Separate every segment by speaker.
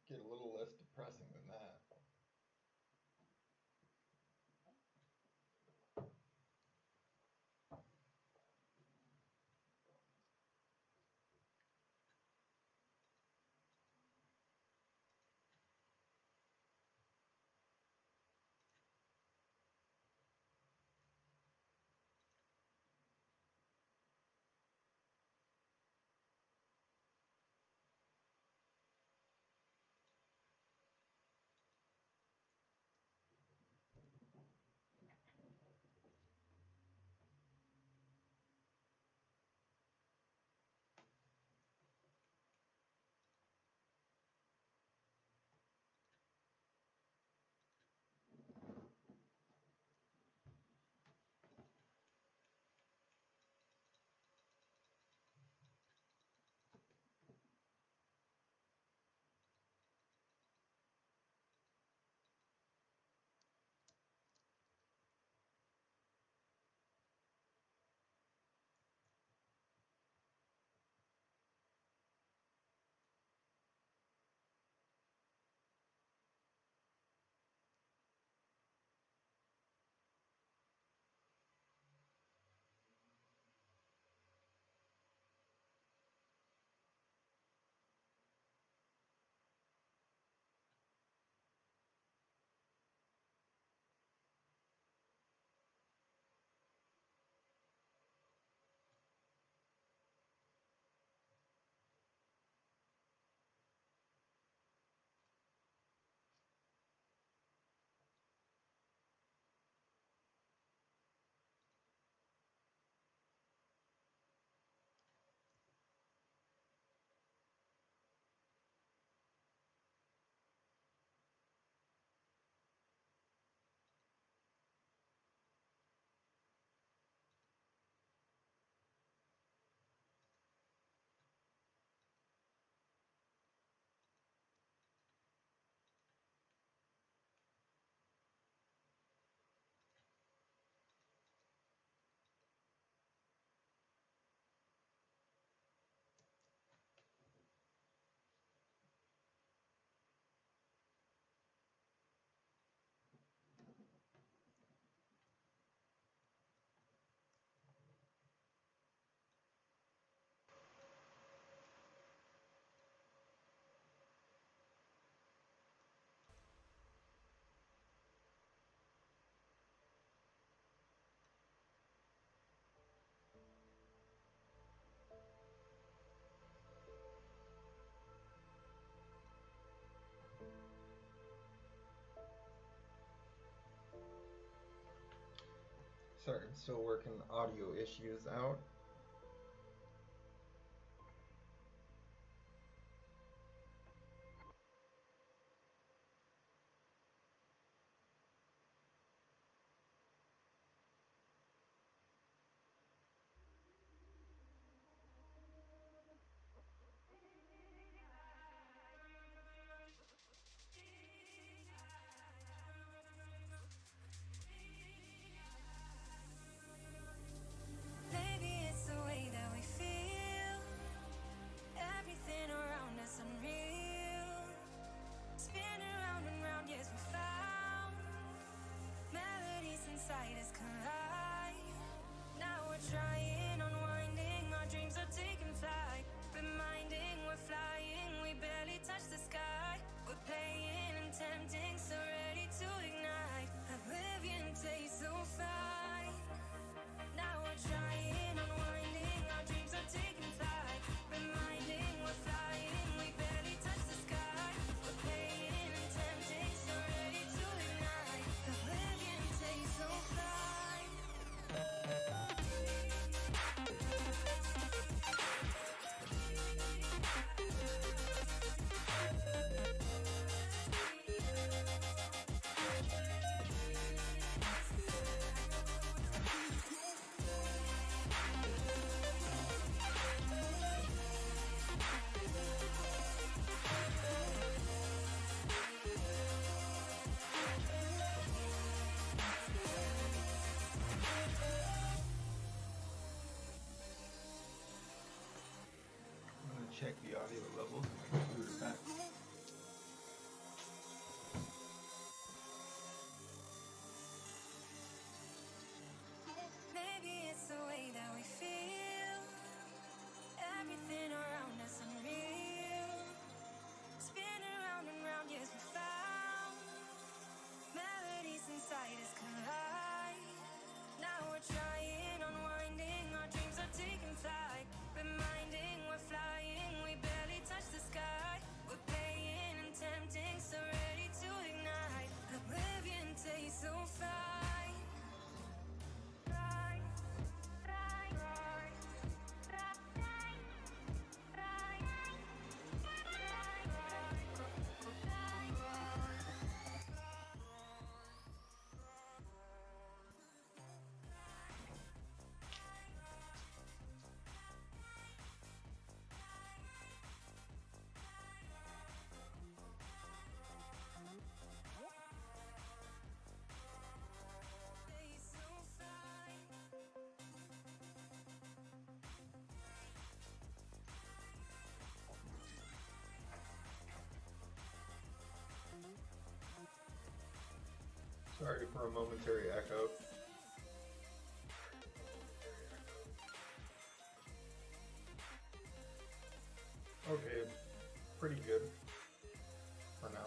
Speaker 1: get a little less depressing than that. Sorry, I'm still working audio issues out.
Speaker 2: Maybe it's the way that we feel. Everything around us unreal. Spin around and round, yes, we found melodies inside us collide. Now we're trying, unwinding. Our dreams are taking flight. Reminding we're flying, we barely touch the sky. We're playing and tempting, so ready to ignite. Oblivion tastes so fine. Now we're trying, unwinding. Our dreams are taking flight. Reminding we're flying, we barely touch the sky. We're playing and tempting, so ready to ignite. Oblivion tastes so fine.
Speaker 1: I'm gonna check the audio levels on my computer back. Sorry for a momentary echo. Okay, pretty good for now.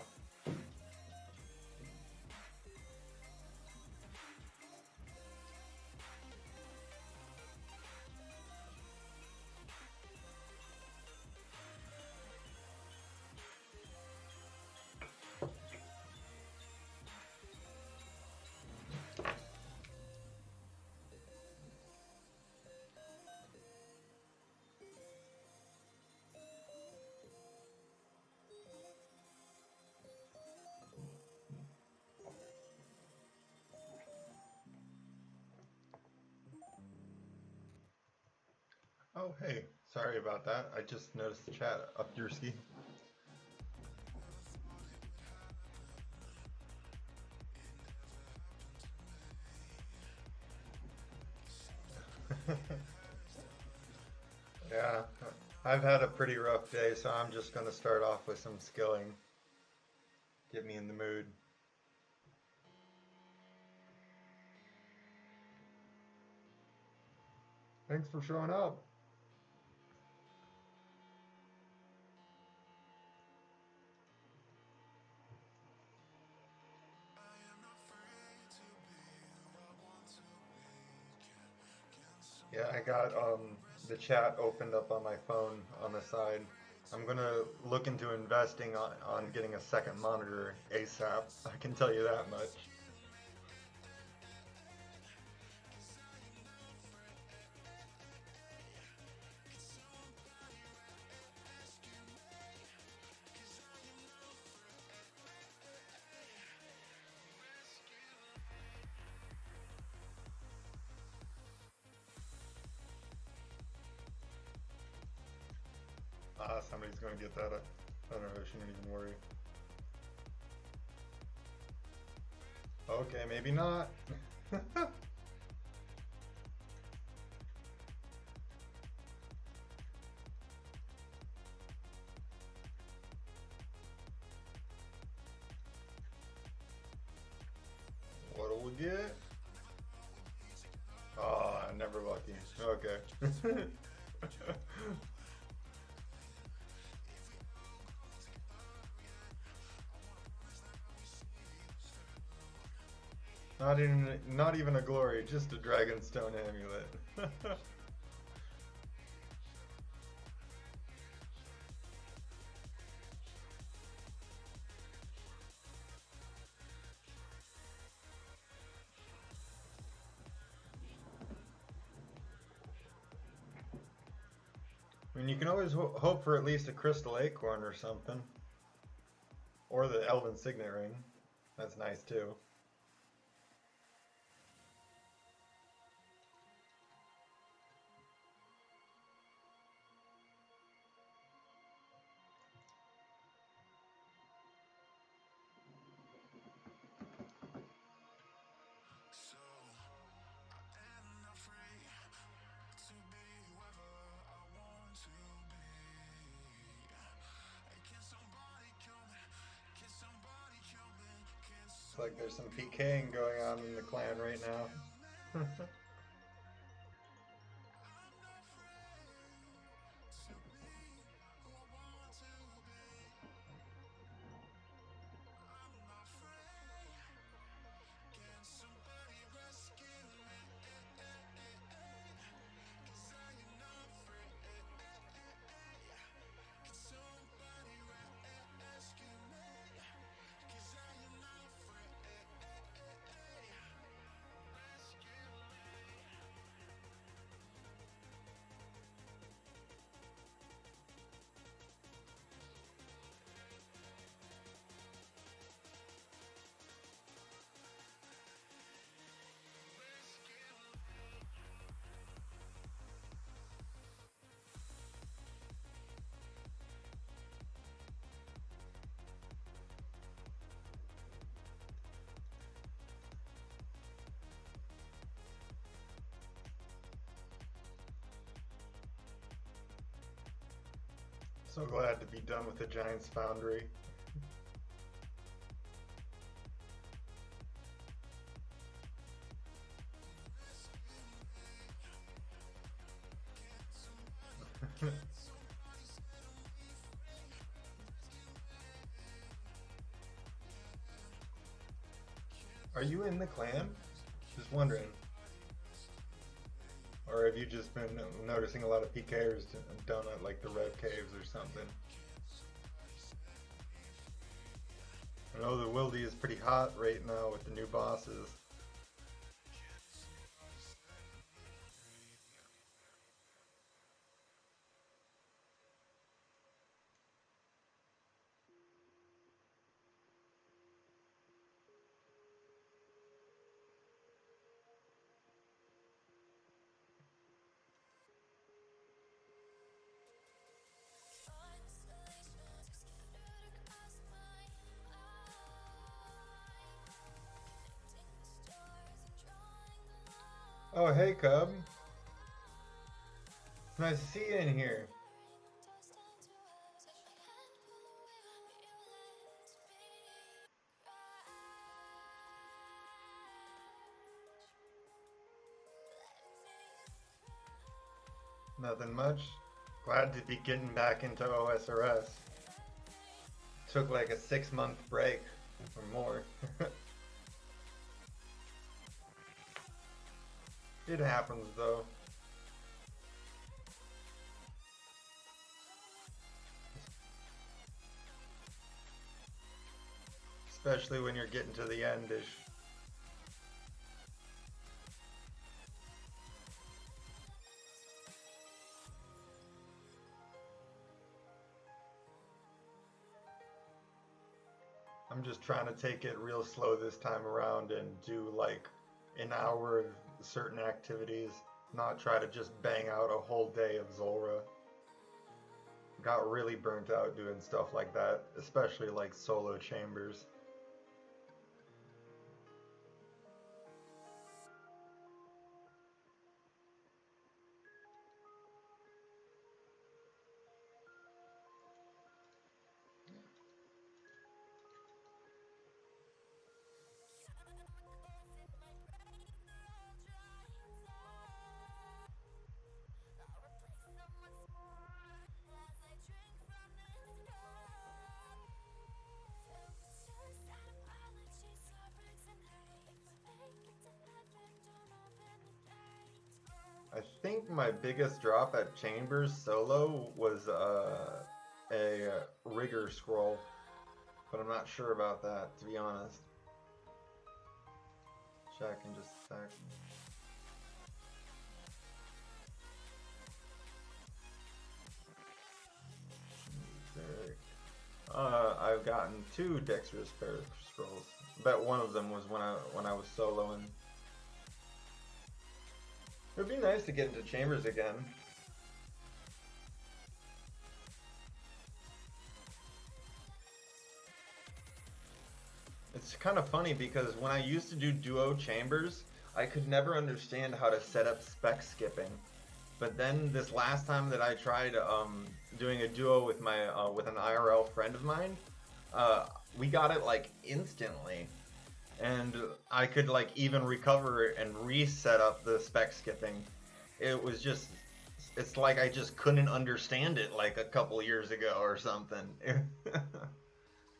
Speaker 1: Oh, hey, sorry about that. I just noticed the chat up your ski. Yeah, I've had a pretty rough day, so I'm just going to start off with some skilling. Get me in the mood. Thanks for showing up. Yeah, I got the chat opened up on my phone on the side. I'm gonna look into investing on getting a second monitor ASAP. I can tell you that much. Somebody's gonna get that. I don't know, I shouldn't even worry. Okay, maybe not. What'll we get? Oh, never lucky. Okay. Not even a glory, just a dragonstone amulet. I mean, you can always hope for at least a crystal acorn or something. Or the elven signet ring. That's nice too. Looks like there's some PKing going on in the clan right now. So glad to be done with the Giant's Foundry. Are you in the clan? Just wondering. Or have you just been noticing a lot of PKers down at like the Red Caves or something? I know the Wildy is pretty hot right now with the new bosses. Oh, hey, Cub. It's nice to see you in here. Nothing much. Glad to be getting back into OSRS. Took like a 6-month break or more. It happens though. Especially when you're getting to the end-ish. I'm just trying to take it real slow this time around and do like an hour of certain activities, not try to just bang out a whole day of Zulrah. Got really burnt out doing stuff like that, especially like solo chambers. I think my biggest drop at Chambers solo was a rigger scroll, but I'm not sure about that, to be honest. Check in just a sec. I've gotten 2 dexterous pair scrolls. I bet one of them was when I was soloing. It would be nice to get into chambers again. It's kind of funny because when I used to do duo chambers, I could never understand how to set up spec skipping. But then this last time that I tried doing a duo with my with an IRL friend of mine, we got it like instantly. And I could like even recover and reset up the spec skipping. It was just, it's like I just couldn't understand it like a couple years ago or something.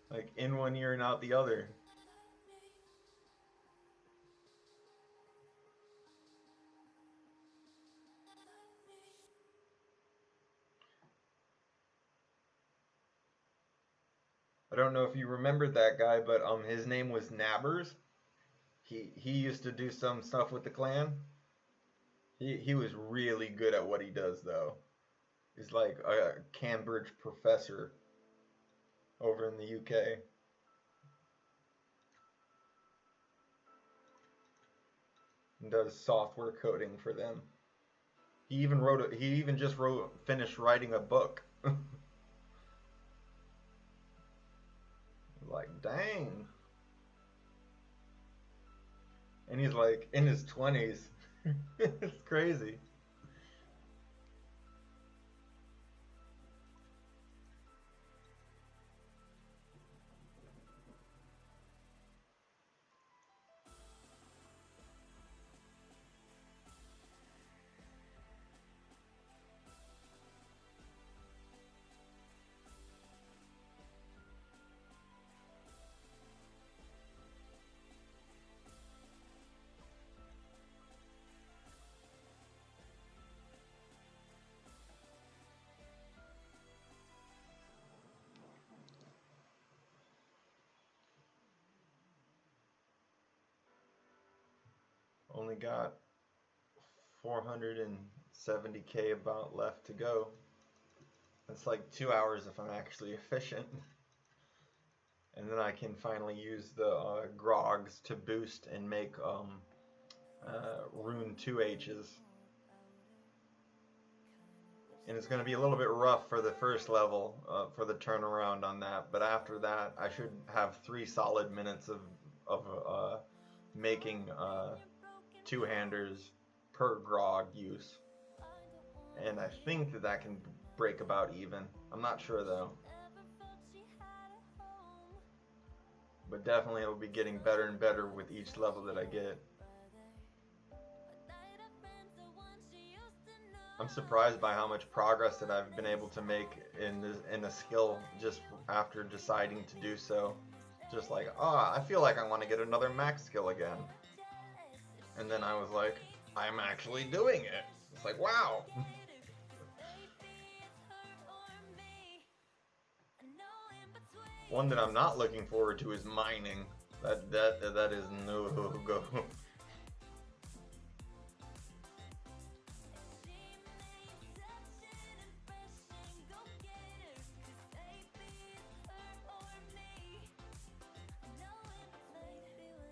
Speaker 1: Like in one ear and out the other. I don't know if you remembered that guy, but his name was Nabbers. He used to do some stuff with the clan. He was really good at what he does though. He's like a Cambridge professor over in the UK. And does software coding for them. He even just finished writing a book. Like, dang. And he's like in his 20s. It's crazy. only got 470k about left to go. It's like 2 hours if I'm actually efficient. And then I can finally use the grogs to boost and make rune 2H's. And it's going to be a little bit rough for the first level for the turnaround on that, but after that I should have 3 solid minutes of making two-handers per grog use. And I think that that can break about even. I'm not sure though. But definitely it'll be getting better and better with each level that I get. I'm surprised by how much progress that I've been able to make in a skill just after deciding to do so. Just like, I feel like I want to get another max skill again. And then I was like, I'm actually doing it. It's like, wow. One that I'm not looking forward to is mining. That is no go.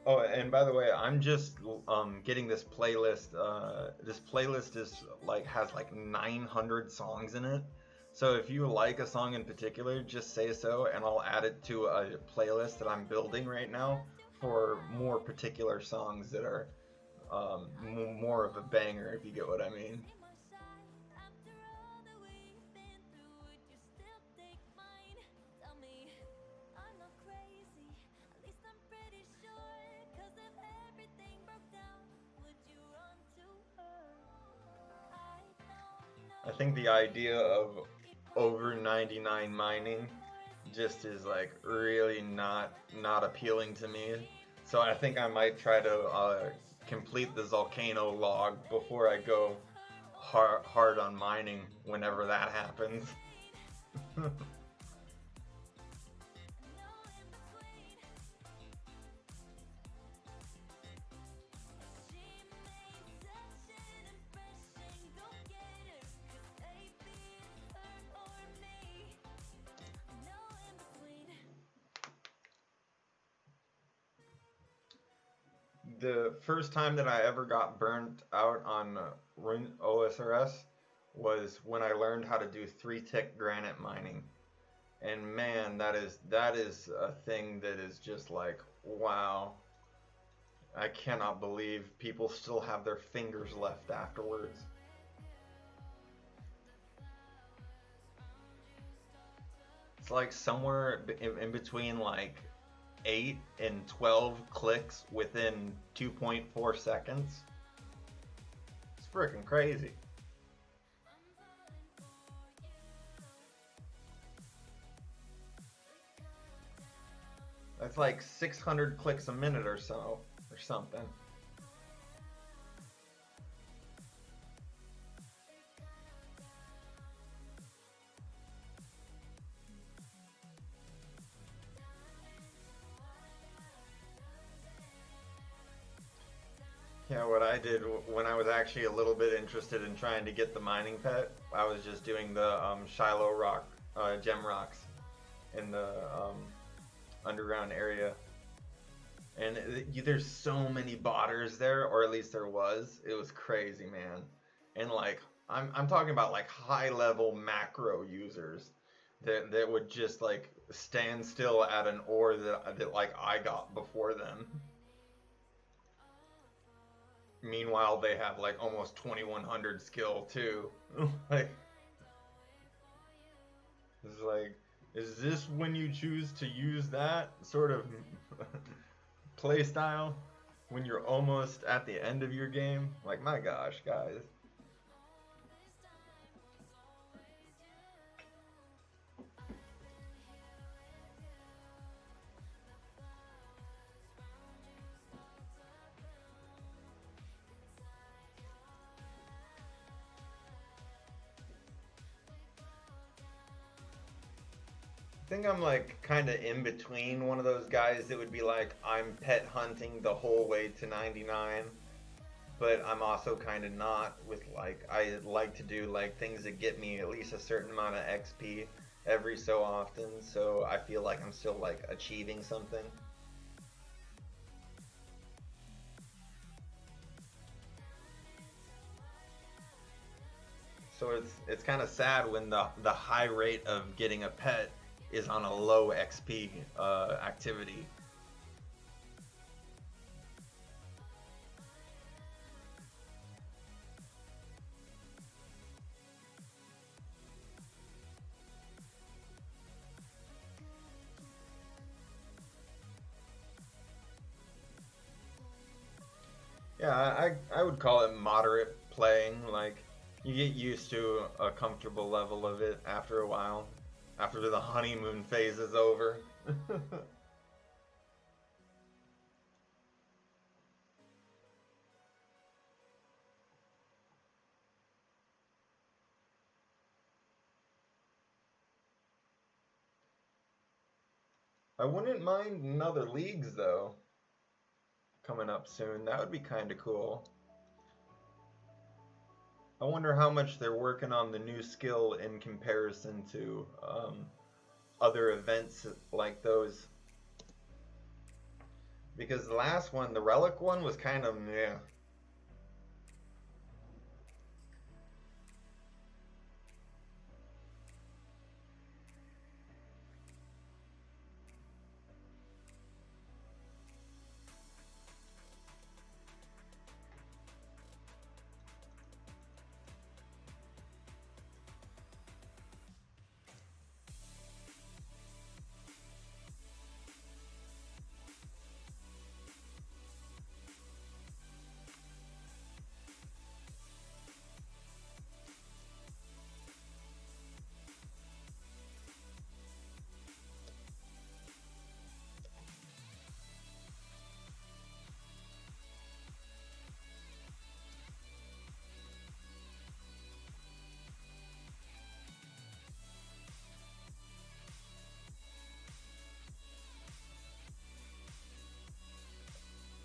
Speaker 1: Oh, and by the way, I'm just getting this playlist. This playlist is like has like 900 songs in it. So if you like a song in particular, just say so, and I'll add it to a playlist that I'm building right now for more particular songs that are more of a banger, if you get what I mean. I think the idea of over 99 mining just is like really not appealing to me. So I think I might try to complete the Volcano log before I go hard on mining whenever that happens. The first time that I ever got burnt out on OSRS was when I learned how to do 3-tick granite mining. And man, that is a thing that is just like, wow. I cannot believe people still have their fingers left afterwards. It's like somewhere in between like 8 and 12 clicks within 2.4 seconds. It's freaking crazy. That's like 600 clicks a minute or so, or something. Yeah, what I did when I was actually a little bit interested in trying to get the mining pet, I was just doing the Shiloh rock, gem rocks in the underground area. And there's so many botters there, or at least there was. It was crazy, man. And like, I'm talking about like high level macro users that would just like stand still at an ore that like I got before them. Meanwhile, they have like almost 2100 skill too. Like, it's like, is this when you choose to use that sort of play style when you're almost at the end of your game? Like, my gosh, guys. I think I'm like kind of in between one of those guys that would be like, I'm pet hunting the whole way to 99, but I'm also kind of not with like I like to do like things that get me at least a certain amount of XP every so often, so I feel like I'm still like achieving something. So it's kind of sad when the high rate of getting a pet is on a low XP activity. Yeah, I would call it moderate playing. Like you get used to a comfortable level of it after a while, after the honeymoon phase is over. I wouldn't mind other leagues though coming up soon. That would be kind of cool. I wonder how much they're working on the new skill in comparison to other events like those. Because the last one, the relic one, was kind of meh.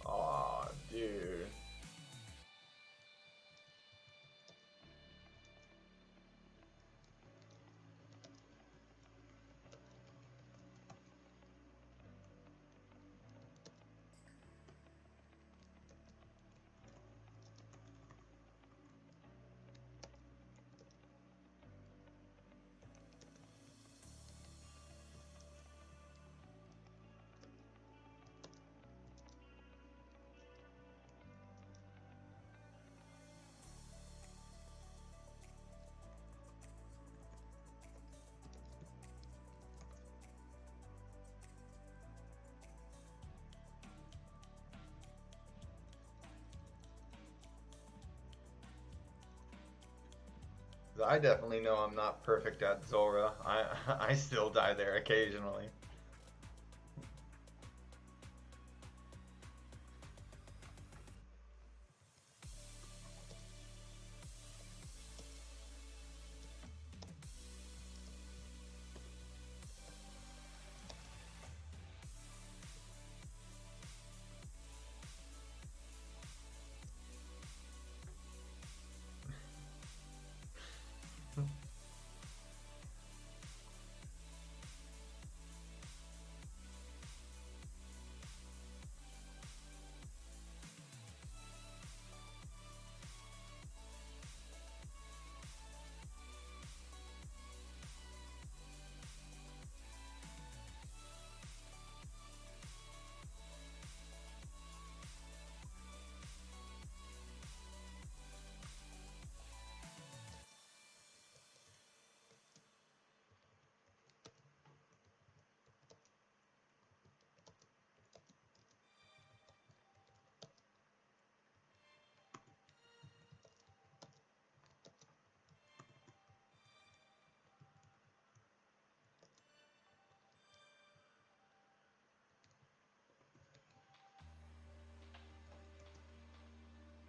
Speaker 1: Aw, dude. I definitely know I'm not perfect at Zora. I still die there occasionally.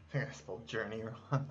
Speaker 1: I think I spelled journey wrong.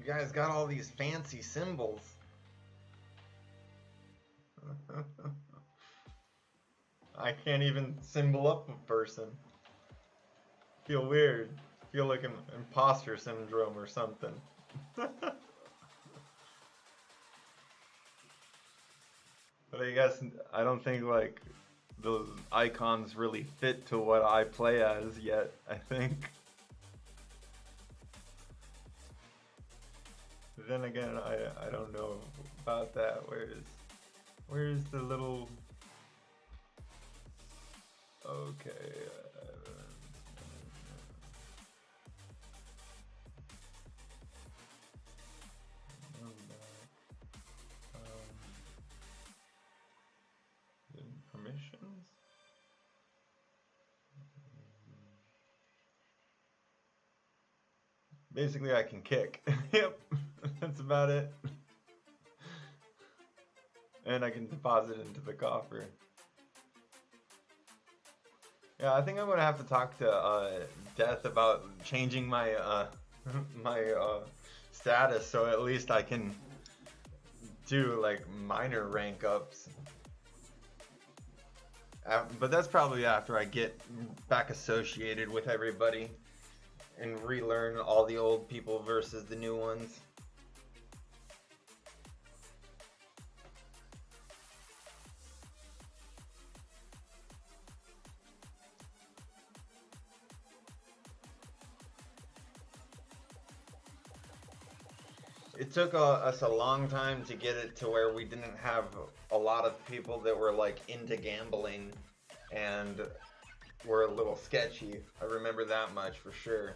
Speaker 1: You guys got all these fancy symbols. I can't even symbol up a person. Feel weird. Feel like an imposter syndrome or something. But I guess I don't think like those icons really fit to what I play as yet, I think. But then again, I don't know about that. Where's the little... Okay. Permissions? Basically, I can kick. Yep, that's about it. And I can deposit into the coffer. Yeah, I think I'm gonna have to talk to Death about changing my my status so at least I can do like minor rank ups. But that's probably after I get back associated with everybody and relearn all the old people versus the new ones. It took us a long time to get it to where we didn't have a lot of people that were like into gambling and were a little sketchy. I remember that much for sure.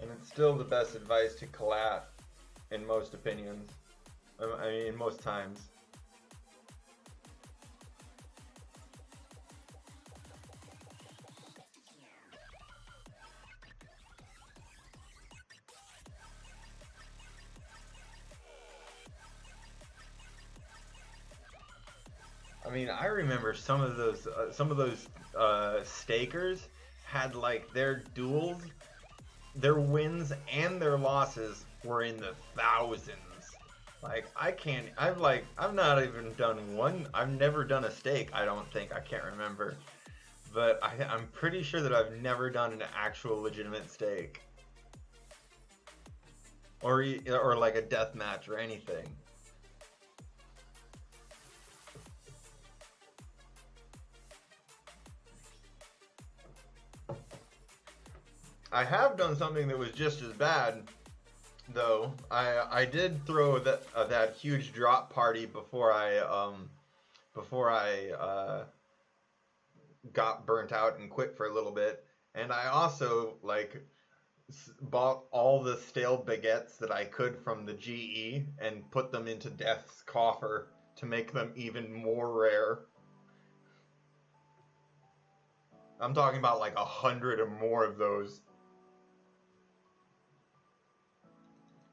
Speaker 1: And it's still the best advice to collat in most opinions. I mean, most times. I mean, I remember some of those stakers had like their duels, their wins and their losses were in the thousands. Like I've not even done one. I've never done a stake. I don't think. I can't remember, but I'm pretty sure that I've never done an actual legitimate stake, or like a death match or anything. I have done something that was just as bad. Though I did throw that huge drop party before I got burnt out and quit for a little bit, and I also like bought all the stale baguettes that I could from the GE and put them into Death's coffer to make them even more rare. I'm talking about like 100 or more of those.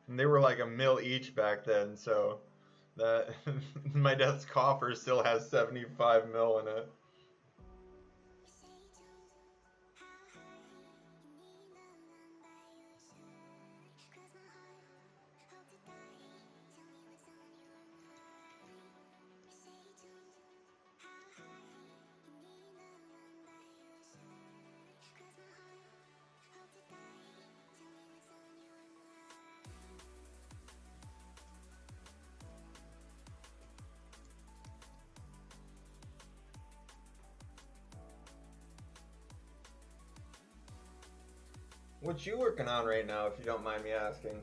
Speaker 1: And they were like $1 mil each back then, so that my Death's coffer still has 75 mil in it. What you working on right now, if you don't mind me asking?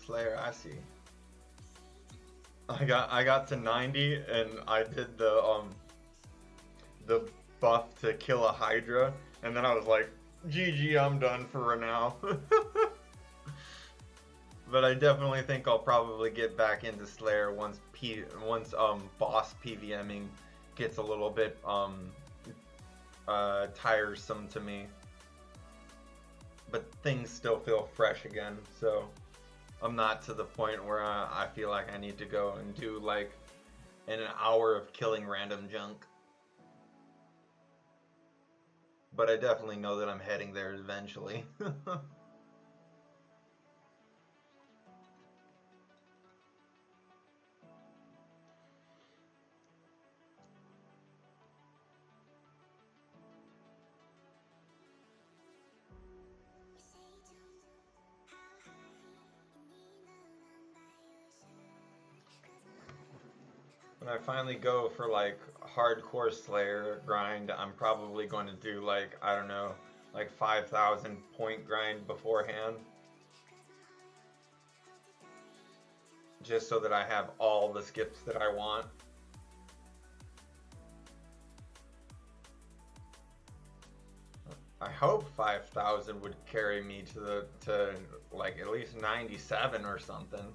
Speaker 1: Slayer, I see. I got to 90 and I did the buff to kill a Hydra, and then I was like, GG, I'm done for now. But But I definitely think I'll probably get back into Slayer once boss PVMing gets a little bit tiresome to me. But things still feel fresh again, so I'm not to the point where I feel like I need to go and do like an hour of killing random junk. But I definitely know that I'm heading there eventually. When I finally go for like hardcore Slayer grind, I'm probably going to do like, I don't know, like 5,000 point grind beforehand. Just so that I have all the skips that I want. I hope 5,000 would carry me to like at least 97 or something.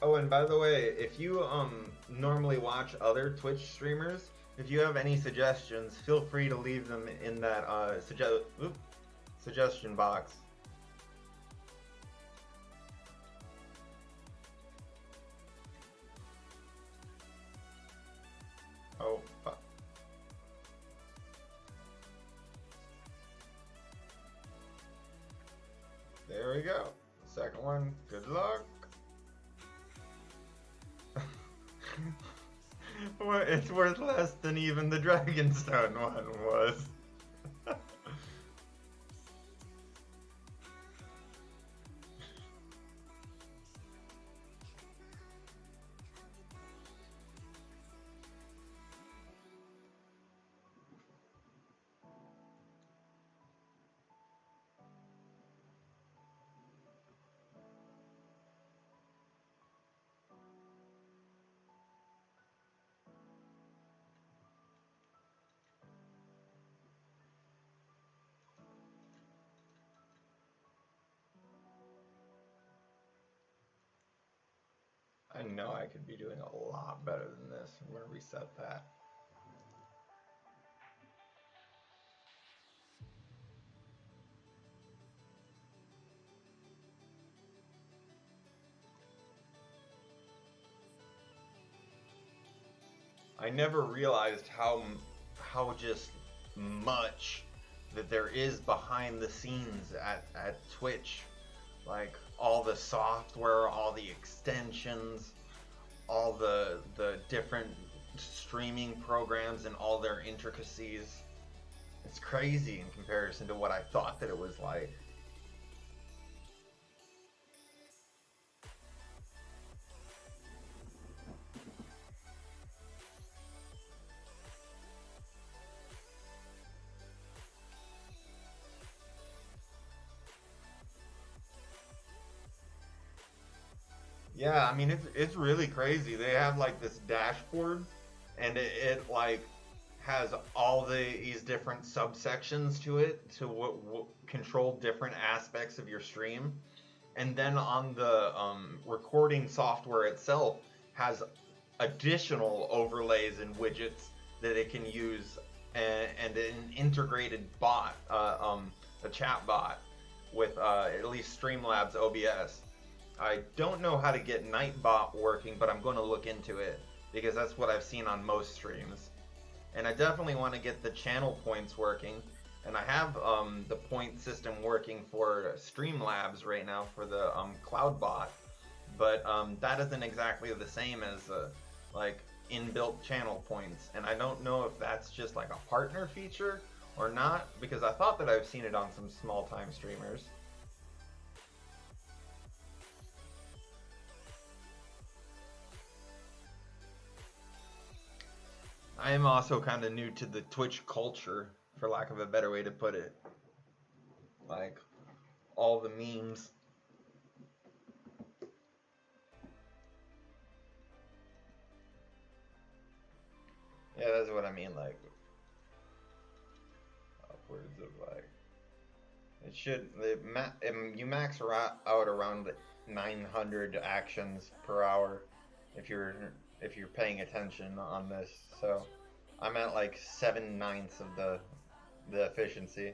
Speaker 1: Oh, and by the way, if you normally watch other Twitch streamers, if you have any suggestions, feel free to leave them in that suggestion box. Oh, fuck. There we go. Second one. Good luck. Well, it's worth less than even the Dragonstone one was. I know I could be doing a lot better than this. I'm gonna reset that. I never realized how just much that there is behind the scenes at Twitch. Like all the software, all the extensions, all the different streaming programs and all their intricacies. It's crazy in comparison to what I thought that it was like. Yeah, I mean it's really crazy. They have like this dashboard, and it like has all these different subsections to it to control different aspects of your stream, and then on the recording software itself has additional overlays and widgets that it can use, and an integrated bot, a chat bot with at least Streamlabs OBS. I don't know how to get Nightbot working, but I'm going to look into it because that's what I've seen on most streams. And I definitely want to get the channel points working. And I have the point system working for Streamlabs right now for the CloudBot, but that isn't exactly the same as like inbuilt channel points. And I don't know if that's just like a partner feature or not, because I thought that I've seen it on some small time streamers. I'm also kind of new to the Twitch culture, for lack of a better way to put it. Like, all the memes. Yeah, that's what I mean, like, upwards of, like, it should, you max out around 900 actions per hour if you're paying attention on this, so I'm at like 7/9 of the efficiency.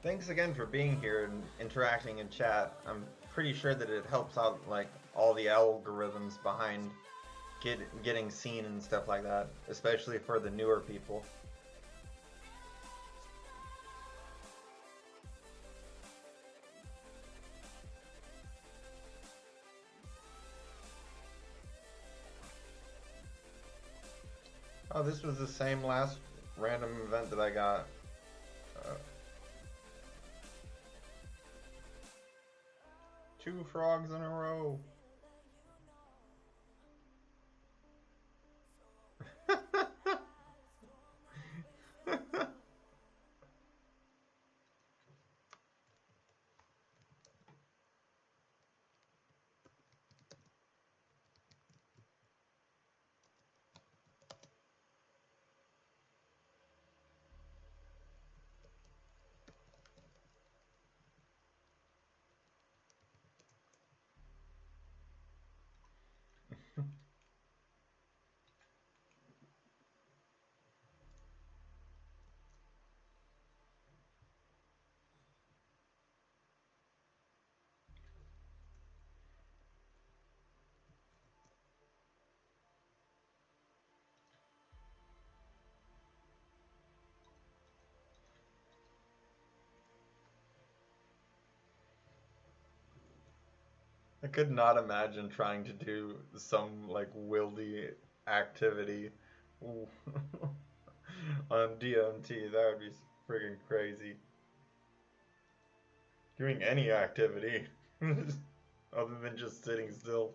Speaker 1: Thanks again for being here and interacting in chat. I'm pretty sure that it helps out like all the algorithms behind getting seen and stuff like that, especially for the newer people. Oh, this was the same last random event that I got. Two frogs in a row. I could not imagine trying to do some like wildy activity on DMT. That would be friggin' crazy. Doing any activity other than just sitting still.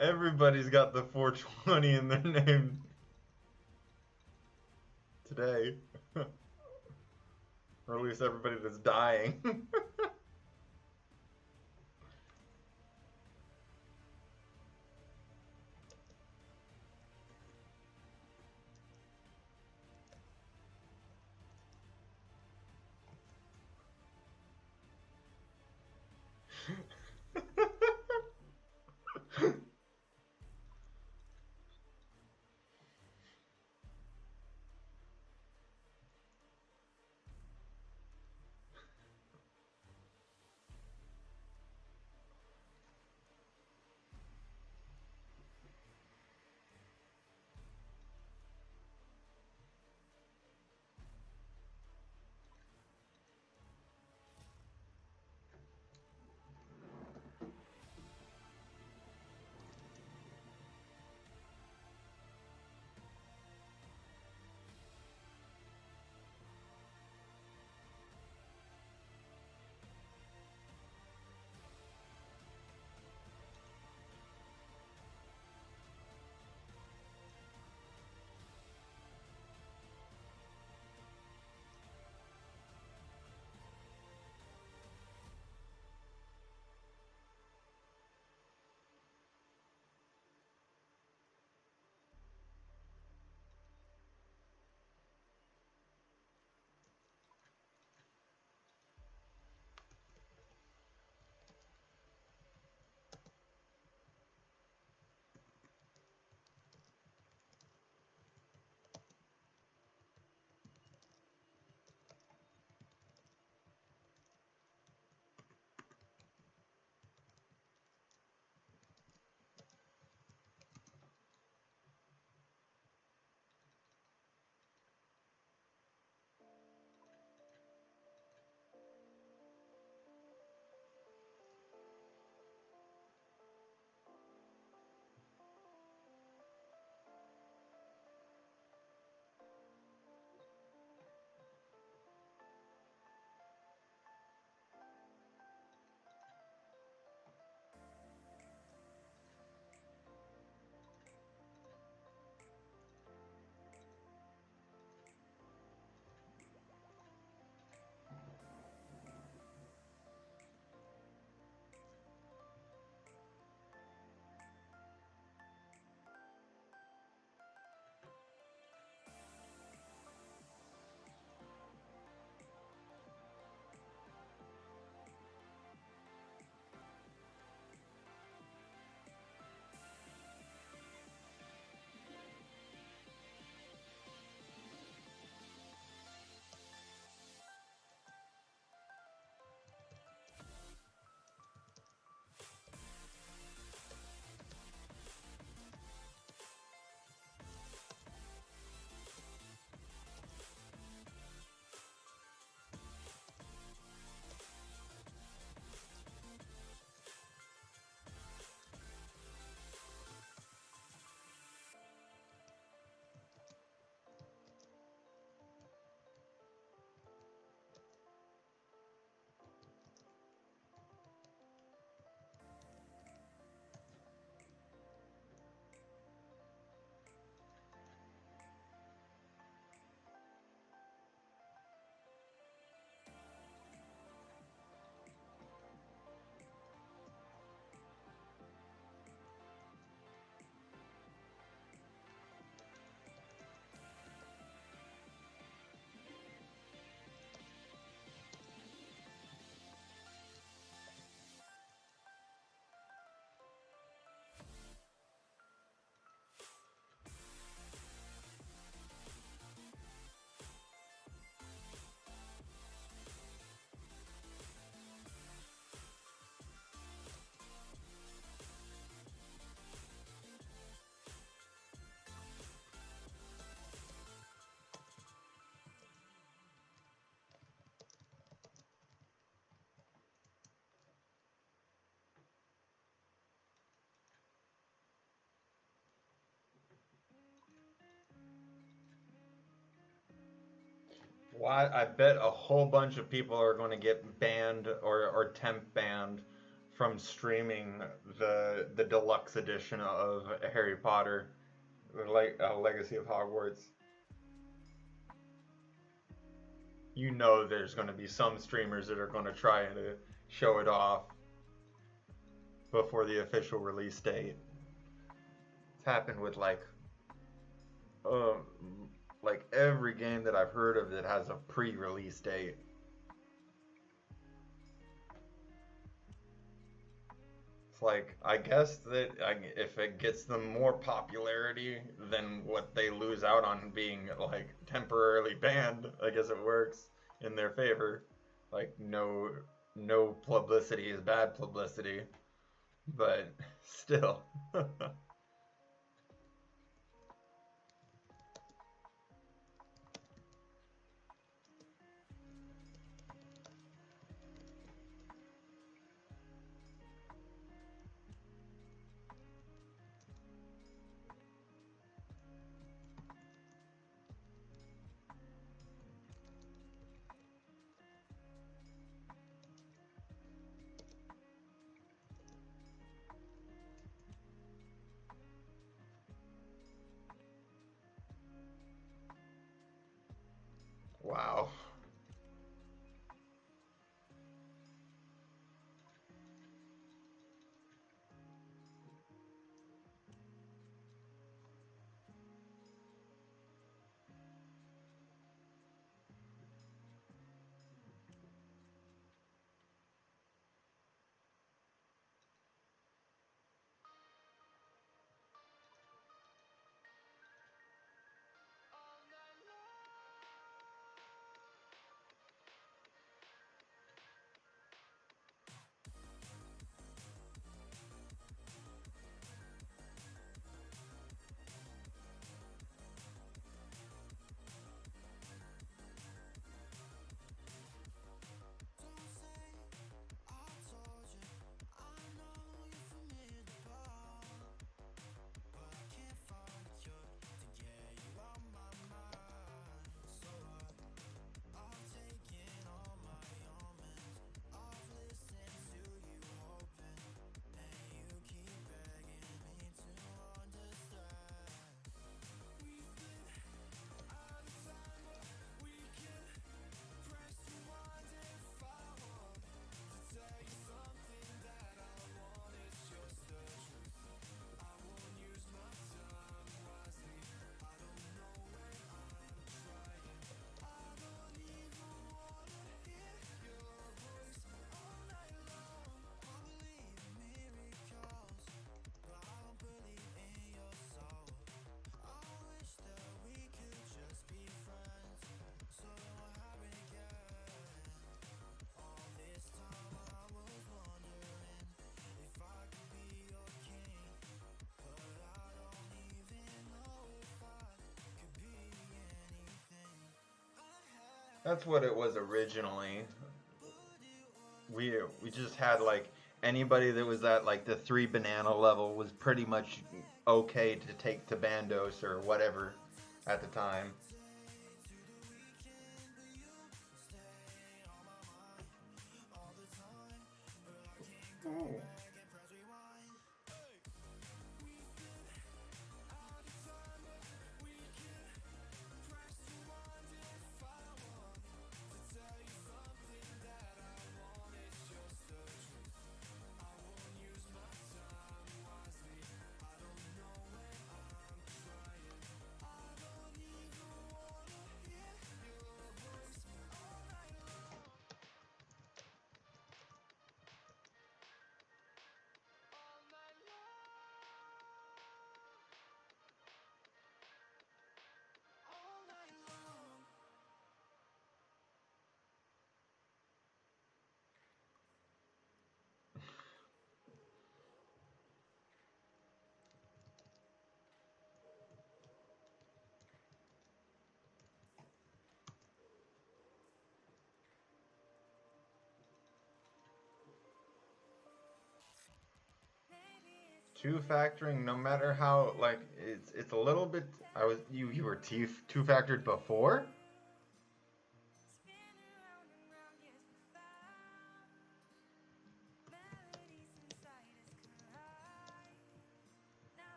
Speaker 1: Everybody's got the 420 in their name today. Or at least everybody that's dying. Well, I bet a whole bunch of people are going to get banned or temp banned from streaming the deluxe edition of Harry Potter, like Legacy of Hogwarts. You know, there's going to be some streamers that are going to try to show it off before the official release date. It's happened with um, like every game that I've heard of that has a pre-release date. It's like I guess that if it gets them more popularity than what they lose out on being like temporarily banned, I guess it works in their favor. Like no publicity is bad publicity, but still. Wow. That's what it was originally. We just had like anybody that was at like the 3 banana level was pretty much okay to take to Bandos or whatever at the time. Ooh. Two factoring, no matter how like it's a little bit. I was you were two factored before.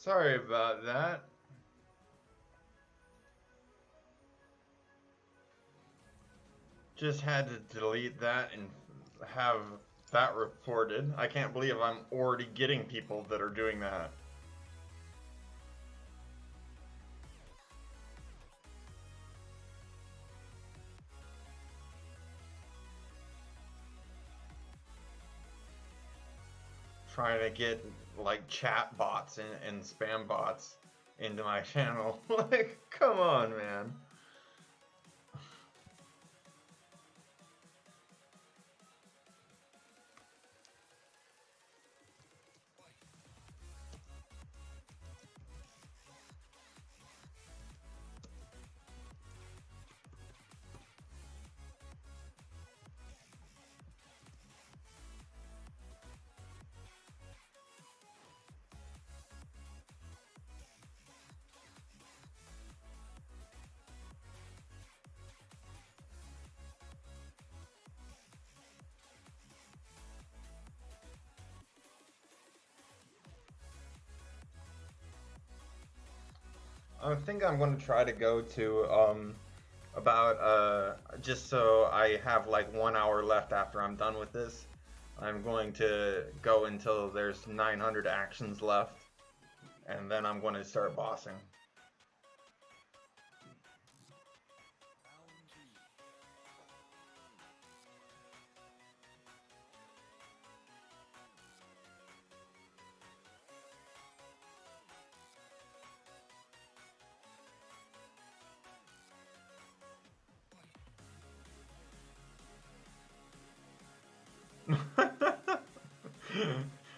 Speaker 1: Sorry about that. Just had to delete that and have that reported. I can't believe I'm already getting people that are doing that. Trying to get like chat bots and spam bots into my channel. Like, come on, man. I think I'm going to try to go to about just so I have like 1 hour left after I'm done with this. I'm going to go until there's 900 actions left, and then I'm going to start bossing.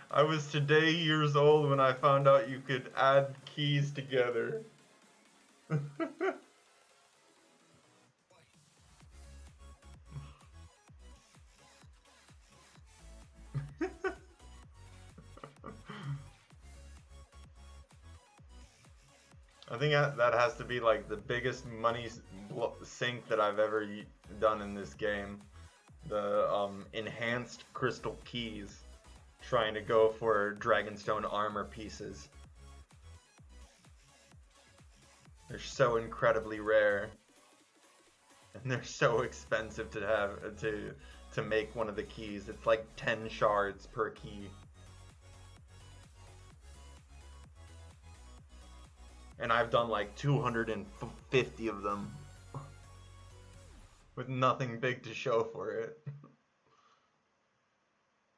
Speaker 1: I was today years old when I found out you could add keys together. I think that has to be like the biggest money sink that I've ever done in this game. The enhanced crystal keys, trying to go for Dragonstone armor pieces. They're so incredibly rare, and they're so expensive to have to make one of the keys. It's like 10 shards per key. And I've done like 250 of them with nothing big to show for it.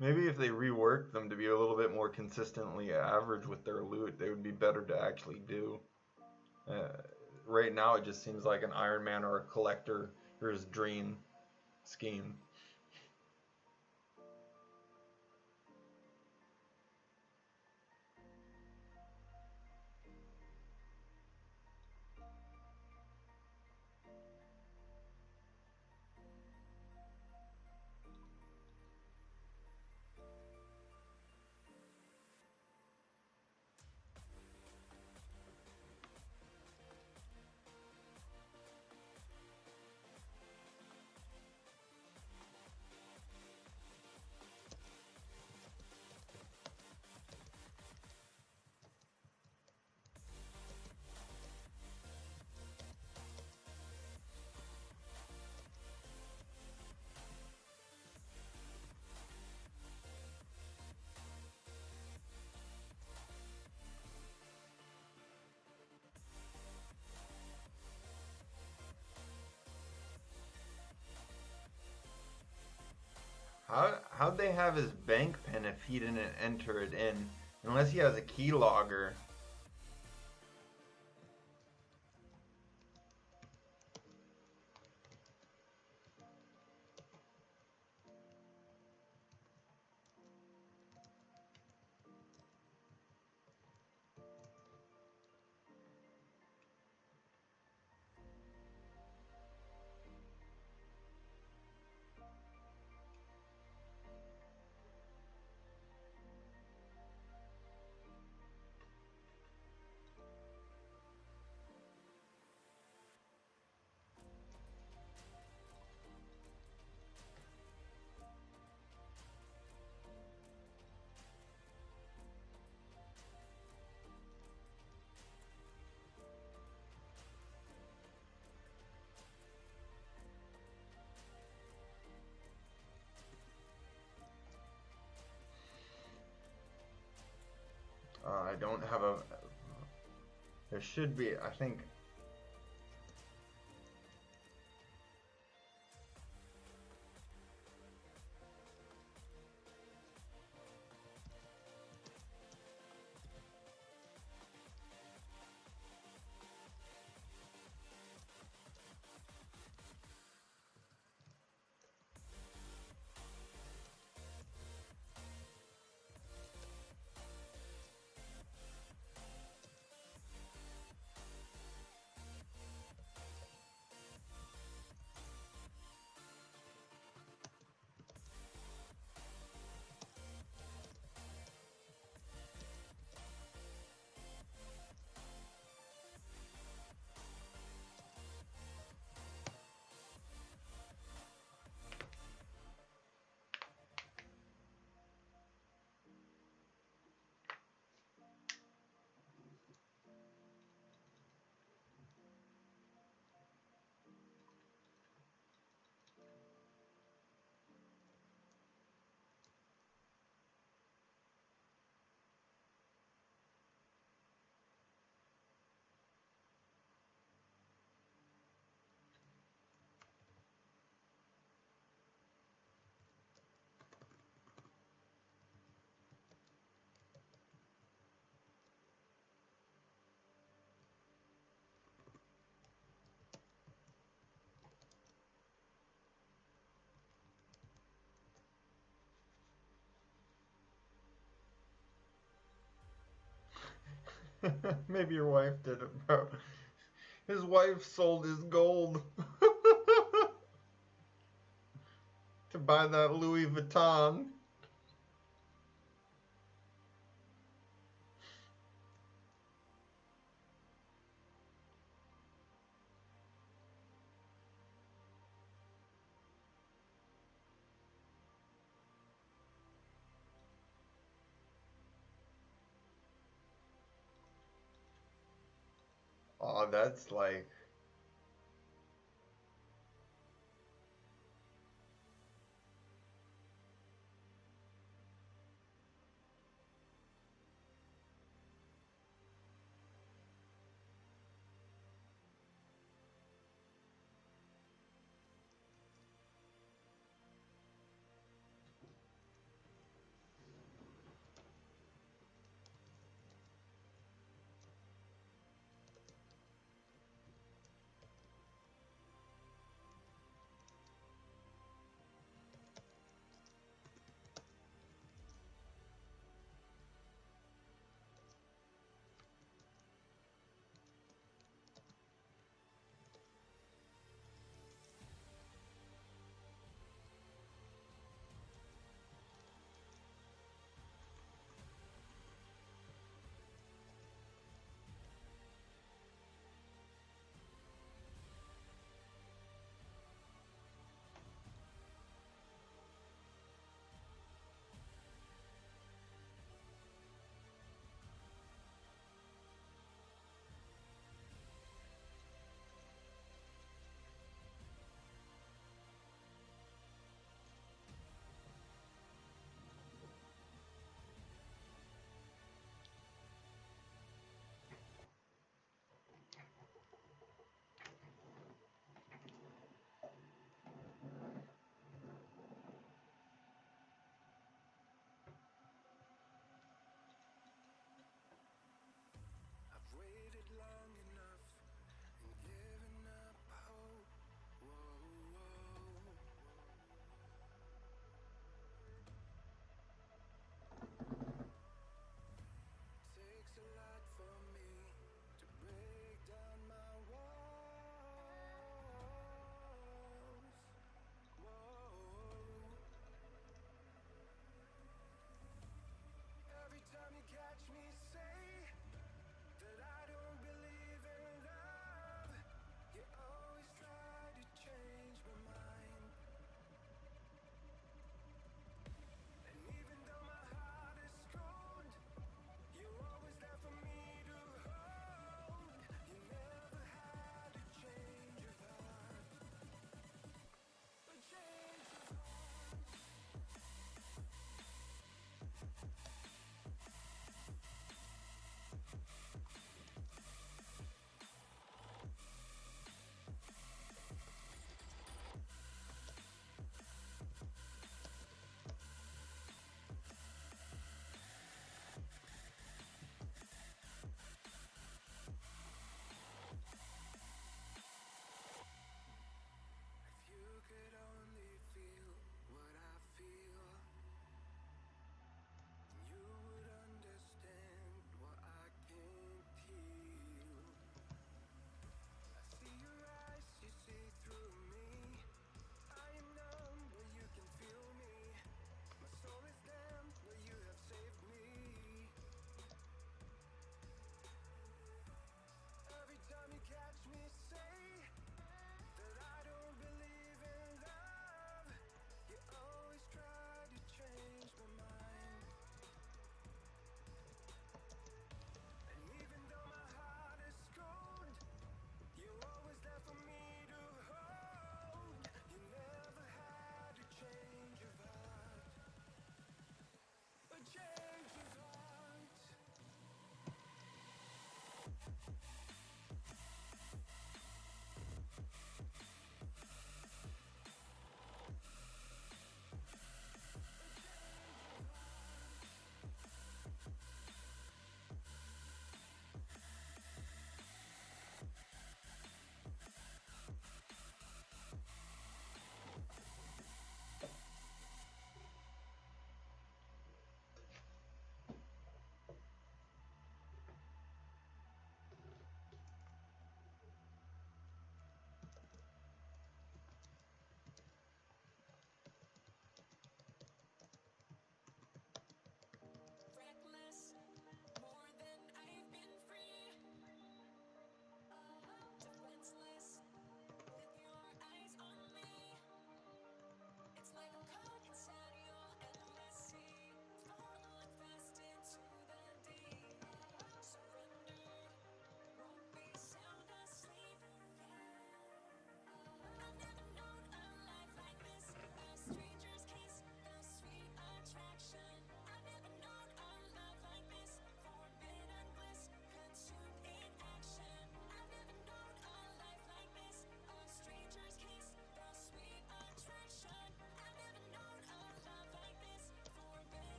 Speaker 1: Maybe if they reworked them to be a little bit more consistently average with their loot, they would be better to actually do. Right now it just seems like an Iron Man or a collector's dream scheme. How'd they have his bank pin if he didn't enter it in? Unless he has a keylogger. I don't have a... There should be, I think... Maybe your wife did it, bro. His wife sold his gold to buy that Louis Vuitton. Oh, that's like...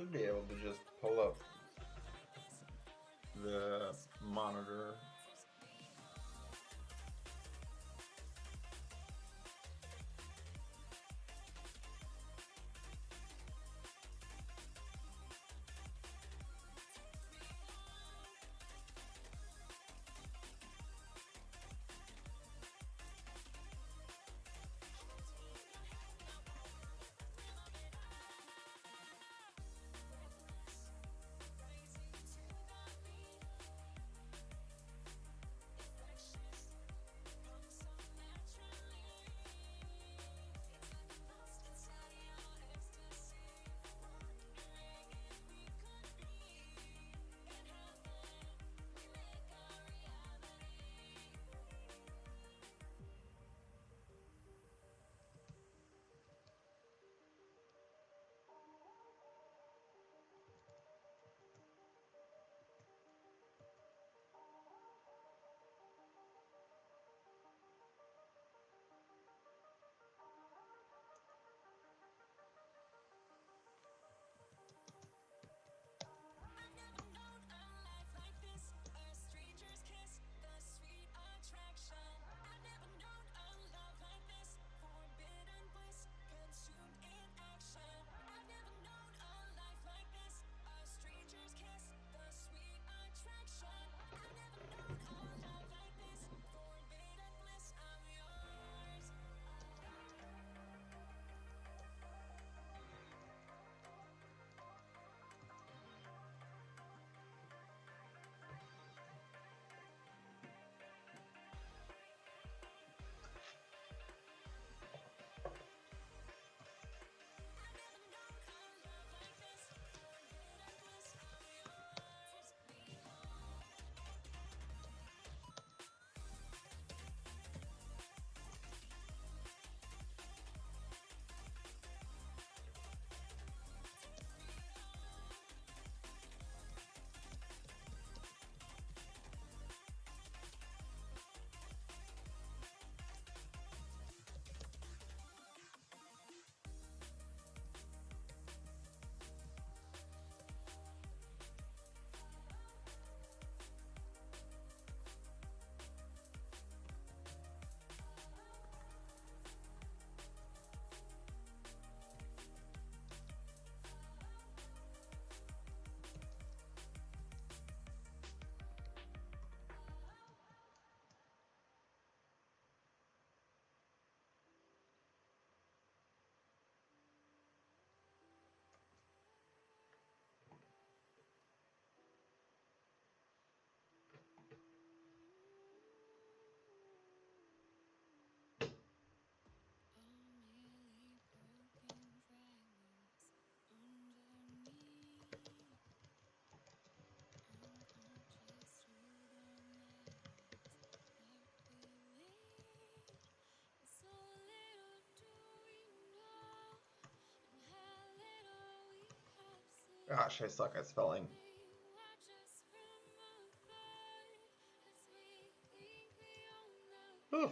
Speaker 1: should be able to just pull up the monitor. Gosh, I suck at spelling. Oof.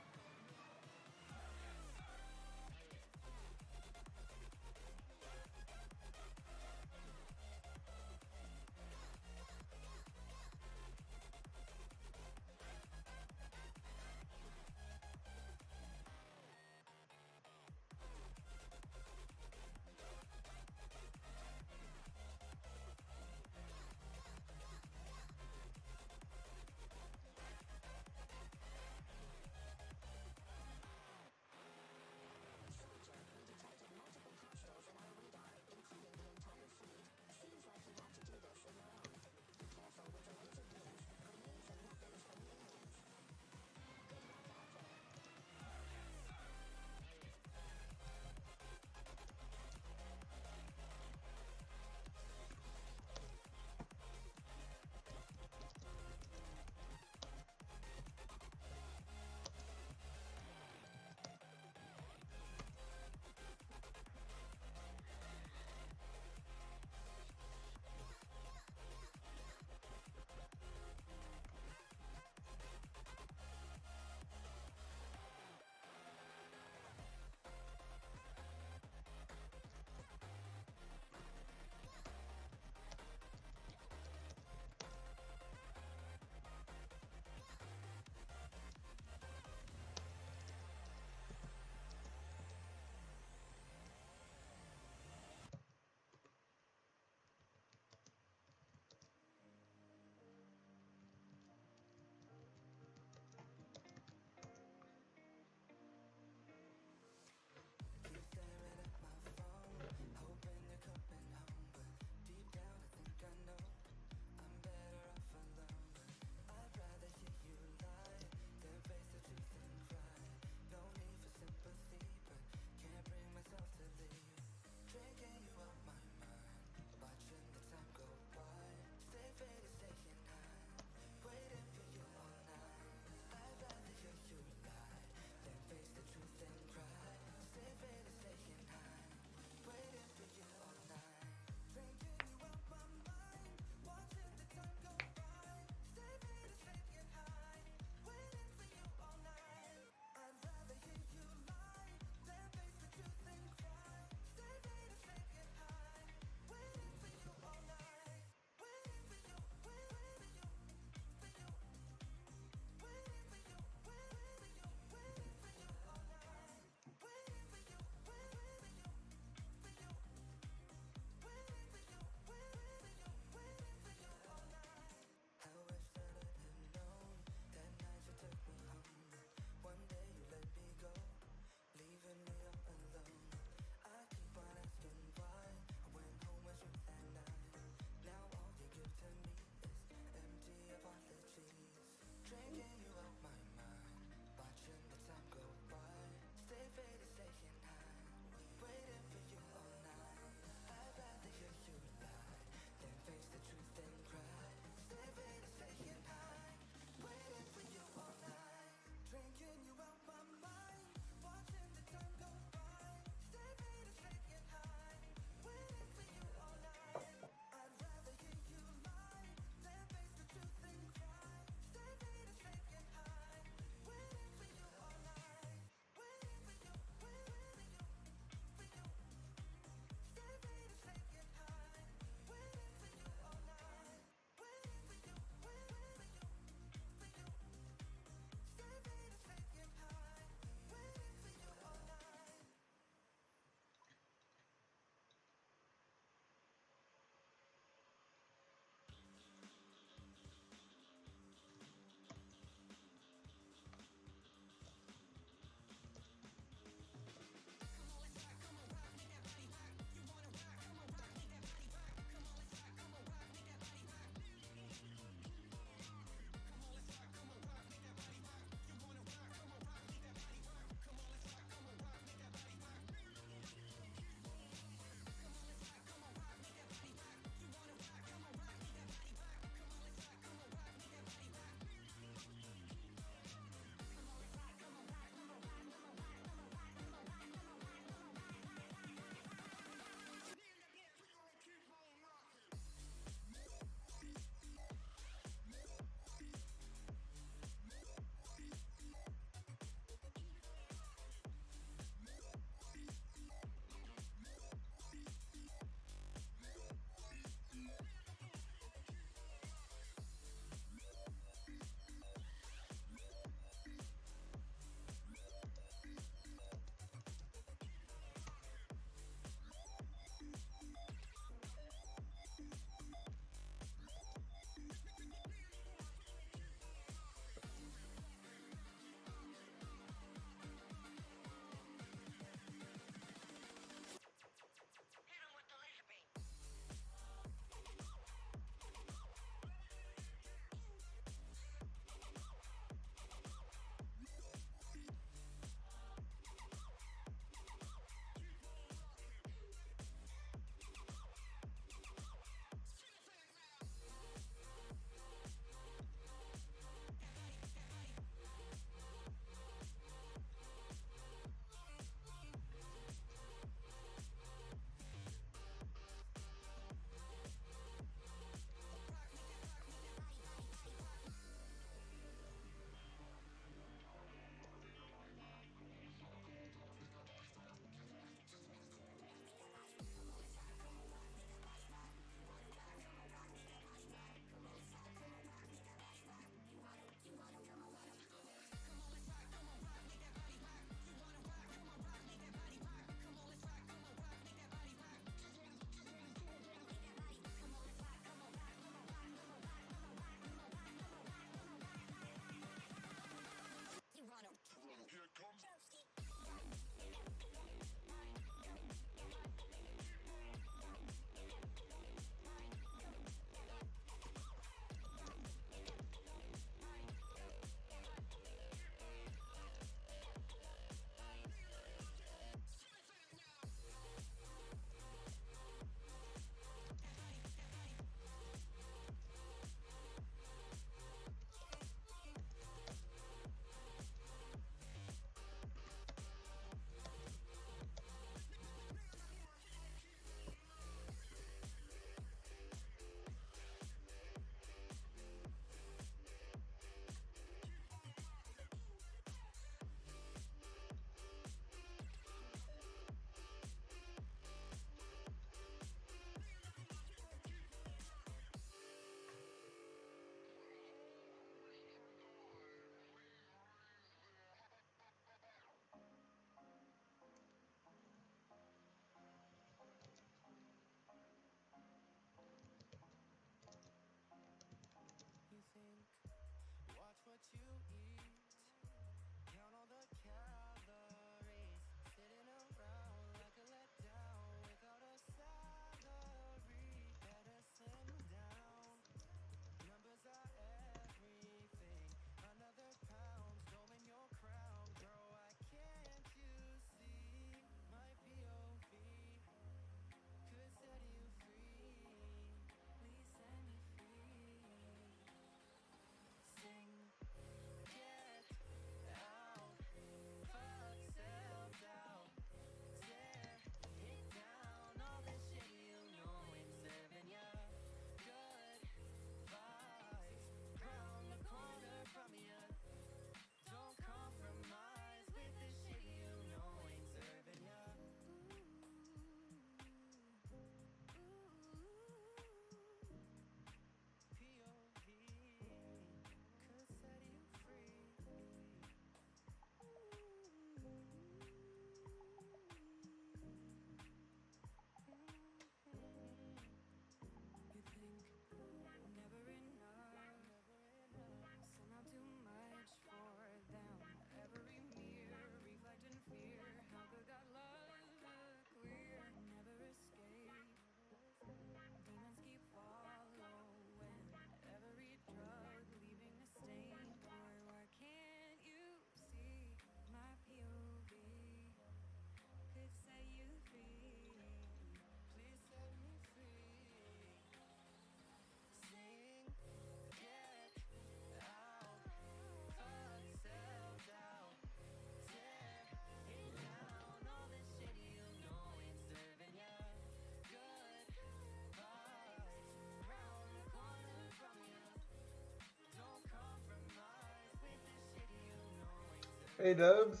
Speaker 1: Hey Dubs,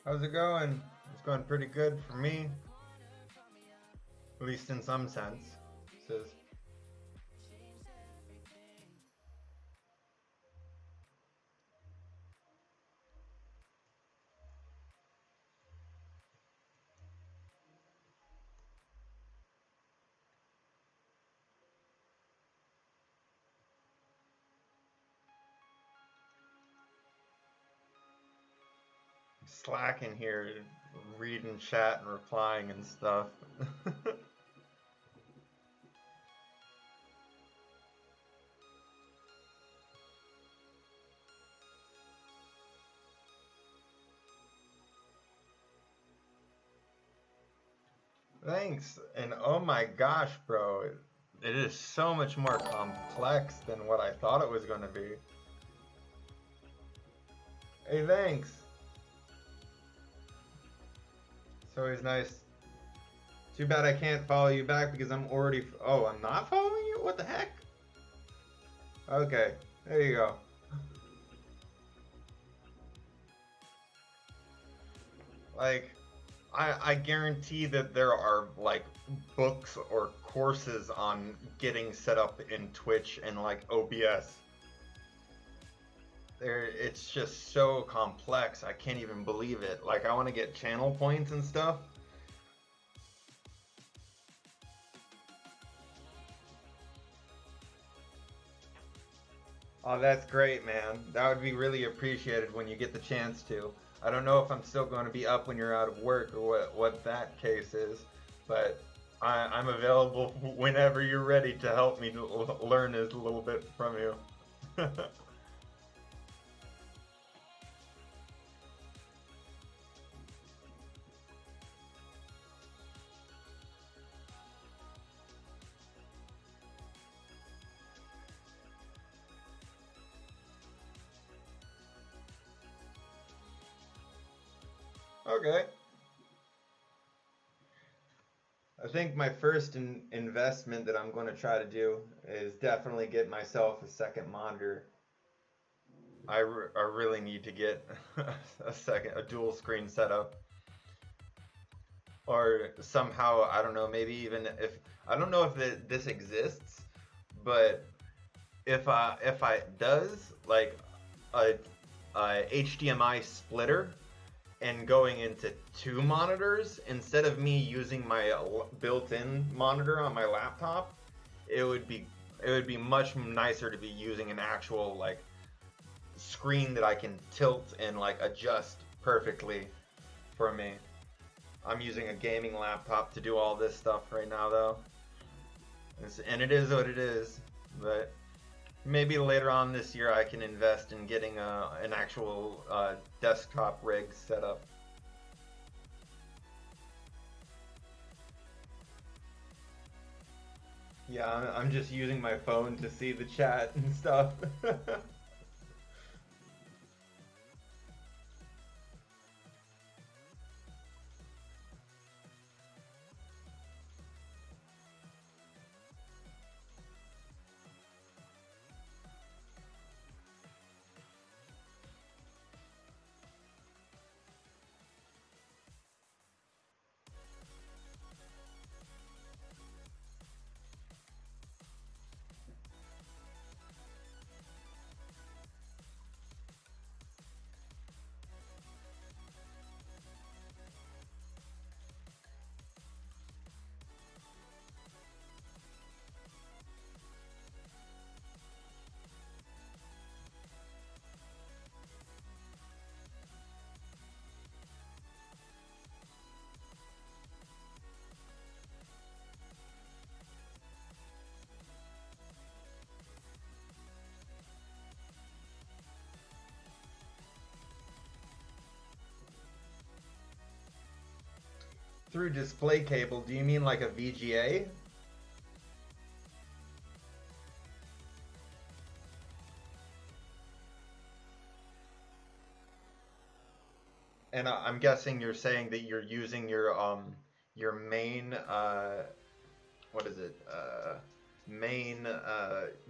Speaker 1: how's it going? It's going pretty good for me, at least in some sense. Says slacking here, reading chat and replying and stuff. Thanks, and oh my gosh, bro, it is so much more complex than what I thought it was going to be. Hey, thanks. It's always nice. Too bad I can't follow you back because I'm already. Oh, I'm not following you? What the heck? Okay, there you go. Like, I guarantee that there are like books or courses on getting set up in Twitch and like OBS. It's just so complex. I can't even believe it. Like, I want to get channel points and stuff. Oh, that's great, man. That would be really appreciated when you get the chance to. I don't know if I'm still going to be up when you're out of work or what that case is, but I'm available whenever you're ready to help me learn a little bit from you. Okay. I think my first investment that I'm going to try to do is definitely get myself a second monitor. I really need to get a dual screen setup. Or somehow, I don't know, maybe even if, I don't know if this exists, but if I does, like a, a HDMI splitter and going into two monitors instead of me using my built-in monitor on my laptop, it would be much nicer to be using an actual like screen that I can tilt and like adjust perfectly for me. I'm using a gaming laptop to do all this stuff right now though, and it is what it is. But maybe later on this year I can invest in getting an actual desktop rig set up. Yeah, I'm just using my phone to see the chat and stuff. Through display cable, do you mean like a VGA? And I'm guessing you're saying that you're using your main what is it main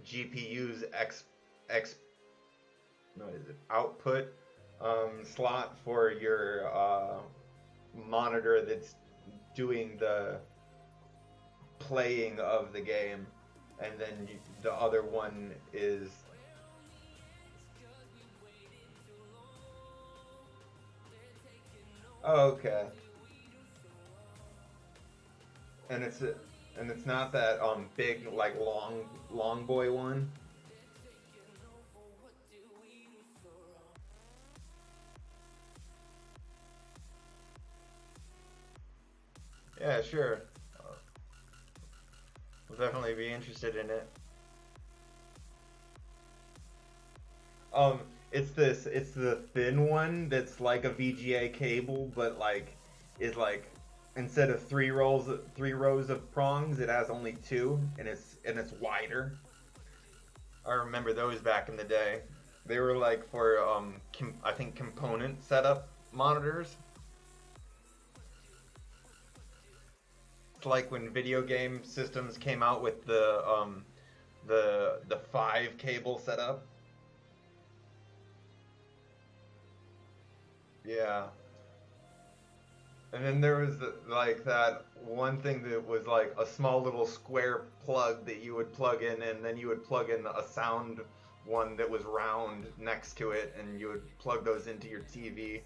Speaker 1: GPU's x what is it output slot for your monitor that's doing the playing of the game, and then the other one is. Oh, okay. And it's not that big like long boy one. Yeah, sure. We'll definitely be interested in it. Um, it's the thin one that's like a VGA cable, but like is like instead of three rows of prongs, it has only two, and it's wider. I remember those back in the day. They were like for I think component setup monitors. It's like when video game systems came out with the five cable setup. Yeah. And then there was like that one thing that was like a small little square plug that you would plug in, and then you would plug in a sound one that was round next to it, and you would plug those into your TV.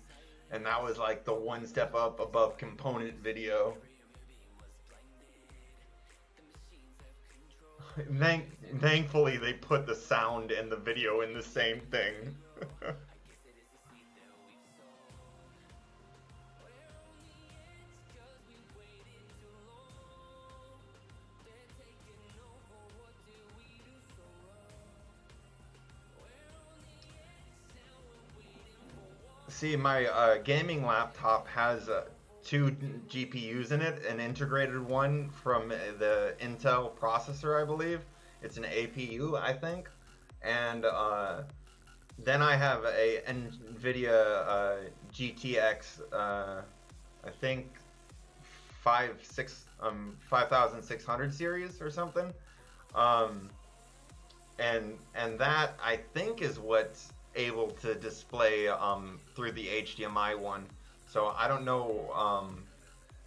Speaker 1: And that was like the one step up above component video. Thankfully, they put the sound and the video in the same thing. See, my gaming laptop has two GPUs in it, an integrated one from the Intel processor, I believe. It's an APU, I think. And then I have a NVIDIA GTX, I think 5600 series or something. Um, and that I think is what's able to display through the HDMI one. So I don't know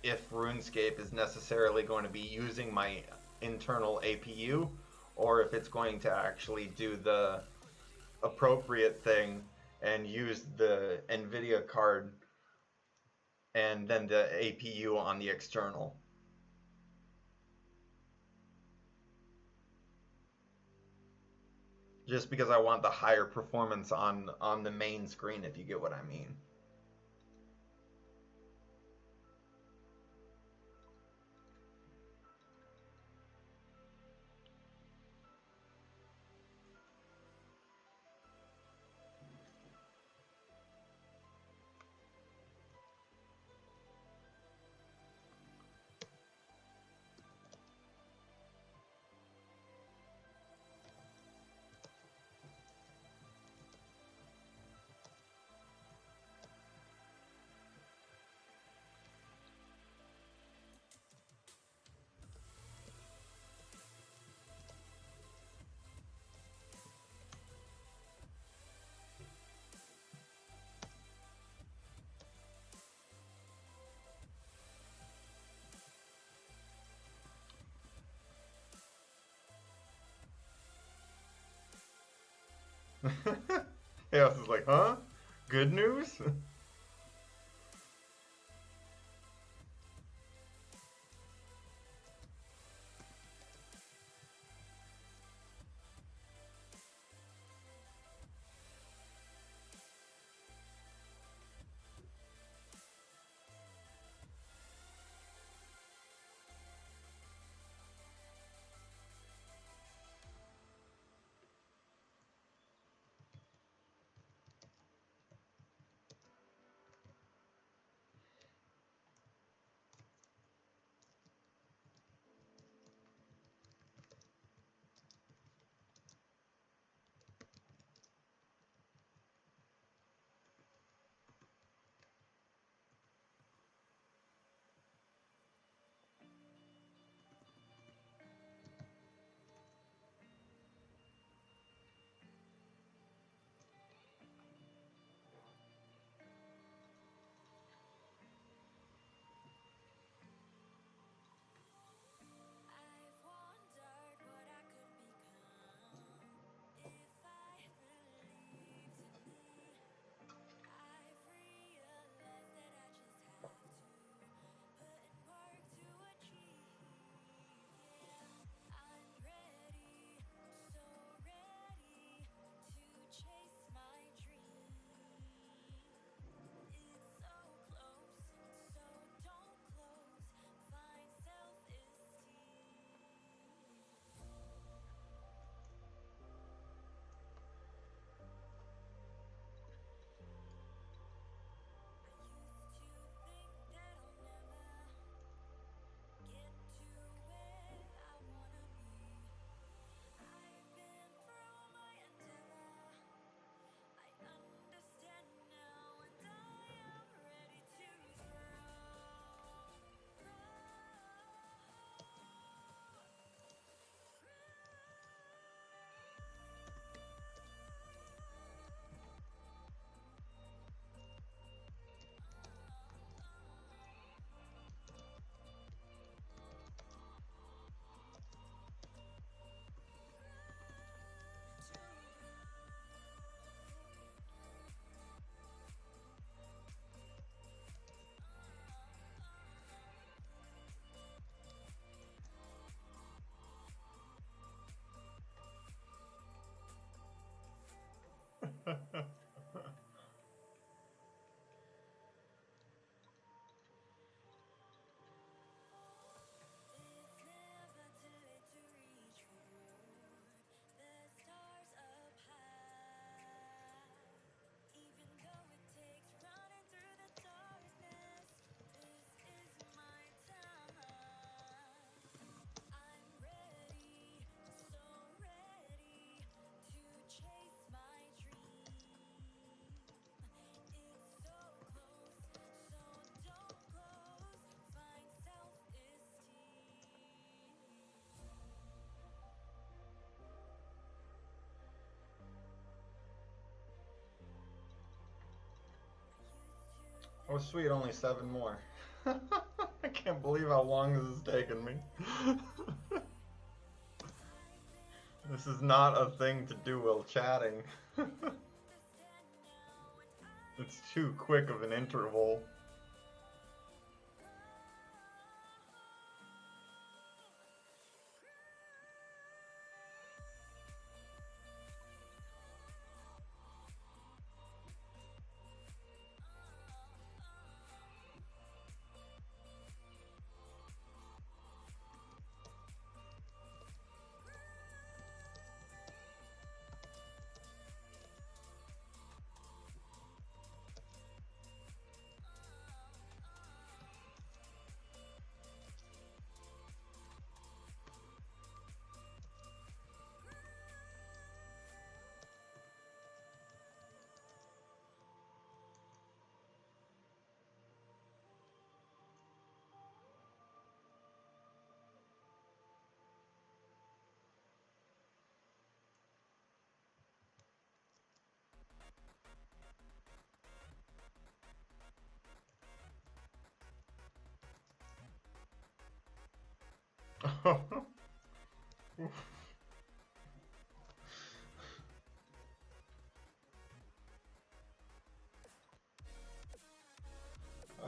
Speaker 1: if RuneScape is necessarily going to be using my internal APU, or if it's going to actually do the appropriate thing and use the NVIDIA card and then the APU on the external. Just because I want the higher performance on the main screen, if you get what I mean. Yeah, I was like, huh? Good news? Oh sweet, only 7 more. I can't believe how long this has taken me. This is not a thing to do while chatting. It's too quick of an interval.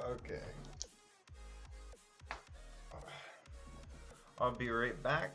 Speaker 1: Okay. I'll be right back.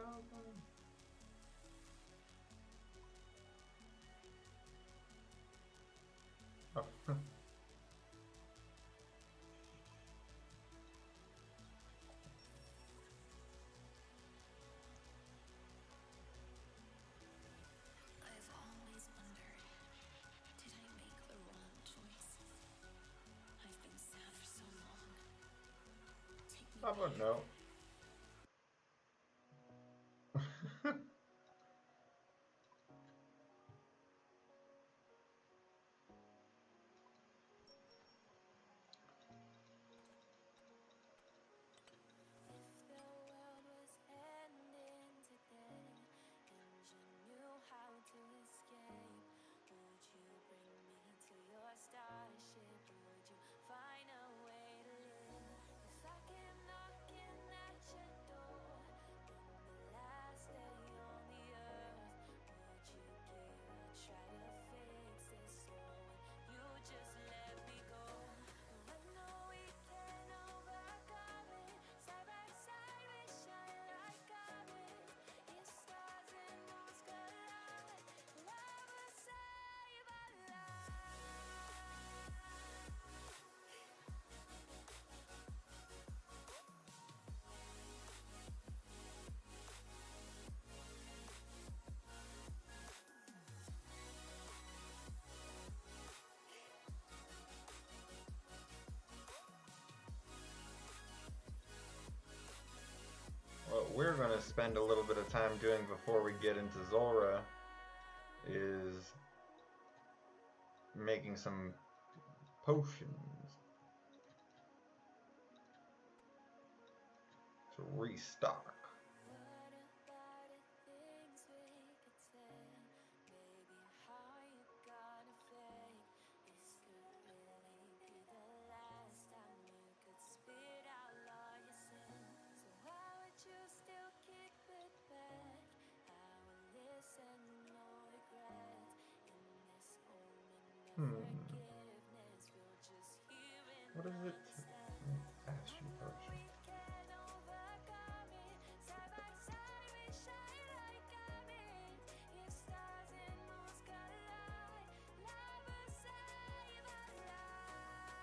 Speaker 1: Oh.
Speaker 2: I've always wondered, did I make the wrong choice? I've been sad for so long. Take me
Speaker 1: How about
Speaker 2: back.
Speaker 1: no?
Speaker 2: If the world was ending today and you knew how to escape, would you bring me to your starship? Would you find a way to live? If I came knocking at your door on the last day on the earth, would you give a try to fix this, or would you just let me go? I know we can overcome it. Side by side we shine like diamonds. If stars and moons collide, love will save our lives.
Speaker 1: What we're going to spend a little bit of time doing before we get into Zora is making some potions to restock.
Speaker 2: What about the things we could say? Maybe how you gotta fake. This could really be the last time you could spit out all your sins. So why would you still keep it back? I will listen, no regrets. In this moment of forgiveness, we'll just hear and
Speaker 1: What is it?
Speaker 2: understand.
Speaker 1: Ashy potion.
Speaker 2: We can overcome it. Side by side we shine like diamonds. If stars and moons collide, love will save our lives.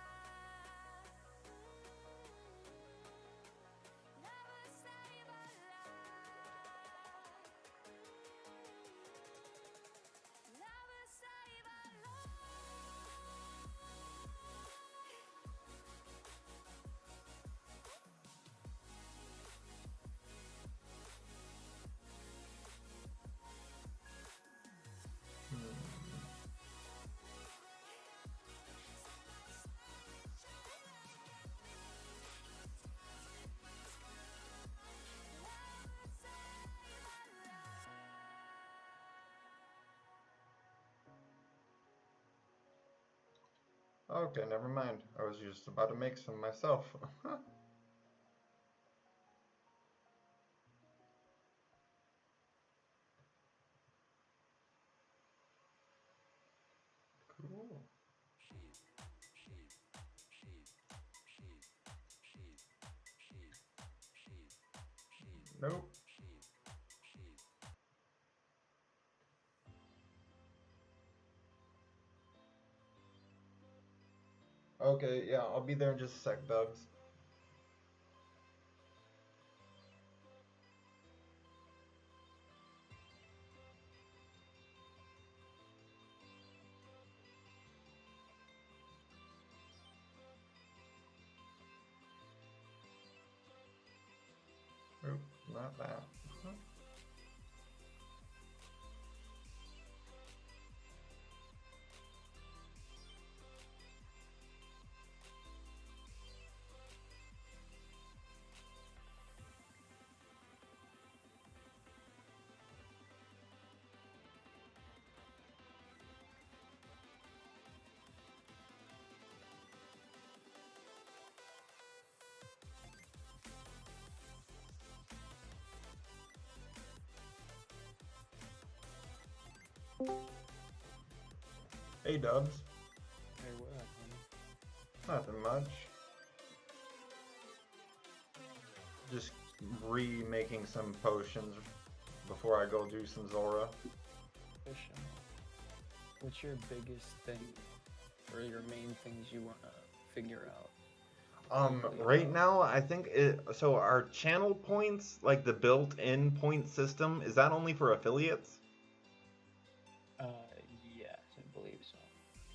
Speaker 2: Love will save our lives. Love will save our
Speaker 1: Okay, never mind. I was just about to make some myself. Cool. Nope. Okay, yeah, I'll be there in just a sec, Dubs. Nope, not that. Hey, Dubs.
Speaker 3: Hey, what up, honey?
Speaker 1: Nothing much. Just remaking some potions before I go do some Zora.
Speaker 3: What's your biggest thing, or your main things you want to figure out?
Speaker 1: Right now, I think so our channel points, like the built-in point system, is that only for affiliates?
Speaker 3: Yes, I believe so.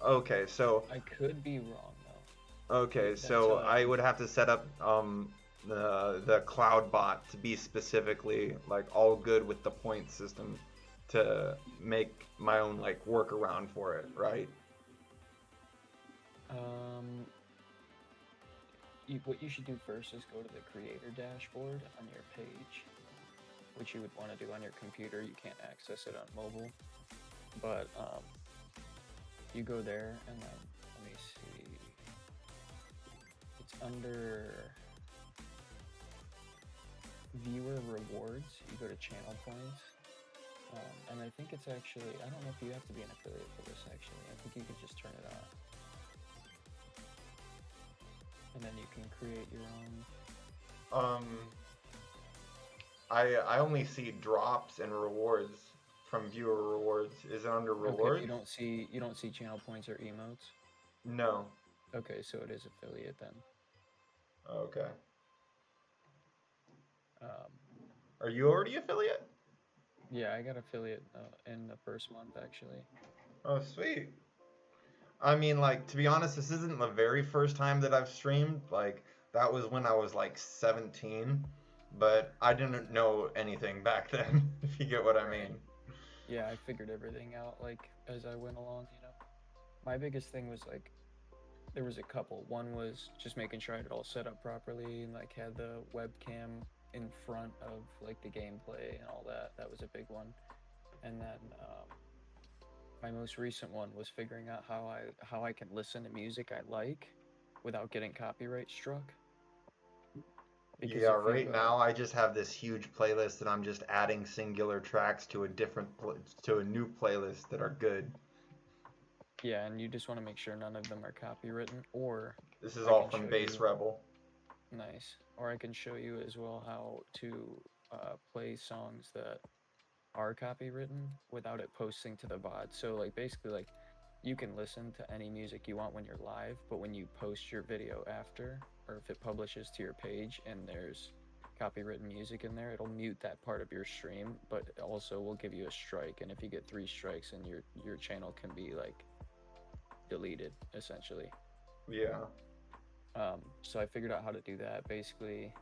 Speaker 1: Okay, so
Speaker 3: I could be wrong though.
Speaker 1: okay, so I would have to set up the cloud bot to be specifically like all good with the point system to make my own like workaround for it, right?
Speaker 3: What you should do first is go to the creator dashboard on your page, which you would want to do on your computer. You can't access it on mobile, but you go there and then let me see. It's under viewer rewards. You go to channel points, and I think it's actually, I don't know if you have to be an affiliate for this actually. I think you could just turn it on. And then you can create your own.
Speaker 1: I only see drops and rewards from viewer rewards. Is it under rewards?
Speaker 3: Okay, you don't see channel points or emotes?
Speaker 1: No.
Speaker 3: Okay, so it is affiliate then.
Speaker 1: Okay. Are you already affiliate?
Speaker 3: Yeah, I got affiliate in the first month actually.
Speaker 1: Oh, sweet. I mean, like, to be honest, this isn't the very first time that I've streamed. Like, that was when I was like 17, but I didn't know anything back then, if you get what I mean.
Speaker 3: Yeah, I figured everything out like as I went along, you know. My biggest thing was like there was a couple. One was just making sure I had it all set up properly and like had the webcam in front of like the gameplay and all that. That was a big one. And then my most recent one was figuring out how I can listen to music I like without getting copyright struck.
Speaker 1: Because yeah, right now I just have this huge playlist that I'm just adding singular tracks to a new playlist that are good.
Speaker 3: Yeah, and you just want to make sure none of them are copywritten, or
Speaker 1: this is all from Bass Rebel.
Speaker 3: Nice. Or I can show you as well how to play songs that are copywritten without it posting to the VOD. So like basically like you can listen to any music you want when you're live, but when you post your video after, or if it publishes to your page and there's copywritten music in there, it'll mute that part of your stream, but also will give you a strike. And if you get 3 strikes, and your channel can be like deleted essentially.
Speaker 1: Yeah.
Speaker 3: So I figured out how to do that. Basically,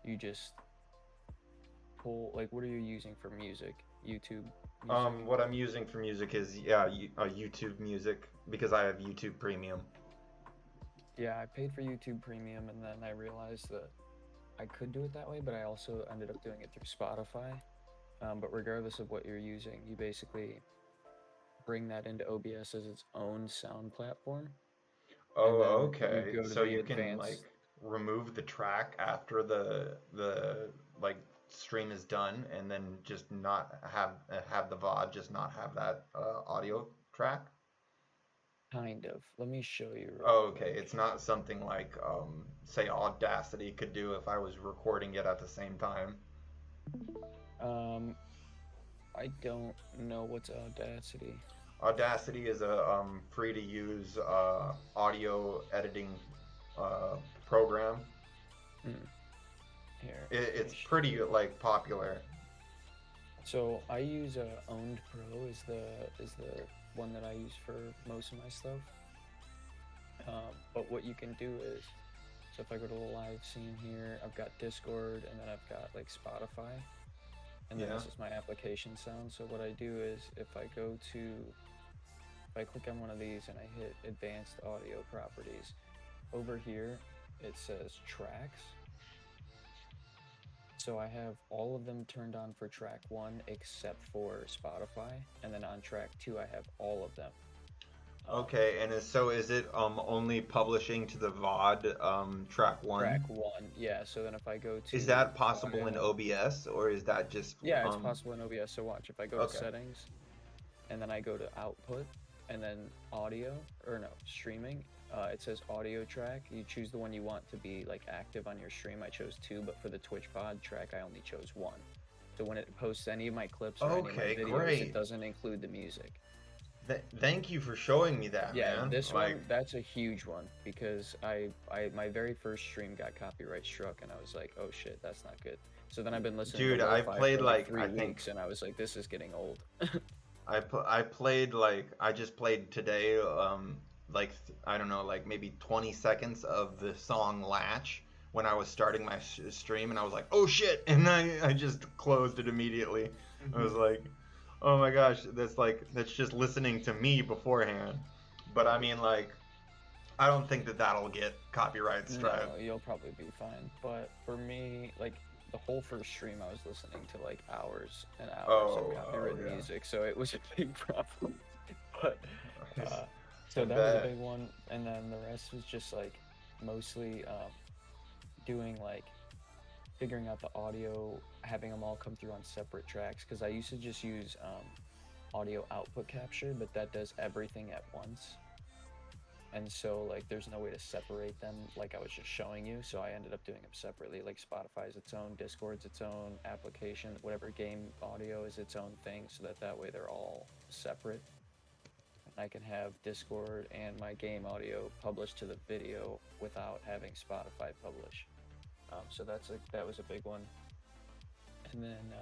Speaker 3: you just pull, like, what are you using for music? YouTube music?
Speaker 1: What I'm using for music is, yeah, YouTube music, because I have YouTube Premium.
Speaker 3: Yeah, I paid for YouTube Premium, and then I realized that I could do it that way, but I also ended up doing it through Spotify. But regardless of what you're using, you basically bring that into OBS as its own sound platform.
Speaker 1: Oh, okay. So you can like remove the track after the like stream is done, and then just not have the VOD, just not have that audio track.
Speaker 3: Kind of. Let me show you.
Speaker 1: Oh, okay. It's not something like say Audacity could do if I was recording it at the same time.
Speaker 3: I don't know what's Audacity.
Speaker 1: Audacity is a free to use audio editing program.
Speaker 3: Here.
Speaker 1: It's pretty like popular.
Speaker 3: So I use Owned Pro is the one that I use for most of my stuff. But what you can do is, so if I go to the live scene here, I've got Discord, and then I've got like Spotify, and then this is my application sound. So what I do is if I click on one of these and I hit advanced audio properties, over here it says tracks. So I have all of them turned on for track 1 except for Spotify, and then on track 2 I have all of them.
Speaker 1: Okay, and so is it only publishing to the VOD track 1?
Speaker 3: Track 1, yeah. So then if I go to...
Speaker 1: Is that possible in OBS, or is that just...
Speaker 3: Yeah, it's possible in OBS. So watch, if I go to settings, and then I go to output, and then audio, or no, streaming. It says audio track. You choose the one you want to be like active on your stream. I chose 2, but for the Twitch VOD track, I only chose 1. So when it posts any of my clips or any of my
Speaker 1: Okay,
Speaker 3: videos,
Speaker 1: great.
Speaker 3: it doesn't include the music.
Speaker 1: Thank you for showing me that,
Speaker 3: Yeah,
Speaker 1: man.
Speaker 3: this
Speaker 1: like,
Speaker 3: one, that's a huge one because my very first stream got copyright struck, and I was like, oh shit, that's not good. So then I've been listening
Speaker 1: dude,
Speaker 3: to
Speaker 1: I
Speaker 3: lo-fi
Speaker 1: played
Speaker 3: for
Speaker 1: like
Speaker 3: 3
Speaker 1: I think
Speaker 3: weeks, and I was like, this is getting old.
Speaker 1: I played like I just played today like I don't know, like maybe 20 seconds of the song Latch when I was starting my stream, and I was like, oh shit, and I just closed it immediately. I was like, oh my gosh, that's just listening to me beforehand. But I mean, like, I don't think that that'll get copyright strike.
Speaker 3: No, you'll probably be fine. But for me, like the whole first stream, I was listening to like hours and hours of copyrighted
Speaker 1: yeah.
Speaker 3: music, so it was a big problem. But so
Speaker 1: I
Speaker 3: that was a
Speaker 1: bet.
Speaker 3: big one, and then the rest was just like mostly doing like figuring out the audio, having them all come through on separate tracks, because I used to just use audio output capture, but that does everything at once. And so like there's no way to separate them like I was just showing you, so I ended up doing them separately. Like Spotify's its own, Discord's its own application, whatever game audio is its own thing, so that way they're all separate. And I can have Discord and my game audio published to the video without having Spotify publish. So that was a big one. And then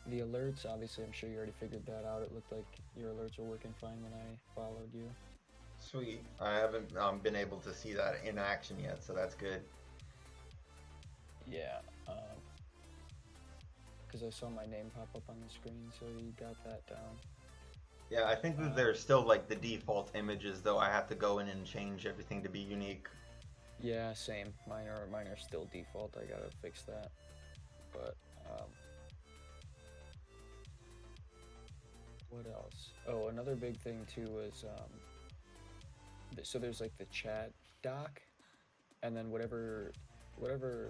Speaker 3: the alerts, obviously I'm sure you already figured that out. It looked like your alerts were working fine when I followed you.
Speaker 1: Sweet. I haven't been able to see that in action yet, so that's good.
Speaker 3: Yeah, because I saw my name pop up on the screen, so you got that down.
Speaker 1: Yeah, I think that there's still like the default images, though. I have to go in and change everything to be unique.
Speaker 3: Yeah, same. Mine are still default. I gotta fix that. But what else? Oh, another big thing too was so there's like the chat doc, and then whatever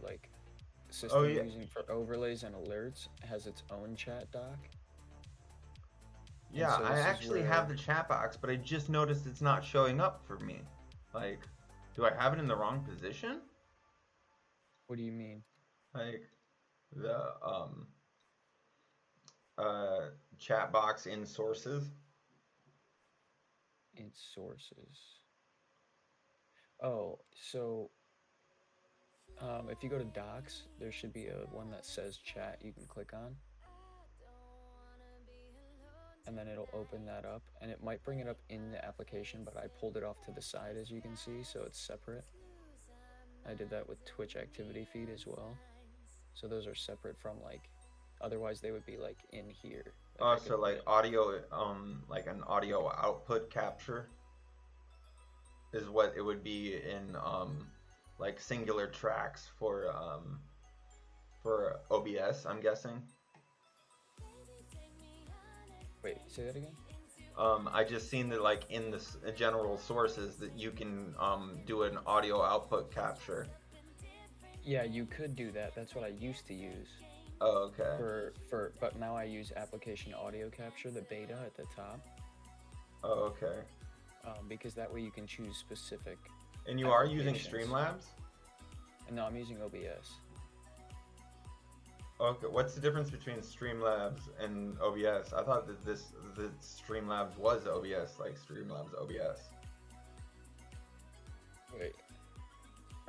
Speaker 3: like system you're using for overlays and alerts has its own chat doc.
Speaker 1: Yeah,
Speaker 3: so
Speaker 1: I actually have the chat box, but I just noticed it's not showing up for me. Like, do I have it in the wrong position?
Speaker 3: What do you mean?
Speaker 1: Like, the chat box in sources.
Speaker 3: In sources. Oh, so if you go to docs, there should be a one that says chat you can click on. And then it'll open that up, and it might bring it up in the application, but I pulled it off to the side, as you can see, so it's separate. I did that with Twitch activity feed as well. So those are separate from like, otherwise they would be like in here.
Speaker 1: Oh, so like audio, like an audio output capture is what it would be in like singular tracks for OBS, I'm guessing.
Speaker 3: Wait, say that again?
Speaker 1: I just seen that like in the general sources that you can do an audio output capture.
Speaker 3: Yeah, you could do that. That's what I used to use.
Speaker 1: Oh, okay.
Speaker 3: But now I use application audio capture, the beta at the top.
Speaker 1: Oh, okay.
Speaker 3: Because that way you can choose specific.
Speaker 1: And you are using Streamlabs?
Speaker 3: No, I'm using OBS.
Speaker 1: Okay, what's the difference between Streamlabs and OBS? I thought that that Streamlabs was OBS, like Streamlabs OBS.
Speaker 3: Wait.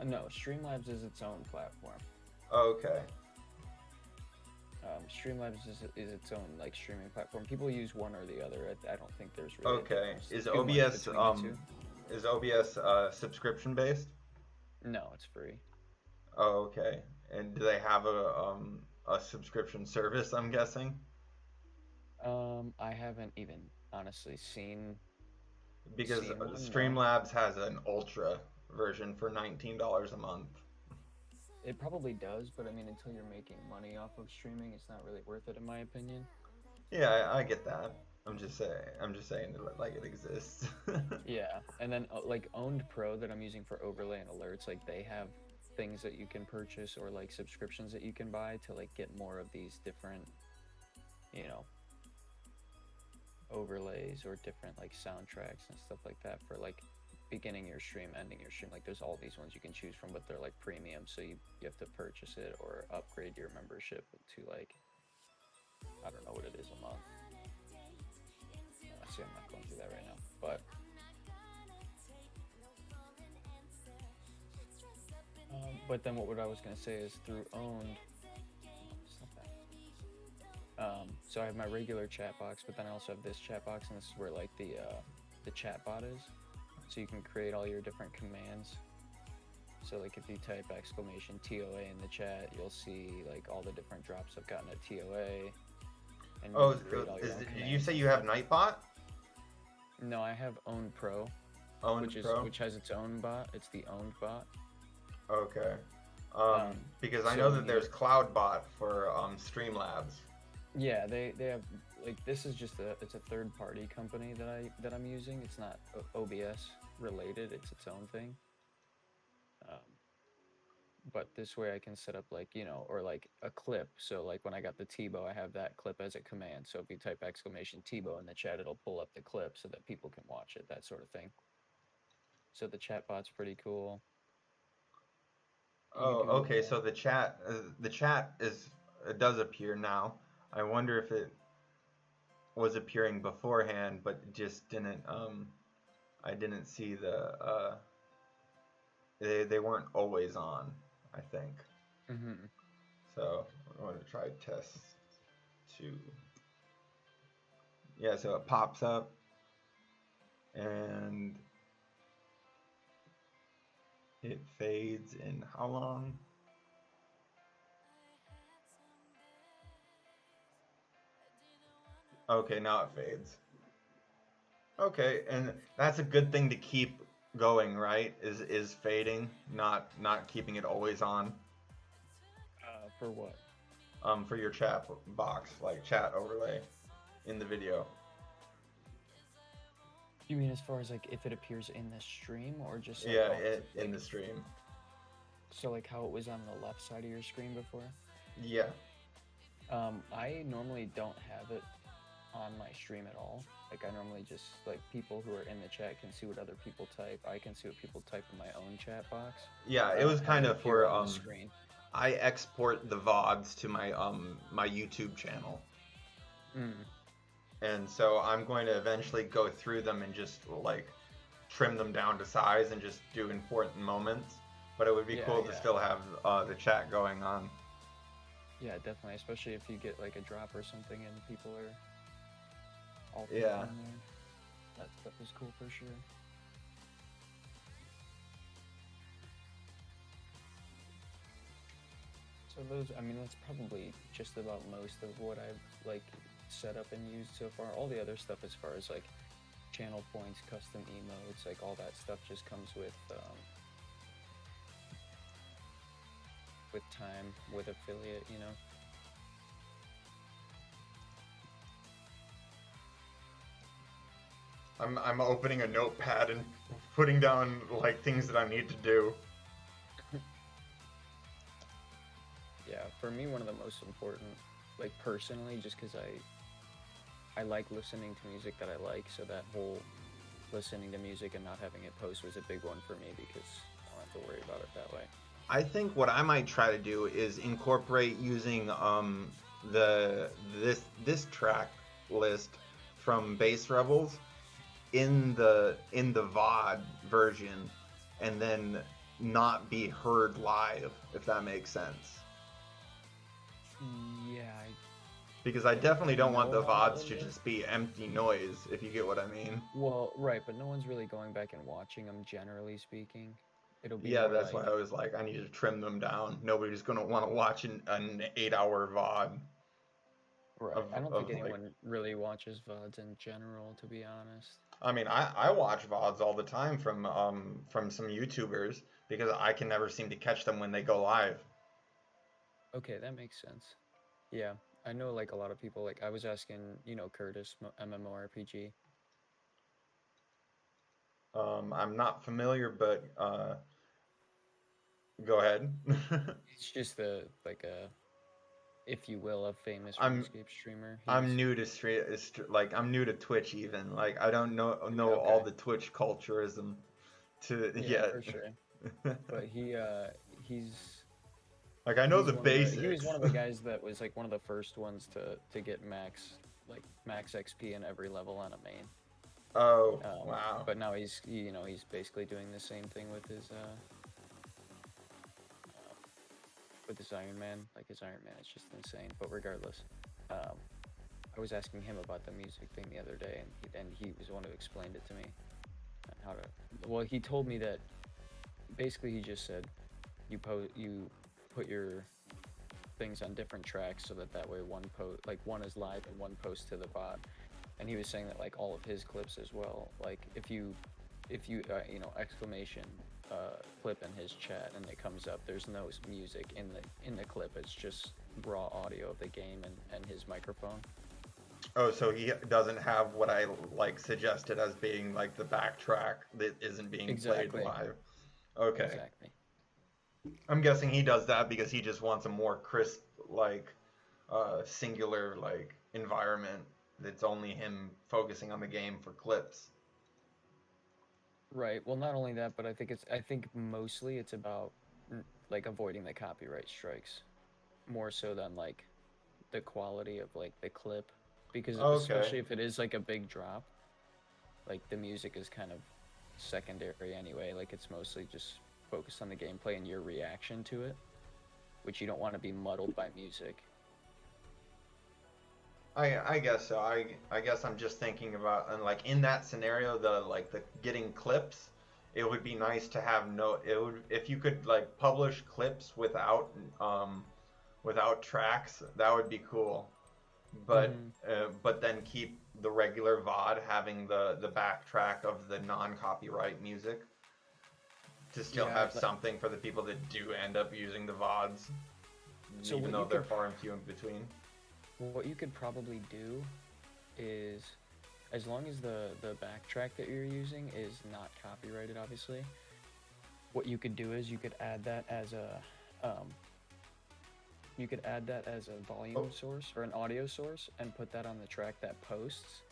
Speaker 3: No, Streamlabs is its own platform.
Speaker 1: Okay.
Speaker 3: Streamlabs is its own like streaming platform. People use one or the other. I don't think there's really
Speaker 1: okay. Is
Speaker 3: OBS
Speaker 1: OBS subscription based?
Speaker 3: No, it's free.
Speaker 1: Oh, okay. And do they have a subscription service, I'm guessing?
Speaker 3: I haven't even honestly seen.
Speaker 1: Because Streamlabs has an ultra version for $19 a month.
Speaker 3: It probably does, but I mean, until you're making money off of streaming, it's not really worth it, in my opinion.
Speaker 1: Yeah, I get that. I'm just saying that, like, it exists.
Speaker 3: Yeah, and then like Owned Pro that I'm using for overlay and alerts, like they have things that you can purchase or like subscriptions that you can buy to like get more of these different, overlays or different like soundtracks and stuff like that for like beginning your stream, ending your stream. Like there's all these ones you can choose from, but they're like premium, so you have to purchase it or upgrade your membership to like, I don't know what it is a month. See, I'm not going through that right now, but then what I was gonna say is through owned. So I have my regular chat box, but then I also have this chat box, and this is where like the chat bot is. So you can create all your different commands. So like if you type exclamation TOA in the chat, you'll see like all the different drops I've gotten at TOA. And
Speaker 1: Oh, did you say you have Nightbot?
Speaker 3: No, I have Own Pro,
Speaker 1: Owned Pro?
Speaker 3: which has its own bot. It's the owned bot.
Speaker 1: Okay. Because I know that there's CloudBot for Streamlabs.
Speaker 3: Yeah, they have like this is just it's a third party company that I'm using. It's not OBS related. It's its own thing. But this way I can set up like, you know, or like a clip. So like when I got the Tebow, I have that clip as a command. So if you type exclamation Tebow in the chat, it'll pull up the clip so that people can watch it, that sort of thing. So the chat bot's pretty cool.
Speaker 1: Oh, okay. So the chat it does appear now. I wonder if it was appearing beforehand, but just didn't. I didn't see the. They weren't always on, I think.
Speaker 3: Mm-hmm.
Speaker 1: So I want to try test 2. Yeah, so it pops up, and it fades in how long? Okay, now it fades. Okay, and that's a good thing to keep going, right? Is fading, not keeping it always on.
Speaker 3: For what?
Speaker 1: For your chat box, like chat overlay in the video.
Speaker 3: You mean as far as like if it appears in the stream or just like
Speaker 1: Yeah, in the stream.
Speaker 3: So like how it was on the left side of your screen before?
Speaker 1: Yeah.
Speaker 3: I normally don't have it on my stream at all. Like I normally just like people who are in the chat can see what other people type. I can see what people type in my own chat box.
Speaker 1: Yeah, it was kind of for
Speaker 3: screen.
Speaker 1: I export the VODs to my my YouTube channel. And so I'm going to eventually go through them and just like trim them down to size and just do important moments. But it would be cool to still have the chat going on.
Speaker 3: Yeah, definitely, especially if you get like a drop or something and people are all
Speaker 1: in
Speaker 3: there. That stuff is cool for sure. So those, I mean, that's probably just about most of what I've like set up and used so far. All the other stuff as far as like channel points, custom emotes, like all that stuff just comes with time, with affiliate, you know.
Speaker 1: I'm opening a notepad and putting down like things that I need to do.
Speaker 3: Yeah, for me, one of the most important, like personally, just because I like listening to music that I like, so that whole listening to music and not having it post was a big one for me because I don't have to worry about it that way.
Speaker 1: I think what I might try to do is incorporate using this track list from Bass Rebels in the VOD version, and then not be heard live, if that makes sense.
Speaker 3: Yeah.
Speaker 1: Because I definitely don't want the VODs to just be empty noise, if you get what I mean.
Speaker 3: Well, right, but no one's really going back and watching them, generally speaking. It'll be
Speaker 1: that's why I was like, I need to trim them down. Nobody's going to want to watch an 8-hour VOD.
Speaker 3: Right. I don't think anyone really watches VODs in general, to be honest.
Speaker 1: I mean, I watch VODs all the time from some YouTubers because I can never seem to catch them when they go live.
Speaker 3: Okay, that makes sense. Yeah, I know like a lot of people, like I was asking, you know, Curtis, MMORPG.
Speaker 1: I'm not familiar, but go ahead.
Speaker 3: It's just like a if you will, a famous
Speaker 1: I'm
Speaker 3: RuneScape streamer.
Speaker 1: I'm
Speaker 3: He's
Speaker 1: new to like I'm new to Twitch even. Like I don't know all
Speaker 3: okay.
Speaker 1: the Twitch culturism to
Speaker 3: Yeah,
Speaker 1: yet.
Speaker 3: for sure. But he's
Speaker 1: Like I know
Speaker 3: he's
Speaker 1: the
Speaker 3: one of the he was
Speaker 1: basics.
Speaker 3: one of the guys that was like one of the first ones to get max XP in every level on a main.
Speaker 1: Oh, wow.
Speaker 3: But now he's basically doing the same thing with his Iron Man. Like his Iron Man is just insane. But regardless, I was asking him about the music thing the other day, and he was the one who explained it to me. How to? Well, he told me that basically he just said you put your things on different tracks so that way one is live and one posts to the bot. And he was saying that like all of his clips as well, like if you exclamation clip in his chat and it comes up, there's no music in the clip, it's just raw audio of the game and his microphone.
Speaker 1: Oh, so he doesn't have what I like suggested as being like the backtrack that isn't being played live. Okay.
Speaker 3: Exactly.
Speaker 1: I'm guessing he does that because he just wants a more crisp, like, singular, like, environment that's only him focusing on the game for clips.
Speaker 3: Right. Well, not only that, but I think mostly it's about like avoiding the copyright strikes more so than like the quality of like the clip, because especially if it is like a big drop, like the music is kind of secondary anyway. Like it's mostly just focused on the gameplay and your reaction to it, which you don't want to be muddled by music.
Speaker 1: I guess so. I guess I'm just thinking about, and like in that scenario, the getting clips, it would be nice to have if you could like publish clips without tracks, that would be cool. But but then keep the regular VOD having the backtrack of the non-copyright music to still have something for the people that do end up using the VODs, so even though they're far and few in between.
Speaker 3: What you could probably do is, as long as the backtrack that you're using is not copyrighted, obviously, what you could do is you could add that as a volume source or an audio source and put that on the track that posts,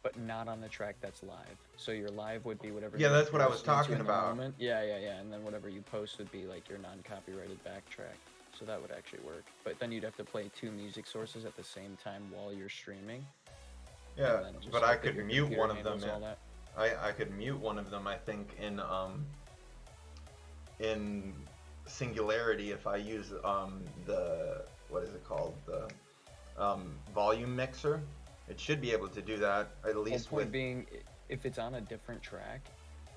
Speaker 3: but not on the track that's live. So your live would be whatever.
Speaker 1: Yeah, that's what I was talking about.
Speaker 3: Yeah, and then whatever you post would be like your non-copyrighted backtrack. So that would actually work. But then you'd have to play two music sources at the same time while you're streaming.
Speaker 1: Yeah, but I could mute one of them. I could mute one of them, I think, in Singularity if I use the, what is it called, the volume mixer. It should be able to do that, at least.
Speaker 3: The point being, if it's on a different track,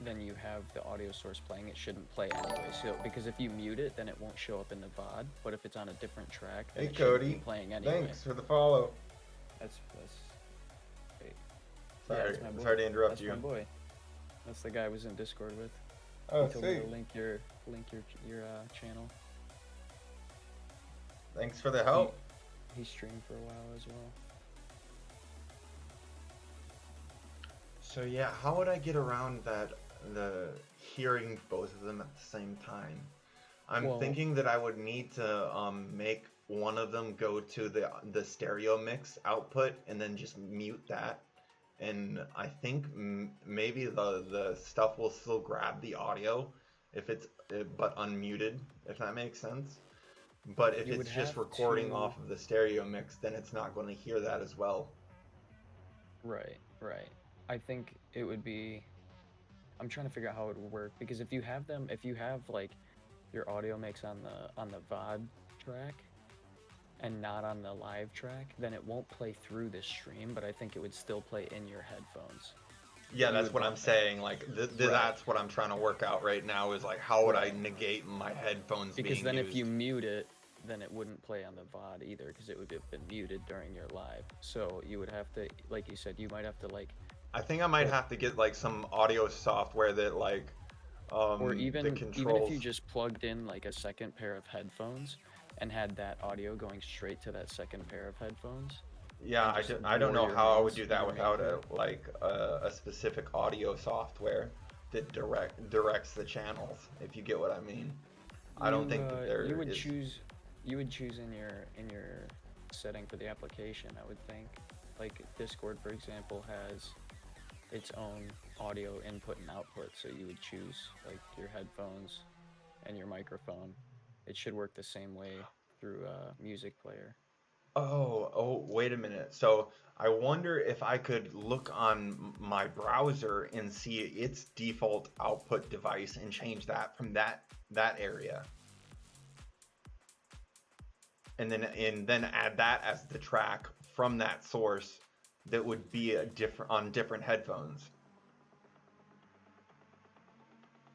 Speaker 3: then you have the audio source playing, it shouldn't play anyway. So because if you mute it, then it won't show up in the VOD. But if it's on a different track, then it shouldn't be playing anyway.
Speaker 1: Thanks for the follow.
Speaker 3: That's great.
Speaker 1: Sorry to interrupt you.
Speaker 3: That's my boy. That's the guy I was in Discord with.
Speaker 1: Oh,
Speaker 3: he told me to link your channel.
Speaker 1: Thanks for the help.
Speaker 3: He streamed for a while as well.
Speaker 1: So yeah, how would I get around the hearing both of them at the same time? I'm thinking that I would need to make one of them go to the stereo mix output and then just mute that. And I think maybe the stuff will still grab the audio if it's but unmuted, if that makes sense. But if it's just recording off of the stereo mix, then it's not going to hear that as well.
Speaker 3: Right. I think it would be, I'm trying to figure out how it would work, because if you have like your audio mix on the VOD track and not on the live track, then it won't play through the stream, but I think it would still play in your headphones.
Speaker 1: Yeah, that's what I'm saying. Like, that's what I'm trying to work out right now, is like, how would I negate my headphones being used?
Speaker 3: Because then if you mute it, then it wouldn't play on the VOD either, because it would have been muted during your live. So you would have to, like you said, you might have to like...
Speaker 1: I think I might have to get like some audio software that like...
Speaker 3: or even if you just plugged in like a second pair of headphones and had that audio going straight to that second pair of headphones.
Speaker 1: Yeah, I don't know how I would do that without a specific audio software that directs the channels, if you get what I mean. I don't think that there
Speaker 3: you would choose in your setting for the application, I would think. Like Discord, for example, has its own audio input and output, so you would choose like your headphones and your microphone. It should work the same way through a music player.
Speaker 1: Oh, wait a minute. So I wonder if I could look on my browser and see its default output device and change that from that area, and then add that as the track from that source that would be a different headphones.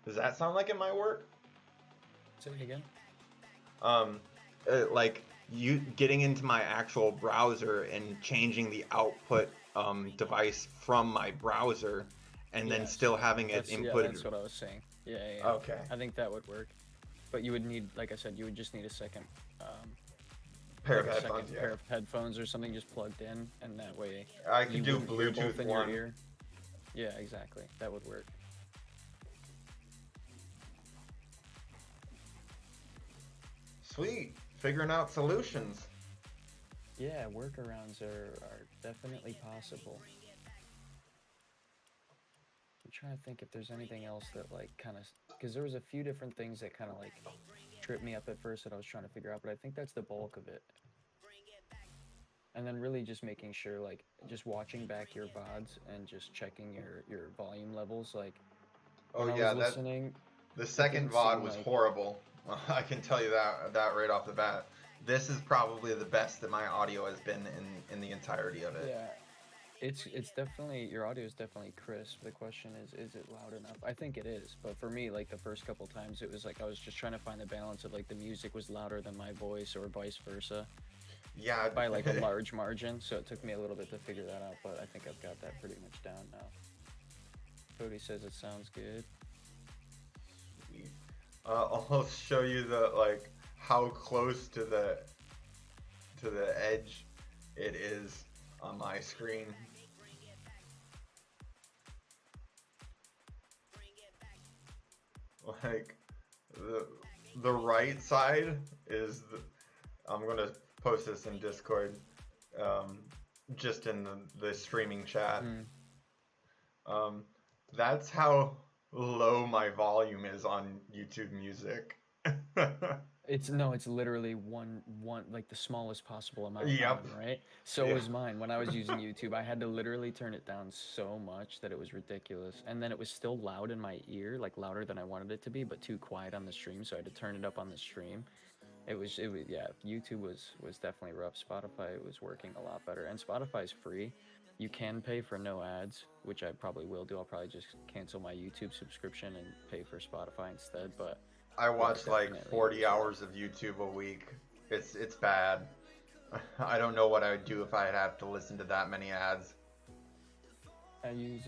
Speaker 1: Does that sound like it might work?
Speaker 3: Say it again.
Speaker 1: Um, like you getting into my actual browser and changing the output device from my browser, and then
Speaker 3: Yes.
Speaker 1: still having it
Speaker 3: Yeah,
Speaker 1: inputted.
Speaker 3: that's what I was saying. Yeah.
Speaker 1: Okay.
Speaker 3: I think that would work. But you would need, like I said, you would just need a second,
Speaker 1: Pair
Speaker 3: like
Speaker 1: of
Speaker 3: a
Speaker 1: headphones.
Speaker 3: second
Speaker 1: Yeah.
Speaker 3: pair of headphones or something just plugged in, and that way
Speaker 1: I could
Speaker 3: you
Speaker 1: do
Speaker 3: wouldn't hear both
Speaker 1: Bluetooth
Speaker 3: in
Speaker 1: one.
Speaker 3: your ear. Yeah, exactly. That would work.
Speaker 1: Sweet. Figuring out solutions.
Speaker 3: Yeah, workarounds are definitely possible. I'm trying to think if there's anything else that like kind of, because there was a few different things that kind of like tripped me up at first that I was trying to figure out, but I think that's the bulk of it. And then really just making sure, like, just watching back your VODs and just checking your volume levels. Like,
Speaker 1: Oh
Speaker 3: when I
Speaker 1: yeah,
Speaker 3: was listening,
Speaker 1: the
Speaker 3: it
Speaker 1: second
Speaker 3: didn't
Speaker 1: VOD
Speaker 3: seem
Speaker 1: was
Speaker 3: like,
Speaker 1: horrible. I can tell you that right off the bat. This is probably the best that my audio has been in the entirety of it.
Speaker 3: yeah, it's definitely, your audio is definitely crisp. The question is it loud enough? I think it is, but for me, like the first couple times, it was like I was just trying to find the balance of like the music was louder than my voice or vice versa
Speaker 1: Yeah.
Speaker 3: by like a large margin. So it took me a little bit to figure that out, but I think I've got that pretty much down now. Cody says it sounds good.
Speaker 1: I'll show you how close to the edge it is on my screen. Like the right side is I'm gonna post this in Discord, just in the streaming chat. That's how low my volume is on YouTube Music.
Speaker 3: It's literally one like the smallest possible amount
Speaker 1: Yep.
Speaker 3: on, right? So
Speaker 1: Yeah.
Speaker 3: was mine when I was using YouTube. I had to literally turn it down so much that it was ridiculous. And then it was still loud in my ear, like louder than I wanted it to be, but too quiet on the stream, so I had to turn it up on the stream. It was yeah, YouTube was definitely rough. Spotify was working a lot better. And Spotify's free. You can pay for no ads, which I probably will do. I'll probably just cancel my YouTube subscription and pay for Spotify instead, but
Speaker 1: I watch like
Speaker 3: definitely
Speaker 1: 40 hours of YouTube a week. It's bad. I don't know what I would do if I'd have to listen to that many ads.
Speaker 3: I use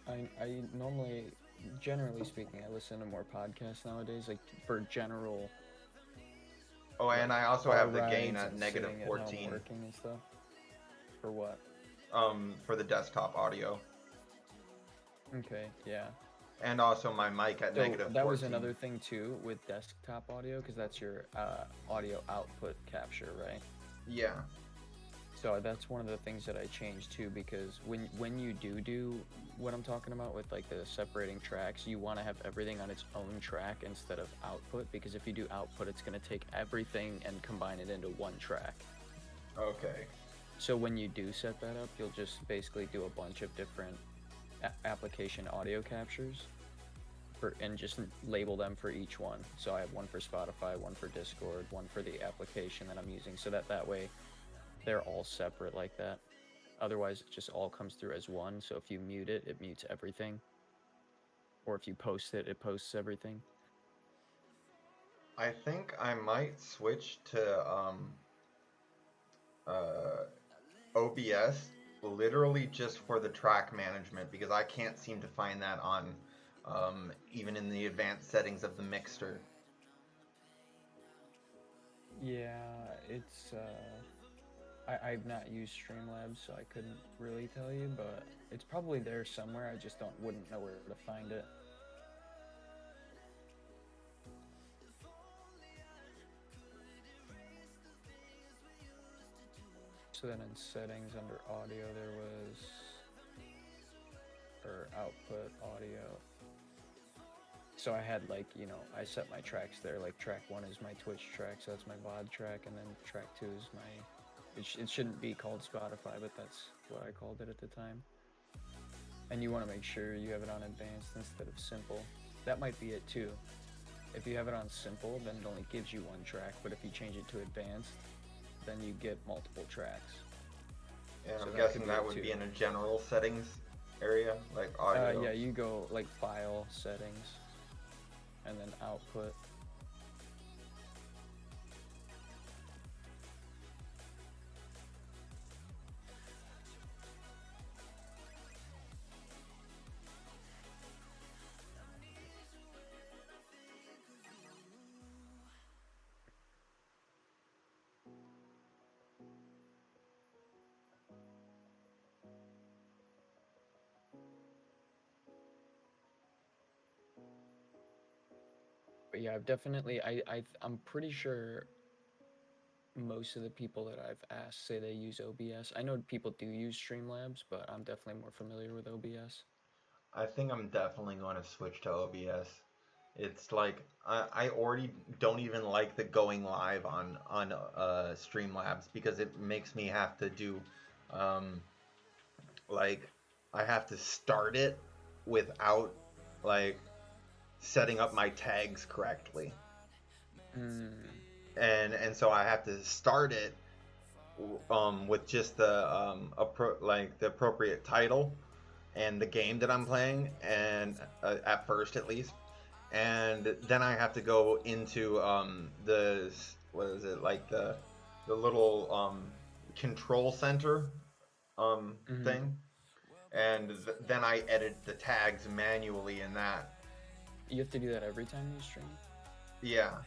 Speaker 3: I normally, generally speaking, I listen to more podcasts nowadays, like for general.
Speaker 1: Oh, and I also
Speaker 3: car
Speaker 1: have the gain
Speaker 3: rides
Speaker 1: at
Speaker 3: and
Speaker 1: negative
Speaker 3: sitting at home
Speaker 1: 14
Speaker 3: working and stuff. For what?
Speaker 1: for the desktop audio.
Speaker 3: Okay, yeah.
Speaker 1: And also my mic at
Speaker 3: So
Speaker 1: negative
Speaker 3: that
Speaker 1: 14.
Speaker 3: was another thing too with desktop audio, because that's your audio output capture, right?
Speaker 1: Yeah.
Speaker 3: So that's one of the things that I changed too, because when you do what I'm talking about with like the separating tracks, you want to have everything on its own track instead of output, because if you do output, it's going to take everything and combine it into one track.
Speaker 1: Okay.
Speaker 3: So when you do set that up, you'll just basically do a bunch of different application audio captures and just label them for each one. So I have one for Spotify, one for Discord, one for the application that I'm using, so that way they're all separate like that. Otherwise, it just all comes through as one. So if you mute it, it mutes everything. Or if you post it, it posts everything.
Speaker 1: I think I might switch to OBS literally just for the track management, because I can't seem to find that on even in the advanced settings of the mixer.
Speaker 3: Yeah, it's I've not used Streamlabs, so I couldn't really tell you, but it's probably there somewhere. I just wouldn't know where to find it. So then in settings under audio there was, or output audio. So I had like, you know, I set my tracks there. Like track 1 is my Twitch track, so that's my VOD track, and then track 2 is my, it shouldn't be called Spotify, but that's what I called it at the time. And you want to make sure you have it on advanced instead of simple. That might be it too. If you have it on simple, then it only gives you 1 track, but if you change it to advanced, then you get multiple tracks.
Speaker 1: And
Speaker 3: So
Speaker 1: I'm
Speaker 3: that
Speaker 1: guessing
Speaker 3: could
Speaker 1: that
Speaker 3: be
Speaker 1: would
Speaker 3: too.
Speaker 1: be in a general settings area, like audio.
Speaker 3: Yeah, you go like file settings, and then output. But yeah, I've definitely, I'm pretty sure most of the people that I've asked say they use OBS. I know people do use Streamlabs, but I'm definitely more familiar with OBS.
Speaker 1: I think I'm definitely going to switch to OBS. It's like I already don't even like the going live on Streamlabs because it makes me have to do like I have to start it without like setting up my tags correctly. And so I have to start it with just the the appropriate title and the game that I'm playing, and at first at least, and then I have to go into the what is it, like the little control center thing, and then I edit the tags manually in that.
Speaker 3: You have to do that every time you stream?
Speaker 1: Yeah.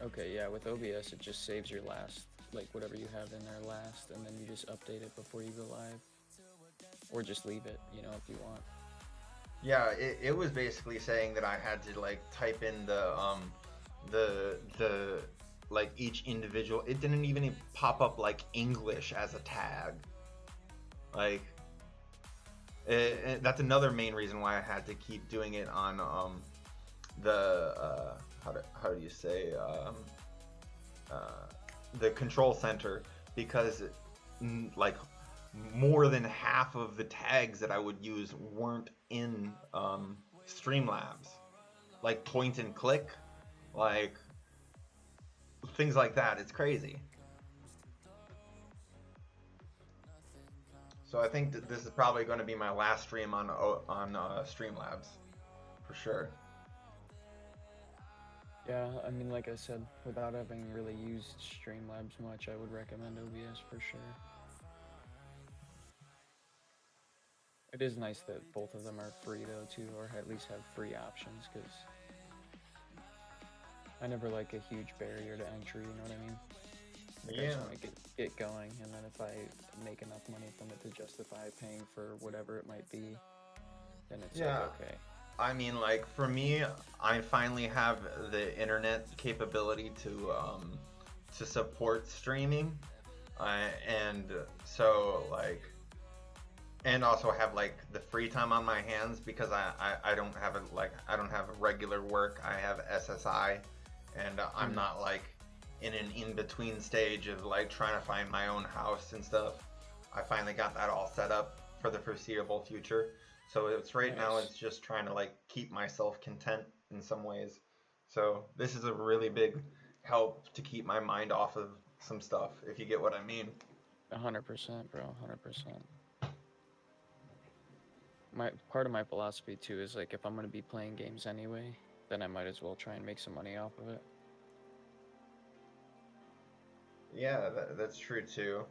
Speaker 3: Okay, yeah, with OBS it just saves your last, like whatever you have in there last, and then you just update it before you go live. Or just leave it, you know, if you want.
Speaker 1: Yeah, it was basically saying that I had to like type in the like each individual. It didn't even pop up like English as a tag. Like that's another main reason why I had to keep doing it on the how do you say the control center, because like more than half of the tags that I would use weren't in Streamlabs, like point and click, like things like that. It's crazy. So I think that this is probably going to be my last stream on Streamlabs, for sure.
Speaker 3: Yeah, I mean, like I said, without having really used Streamlabs much, I would recommend OBS for sure. It is nice that both of them are free though too, or at least have free options, because I never like a huge barrier to entry, you know what I mean? Like, I just want to get going, and then if I make enough money from it to justify paying for whatever it might be, then it's like, okay.
Speaker 1: I mean, like, for me, I finally have the internet capability to support streaming, and so like, and also have like the free time on my hands, because I don't have I don't have regular work. I have SSI, and I'm not like in an in-between stage of like trying to find my own house and stuff. I finally got that all set up for the foreseeable future. So it's right now, it's just trying to like keep myself content in some ways. So this is a really big help to keep my mind off of some stuff, if you get what I mean.
Speaker 3: 100%, bro, 100%. Part of my philosophy too is like, if I'm gonna be playing games anyway, then I might as well try and make some money off of it.
Speaker 1: Yeah, that's true too.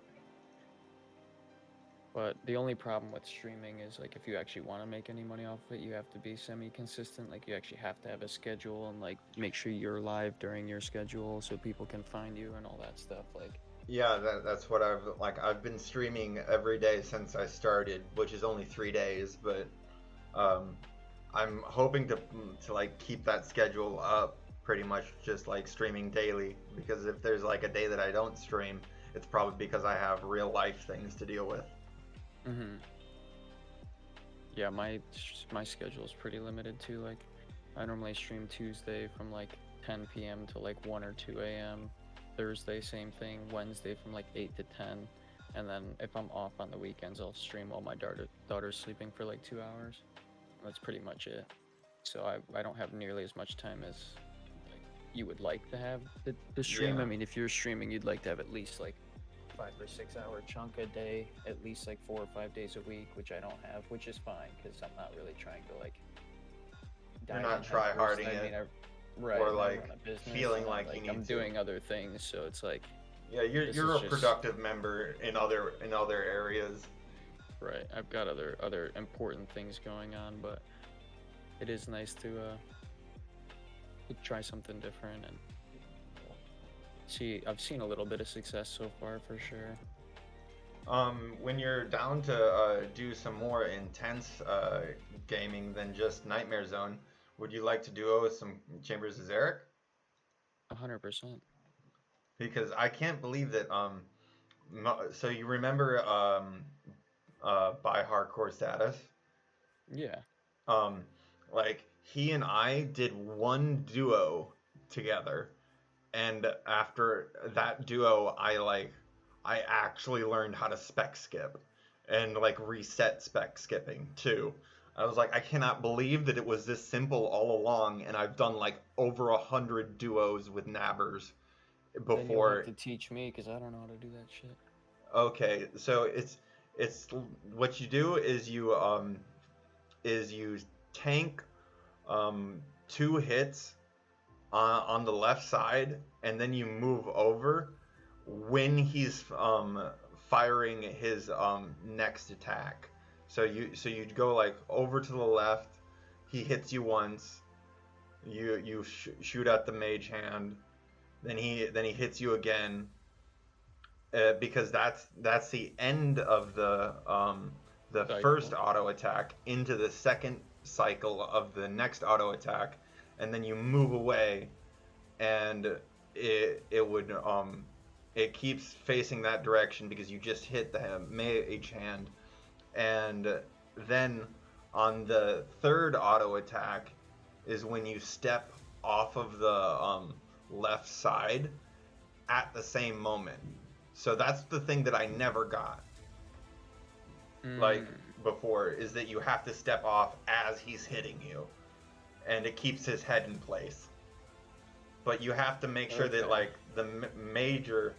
Speaker 3: But the only problem with streaming is, like, if you actually want to make any money off of it, you have to be semi-consistent. Like, you actually have to have a schedule and, like, make sure you're live during your schedule so people can find you and all that stuff. Like,
Speaker 1: yeah, that's what I've been streaming every day since I started, which is only 3 days, but I'm hoping to like keep that schedule up, pretty much just like streaming daily, because if there's like a day that I don't stream, it's probably because I have real life things to deal with.
Speaker 3: Mm-hmm. Yeah, my schedule is pretty limited too. Like, I normally stream Tuesday from like 10 p.m. to like 1 or 2 a.m. Thursday, same thing. Wednesday from like 8 to 10. And then if I'm off on the weekends, I'll stream while my daughter's sleeping for like 2 hours. That's pretty much it. So I don't have nearly as much time as like you would like to have the stream.
Speaker 1: Yeah.
Speaker 3: I mean, if you're streaming, you'd like to have at least like 5 or 6 hour chunk a day, at least like 4 or 5 days a week, which I don't have, which is fine because I'm not really trying to like.
Speaker 1: You're not try-harding it.
Speaker 3: I mean, right,
Speaker 1: or
Speaker 3: I
Speaker 1: like
Speaker 3: run a business,
Speaker 1: feeling like you need
Speaker 3: I'm
Speaker 1: to.
Speaker 3: doing other things, so it's like.
Speaker 1: Yeah, you're a productive member in other areas.
Speaker 3: Right, I've got other important things going on, but it is nice to try something different and see. I've seen a little bit of success so far for sure.
Speaker 1: When you're down to do some more intense gaming than just Nightmare Zone, would you like to duo some Chambers of Zarek?
Speaker 3: 100%.
Speaker 1: Because I can't believe that. So you remember by Hardcore Status?
Speaker 3: Yeah.
Speaker 1: Like he and I did one duo together, and after that duo, I actually learned how to spec skip and like reset spec skipping too. I was like, I cannot believe that it was this simple all along, and I've done like over 100 duos with nabbers before.
Speaker 3: Then you'll have to teach me because I don't know how to do that shit.
Speaker 1: Okay, so it's what you do is you tank 2 hits on the left side, and then you move over when he's firing his next attack. So you'd go like over to the left, he hits you once, you shoot at the mage hand, then he hits you again, because that's the end of the first auto attack into the second cycle of the next auto attack, and then you move away, and it keeps facing that direction because you just hit the mage hand, and then on the third auto attack is when you step off of the left side at the same moment. So that's the thing that I never got like before, is that you have to step off as he's hitting you, and it keeps his head in place. But you have to make sure that like the major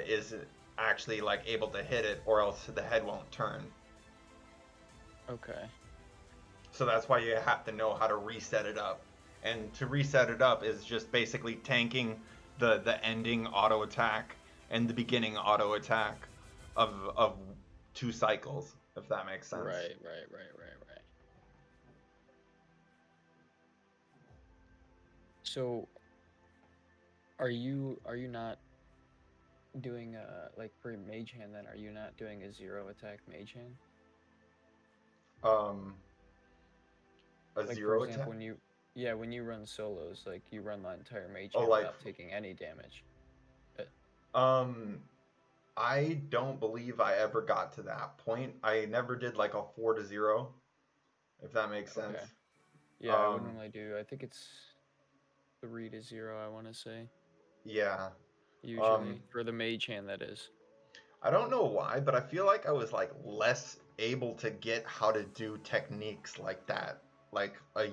Speaker 1: is actually like able to hit it, or else the head won't turn.
Speaker 3: Okay.
Speaker 1: So that's why you have to know how to reset it up. And to reset it up is just basically tanking the ending auto attack and the beginning auto attack of 2 cycles, if that makes sense.
Speaker 3: Right. So are you not doing like for mage hand then, are you not doing a 0 attack mage hand?
Speaker 1: Like
Speaker 3: 0
Speaker 1: for
Speaker 3: example,
Speaker 1: attack?
Speaker 3: when you run solos, like you run the entire mage
Speaker 1: Oh,
Speaker 3: hand
Speaker 1: like
Speaker 3: without taking any damage.
Speaker 1: I don't believe I ever got to that point. I never did like a 4-0, if that makes sense.
Speaker 3: Okay. Yeah, I would normally do. I think it's 3-0. I want to say.
Speaker 1: Yeah.
Speaker 3: Usually for the mage hand, that is.
Speaker 1: I don't know why, but I feel like I was like less able to get how to do techniques like that, like a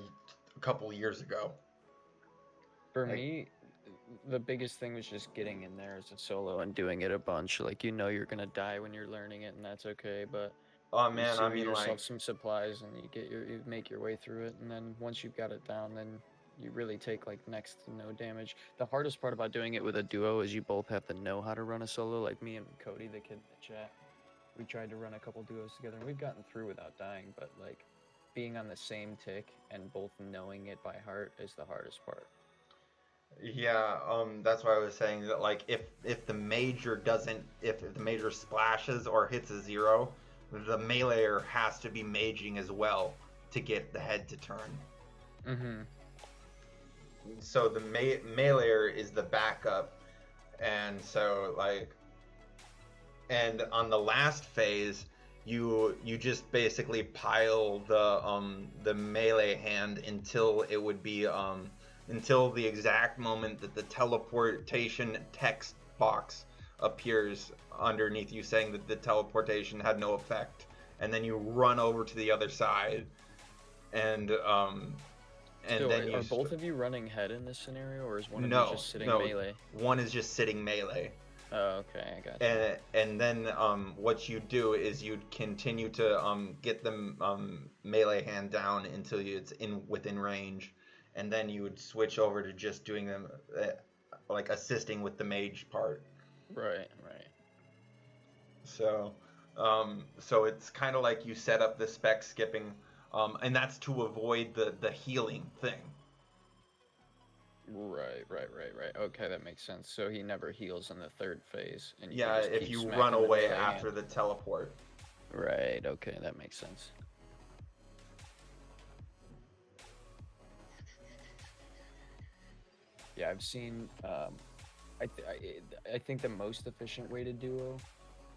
Speaker 1: couple years ago.
Speaker 3: For me, the biggest thing was just getting in there as a solo and doing it a bunch. Like, you know, you're gonna die when you're learning it, and that's okay. But
Speaker 1: oh man,
Speaker 3: you
Speaker 1: I mean,
Speaker 3: yourself
Speaker 1: like
Speaker 3: some supplies, and you make your way through it, and then once you've got it down, then you really take like next to no damage. The hardest part about doing it with a duo is you both have to know how to run a solo. Like me and Cody, the kid in the chat, we tried to run a couple duos together, and we've gotten through without dying. But like being on the same tick and both knowing it by heart is the hardest part.
Speaker 1: yeah, that's why I was saying that like if the major doesn't, if the major splashes or hits a 0, the meleeer has to be maging as well to get the head to turn.
Speaker 3: Mm-hmm.
Speaker 1: So the meleeer is the backup, and so like And on the last phase, you just basically pile the melee hand until it would be until the exact moment that the teleportation text box appears underneath you saying that the teleportation had no effect, and then you run over to the other side, and
Speaker 3: So
Speaker 1: then you
Speaker 3: are both of you running head in this scenario, or is one of you
Speaker 1: no,
Speaker 3: just sitting
Speaker 1: no,
Speaker 3: melee?
Speaker 1: one is just sitting melee.
Speaker 3: Oh, okay, I got you.
Speaker 1: And then what you do is you'd continue to get the melee hand down until it's within range, and then you would switch over to just doing them like assisting with the mage part.
Speaker 3: Right, right.
Speaker 1: So so it's kind of like you set up the spec skipping, and that's to avoid the healing thing.
Speaker 3: Right. Okay, that makes sense. So he never heals in the third phase, and you can
Speaker 1: Yeah,
Speaker 3: just
Speaker 1: if
Speaker 3: keep
Speaker 1: you
Speaker 3: smacking
Speaker 1: run
Speaker 3: the
Speaker 1: away
Speaker 3: melee
Speaker 1: after
Speaker 3: hand.
Speaker 1: the teleport.
Speaker 3: Right, okay, that makes sense. Yeah, I've seen, I think the most efficient way to duo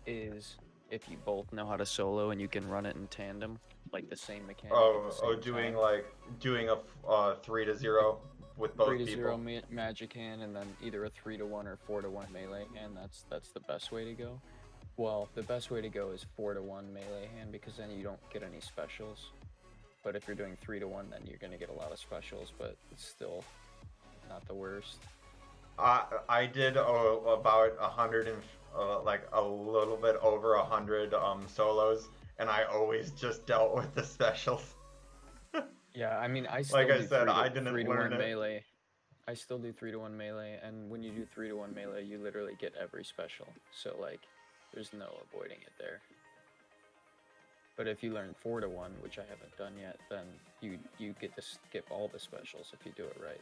Speaker 3: is if you both know how to solo and you can run it in tandem, like the same mechanic at the same
Speaker 1: Doing
Speaker 3: time.
Speaker 1: like doing a 3-0 with both
Speaker 3: 3-0
Speaker 1: people.
Speaker 3: magic hand, and then either a 3-1 or 4-1 melee hand. That's the best way to go. Well, the best way to go is 4-1 melee hand, because then you don't get any specials. But if you're doing 3-1, then you're gonna get a lot of specials, but it's still not the worst.
Speaker 1: I did about 100 and like a little bit over 100 solos, and I always just dealt with the specials.
Speaker 3: Yeah, I mean, I still
Speaker 1: Like I
Speaker 3: do
Speaker 1: said,
Speaker 3: 3
Speaker 1: I
Speaker 3: to
Speaker 1: didn't
Speaker 3: 3 to
Speaker 1: learn
Speaker 3: 1
Speaker 1: it.
Speaker 3: melee. I still do 3-1 melee, and when you do 3-1 melee, you literally get every special. So like, there's no avoiding it there. But if you learn 4-1, which I haven't done yet, then you get to skip all the specials if you do it right.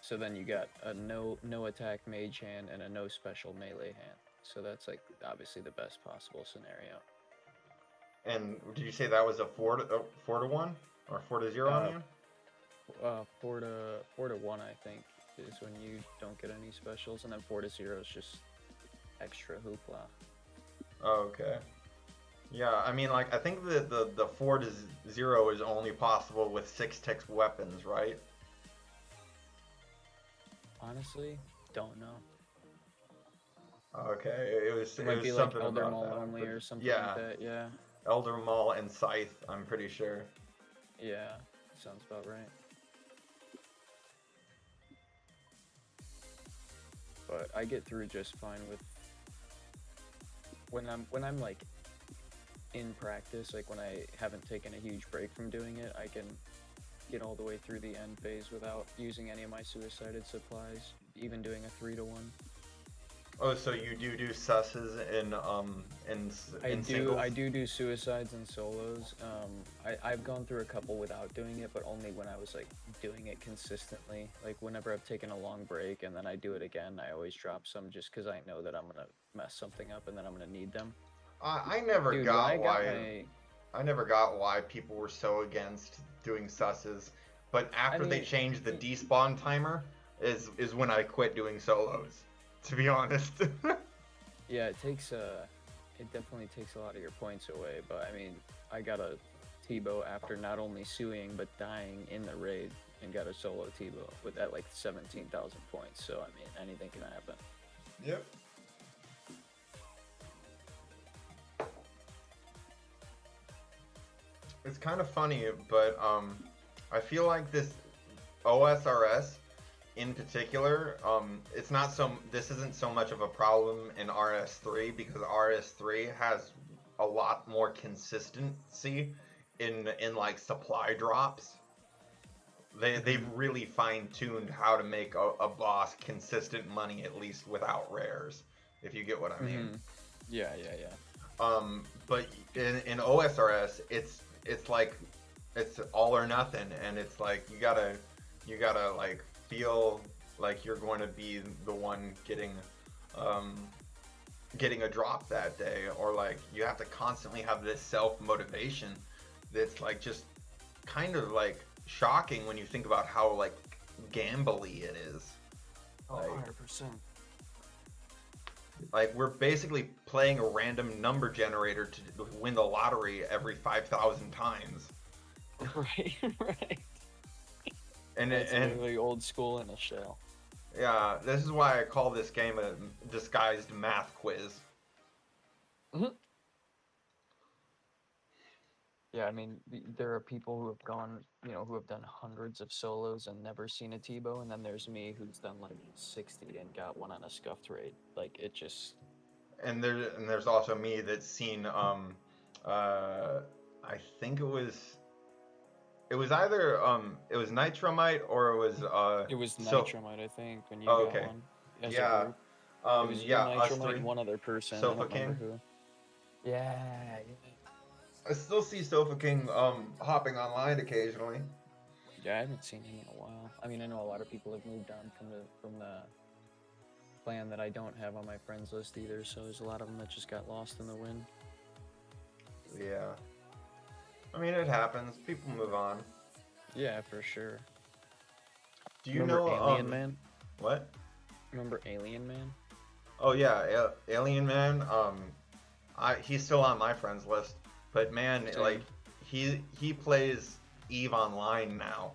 Speaker 3: So then you got a no attack mage hand and a no special melee hand. So that's like obviously the best possible scenario.
Speaker 1: And did you say that was a 4-1 or 4-0 on you?
Speaker 3: 4-1, I think, is when you don't get any specials, and then 4-0 is just extra hoopla.
Speaker 1: Oh, okay. Yeah, I mean, like I think the 4-0 is only possible with 6-tick weapons, right?
Speaker 3: Honestly, don't know.
Speaker 1: Okay,
Speaker 3: It might be like
Speaker 1: something
Speaker 3: Elder
Speaker 1: about
Speaker 3: Maul
Speaker 1: that.
Speaker 3: only
Speaker 1: But
Speaker 3: or something
Speaker 1: yeah,
Speaker 3: like that. Yeah,
Speaker 1: Elder Maul and Scythe, I'm pretty sure.
Speaker 3: yeah, sounds about right. But I get through just fine with when I'm like in practice, like when I haven't taken a huge break from doing it, I can get all the way through the end phase without using any of my suicided supplies, even doing a 3-1.
Speaker 1: Oh, so you do susses in singles?
Speaker 3: I do suicides and solos. I've gone through a couple without doing it, but only when I was like doing it consistently. Like whenever I've taken a long break and then I do it again, I always drop some just because I know that I'm gonna mess something up and then I'm gonna need them.
Speaker 1: I never
Speaker 3: Dude,
Speaker 1: got
Speaker 3: when I got
Speaker 1: why I never got why people were so against doing susses, but after they
Speaker 3: mean,
Speaker 1: changed the despawn timer is when I quit doing solos. To be honest.
Speaker 3: yeah, it definitely takes a lot of your points away. But I mean, I got a Tebow after not only suing but dying in the raid, and got a solo Tebow with that like 17,000 points. So I mean, anything can happen.
Speaker 1: Yep. It's kind of funny, but I feel like this OSRS in particular, it's not this isn't so much of a problem in RS3 because RS3 has a lot more consistency in like supply drops. They've really fine-tuned how to make a boss consistent money, at least without rares, if you get what I mean.
Speaker 3: Yeah.
Speaker 1: But in OSRS, it's like it's all or nothing, and it's like you gotta like feel like you're going to be the one getting a drop that day, or like you have to constantly have this self-motivation that's like just kind of like shocking when you think about how like gambly it is.
Speaker 3: Oh,
Speaker 1: Like,
Speaker 3: 100%.
Speaker 1: Like, we're basically playing a random number generator to win the lottery every 5,000 times.
Speaker 3: Right, right.
Speaker 1: And
Speaker 3: That's
Speaker 1: and
Speaker 3: literally old school in a shell.
Speaker 1: yeah, this is why I call this game a disguised math quiz.
Speaker 3: Yeah, I mean, there are people who have gone, who have done hundreds of solos and never seen a Tebow, and then there's me who's done like 60 and got one on a scuffed raid. Like, it just.
Speaker 1: And there's also me that's seen I think it was either it was Nitromite or it was
Speaker 3: It was
Speaker 1: so
Speaker 3: Nitromite, I think, when you
Speaker 1: oh,
Speaker 3: got
Speaker 1: okay.
Speaker 3: one as a
Speaker 1: Yeah.
Speaker 3: group. It was you,
Speaker 1: Yeah, us
Speaker 3: Nitromite,
Speaker 1: three.
Speaker 3: and one other person. I
Speaker 1: Sofa
Speaker 3: don't remember
Speaker 1: King.
Speaker 3: who. Yeah.
Speaker 1: I still see Sofa King hopping online occasionally.
Speaker 3: Yeah, I haven't seen him in a while. I mean, I know a lot of people have moved on from the clan that I don't have on my friends list either. So there's a lot of them that just got lost in the wind.
Speaker 1: Yeah. I mean, it happens. People move on.
Speaker 3: Yeah, for sure.
Speaker 1: Do you
Speaker 3: Remember
Speaker 1: know
Speaker 3: Alien Man?
Speaker 1: What?
Speaker 3: Remember Alien Man?
Speaker 1: Oh yeah, Alien Man. He's still on my friends list, but man,
Speaker 3: Same.
Speaker 1: like he plays Eve Online now,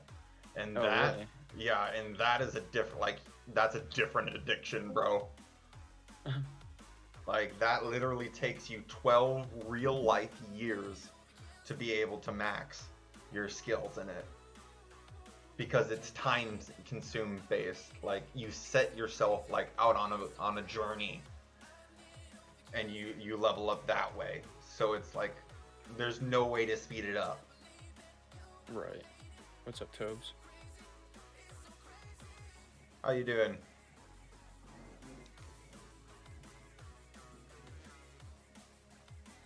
Speaker 1: and
Speaker 3: Oh,
Speaker 1: that
Speaker 3: really?
Speaker 1: yeah, and that is that's a different addiction, bro. Like, that literally takes you 12 real life years to be able to max your skills in it. Because it's time consumed based. Like, you set yourself like out on a journey and you level up that way. So it's like there's no way to speed it up.
Speaker 3: Right. What's up, Tobes?
Speaker 1: How you doing?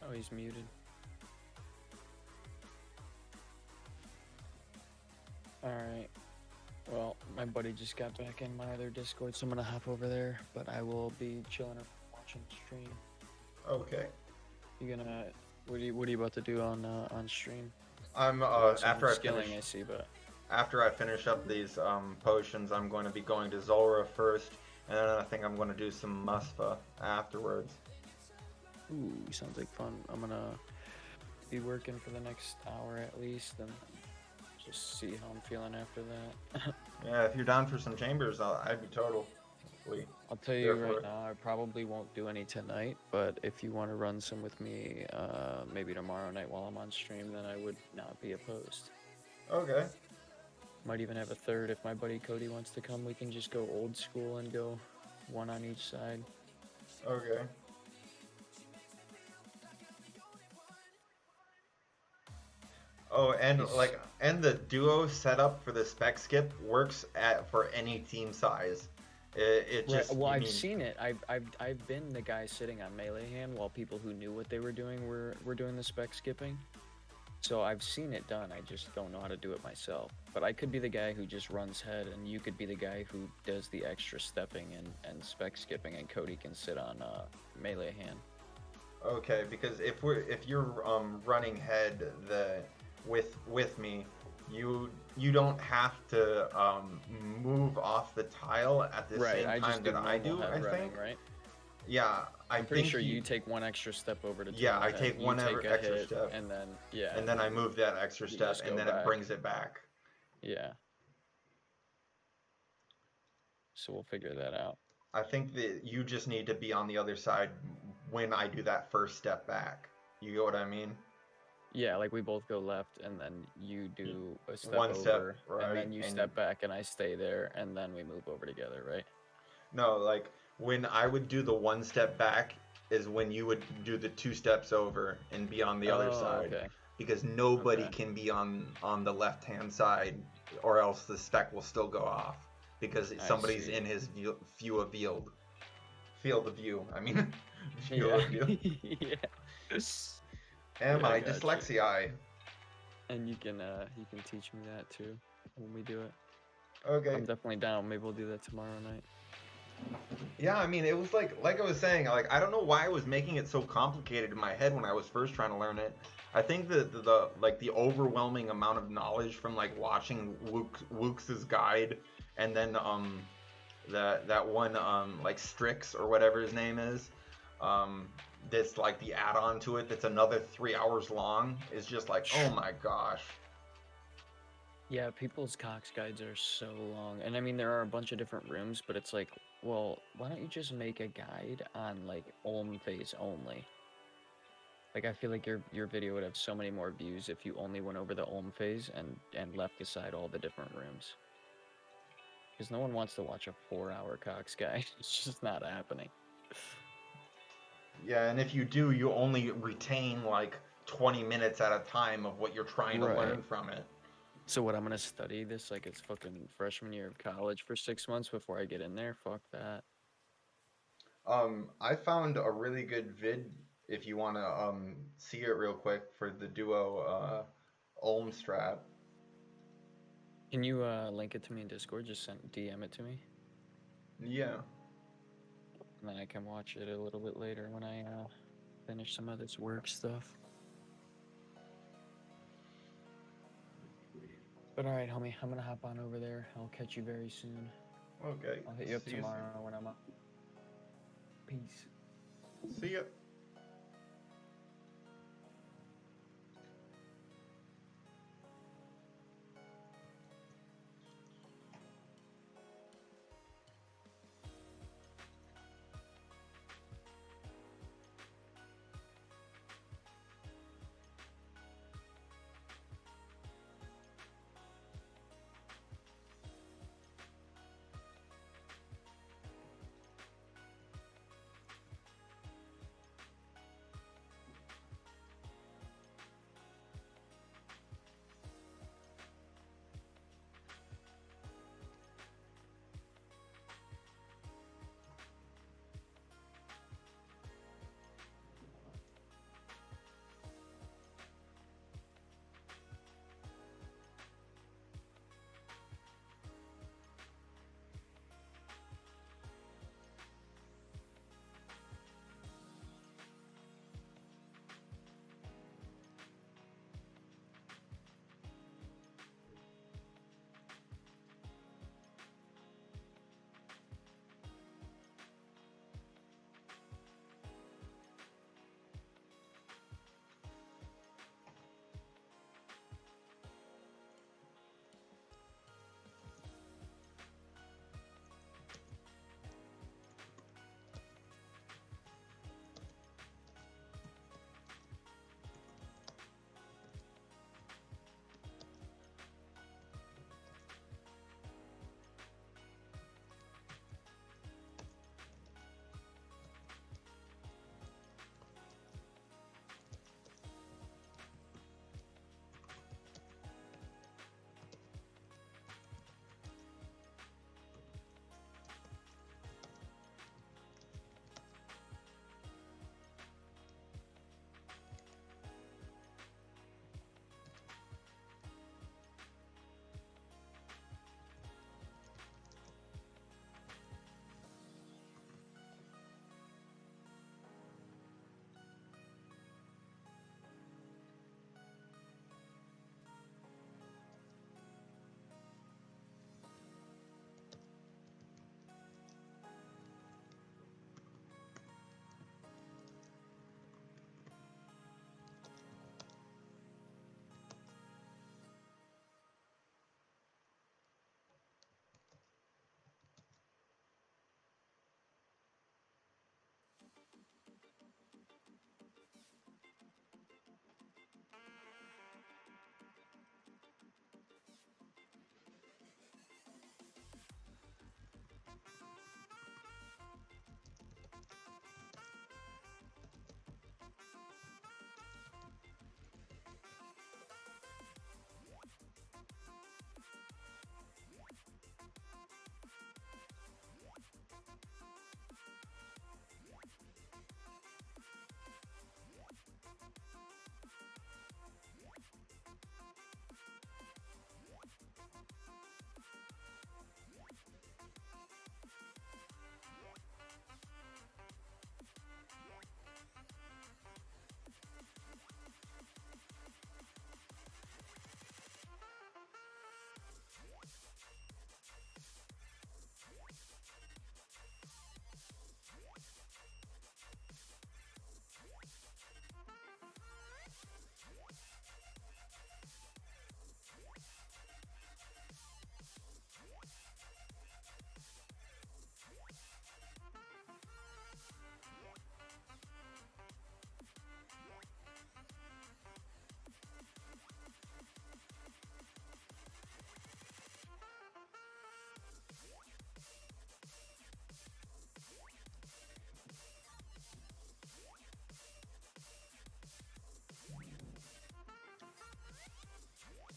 Speaker 3: Oh, he's muted. Alright. Well, my buddy just got back in my other Discord, so I'm gonna hop over there, but I will be chilling and watching the stream.
Speaker 1: Okay.
Speaker 3: You gonna what are you about to do on stream?
Speaker 1: I'm
Speaker 3: After skilling, I see, but
Speaker 1: after I finish up these potions, I'm going to be going to Zulrah first, and then I think I'm going to do some Musfa afterwards.
Speaker 3: ooh, sounds like fun. I'm gonna be working for the next hour at least, and just see how I'm feeling after that.
Speaker 1: Yeah, if you're down for some chambers, I'd be totally.
Speaker 3: I'll tell you
Speaker 1: There for
Speaker 3: right
Speaker 1: it.
Speaker 3: now, I probably won't do any tonight, but if you want to run some with me, maybe tomorrow night while I'm on stream, then I would not be opposed.
Speaker 1: Okay.
Speaker 3: Might even have a third. If my buddy Cody wants to come, we can just go old school and go one on each side.
Speaker 1: Okay. Oh, and the duo setup for the spec skip works for any team size. It just
Speaker 3: Right. Well, I've seen it. I've been the guy sitting on melee hand while people who knew what they were doing were doing the spec skipping. So I've seen it done. I just don't know how to do it myself. But I could be the guy who just runs head, and you could be the guy who does the extra stepping and spec skipping, and Cody can sit on melee hand.
Speaker 1: Okay, because if you're running head with me, you don't have to move off the tile at the
Speaker 3: Right.
Speaker 1: same
Speaker 3: I
Speaker 1: time
Speaker 3: just do
Speaker 1: that I
Speaker 3: normal
Speaker 1: do.
Speaker 3: head
Speaker 1: I
Speaker 3: running,
Speaker 1: think.
Speaker 3: right?
Speaker 1: Yeah,
Speaker 3: I'm pretty sure you take one extra step over to
Speaker 1: Yeah,
Speaker 3: turn
Speaker 1: I
Speaker 3: head,
Speaker 1: take
Speaker 3: you
Speaker 1: one
Speaker 3: take a
Speaker 1: extra
Speaker 3: hit,
Speaker 1: step.
Speaker 3: and then
Speaker 1: and then I move that extra
Speaker 3: you
Speaker 1: step,
Speaker 3: just
Speaker 1: and
Speaker 3: go
Speaker 1: then
Speaker 3: back.
Speaker 1: it brings it back.
Speaker 3: Yeah. So we'll figure that out.
Speaker 1: I think that you just need to be on the other side when I do that first step back. You get what I mean?
Speaker 3: Yeah, like we both go left, and then you do a step
Speaker 1: One
Speaker 3: over,
Speaker 1: step,
Speaker 3: and
Speaker 1: right,
Speaker 3: then you
Speaker 1: and-
Speaker 3: step back, and I stay there, and then we move over together, right?
Speaker 1: No, like when I would do the one step back is when you would do the two steps over and be on the other side.
Speaker 3: Okay.
Speaker 1: Because nobody
Speaker 3: Okay.
Speaker 1: can be on the left hand side, or else the spec will still go off because somebody's
Speaker 3: see.
Speaker 1: in his field of view. I mean, field
Speaker 3: Yeah.
Speaker 1: of view.
Speaker 3: Yeah.
Speaker 1: Am
Speaker 3: Yeah, I
Speaker 1: I
Speaker 3: got you.
Speaker 1: dyslexia?
Speaker 3: And you can teach me that too when we do it.
Speaker 1: Okay.
Speaker 3: I'm definitely down. Maybe we'll do that tomorrow night.
Speaker 1: Yeah, I mean, it was like I was saying, like I don't know why I was making it so complicated in my head when I was first trying to learn it. I think the overwhelming amount of knowledge from like watching Wook's guide and then that one like Strix or whatever his name is. Um, that's like the add-on to it. That's another 3 hours long. Is just like, oh my gosh.
Speaker 3: Yeah, people's Cox guides are so long. And I mean, there are a bunch of different rooms, but it's like, well, why don't you just make a guide on like Ulm phase only? Like, I feel like your video would have so many more views if you only went over the Ulm phase and left aside all the different rooms. Because no one wants to watch a 4-hour Cox guide. It's just not happening.
Speaker 1: Yeah, and if you do, you only retain like 20 minutes at a time of what you're trying to
Speaker 3: Right.
Speaker 1: learn from it.
Speaker 3: So what, I'm gonna study this like it's fucking freshman year of college for 6 months before I get in there? Fuck that.
Speaker 1: I found a really good vid if you want to see it real quick for the duo Ulm strat.
Speaker 3: Can you link it to me in Discord? Just DM it to me,
Speaker 1: Yeah.
Speaker 3: and then I can watch it a little bit later when I finish some of this work stuff. But all right, homie, I'm gonna hop on over there. I'll catch you very soon.
Speaker 1: Okay.
Speaker 3: I'll hit you up
Speaker 1: See
Speaker 3: tomorrow when I'm up. Peace.
Speaker 1: See ya.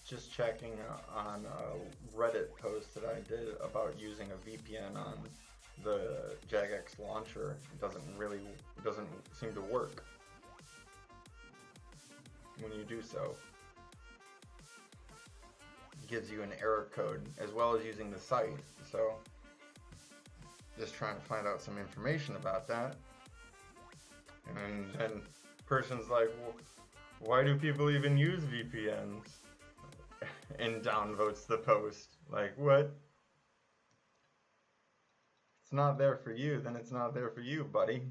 Speaker 1: just checking on a Reddit post that I did about using a VPN on the jagex launcher. It doesn't seem to work when you do so. It gives you an error code as well as using the site. So just trying to find out some information about that. And then person's like, well, why do people even use VPNs? And downvotes the post. Like, what? It's not there for you, then it's not there for you, buddy.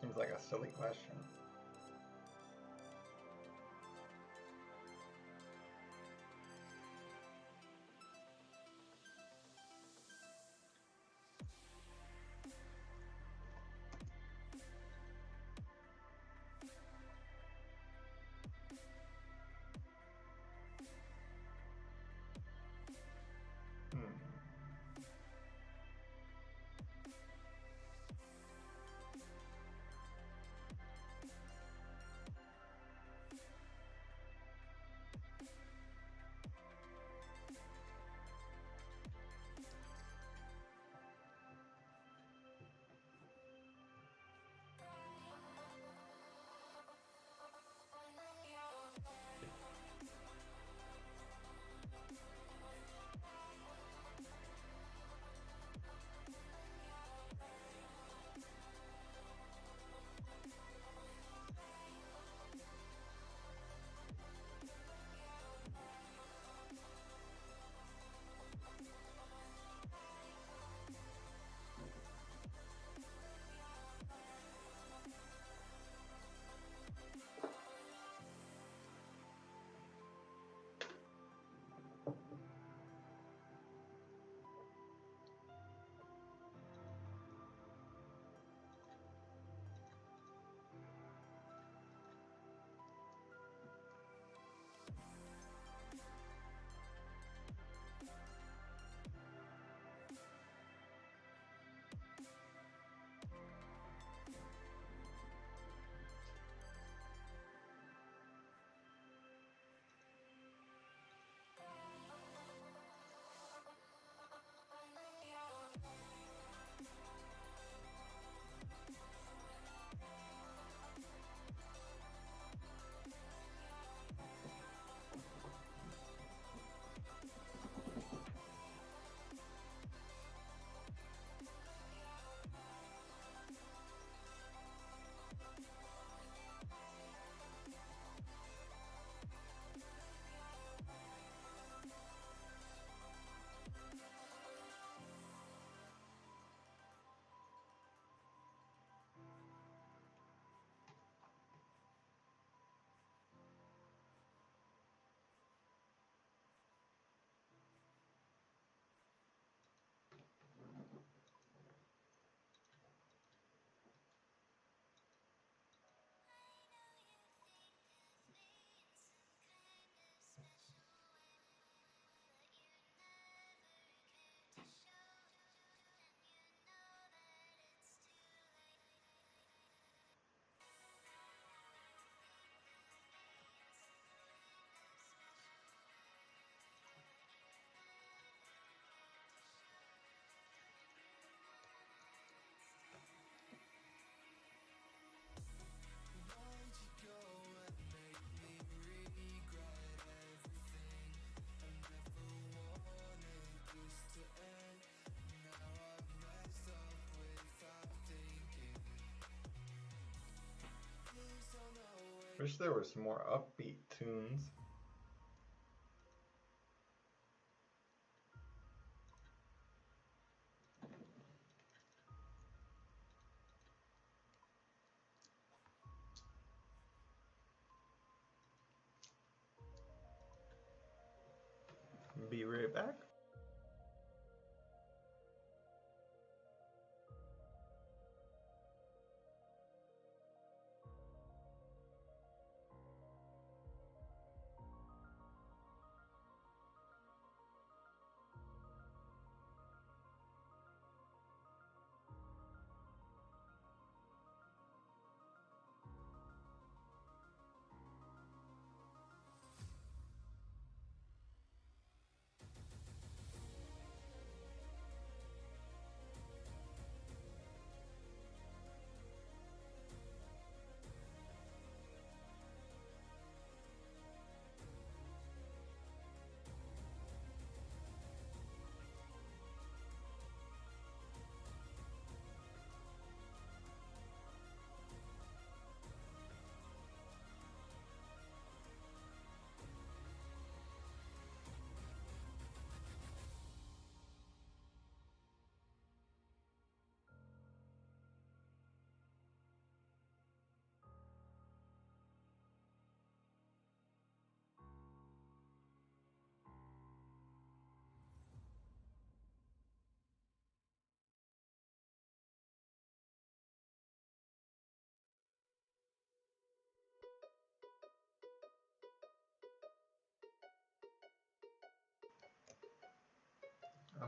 Speaker 1: Seems like a silly question. Wish there were some more upbeat tunes. Be right back.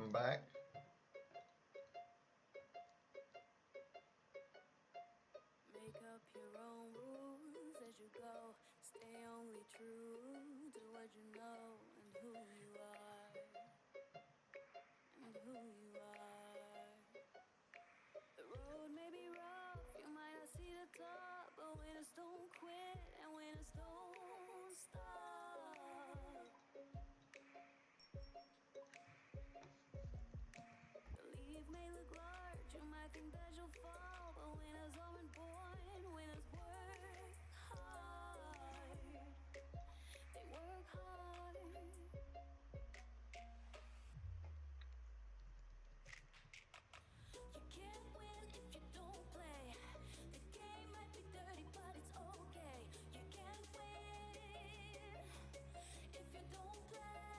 Speaker 1: I'm back.
Speaker 2: Make up your own rules as you go. Stay only true to what you know and who you are. And who you are. The road may be rough, you might not see the top, but winners don't quit and winners don't stop. The league may look large, you might think that you'll fall, but winners aren't born, winners work hard. They work hard. You can't win if you don't play. The game might be dirty, but it's okay. You can't win if you don't play.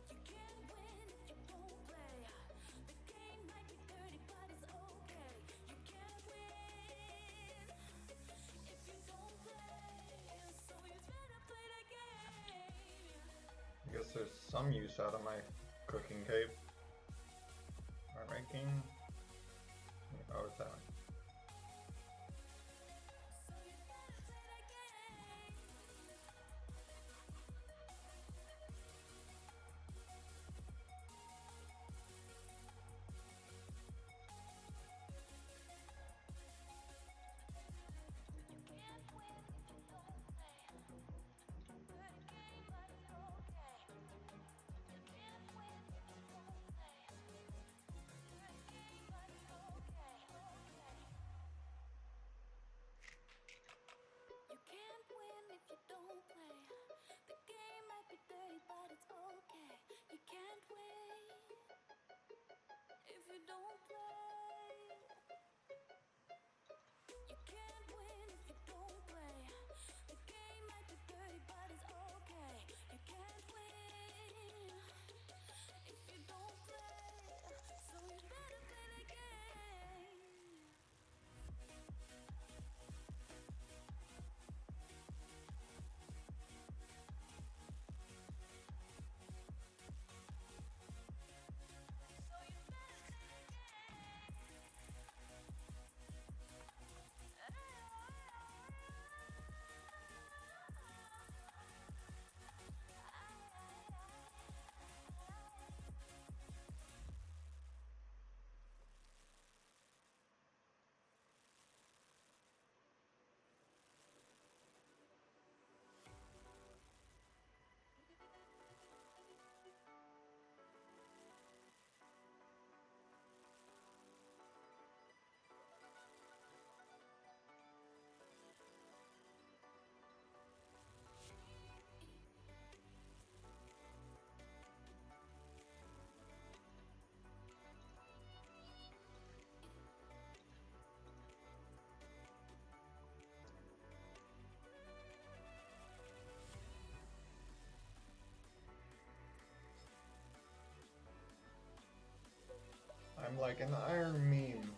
Speaker 2: You can't win if you don't play. The game might be dirty, but it's okay. You can't win if you don't play. So you better play the game.
Speaker 1: I guess there's some use out of my cooking cape. My ranking. Oh, it's that one.
Speaker 2: So you better play the game. You can't win if you don't play. Play the game, but it's okay. You can't win if you don't play. Play the game, but it's okay. You can't win if you don't play. The game might be dirty, but it's okay. You can't win if you don't play. You can't win if you don't play. The game might be dirty, but it's okay. You can't win if you don't play. So you better play the game. So you better play the
Speaker 1: I'm like an iron meme.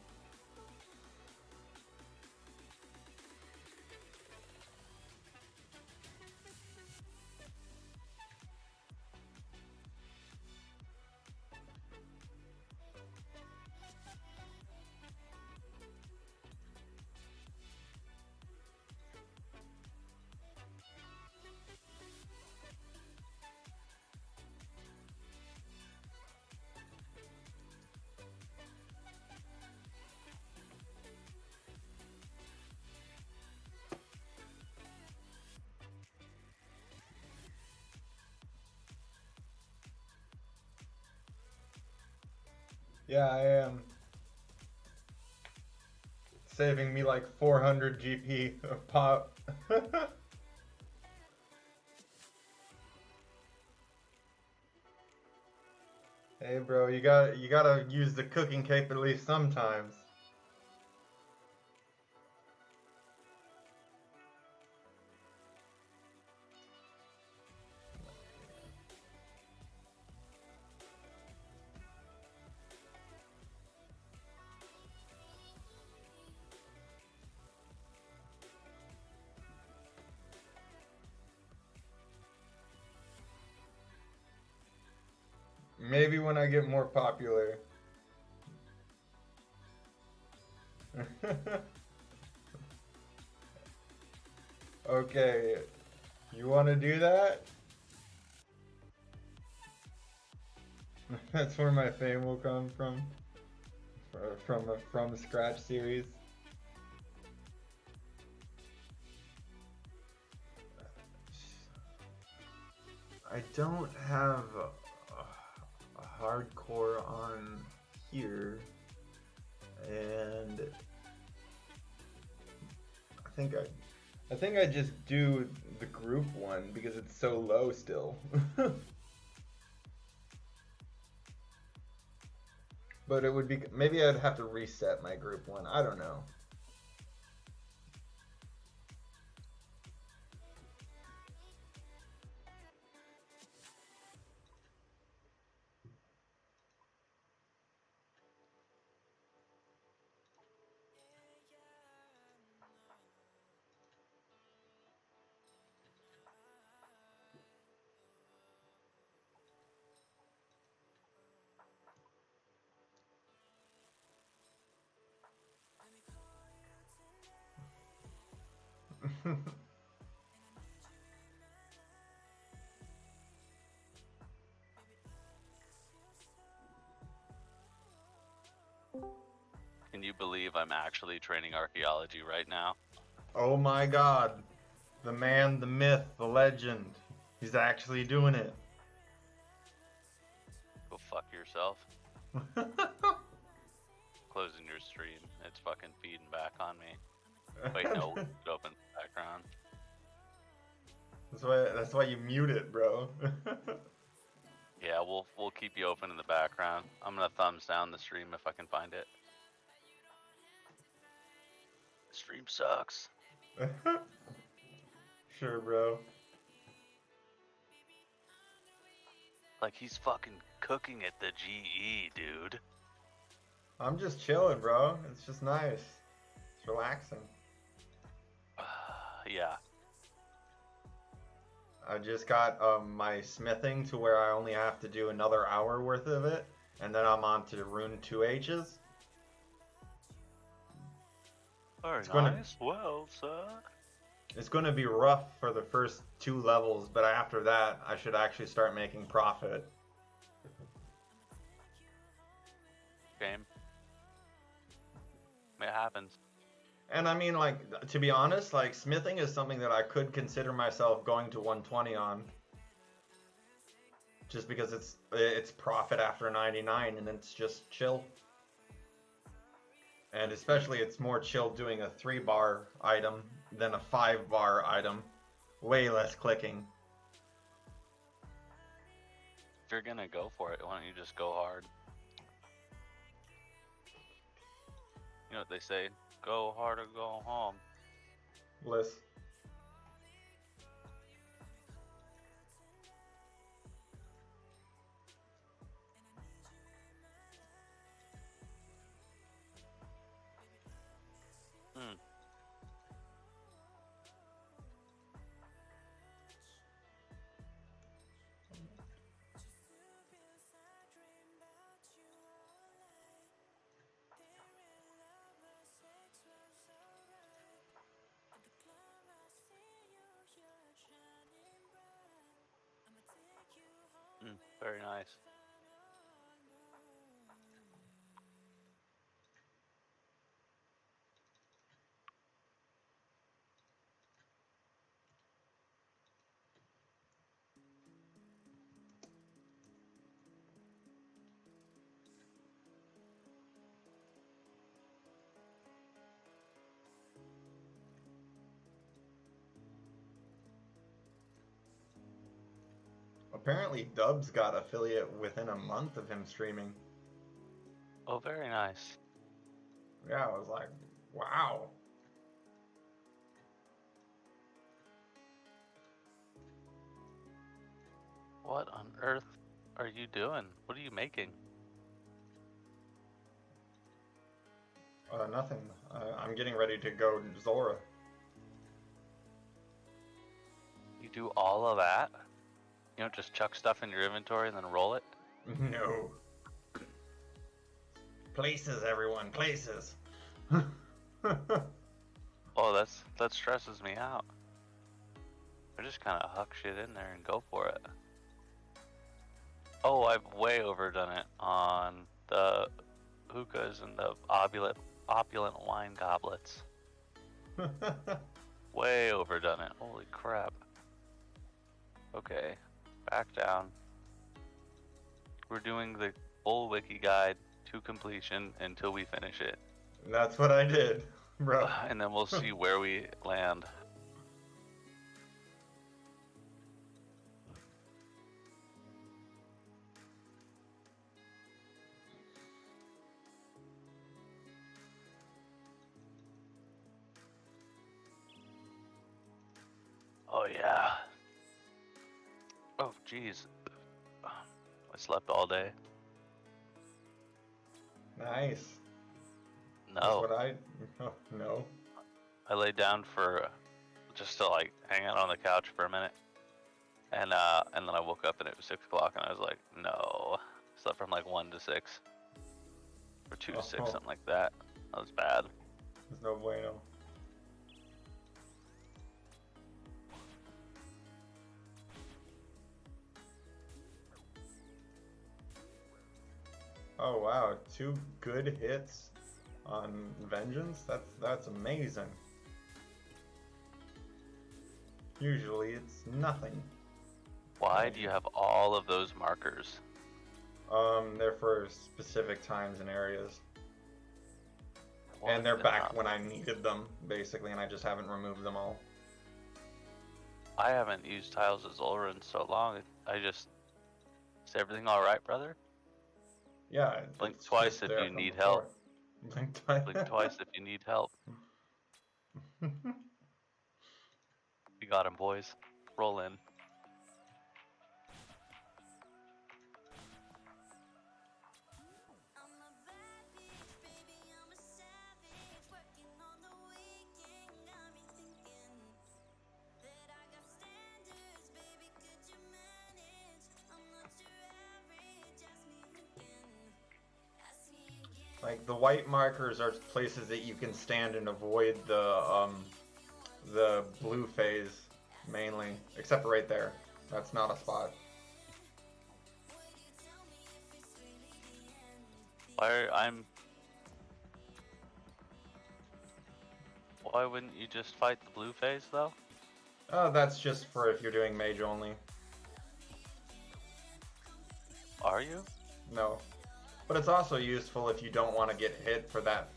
Speaker 1: Yeah, I am. Saving me like 400 GP of pop. Hey bro, you gotta use the cooking cape at least sometimes. Maybe when I get more popular. Okay, you want to do that? That's where my fame will come from. From a From Scratch series. I don't have a hardcore on here, and I think I just do the group one because it's so low still. But it would be, maybe I'd have to reset my group one. I don't know.
Speaker 4: Can you believe I'm actually training archaeology right now?
Speaker 1: Oh my god. The man, the myth, the legend. He's actually doing it.
Speaker 4: Go fuck yourself. Closing your stream. It's fucking feeding back on me. Wait, no, it opened the background.
Speaker 1: That's why you mute it, bro.
Speaker 4: Yeah, we'll keep you open in the background. I'm gonna thumbs down the stream if I can find it. The stream sucks.
Speaker 1: Sure, bro.
Speaker 4: Like he's fucking cooking at the GE, dude.
Speaker 1: I'm just chilling, bro. It's just nice. It's relaxing.
Speaker 4: Yeah.
Speaker 1: I just got my smithing to where I only have to do another hour worth of it, and then I'm on to rune 2H's.
Speaker 4: Very
Speaker 1: It's
Speaker 4: nice. Well, sir.
Speaker 1: It's going to be rough for the first 2 levels, but after that, I should actually start making profit.
Speaker 4: Game. It happens.
Speaker 1: And I mean, like, to be honest, like, smithing is something that I could consider myself going to 120 on. Just because it's profit after 99 and it's just chill. And especially it's more chill doing a 3-bar item than a 5-bar item. Way less clicking.
Speaker 4: If you're gonna go for it, why don't you just go hard? You know what they say? Go hard or go home.
Speaker 1: Bliss.
Speaker 4: Very nice.
Speaker 1: Apparently Dubs got affiliate within a month of him streaming.
Speaker 4: Oh, very nice.
Speaker 1: Yeah, I was like, wow.
Speaker 4: What on earth are you doing? What are you making?
Speaker 1: Nothing. I'm getting ready to go Zora.
Speaker 4: You do all of that? You don't just chuck stuff in your inventory and then roll it?
Speaker 1: No. Places, everyone, places.
Speaker 4: Oh, that stresses me out. I just kind of huck shit in there and go for it. Oh, I've way overdone it on the hookahs and the opulent wine goblets. Way overdone it. Holy crap. Okay, back down. We're doing the full wiki guide to completion until we finish it.
Speaker 1: That's what I did, bro.
Speaker 4: And then we'll see where we land. Oh yeah. Oh geez. I slept all day.
Speaker 1: Nice. That's
Speaker 4: No.
Speaker 1: what I. Oh, no.
Speaker 4: I laid down for just to like hang out on the couch for a minute. And then I woke up and it was 6 o'clock and I was like, no. Slept from like 1 to 6. Or 2 to 6, something like that. That was bad.
Speaker 1: There's no bueno. Oh wow, 2 good hits on Vengeance? That's amazing. Usually it's nothing.
Speaker 4: Why do you have all of those markers?
Speaker 1: They're for specific times and areas.
Speaker 4: What
Speaker 1: And they're
Speaker 4: the
Speaker 1: back
Speaker 4: hell?
Speaker 1: when I needed them, basically, and I just haven't removed them all.
Speaker 4: I haven't used Tiles of Zulrah in so long. Is everything alright, brother?
Speaker 1: Yeah.
Speaker 4: Blink
Speaker 1: it's
Speaker 4: twice
Speaker 1: just
Speaker 4: if
Speaker 1: there
Speaker 4: you
Speaker 1: from
Speaker 4: need
Speaker 1: before.
Speaker 4: help.
Speaker 1: Blink twice.
Speaker 4: Blink twice if you need help. We got him, boys. Roll in.
Speaker 2: I'm a bad bitch, baby, I'm a savage. Working on the weekend, got me thinking that I got standards, baby, could you manage? I'm not your average, ask me again.
Speaker 1: Like, the white markers are places that you can stand and avoid the blue phase, mainly. Except for right there. That's not a spot.
Speaker 4: Why wouldn't you just fight the blue phase though?
Speaker 1: That's just for if you're doing mage only.
Speaker 4: Are you?
Speaker 1: No. But it's also useful if you don't want to get hit for that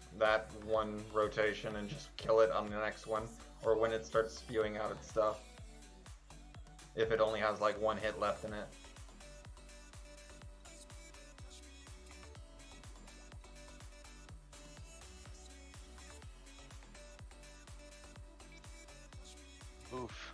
Speaker 1: one rotation and just kill it on the next one. Or when it starts spewing out its stuff. If it only has like 1 hit left in it.
Speaker 4: Oof.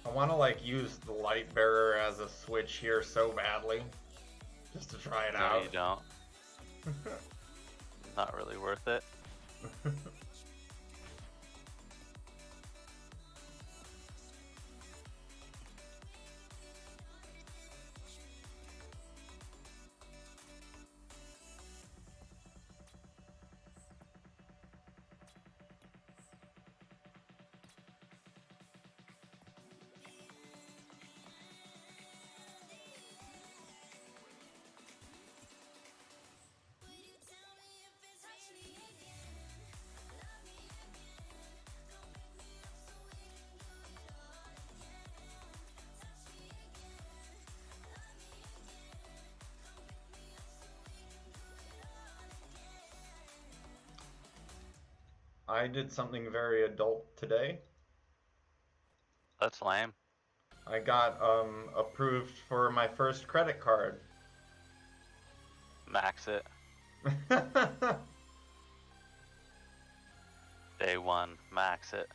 Speaker 1: I want to like use the light bearer as a switch here so badly. Just to try it
Speaker 4: No,
Speaker 1: out.
Speaker 4: you don't. Not really worth it.
Speaker 1: I did something very adult today.
Speaker 4: That's lame.
Speaker 1: I got approved for my first credit card.
Speaker 4: Max it. Day one, max it.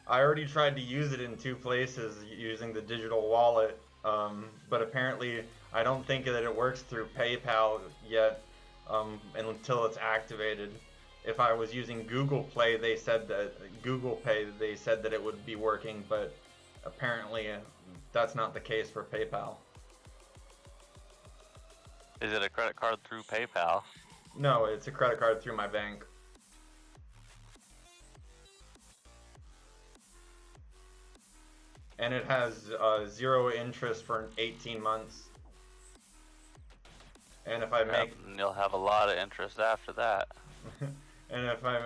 Speaker 1: I already tried to use it in 2 places using the digital wallet, but apparently I don't think that it works through PayPal yet until it's activated. If I was using Google Pay, they said that it would be working, but apparently that's not the case for PayPal.
Speaker 4: Is it a credit card through PayPal?
Speaker 1: No, it's a credit card through my bank. And it has 0 interest for 18 months. And if I make...
Speaker 4: Yep, and you'll have a lot of interest after that.
Speaker 1: And if I,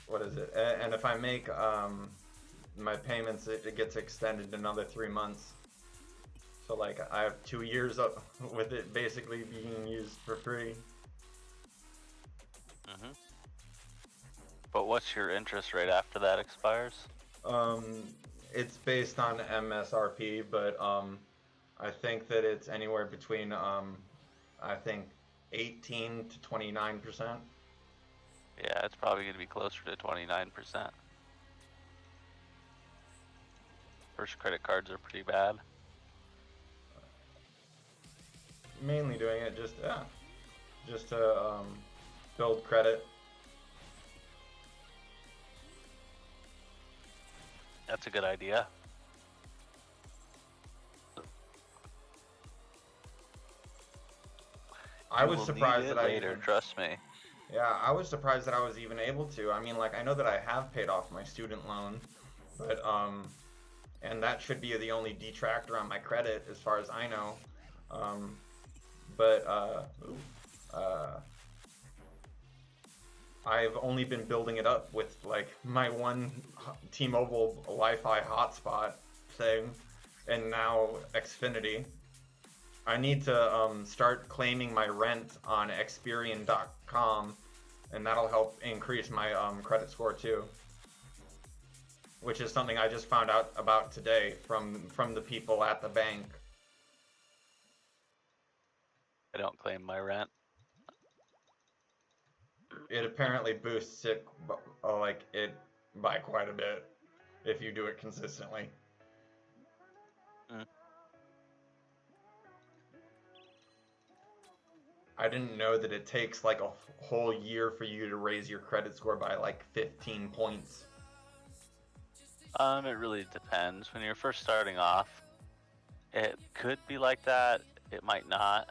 Speaker 1: what is it? And if I make my payments, it gets extended another 3 months. So like I have 2 years up with it basically being used for free.
Speaker 4: Mm-hmm. But what's your interest rate after that expires?
Speaker 1: It's based on MSRP, but I think that it's anywhere between I think 18 to 29%.
Speaker 4: Yeah, it's probably going to be closer to 29%. First credit cards are pretty bad.
Speaker 1: Mainly doing it just to build credit.
Speaker 4: That's a good idea.
Speaker 1: I was surprised that
Speaker 4: later, trust me.
Speaker 1: Yeah, I was surprised that I was even able to. I mean, like, I know that I have paid off my student loan, but and that should be the only detractor on my credit as far as I know. I've only been building it up with like my one T-Mobile Wi-Fi hotspot thing, and now Xfinity. I need to start claiming my rent on Experian.com, and that'll help increase my credit score too. Which is something I just found out about today from the people at the bank.
Speaker 4: I don't claim my rent.
Speaker 1: It apparently boosts it by quite a bit if you do it consistently.
Speaker 4: Mm.
Speaker 1: I didn't know that it takes like a whole year for you to raise your credit score by like 15 points.
Speaker 4: It really depends. When you're first starting off, it could be like that. It might not.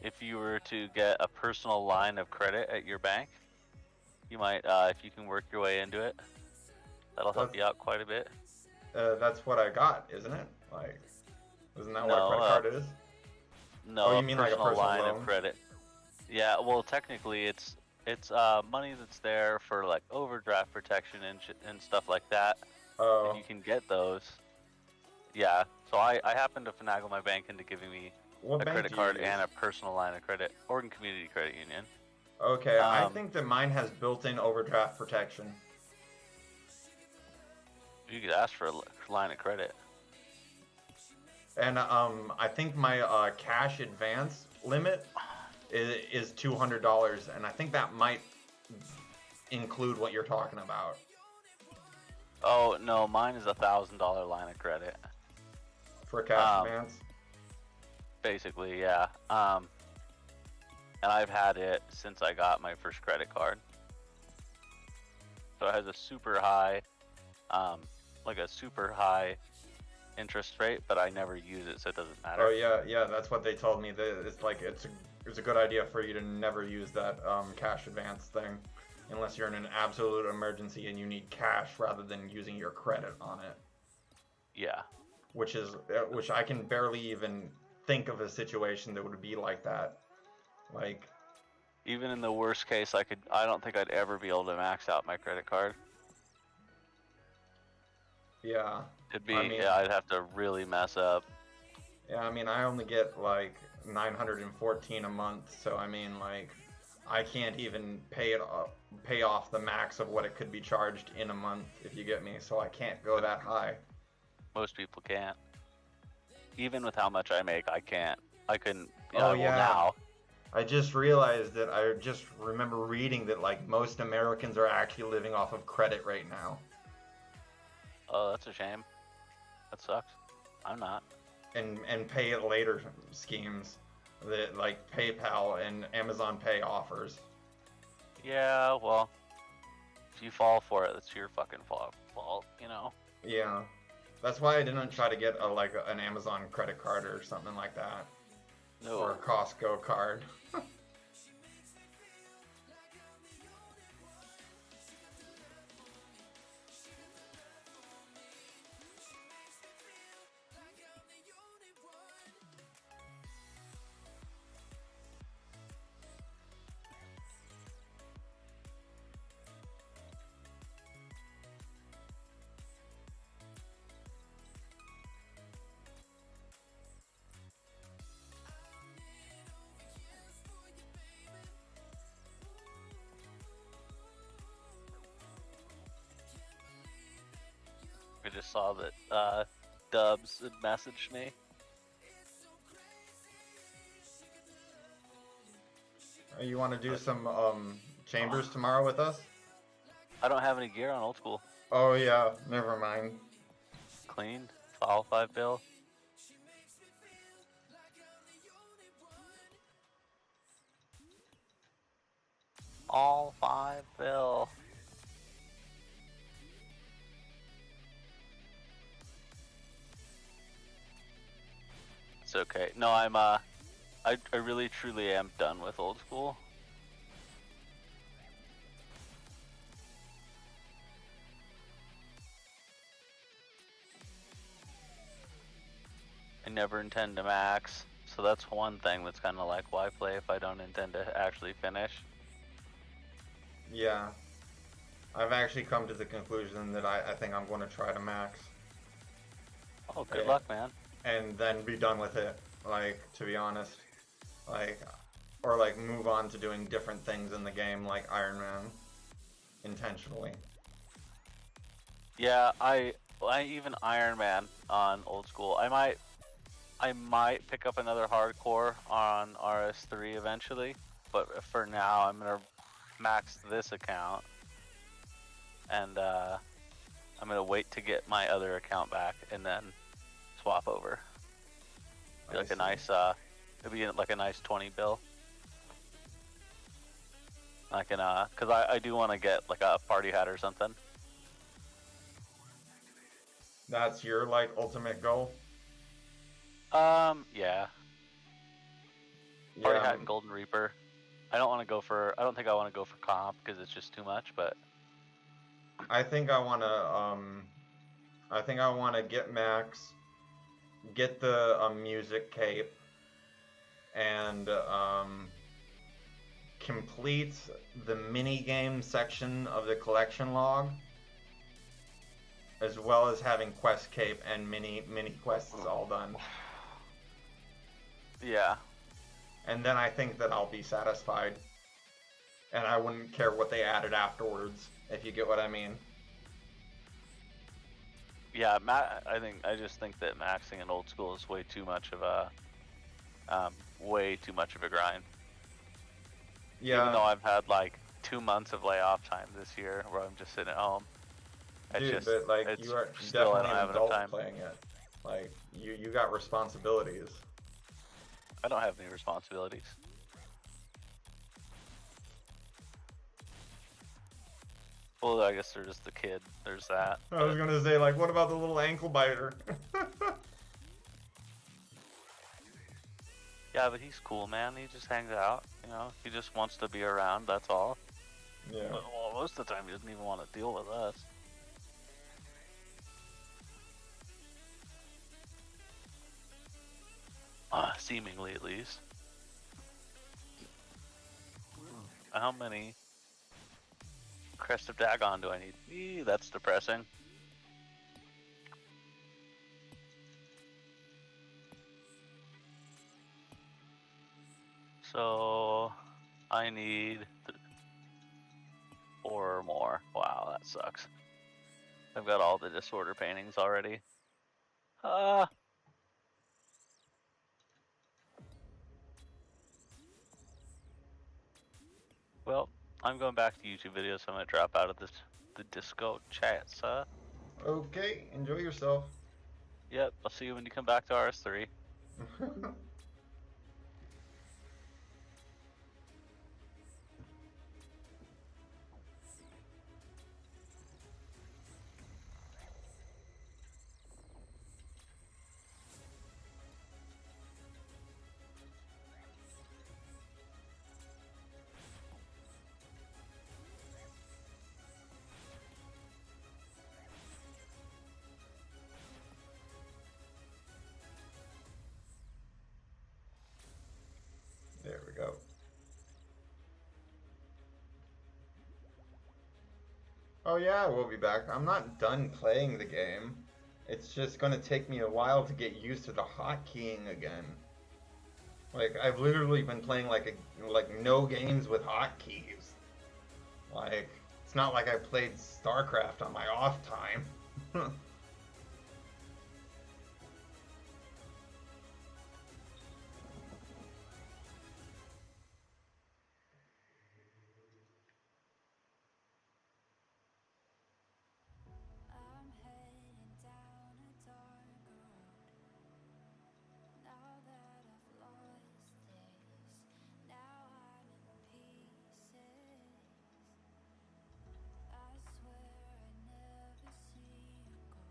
Speaker 4: If you were to get a personal line of credit at your bank, you might, if you can work your way into it, that'll help you out quite a bit.
Speaker 1: That's what I got, isn't it? Like, isn't that what a credit card is?
Speaker 4: No,
Speaker 1: oh, you mean like a personal
Speaker 4: line
Speaker 1: loan?
Speaker 4: of credit. Yeah, well, technically, it's money that's there for like overdraft protection and stuff like that.
Speaker 1: Oh.
Speaker 4: And you can get those. Yeah, so I happened to finagle my bank into giving me
Speaker 1: What
Speaker 4: a
Speaker 1: bank
Speaker 4: credit
Speaker 1: do you
Speaker 4: card
Speaker 1: use?
Speaker 4: and a personal line of credit. Oregon Community Credit Union.
Speaker 1: Okay, I think that mine has built-in overdraft protection.
Speaker 4: You could ask for a line of credit.
Speaker 1: And I think my cash advance limit is $200, and I think that might include what you're talking about.
Speaker 4: Oh no, mine is $1,000 line of credit.
Speaker 1: For cash advance?
Speaker 4: Basically, yeah. And I've had it since I got my first credit card. So it has a super high, interest rate, but I never use it, so it doesn't matter.
Speaker 1: Oh yeah, that's what they told me. That it's like it's a good idea for you to never use that cash advance thing, unless you're in an absolute emergency and you need cash rather than using your credit on it.
Speaker 4: Yeah.
Speaker 1: Which I can barely even think of a situation that would be like that. Like,
Speaker 4: even in the worst case, I don't think I'd ever be able to max out my credit card.
Speaker 1: Yeah.
Speaker 4: I'd have to really mess up.
Speaker 1: Yeah, I mean, I only get like 914 a month, so I mean, like, I can't even pay off the max of what it could be charged in a month, if you get me. So I can't go that high.
Speaker 4: Most people can't. Even with how much I make, I can't. I couldn't.
Speaker 1: Oh,
Speaker 4: Well,
Speaker 1: yeah.
Speaker 4: now.
Speaker 1: I just realized that I just remember reading that like most Americans are actually living off of credit right now.
Speaker 4: Oh, that's a shame. That sucks. I'm not.
Speaker 1: And pay it later schemes that like PayPal and Amazon Pay offers.
Speaker 4: Yeah, well, if you fall for it, that's your fucking fault, you know?
Speaker 1: Yeah. That's why I didn't try to get an Amazon credit card or something like that.
Speaker 4: No.
Speaker 1: Or a Costco card.
Speaker 4: I just saw that Dubs had messaged me.
Speaker 1: You want to do some chambers tomorrow with us?
Speaker 4: I don't have any gear on old school.
Speaker 1: Oh yeah, never mind.
Speaker 4: Clean, all 5 bill. All 5 bill. It's okay. No, I really truly am done with old school. I never intend to max, so that's one thing that's kind of like, why play if I don't intend to actually finish?
Speaker 1: Yeah. I've actually come to the conclusion that I think I'm going to try to max.
Speaker 4: Oh, good luck, man.
Speaker 1: And then be done with it, like, to be honest. Like, or like move on to doing different things in the game, like Iron Man. Intentionally.
Speaker 4: Yeah, I even Iron Man on old school. I might pick up another hardcore on RS3 eventually, but for now I'm gonna max this account, and I'm gonna wait to get my other account back and then swap over. Be like a nice it'd be like a nice 20 bill. I can cause I do want to get like a party hat or something.
Speaker 1: That's your like ultimate goal?
Speaker 4: Yeah. Party hat and Golden Reaper. I don't think I want to go for comp because it's just too much, but
Speaker 1: I think I want to get max, get the music cape, and complete the mini game section of the collection log, as well as having quest cape and mini quests all done.
Speaker 4: Yeah.
Speaker 1: And then I think that I'll be satisfied. And I wouldn't care what they added afterwards, if you get what I mean.
Speaker 4: Yeah, I just think that maxing in old school is way too much of a grind.
Speaker 1: Yeah.
Speaker 4: Even though I've had like 2 months of layoff time this year where I'm just sitting at home.
Speaker 1: But like you are
Speaker 4: still,
Speaker 1: definitely
Speaker 4: I don't have
Speaker 1: an
Speaker 4: enough
Speaker 1: adult
Speaker 4: time.
Speaker 1: playing it. Like you got responsibilities.
Speaker 4: I don't have any responsibilities. Well, I guess there's the kid. There's that.
Speaker 1: I was gonna say, like, what about the little ankle biter?
Speaker 4: Yeah, but he's cool, man. He just hangs out. You know, he just wants to be around. That's all.
Speaker 1: Yeah.
Speaker 4: Well, most of the time, he doesn't even want to deal with us. Seemingly, at least. How many Crest of Dagon do I need? That's depressing. So I need 4 more. Wow, that sucks. I've got all the disorder paintings already. Well, I'm going back to YouTube videos, so I'm gonna drop out of the Discord chat, sir.
Speaker 1: Okay, enjoy yourself.
Speaker 4: Yep, I'll see you when you come back to RS3.
Speaker 1: There we go. Oh yeah, we'll be back. I'm not done playing the game. It's just gonna take me a while to get used to the hotkeying again. Like I've literally been playing like no games with hotkeys. Like it's not like I played StarCraft on my off time.
Speaker 2: I'm heading down a dark road. Now that I've lost this, now I'm in pieces. I swear I never see you go.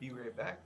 Speaker 1: Be right back.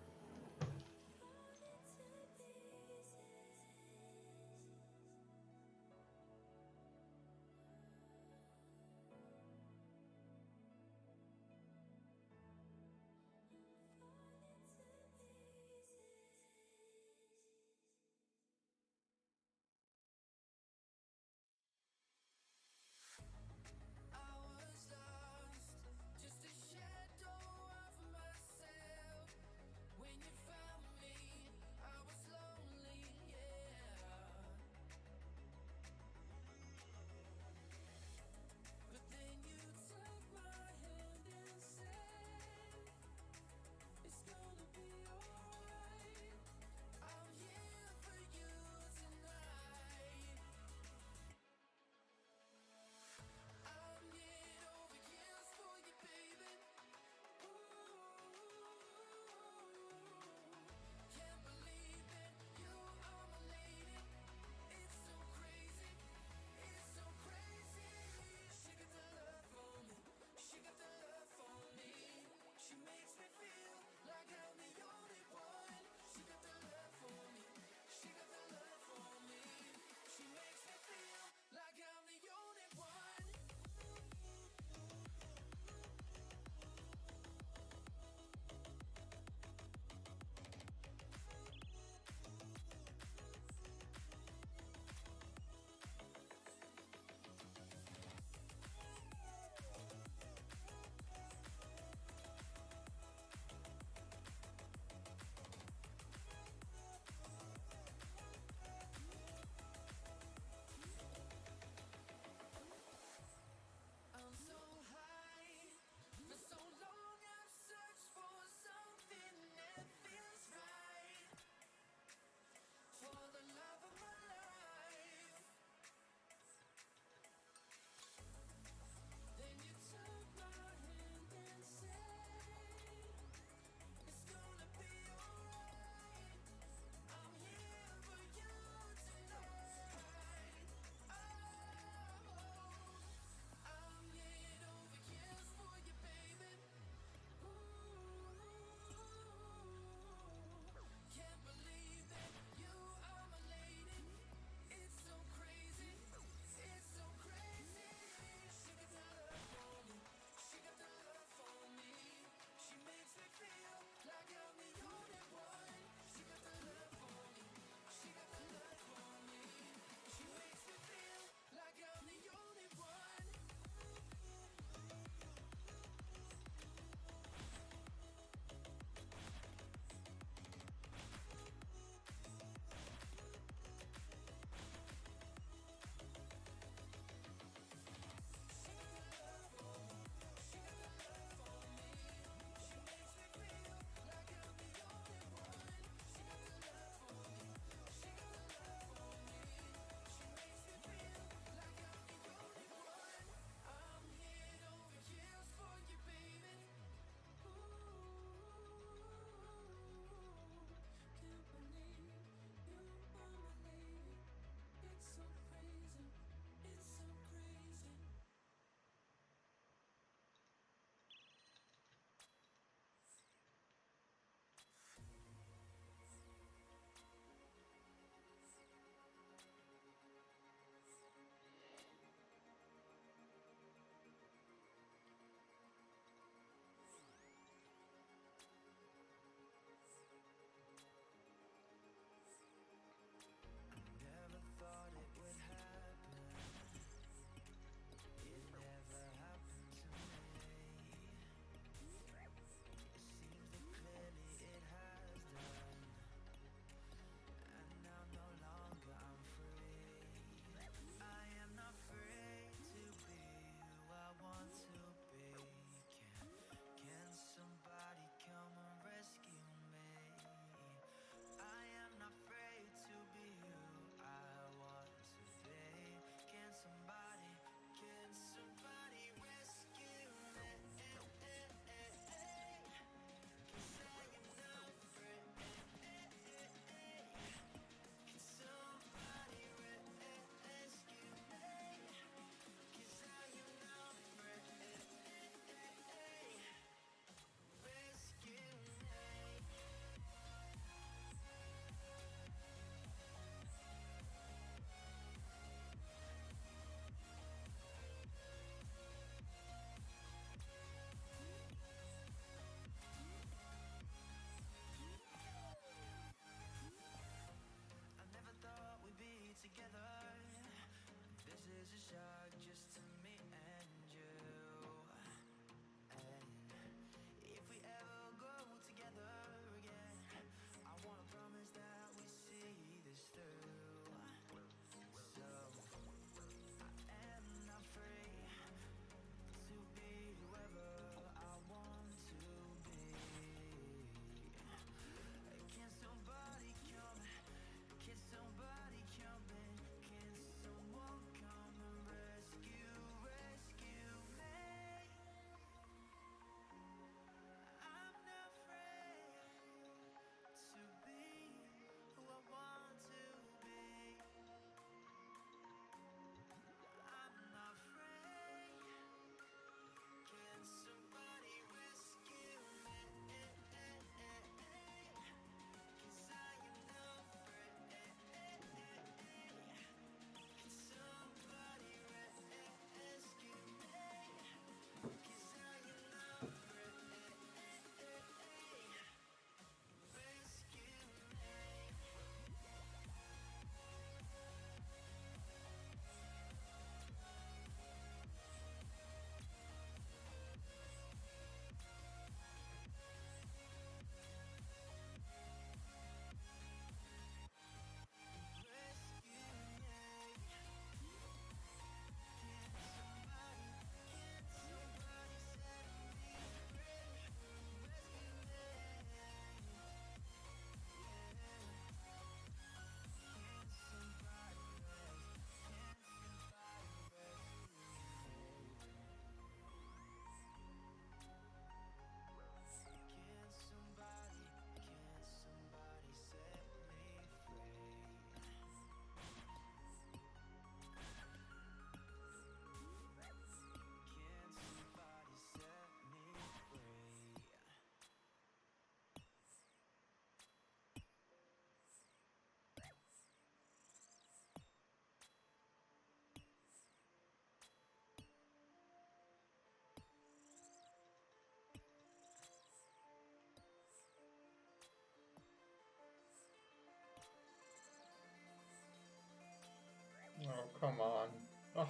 Speaker 1: Come on. Ugh.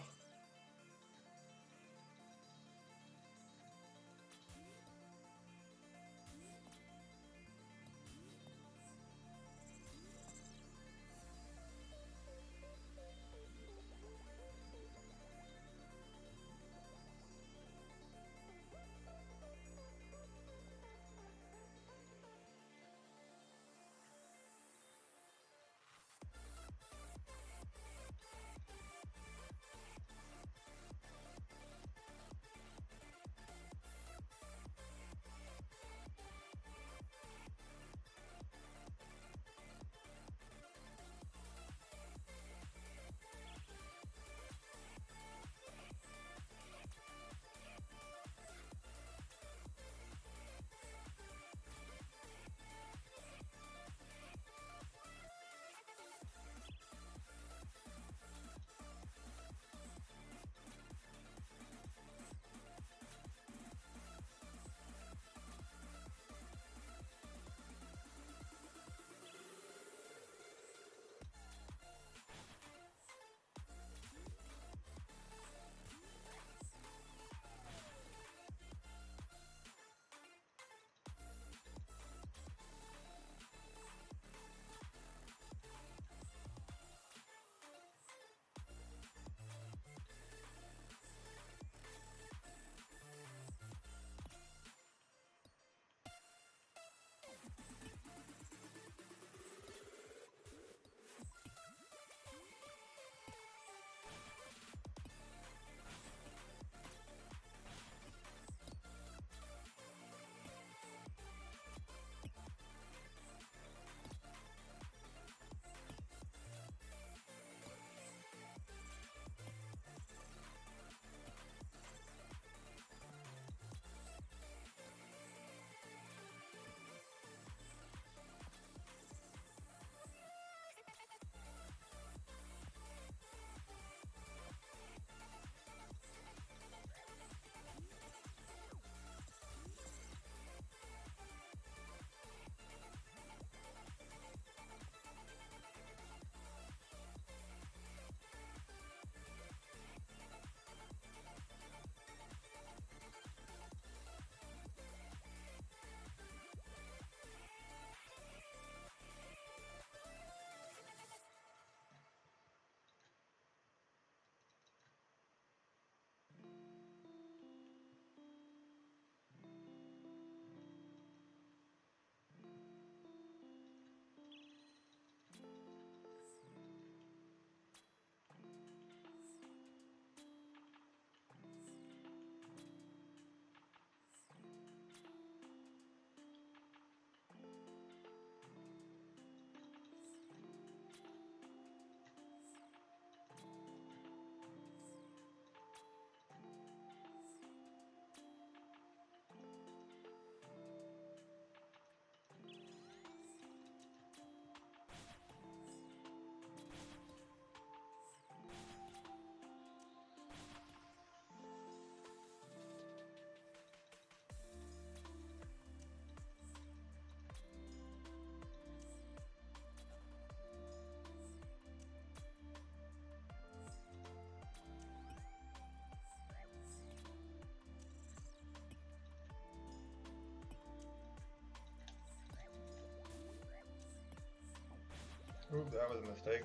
Speaker 1: Oop, that was a mistake.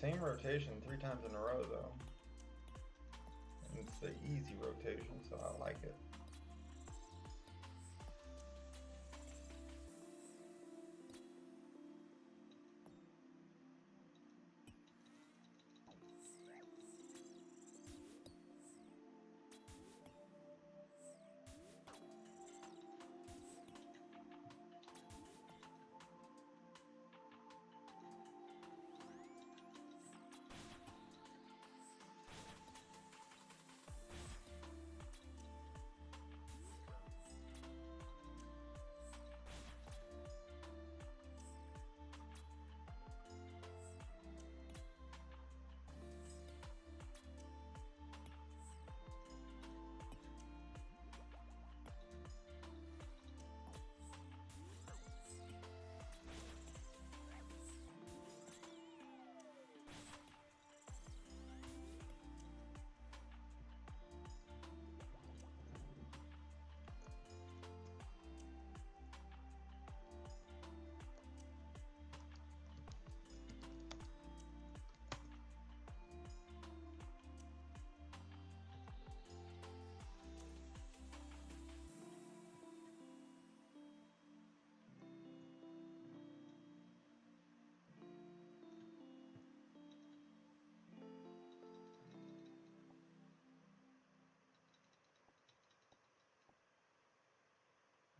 Speaker 1: Same rotation 3 times in a row though. And it's the easy rotation, so I like it.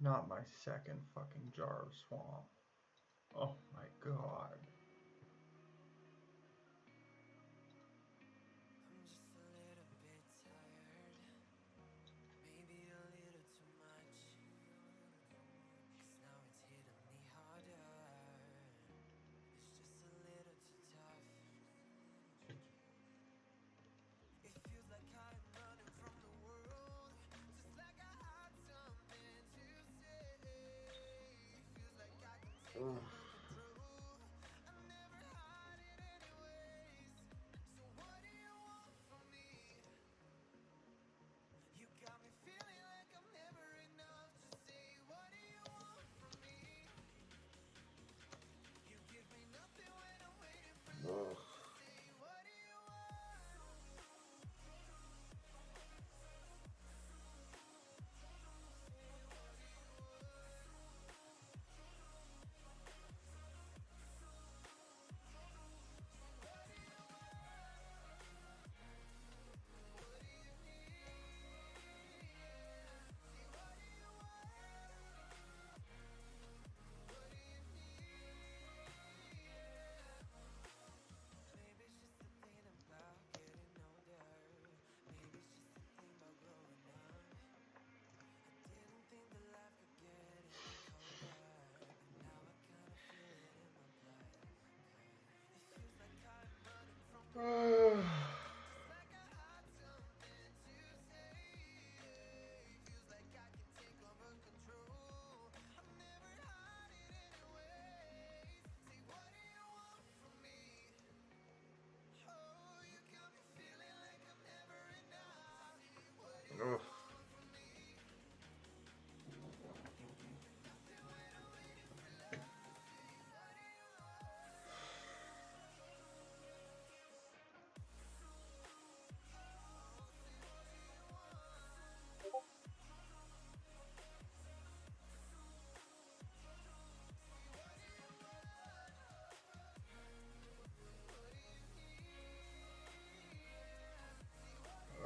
Speaker 1: Not my second fucking jar of swamp. Oh my god.
Speaker 2: I'm just a little bit tired, maybe a little too much, 'cause now it's hitting me harder. It's just a little too tough. It feels like I'm running from the world, just like I had something to say. Feels like I can take over control. I never had it anyways. So what do you want from me? You got me feeling like I'm never enough. Just say, what do you want from me? You give me nothing when I'm waiting for you.
Speaker 1: Ugh.
Speaker 2: Just say, what do you want? Maybe it's just the thing about getting older. Maybe it's just the thing about growing up. I didn't think that life could get any colder, but now I kinda feel it in my blood. It feels like I'm running from the world, just like I had something to say. Feels like I can take over control. I've never had it anyways. Say, what do you want from me? Oh, you got me feeling like I'm never enough. What do you
Speaker 1: Ugh.
Speaker 2: want from me? Nothing when I'm waiting for love. Say, what do you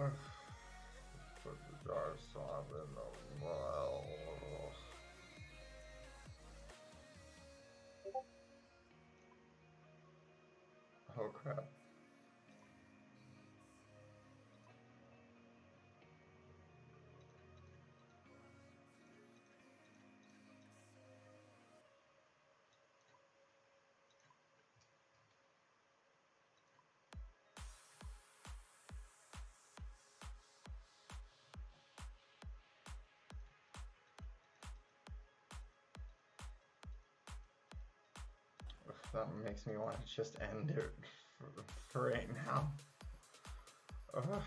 Speaker 1: Ugh. Put the jar of swamp in the well. Oh crap. That makes me want to just end it for right now. Ugh.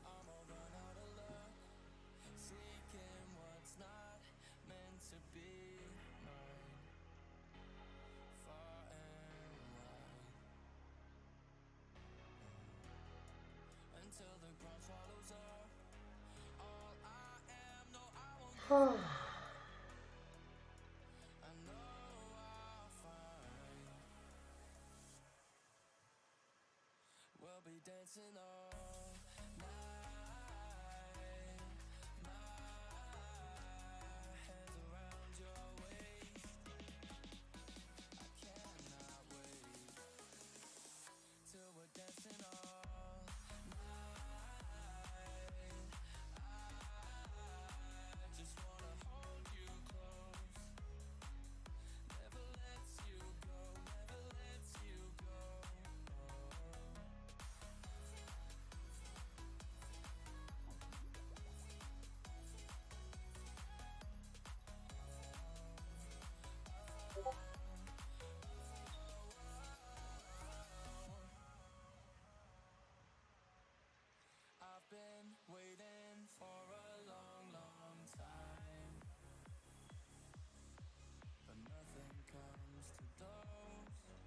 Speaker 2: I'm all run out of luck, seeking what's not meant to be mine, far and wide, until the ground swallows up all I am. No, I won't give up. I know I'll find. We'll be dancing all night. My hands around your waist. I cannot wait till we're dancing all night. I just wanna hold you close. Never lets you go, never lets you go. I've been waiting for a long, long time, but nothing comes to those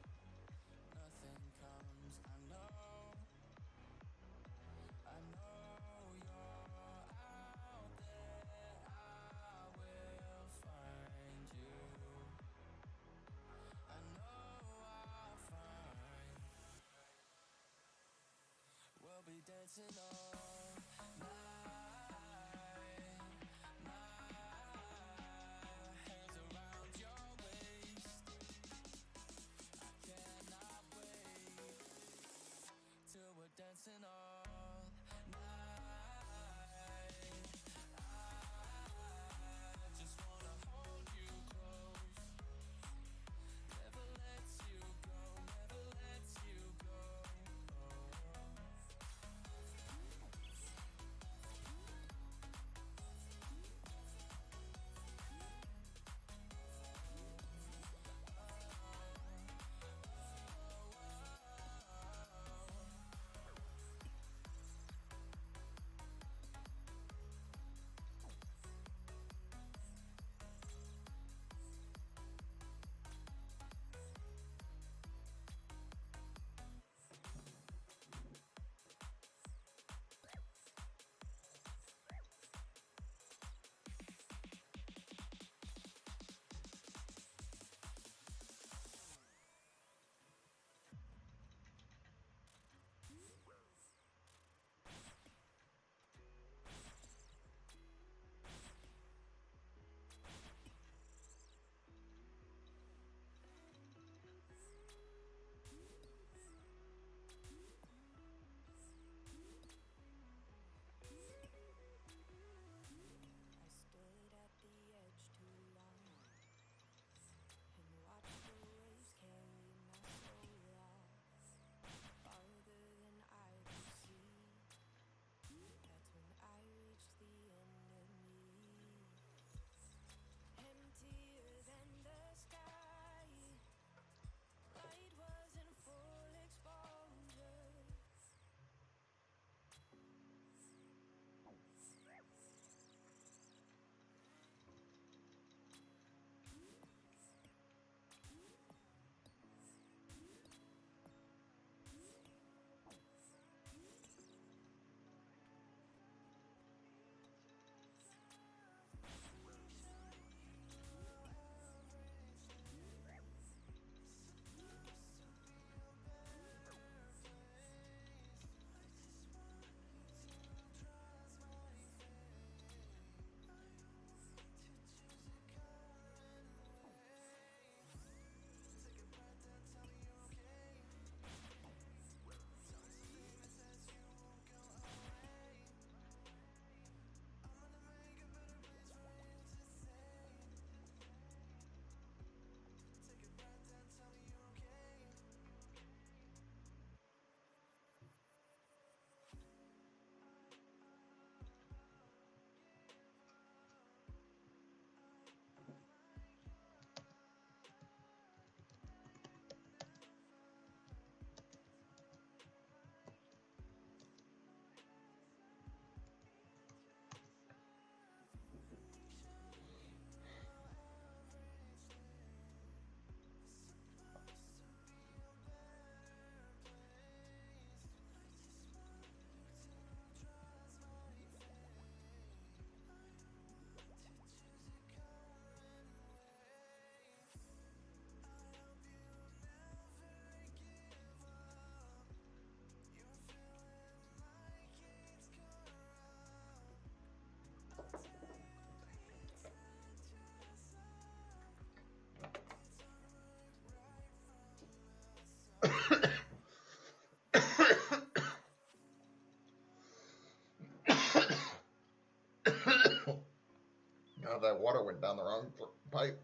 Speaker 1: God, that water went down the wrong pipe.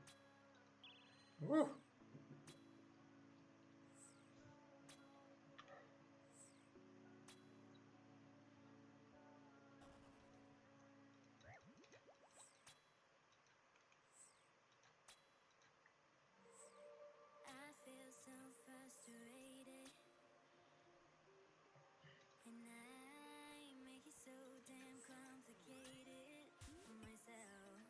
Speaker 1: Woo.
Speaker 2: I feel so frustrated, and I make it so damn complicated for myself.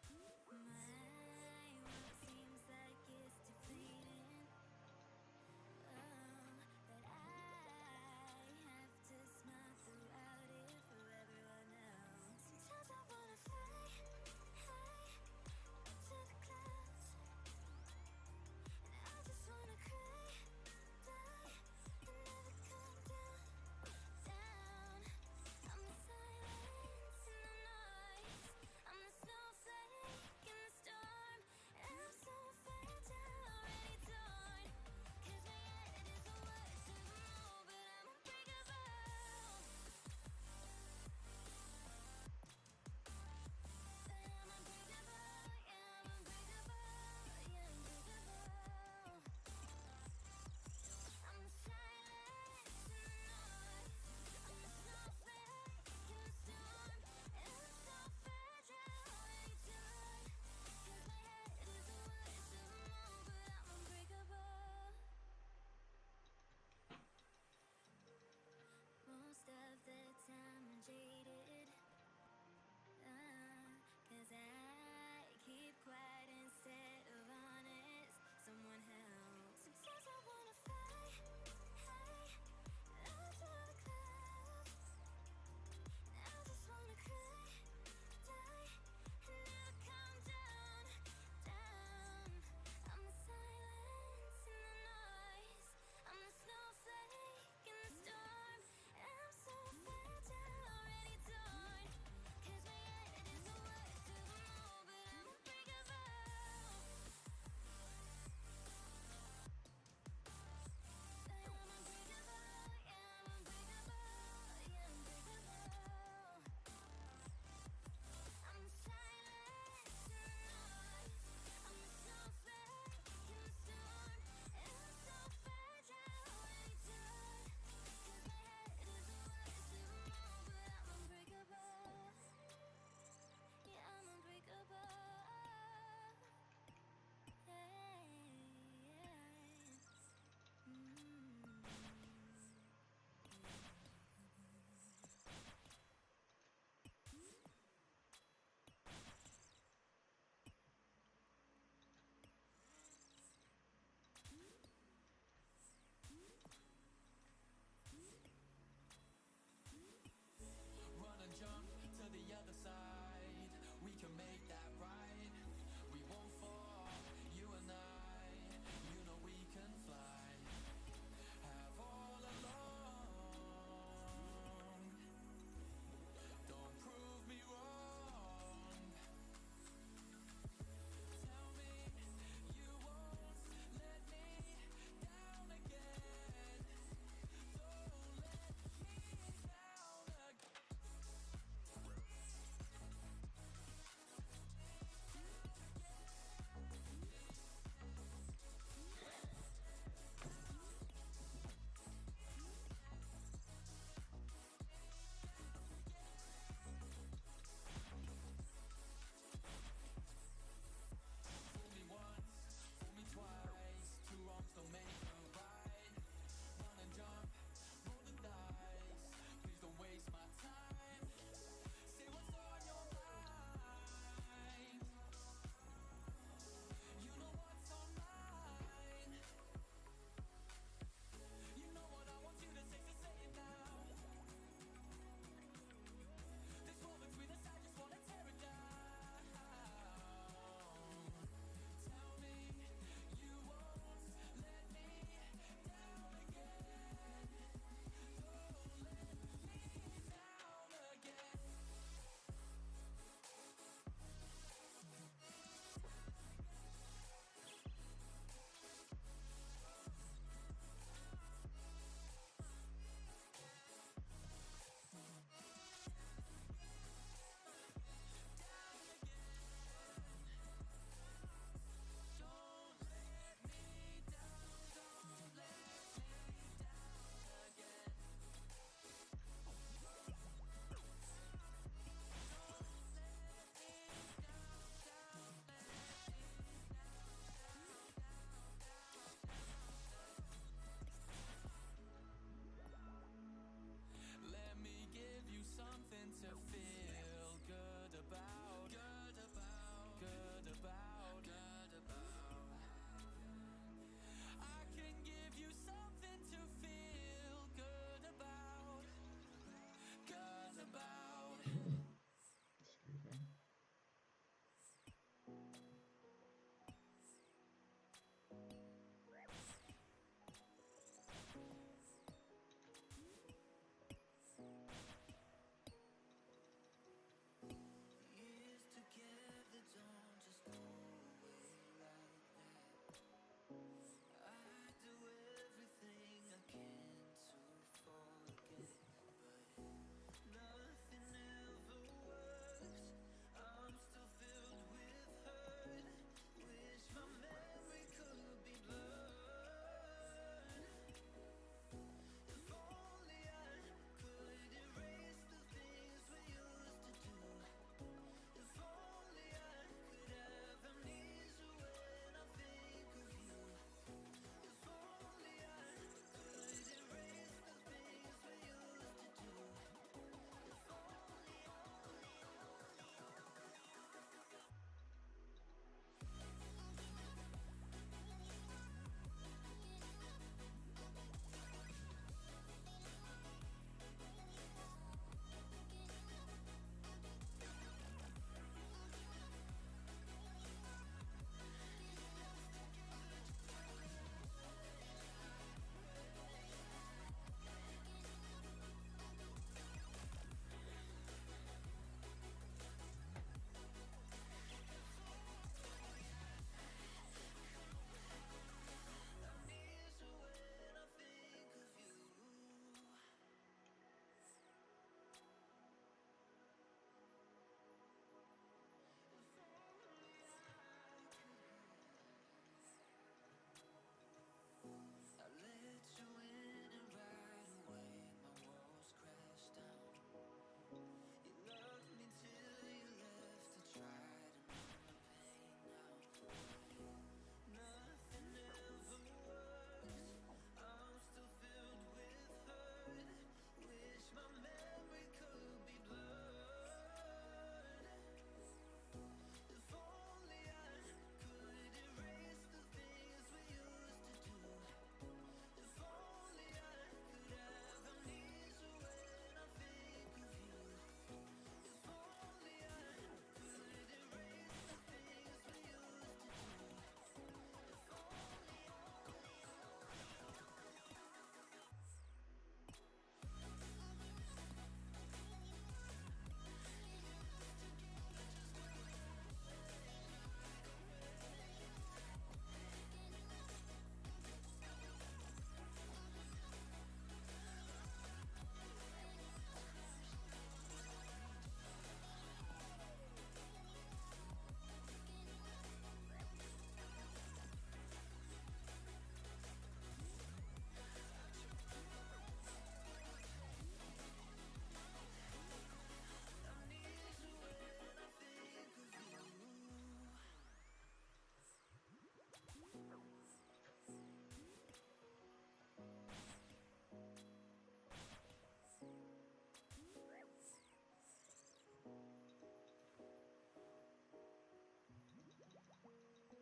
Speaker 2: My world seems like it's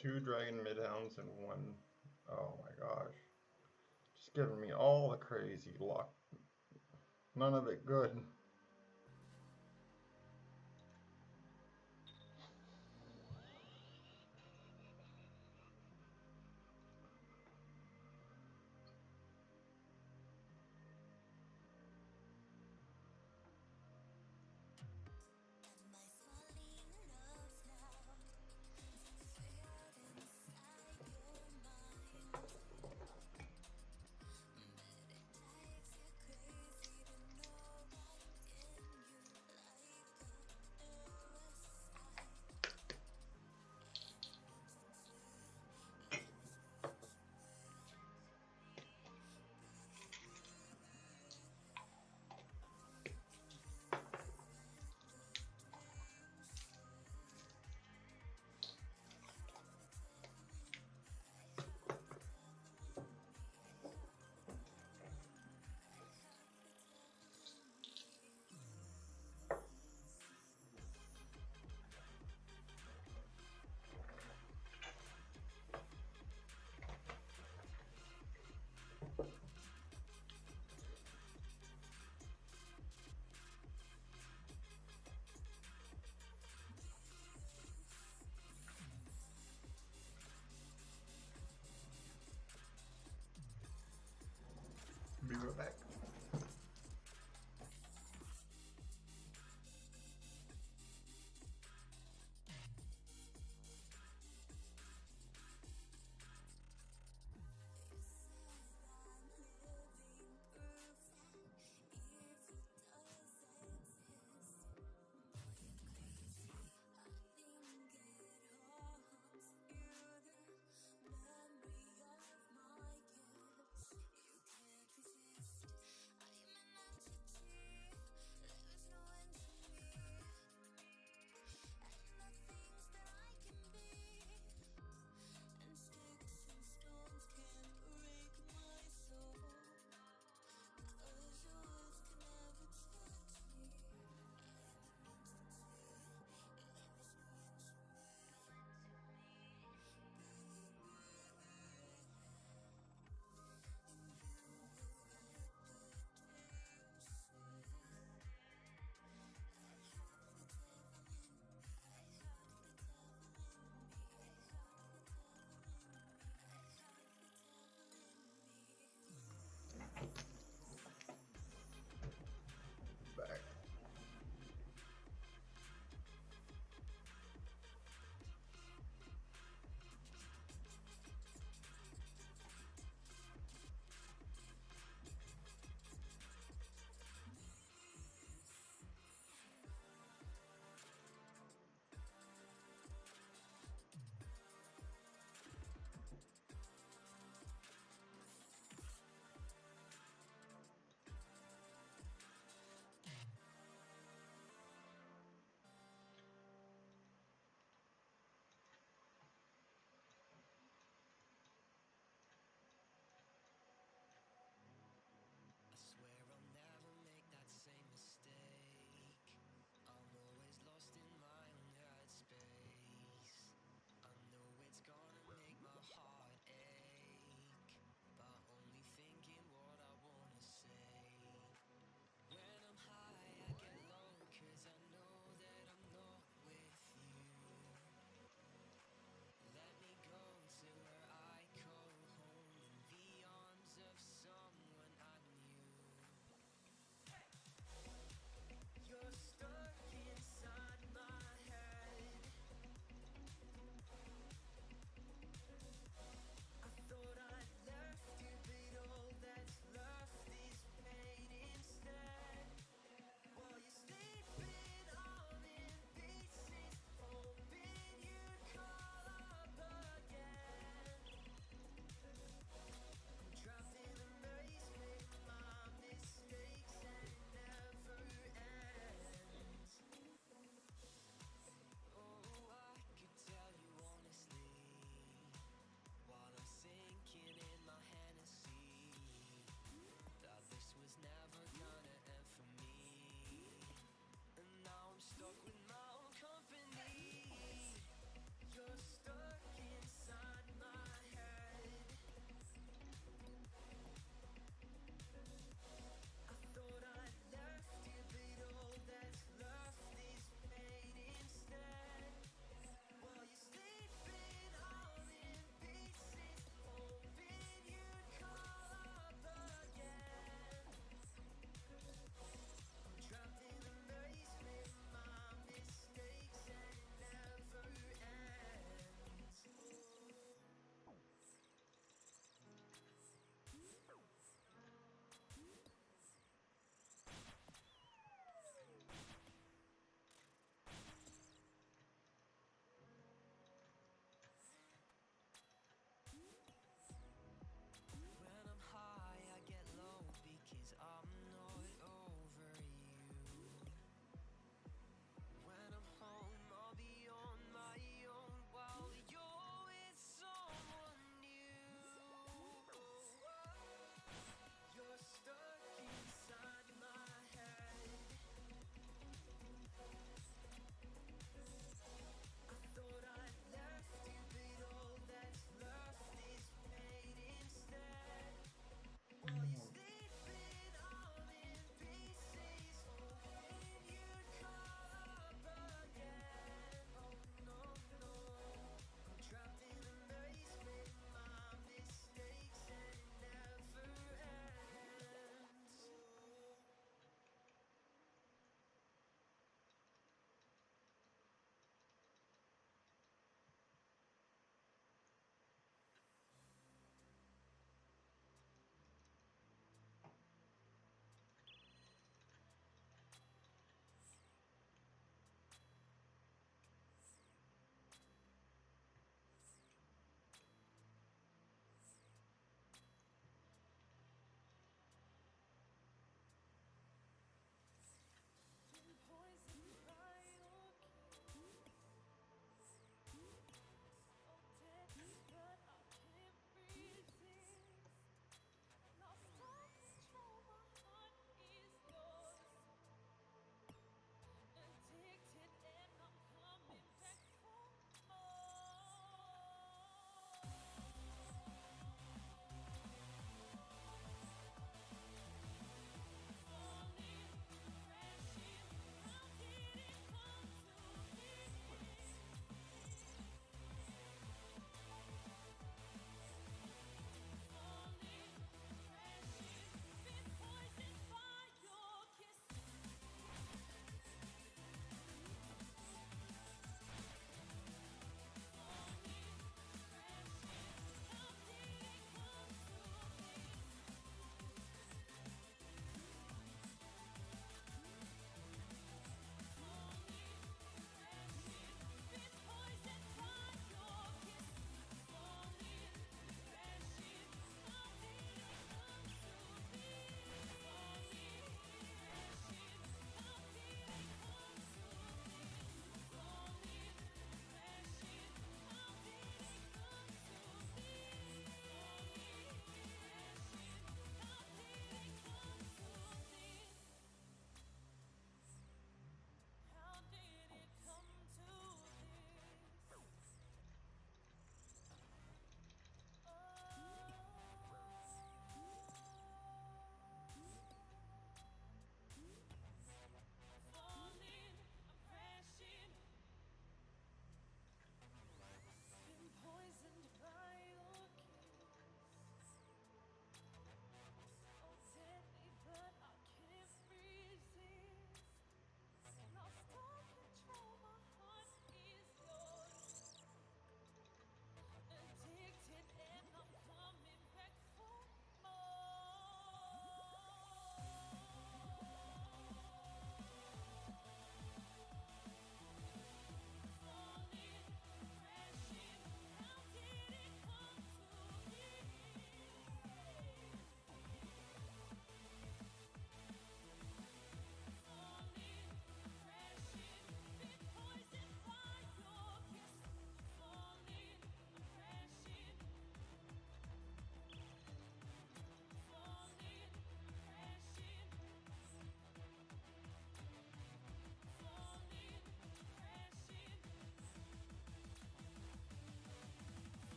Speaker 1: 2 dragon midhounds and 1. Oh my gosh. Just giving me all the crazy luck. None of it good.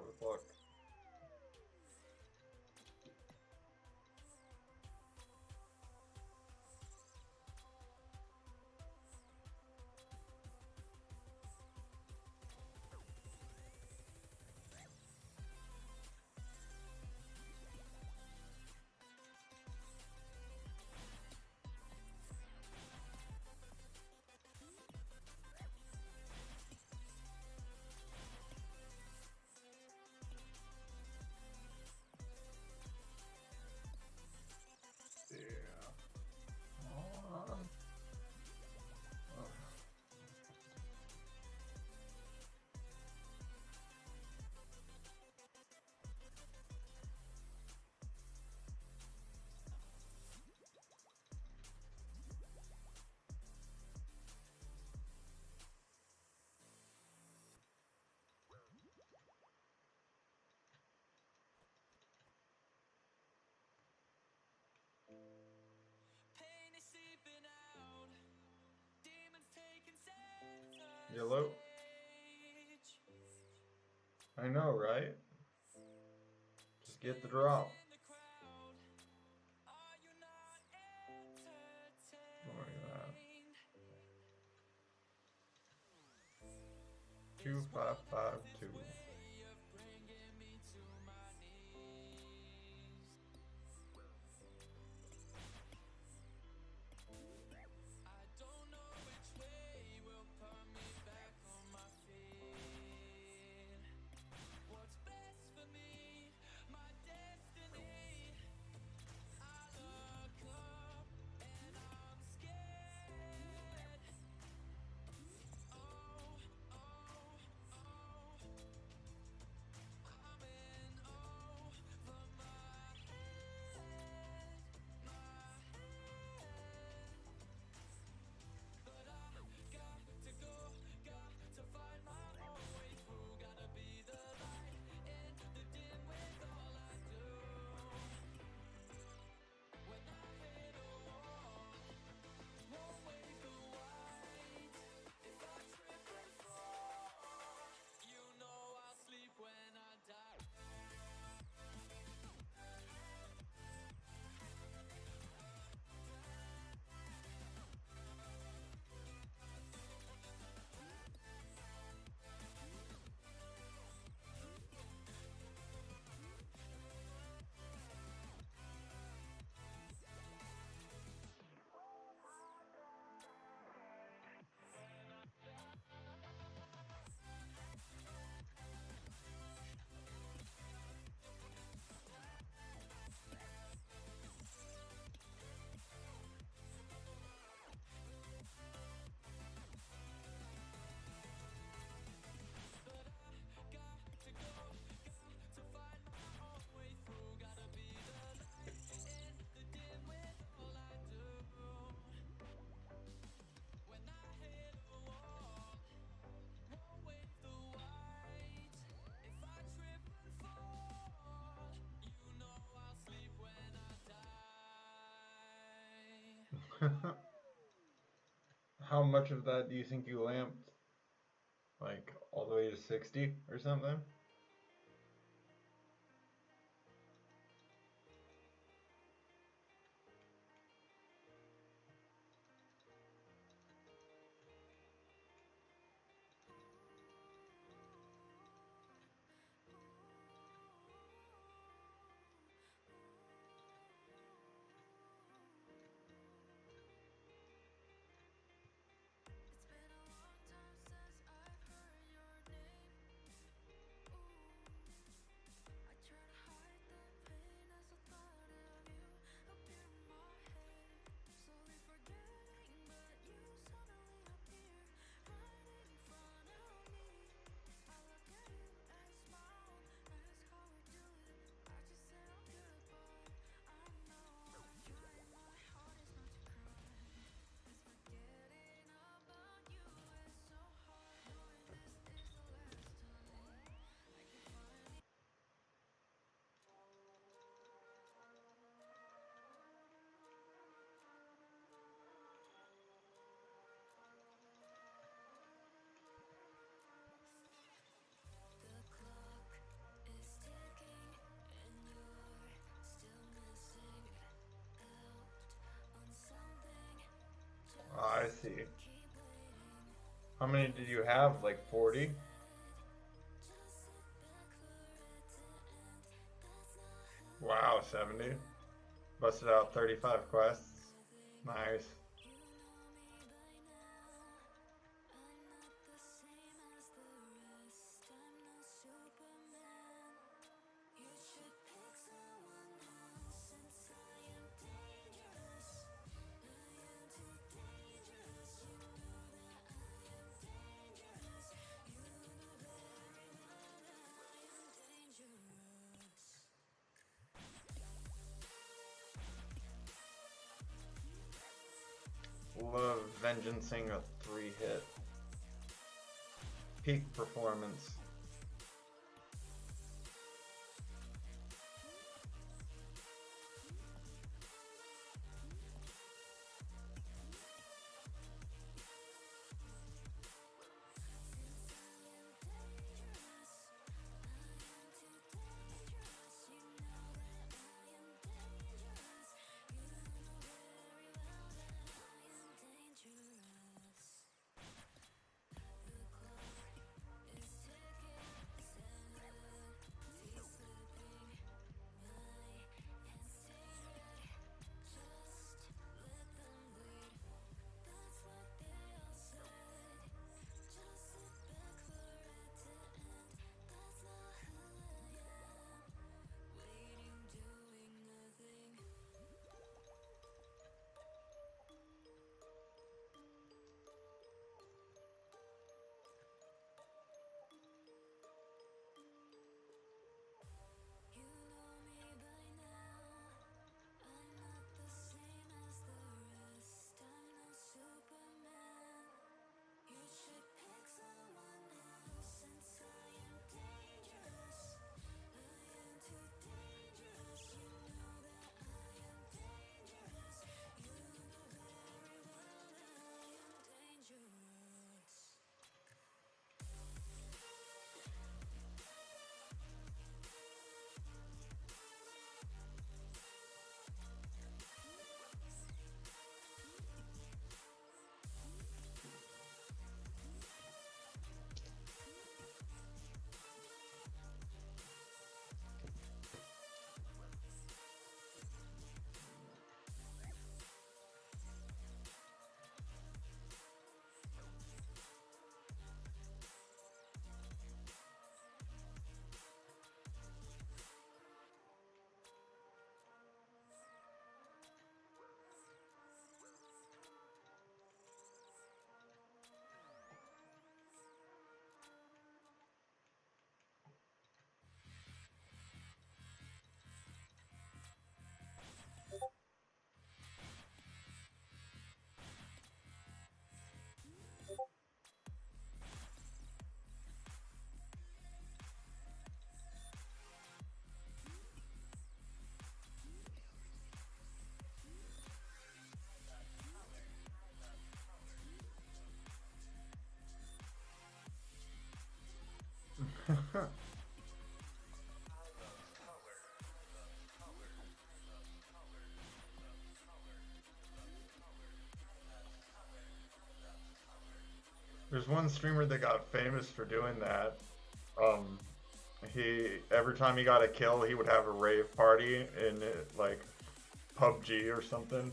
Speaker 1: with luck.
Speaker 2: Pain is seeping out, demons taking center
Speaker 1: Yellow.
Speaker 2: stage.
Speaker 1: I know, right? Just get the drop.
Speaker 2: In the crowd, are you not
Speaker 1: Look at that.
Speaker 2: entertained?
Speaker 1: 2552.
Speaker 2: Way of bringing me to my knees. I don't know which way will put me back on my feet. What's best for me, my destiny. I look up and I'm scared. Oh, oh, oh. I'm in over my head, my head. But I got to go, got to find my own way through. Gotta be the light in the dim with all I do. When I hit a wall, won't wave the white. If I trip and fall, you know I'll sleep when I die.
Speaker 1: How much of that do you think you lamped? Like all the way to 60 or something?
Speaker 2: It's been a long time since I've heard your name. Ooh,
Speaker 1: see. How many did you have? Like 40? Wow, 70. Busted out 35 quests. Nice. Love vengeancing a 3-hit. Peak performance. There's one streamer that got famous for doing that. Um, every time he got a kill, he would have a rave party in like PUBG or something.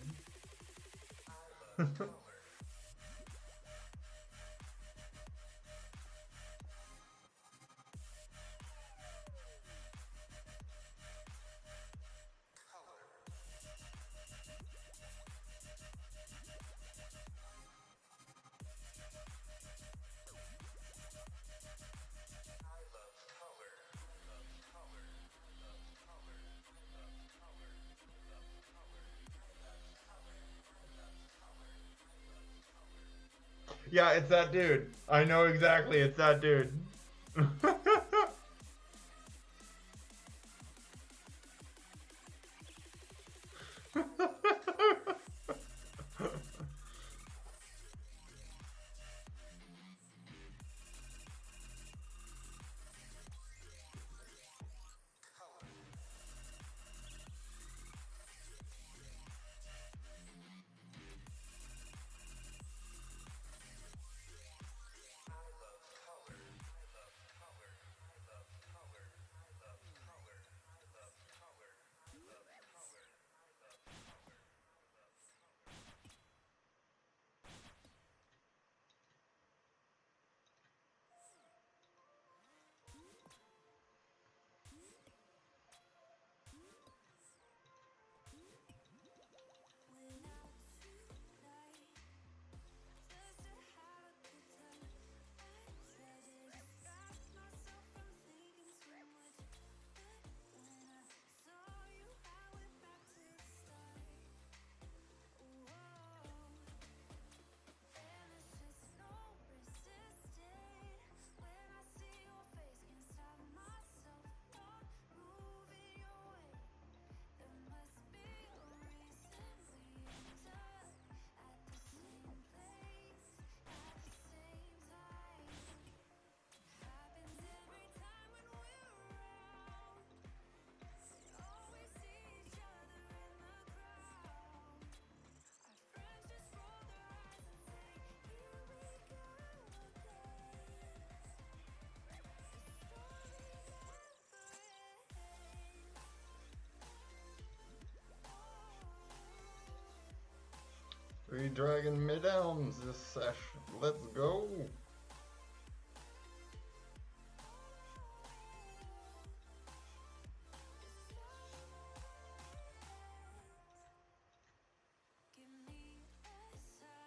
Speaker 1: Yeah, it's that dude. I know exactly, it's that dude. Free Dragon Mid-Elms this session. Let's go!
Speaker 2: Give me a sign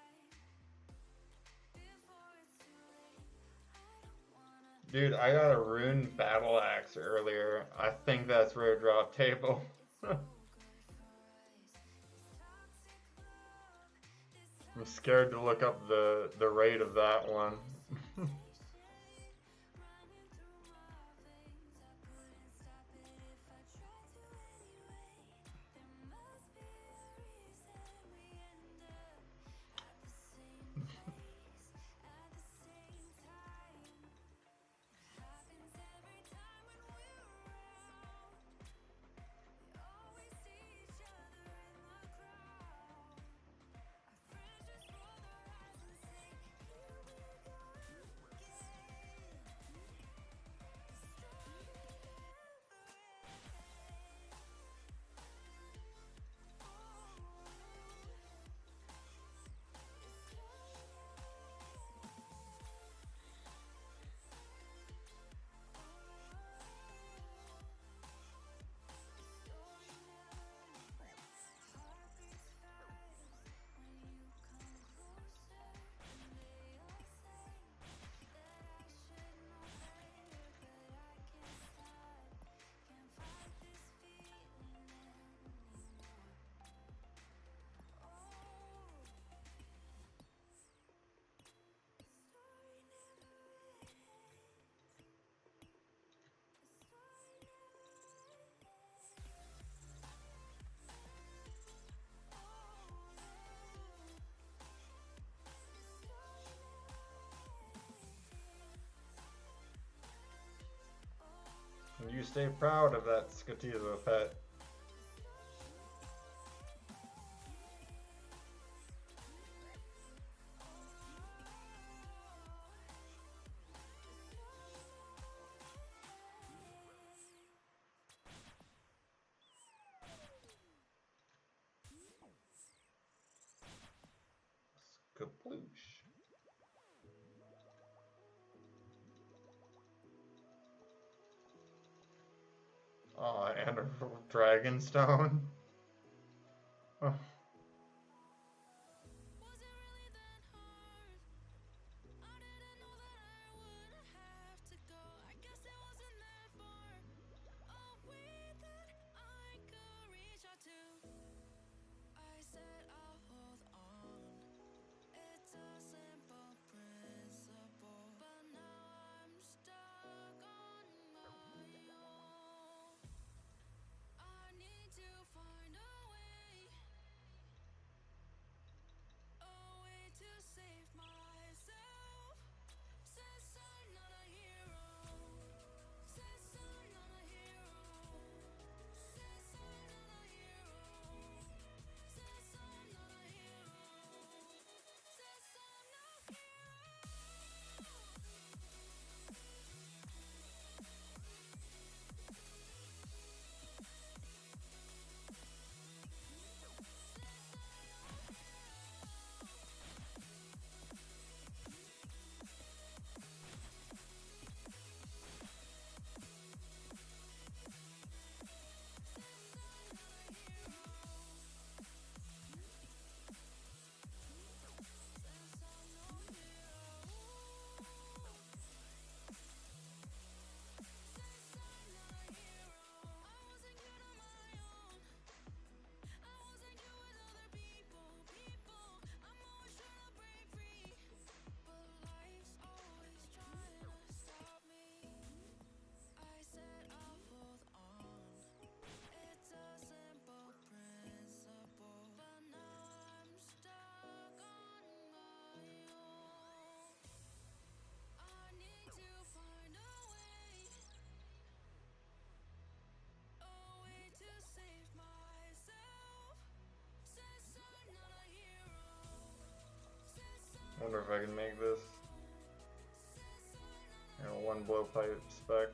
Speaker 2: before it's too late. I don't wanna.
Speaker 1: Dude, I got a rune battle axe earlier. I think that's road drop table. I'm scared to look up the rate of that one. You stay proud of that Skativa pet. Skaploosh. Oh, and a Dragonstone. Oh. Wonder if I can make this. One blowpipe spec.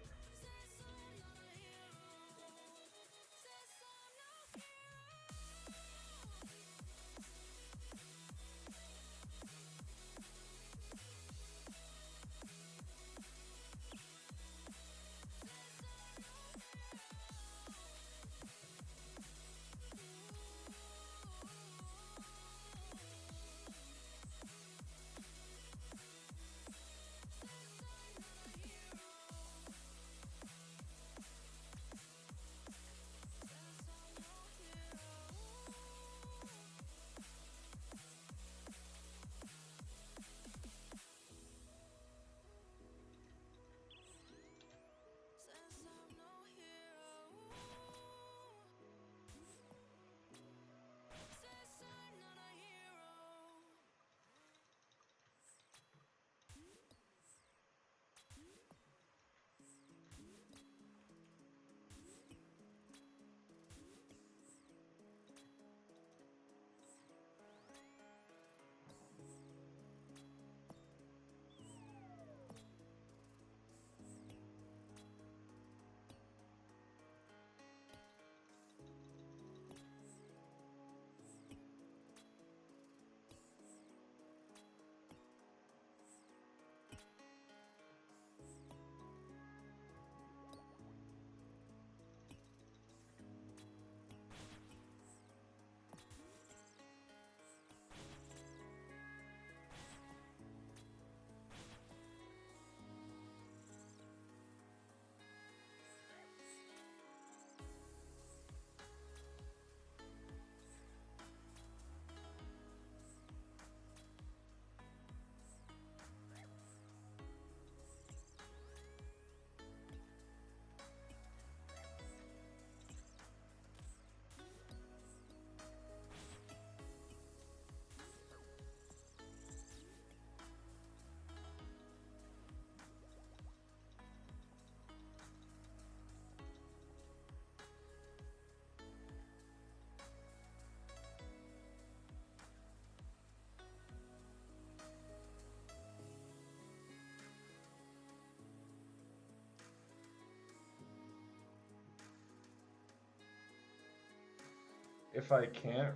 Speaker 1: if I can't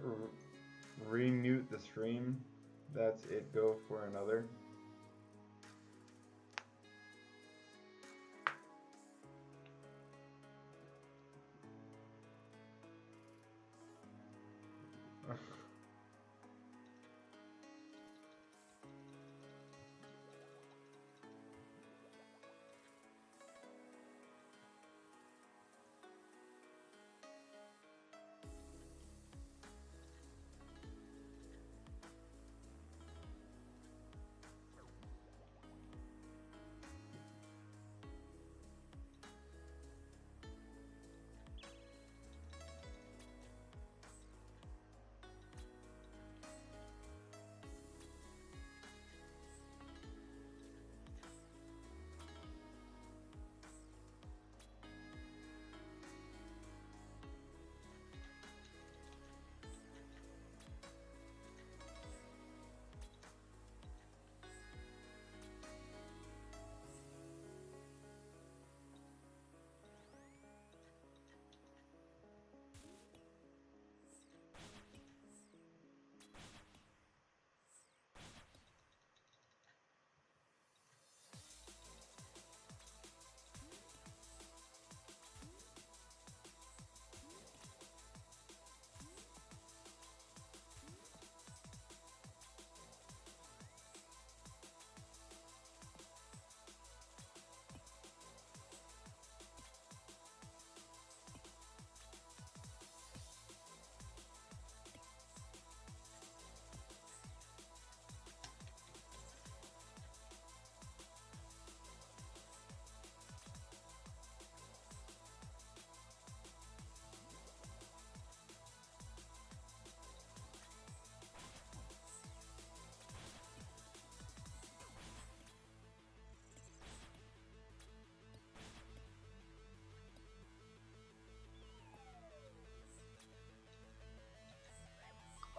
Speaker 1: remute the stream, that's it. Go for another.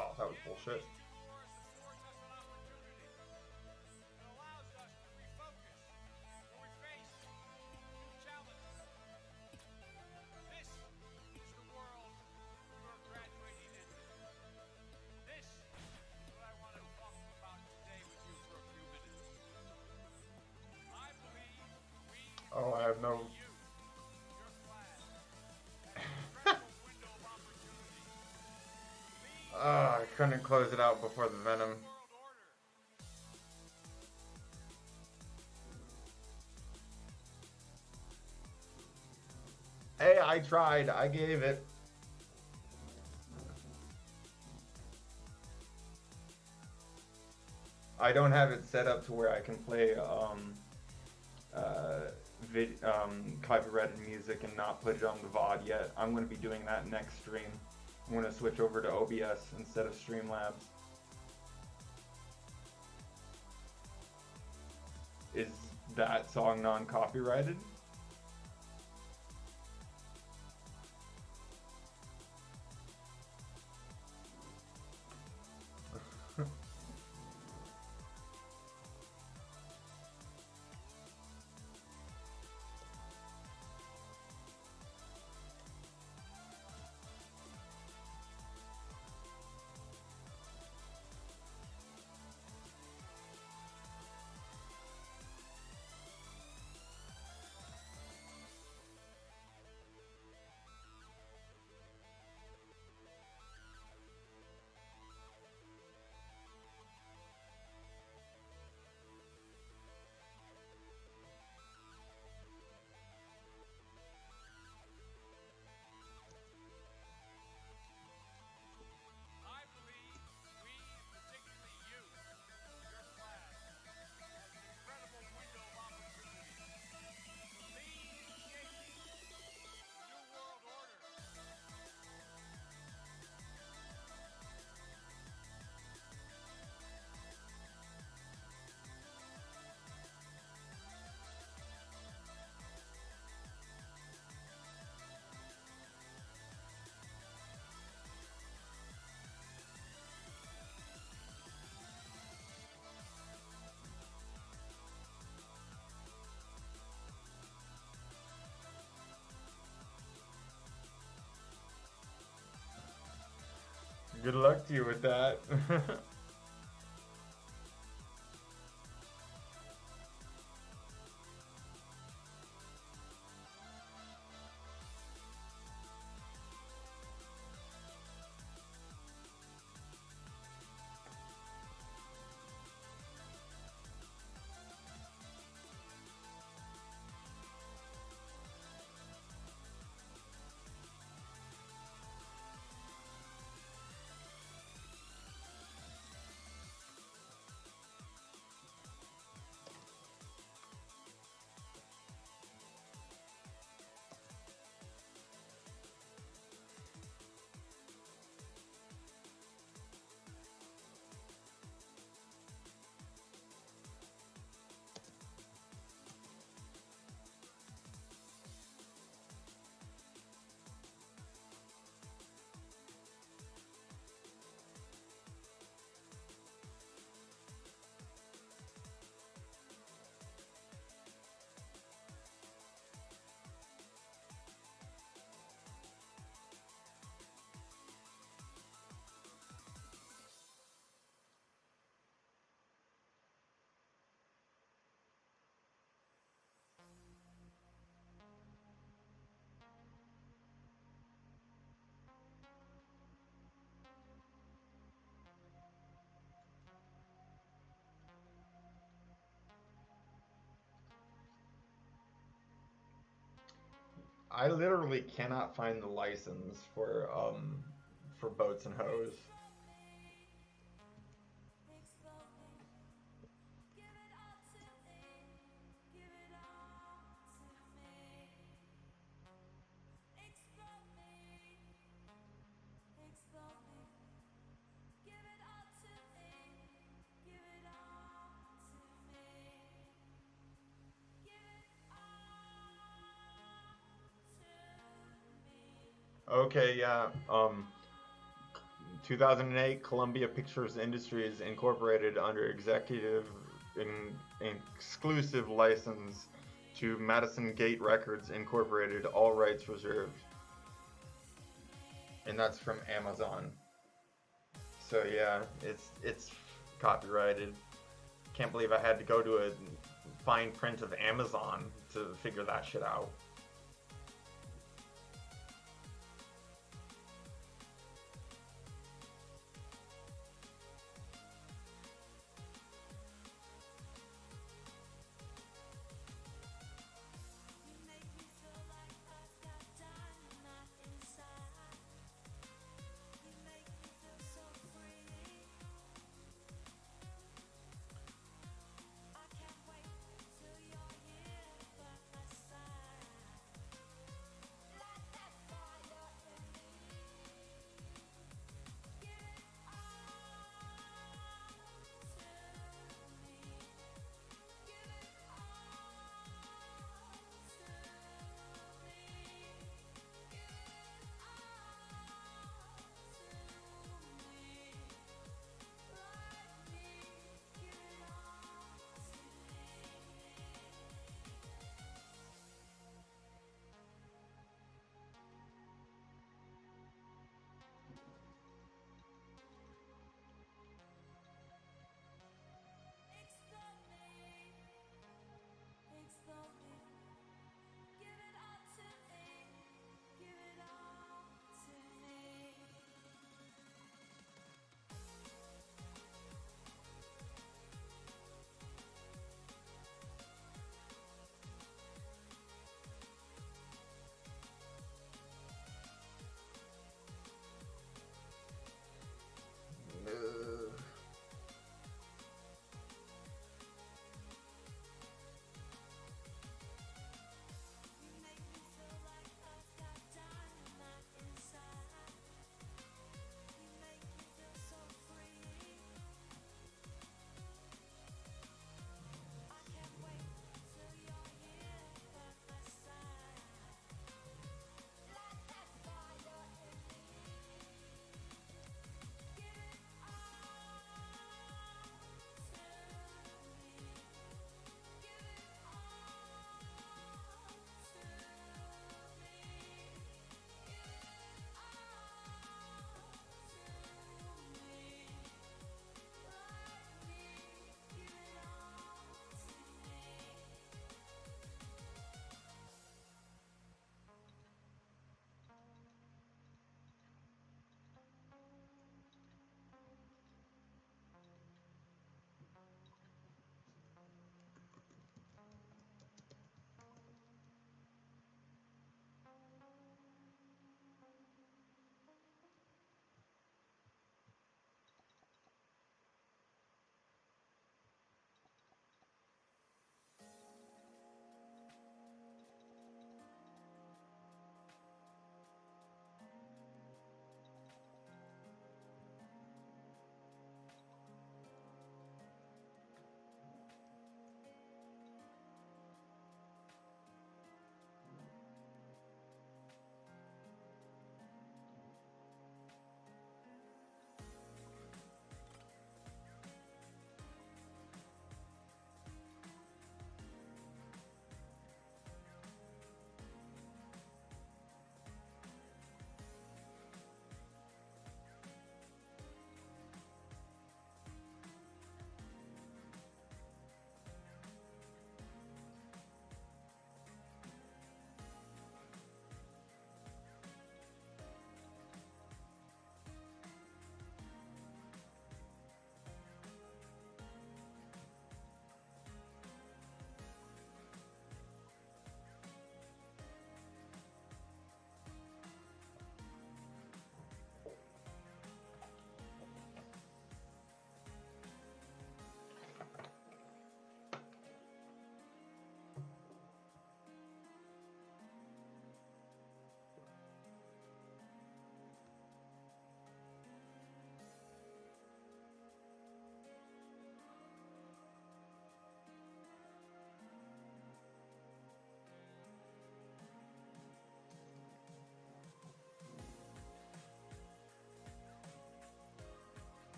Speaker 1: Oh, that was bullshit. Oh, I have no... I couldn't close it out before the venom. Hey, I tried. I gave it. I don't have it set up to where I can play copyrighted music and not put it on the VOD yet. I'm going to be doing that next stream. I'm going to switch over to OBS instead of Streamlabs. Is that song non-copyrighted? Good luck to you with that. I literally cannot find the license for boats and hoes. Okay, yeah. 2008, Columbia Pictures Industries incorporated under executive exclusive license to Madison Gate Records Incorporated, all rights reserved. And that's from Amazon. So yeah, it's copyrighted. Can't believe I had to go to a fine print of Amazon to figure that shit out.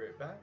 Speaker 1: right back.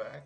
Speaker 1: back.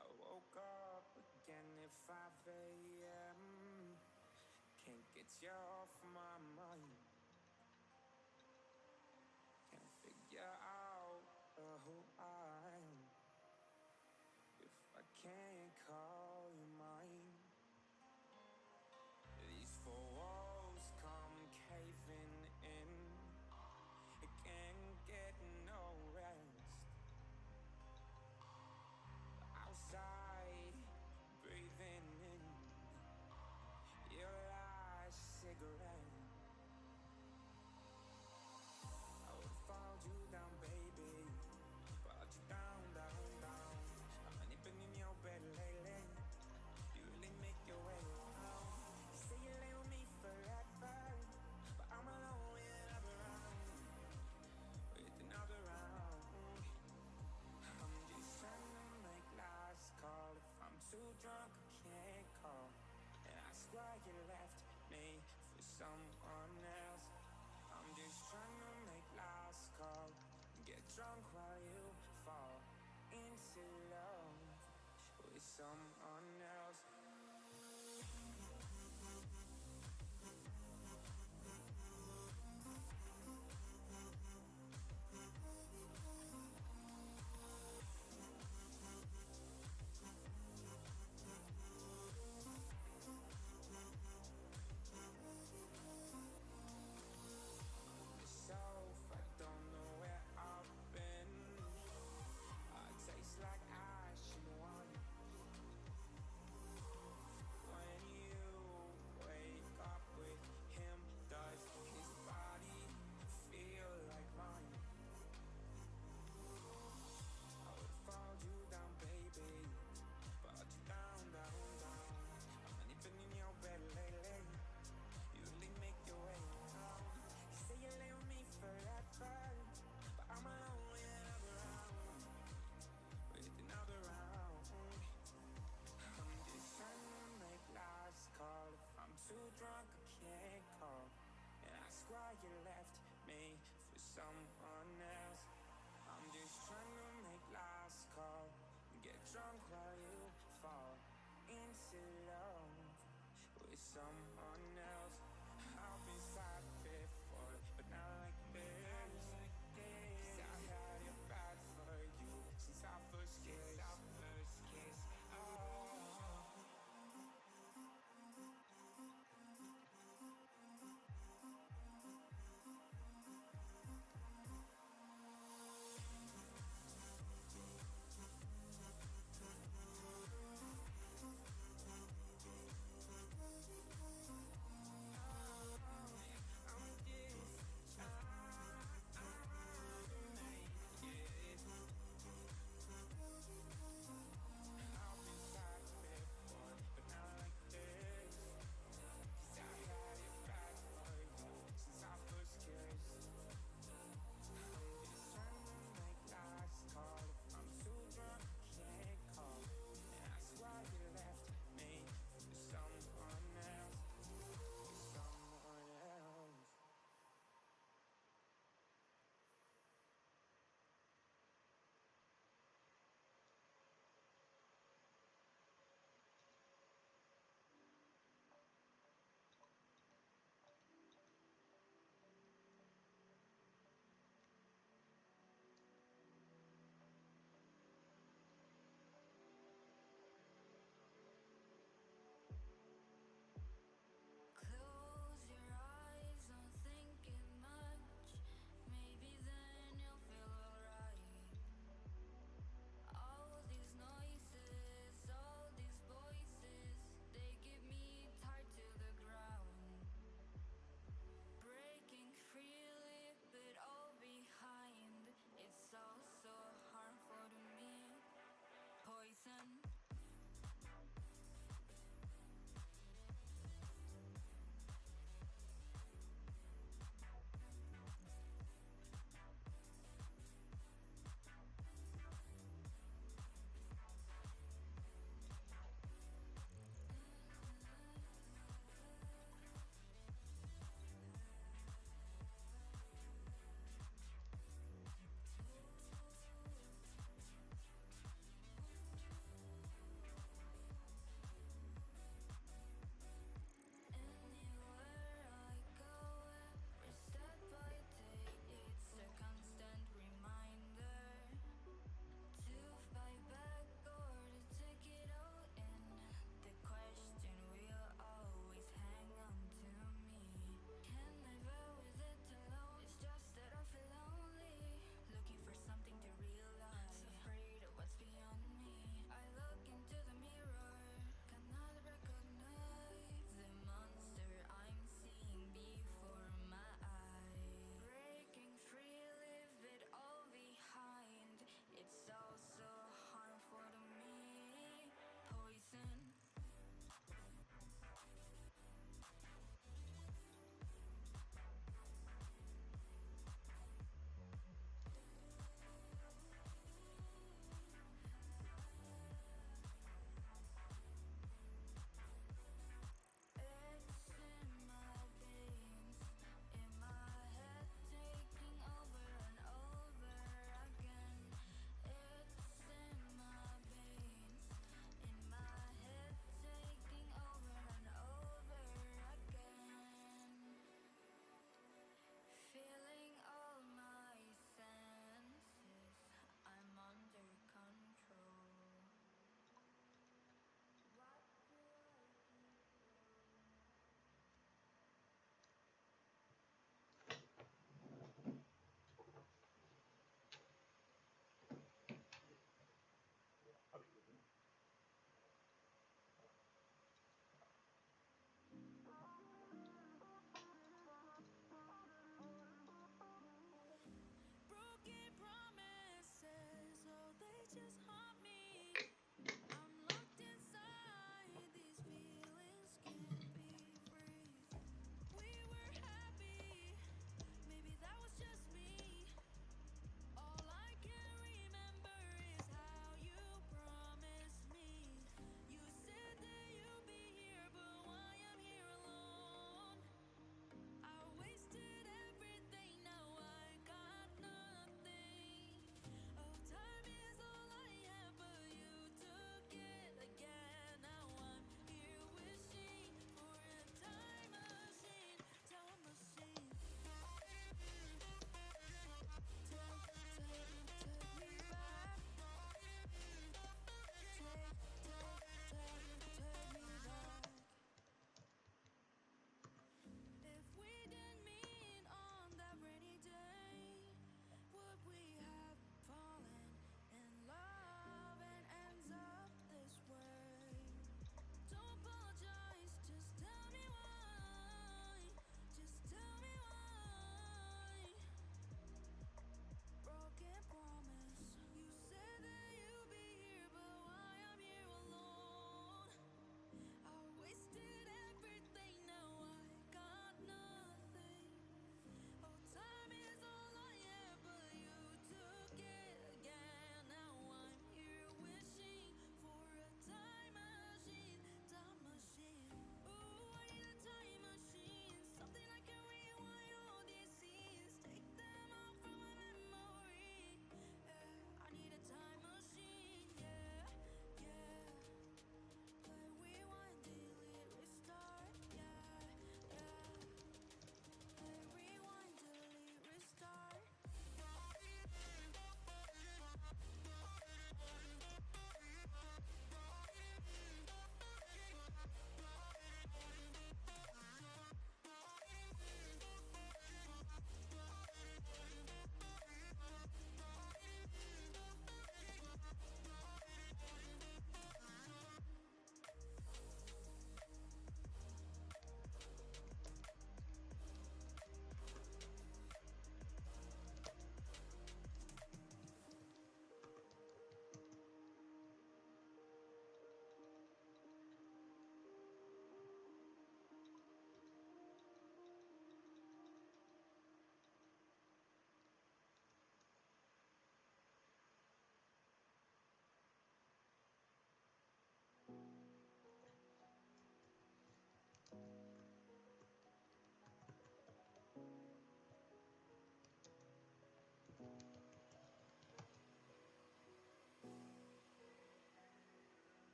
Speaker 2: I woke up again at 5 a.m. Can't get you off my mind. Can't figure out who I am if I can't call you mine. These four walls come caving in. I can't get no rest. Outside, breathing in your last cigarette. I would fall you down, baby. Brought you down, down, down. How many been in your bed lately? You really make your way around. You say you lay with me forever, but I'm alone with another round. With another round. I'm just trying to make last call. If I'm too drunk, I can't call. And ask why you left me for someone else. I'm just trying to make last call. Get drunk while you fall into love with someone else. Myself, I don't know where I've been. I taste like ash and wine. When you wake up with him, does his body feel like mine? I would fall you down, baby. Brought you down, down, down. How many been in your bed lately? You really make your way around. You say you lay with me forever, but I'm alone with another round. With another round. I'm just trying to make last call. If I'm too drunk, I can't call. And ask why you left me for someone else. I'm just trying to make last call. Get drunk while you fall into love with someone else. I've been sad before, but not like this. 'Cause I had it bad for you since our first kiss. Oh.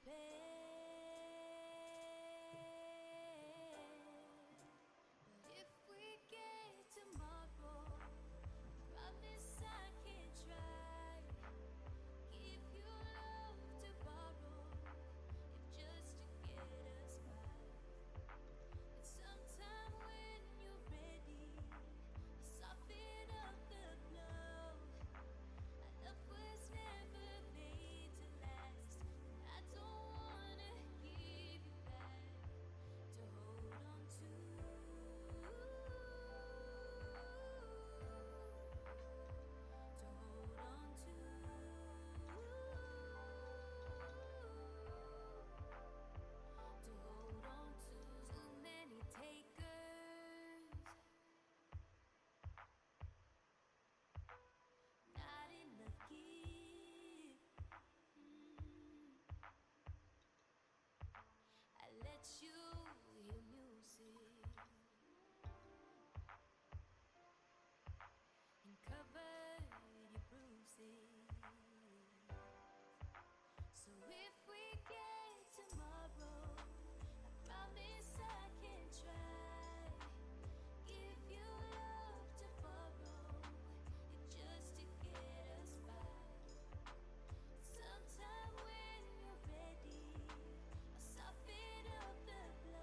Speaker 2: But if we get tomorrow, promise I can try. Give you love to borrow, if just to get us by. And sometime when you're ready, I'll soften up the blow. Our love was never made to last, and I don't wanna give you back to hold on to. To hold on to. To hold on to. Too many takers, not enough give. I let you hear music and covered your bruises. So if we get tomorrow, I promise I can try. Give you love to borrow, it just to get us by. Sometime when you're ready, I'll soften up the blow.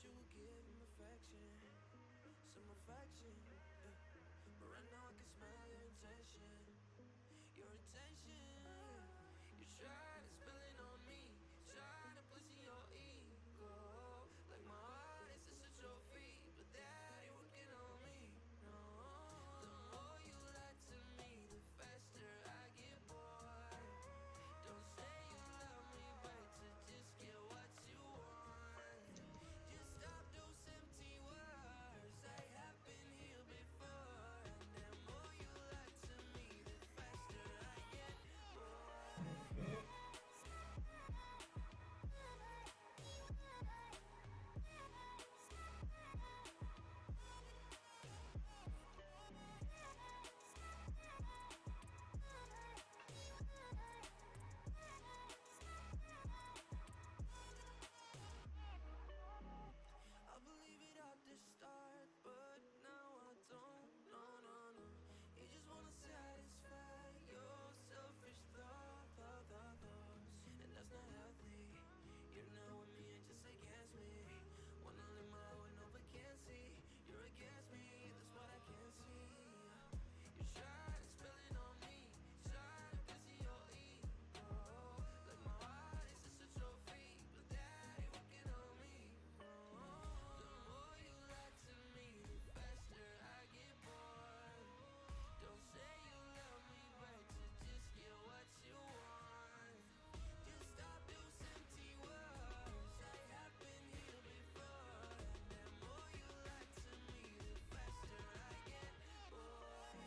Speaker 2: you would give him affection, some affection, yeah. But right now I can smell your intention, yeah. You try to spill it on me, try to push in your ego, like my heart is just a trophy, but that ain't working on me, no. The more you lie to me, the faster I get bored. Don't say you love me, but to just get what you want. Just stop those empty words, I have been here before. And the more you lie to me, the faster I get bored. I believe it at the start, but now I don't. No, no, no. You just wanna satisfy your selfish thoughts, and that's not healthy. You're not with me and just against me. Wanna live my life with no vacancy. You're against me, that's what I can't see. You try to spill it on me, try to piss in your ego, like my heart is just a trophy, but that ain't working on me. The more you lie to me, the faster I get bored. Don't say you love me, but to just get what you want. Just stop those empty words, I have been here before. And the more you lie to me, the faster I get bored.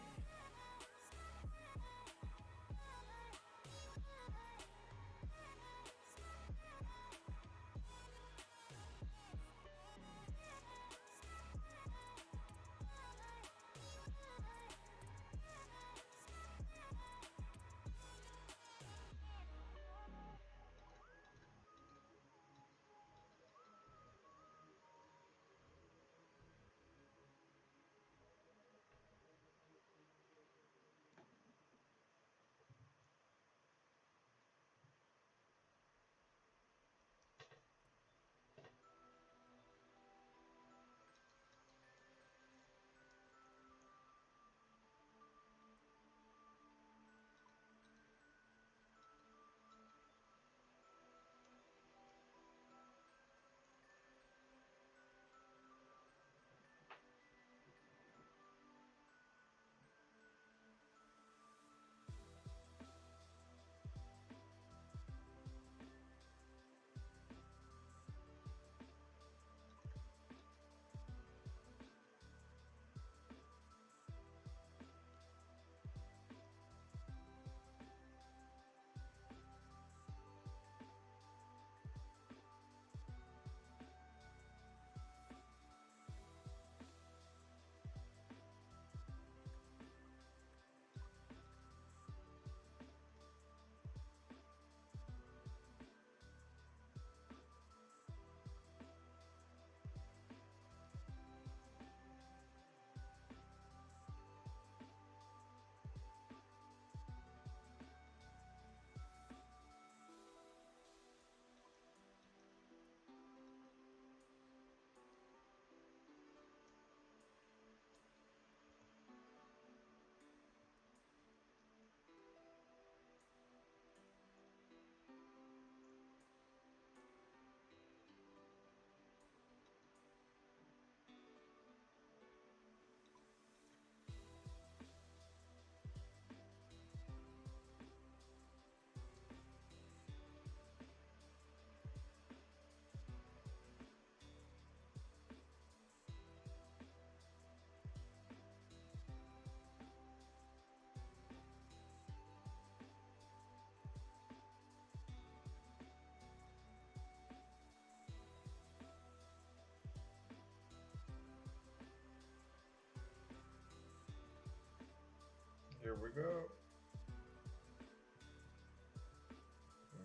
Speaker 1: Here we go.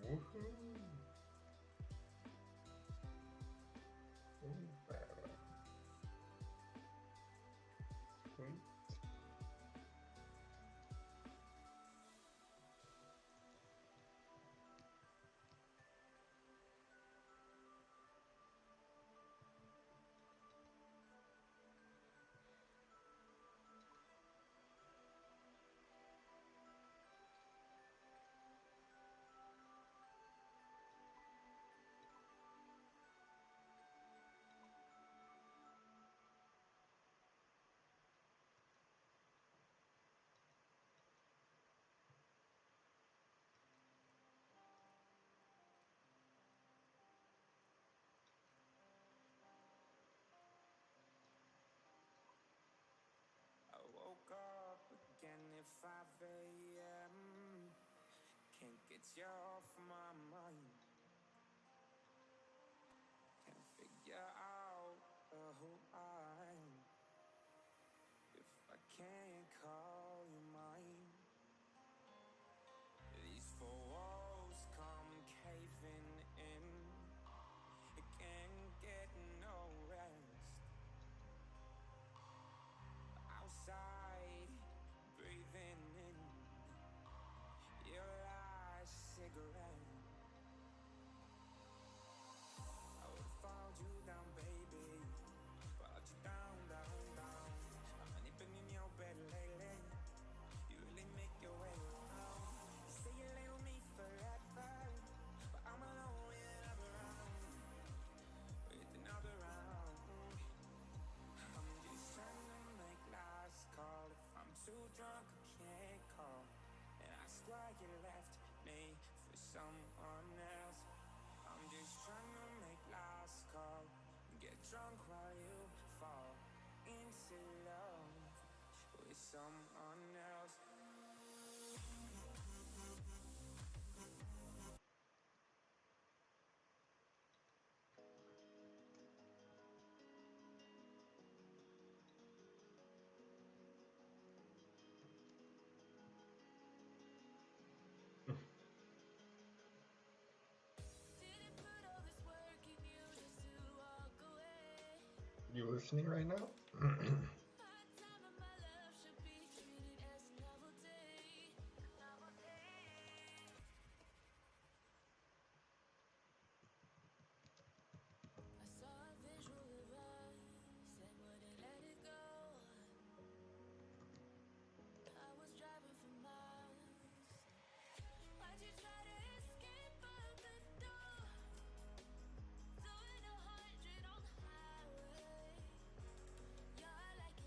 Speaker 1: Woohoo! Ooh, baby. Sweet.
Speaker 2: 5 a.m. Can't get you off my mind. Can't figure out who I am if I can't call you mine. These four walls come caving in. I can't get no rest. Outside, breathing in your last cigarette. I would've followed you down, baby. Followed you down, down, down. How many been in your bed lately? You really make your way around. You say you lay with me forever, but I'm alone with another round. With another round. I'm just trying to make last call. If I'm too drunk, I can't call. And ask why you left me for someone else. I'm just trying to make last call. Get drunk while you fall into love with someone else. Didn't put all this work in you just to walk away.
Speaker 1: You listening right now?
Speaker 2: My time and my love should be treated as a novelty. I saw a visual of us and wouldn't let it go. I was driving for miles. Why'd you try to escape out the door? Doing 100 on the highway. You're like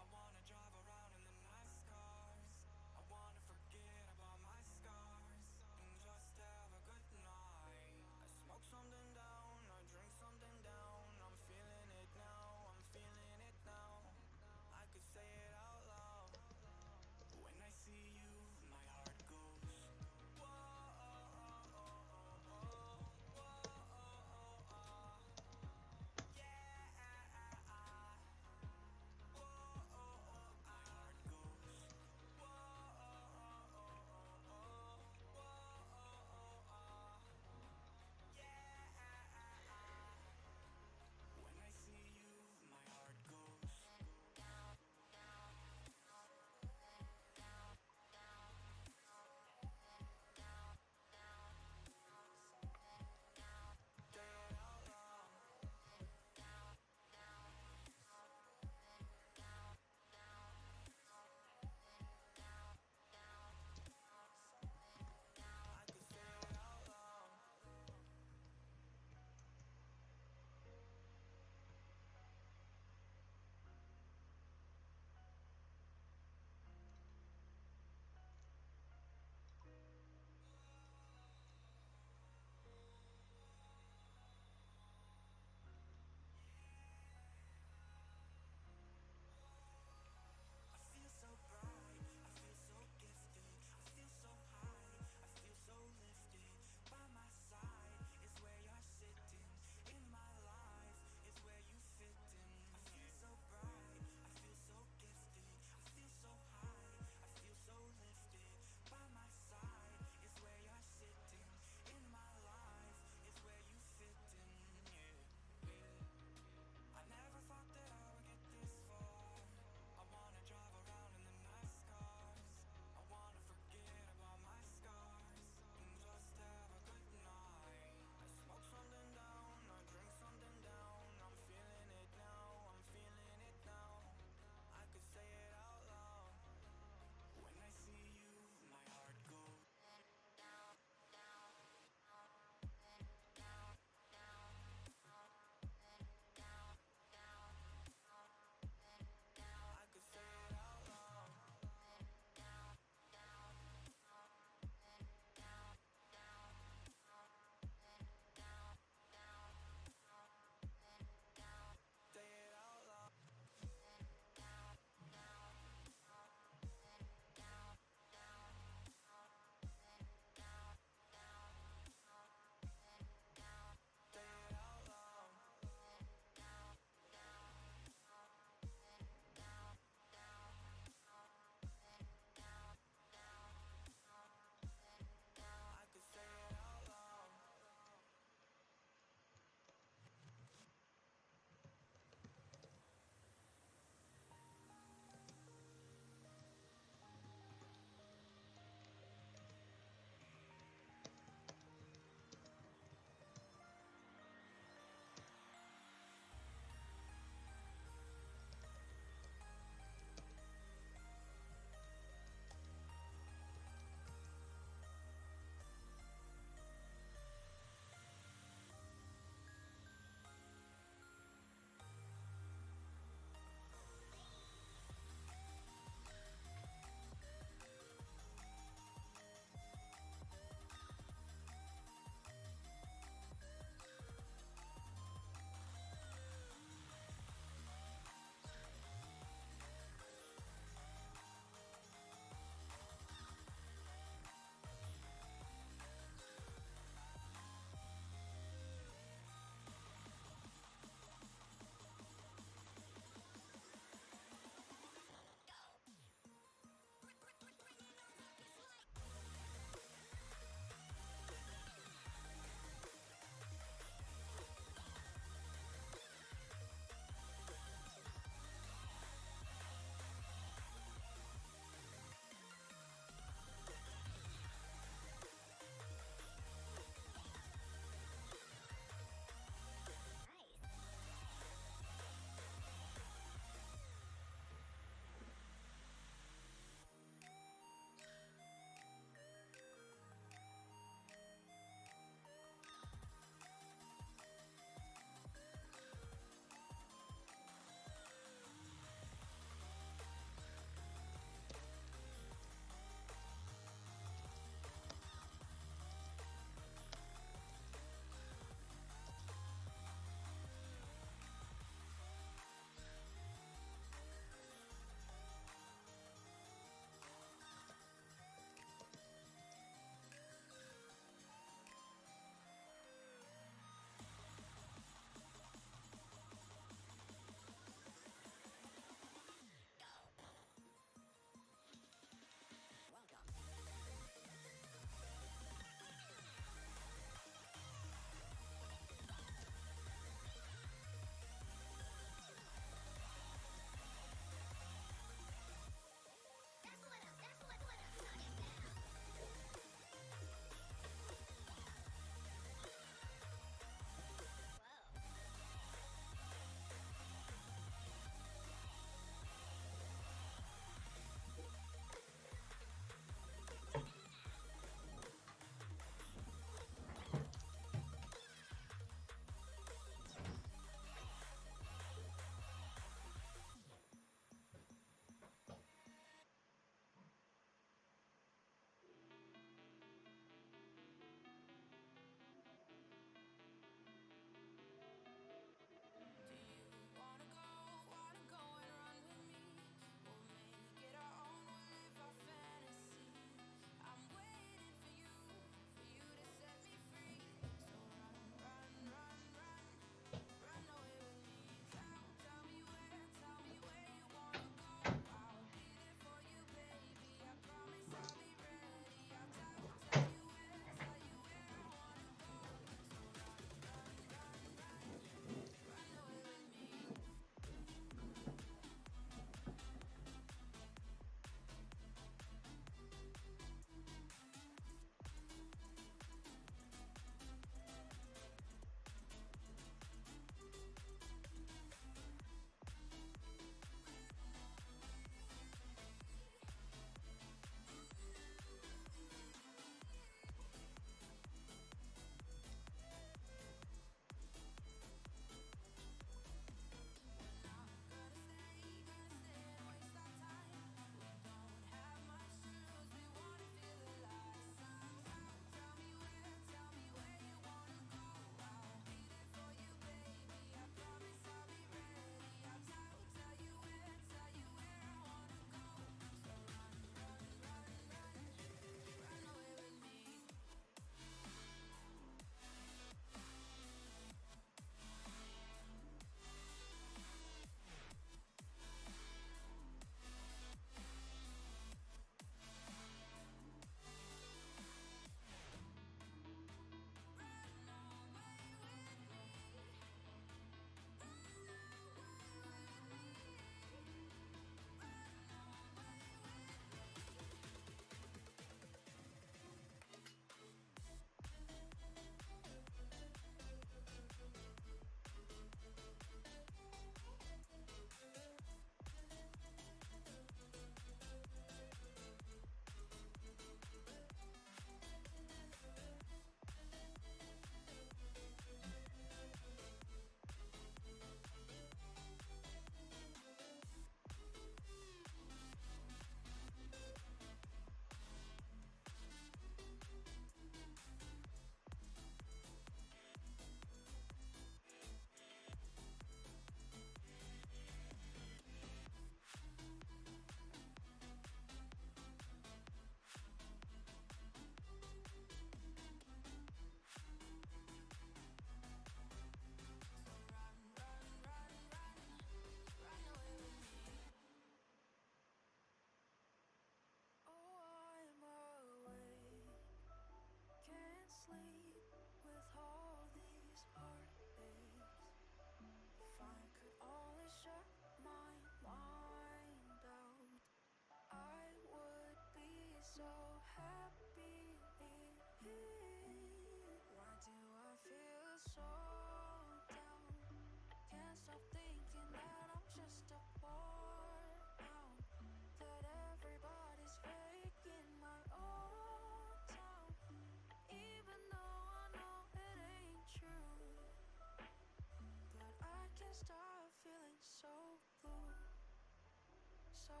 Speaker 2: so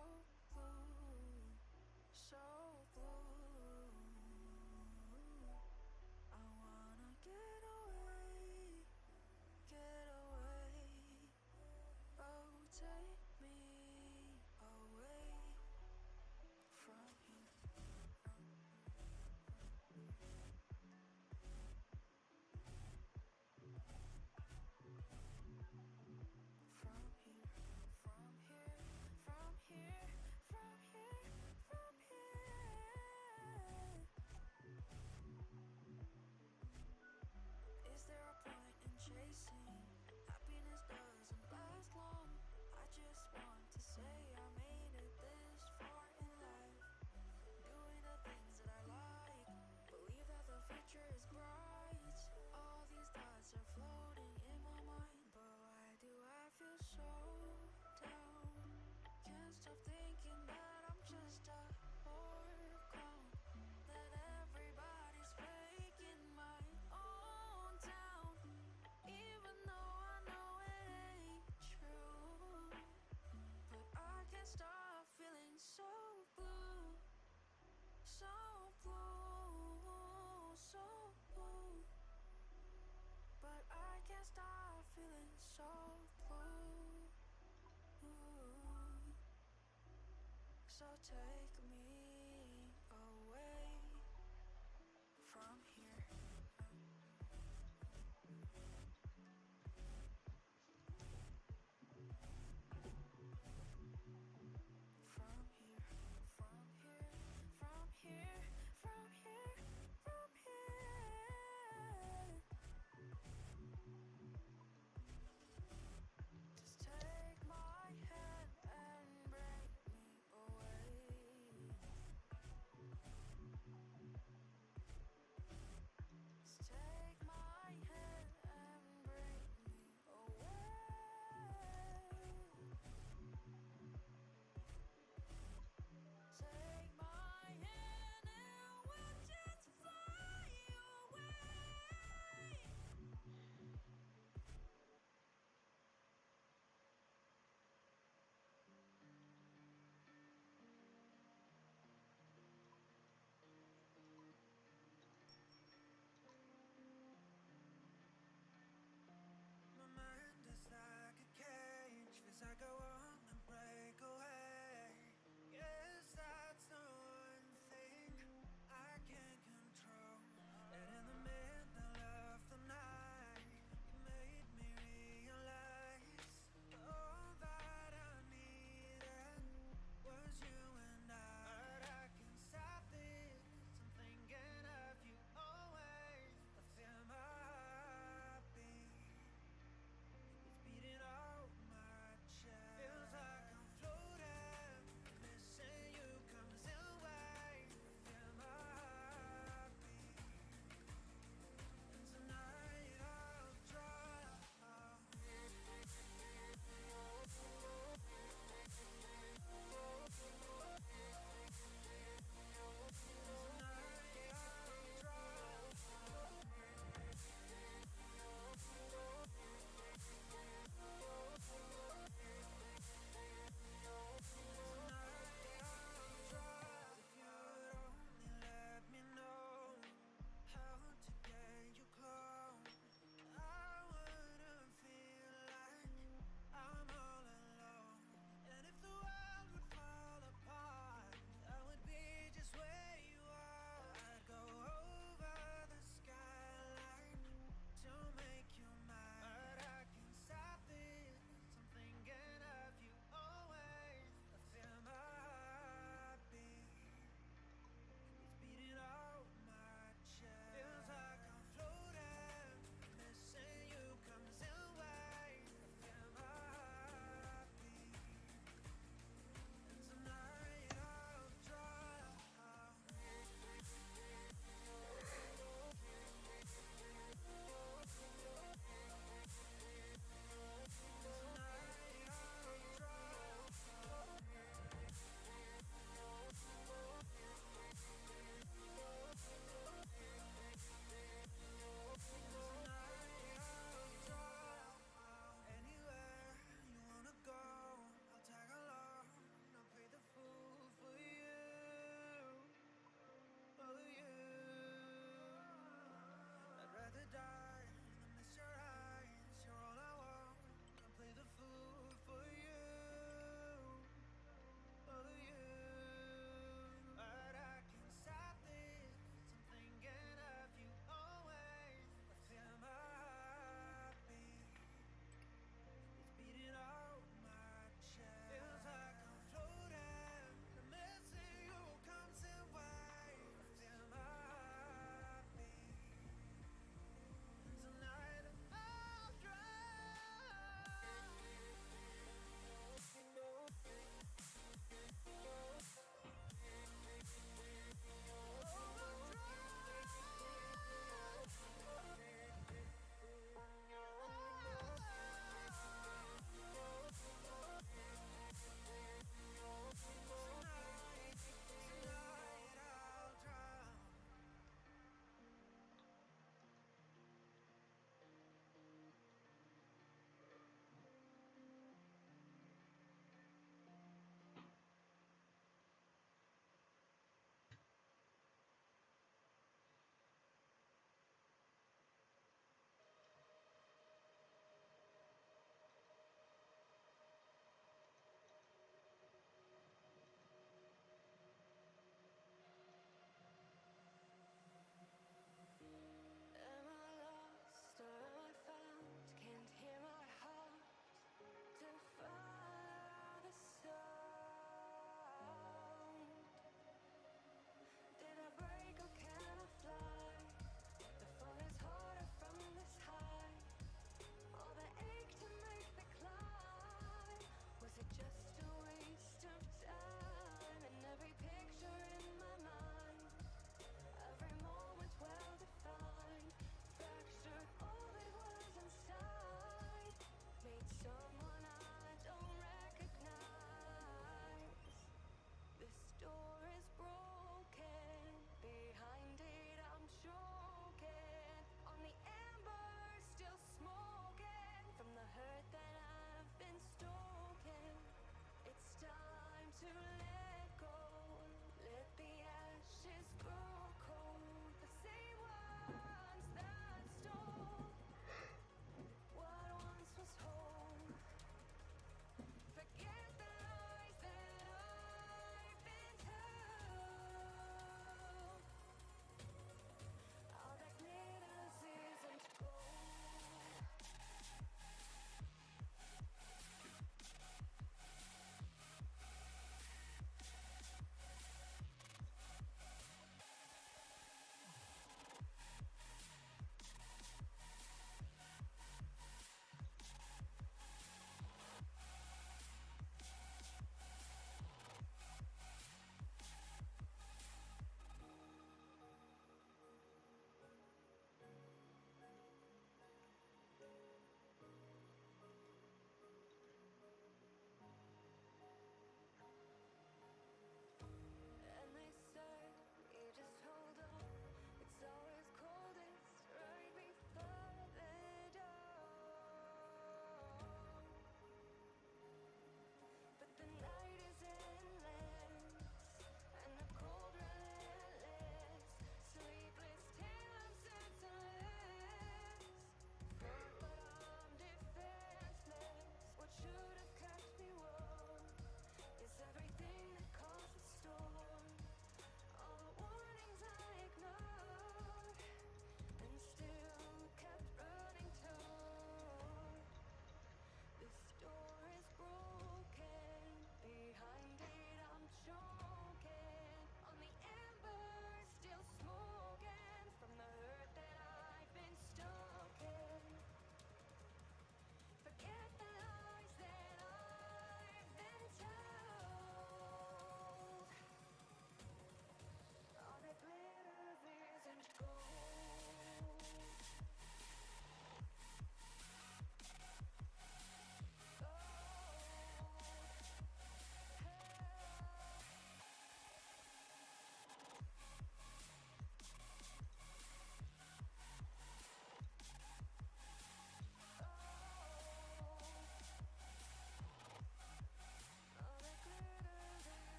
Speaker 2: blue, so blue. I wanna get away, get away. Oh, take me away from here. From here, from here, from here, from here, from here. Is there a point in chasing? Happiness doesn't last long. I just want to say I made it this far in life. Doing the things that I like. Believe that the future is bright. All these thoughts are floating in my mind. But why do I feel so down? Can't stop thinking that I'm just a whore clown. That everybody's faking my own town. Even though I know it ain't true. But I can't stop feeling so blue. So blue, so blue. But I can't stop feeling so blue. So take me away from here. From here, from here, from here, from here, from here. Just take my hand and bring me away.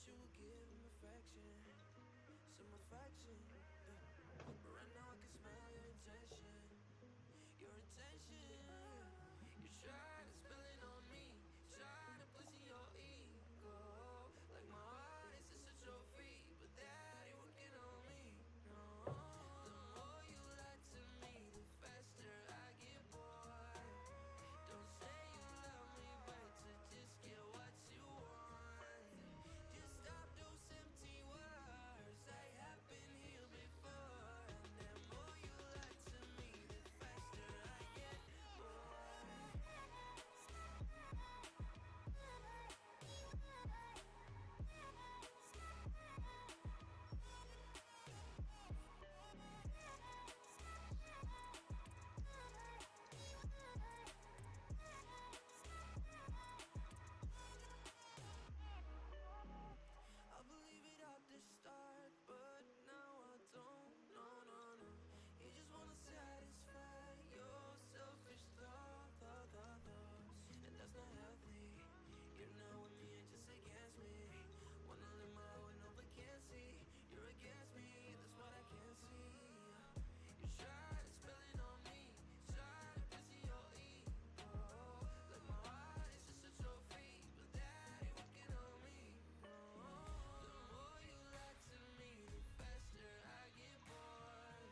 Speaker 2: you would give him affection, some affection. But right now I can smell your intention, your intention. You try to spill it on me, try to pussy your ego. Like my heart is just a trophy, but that ain't working on me. No, the more you lie to me, the faster I get bored. Don't say you love me, but to just get what you want. Just stop those empty words. I have been here before. And the more you lie to me, the faster I get bored. I believe it at the start, but now I don't. No, no, no. You just wanna satisfy your selfish thoughts, and that's not healthy. You're not with me and just against me. Wanna live my own no vacancy. You're against me, that's what I can't see. You try to spill it on me, try to busy your ego. Like my heart is just a trophy, but that ain't working on me. No. The more you lie to me, the faster I get bored.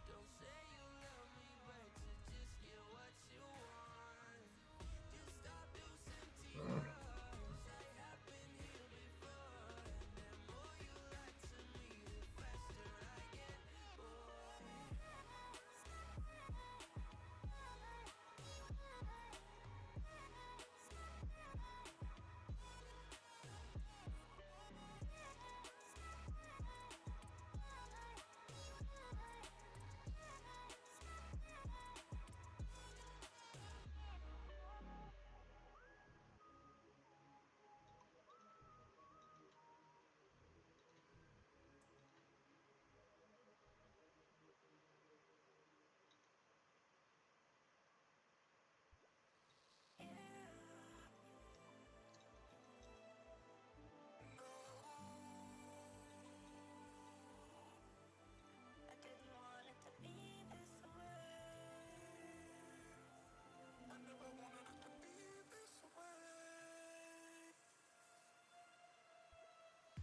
Speaker 2: Don't say you love me, but to just get what you want. Just stop those empty words. I have been here before. And the more you lie to me, the faster I get bored. I didn't want it to be this way. I never wanted it to be this way.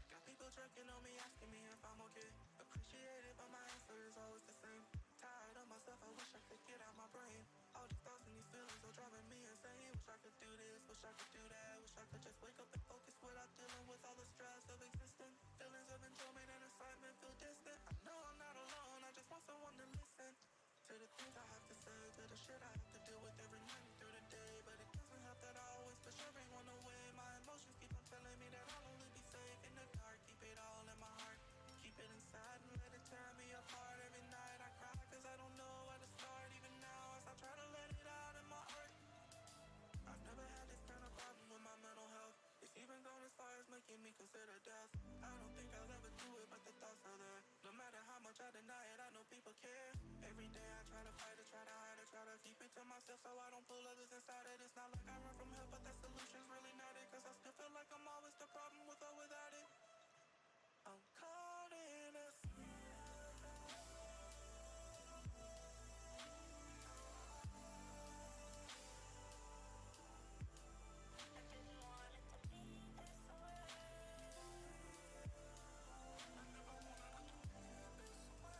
Speaker 2: Got people checking on me, asking me if I'm okay. Appreciate it, but my answer is always the same. Tired of myself, I wish I could get out my brain. All these thoughts and these feelings are driving me insane. Wish I could do this, wish I could do that. Wish I could just wake up and focus without dealing with all the stress of existence. Feelings of enjoyment and excitement feel distant. I know I'm not alone, I just want someone to listen to the things I have to say, to the shit I have to deal with every night and through the day. But it doesn't help that I always push everyone away. My emotions keep on telling me that I'll only be safe in the dark. Keep it all in my heart, keep it inside and let it tear me apart. Every night I cry cause I don't know where to start. Even now as I try to let it out in my art. I've never had this kind of problem with my mental health. It's even gone as far as making me consider death. I don't think I'll ever do it, but the thoughts are there. No matter how much I deny it, I know people care. Every day I try to fight it, try to hide it, try to keep it to myself so I don't pull others inside it. It's not like I run from help, but that solution's really not it. Cause I still feel like I'm always the problem with or without it. I'm caught in a I didn't want it to be this way. I never wanted it to be this way.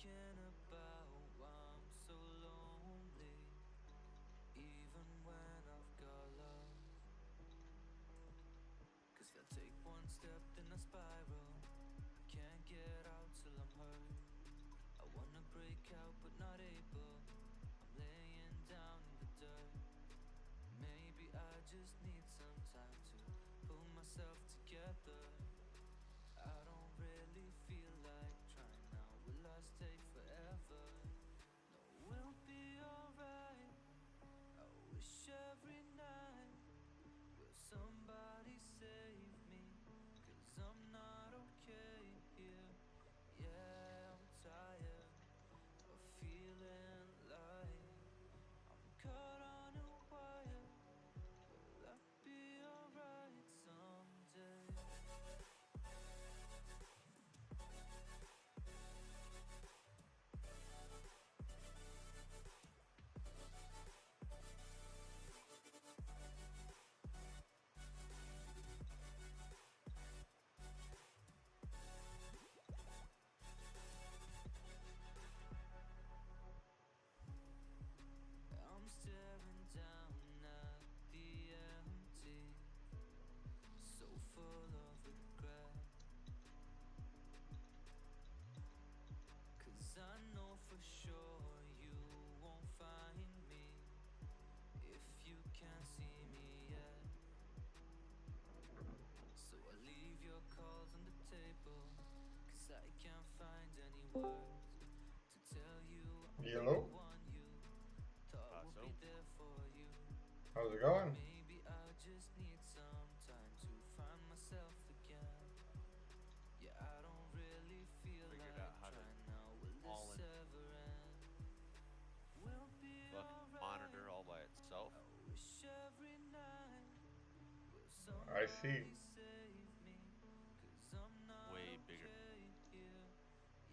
Speaker 2: thinking about why I'm so lonely, even when I've got love. 'Cause if I take one step then I spiral, I can't get out till I'm hurt. I wanna break out but not able, I'm laying down in the dirt. Maybe I just need some time to pull myself together. I don't really feel like trying now, will I stay forever? No, we'll be alright. I wish every night, will somebody save me? 'Cause I'm not okay here. Yeah, I'm tired of feeling like I'm caught on a wire. Will I be alright someday? I'm staring down at the empty, so full of regret. 'Cause I know for sure you won't find me if you can't see me yet. So I leave your calls on the table, 'cause I can't find any words to tell you I'm
Speaker 1: Hello?
Speaker 2: the one you thought would be there for you.
Speaker 1: How's it going?
Speaker 2: Maybe I just need some time to find myself again. Yeah, I don't really feel
Speaker 5: Figured
Speaker 2: like
Speaker 5: out how to
Speaker 2: trying now, will
Speaker 5: all
Speaker 2: this
Speaker 5: in
Speaker 2: ever end? We'll be
Speaker 5: fucking monitor all by itself.
Speaker 2: I wish every night, will
Speaker 1: I see.
Speaker 2: somebody save me? 'Cause I'm not
Speaker 5: Way bigger.
Speaker 2: okay here.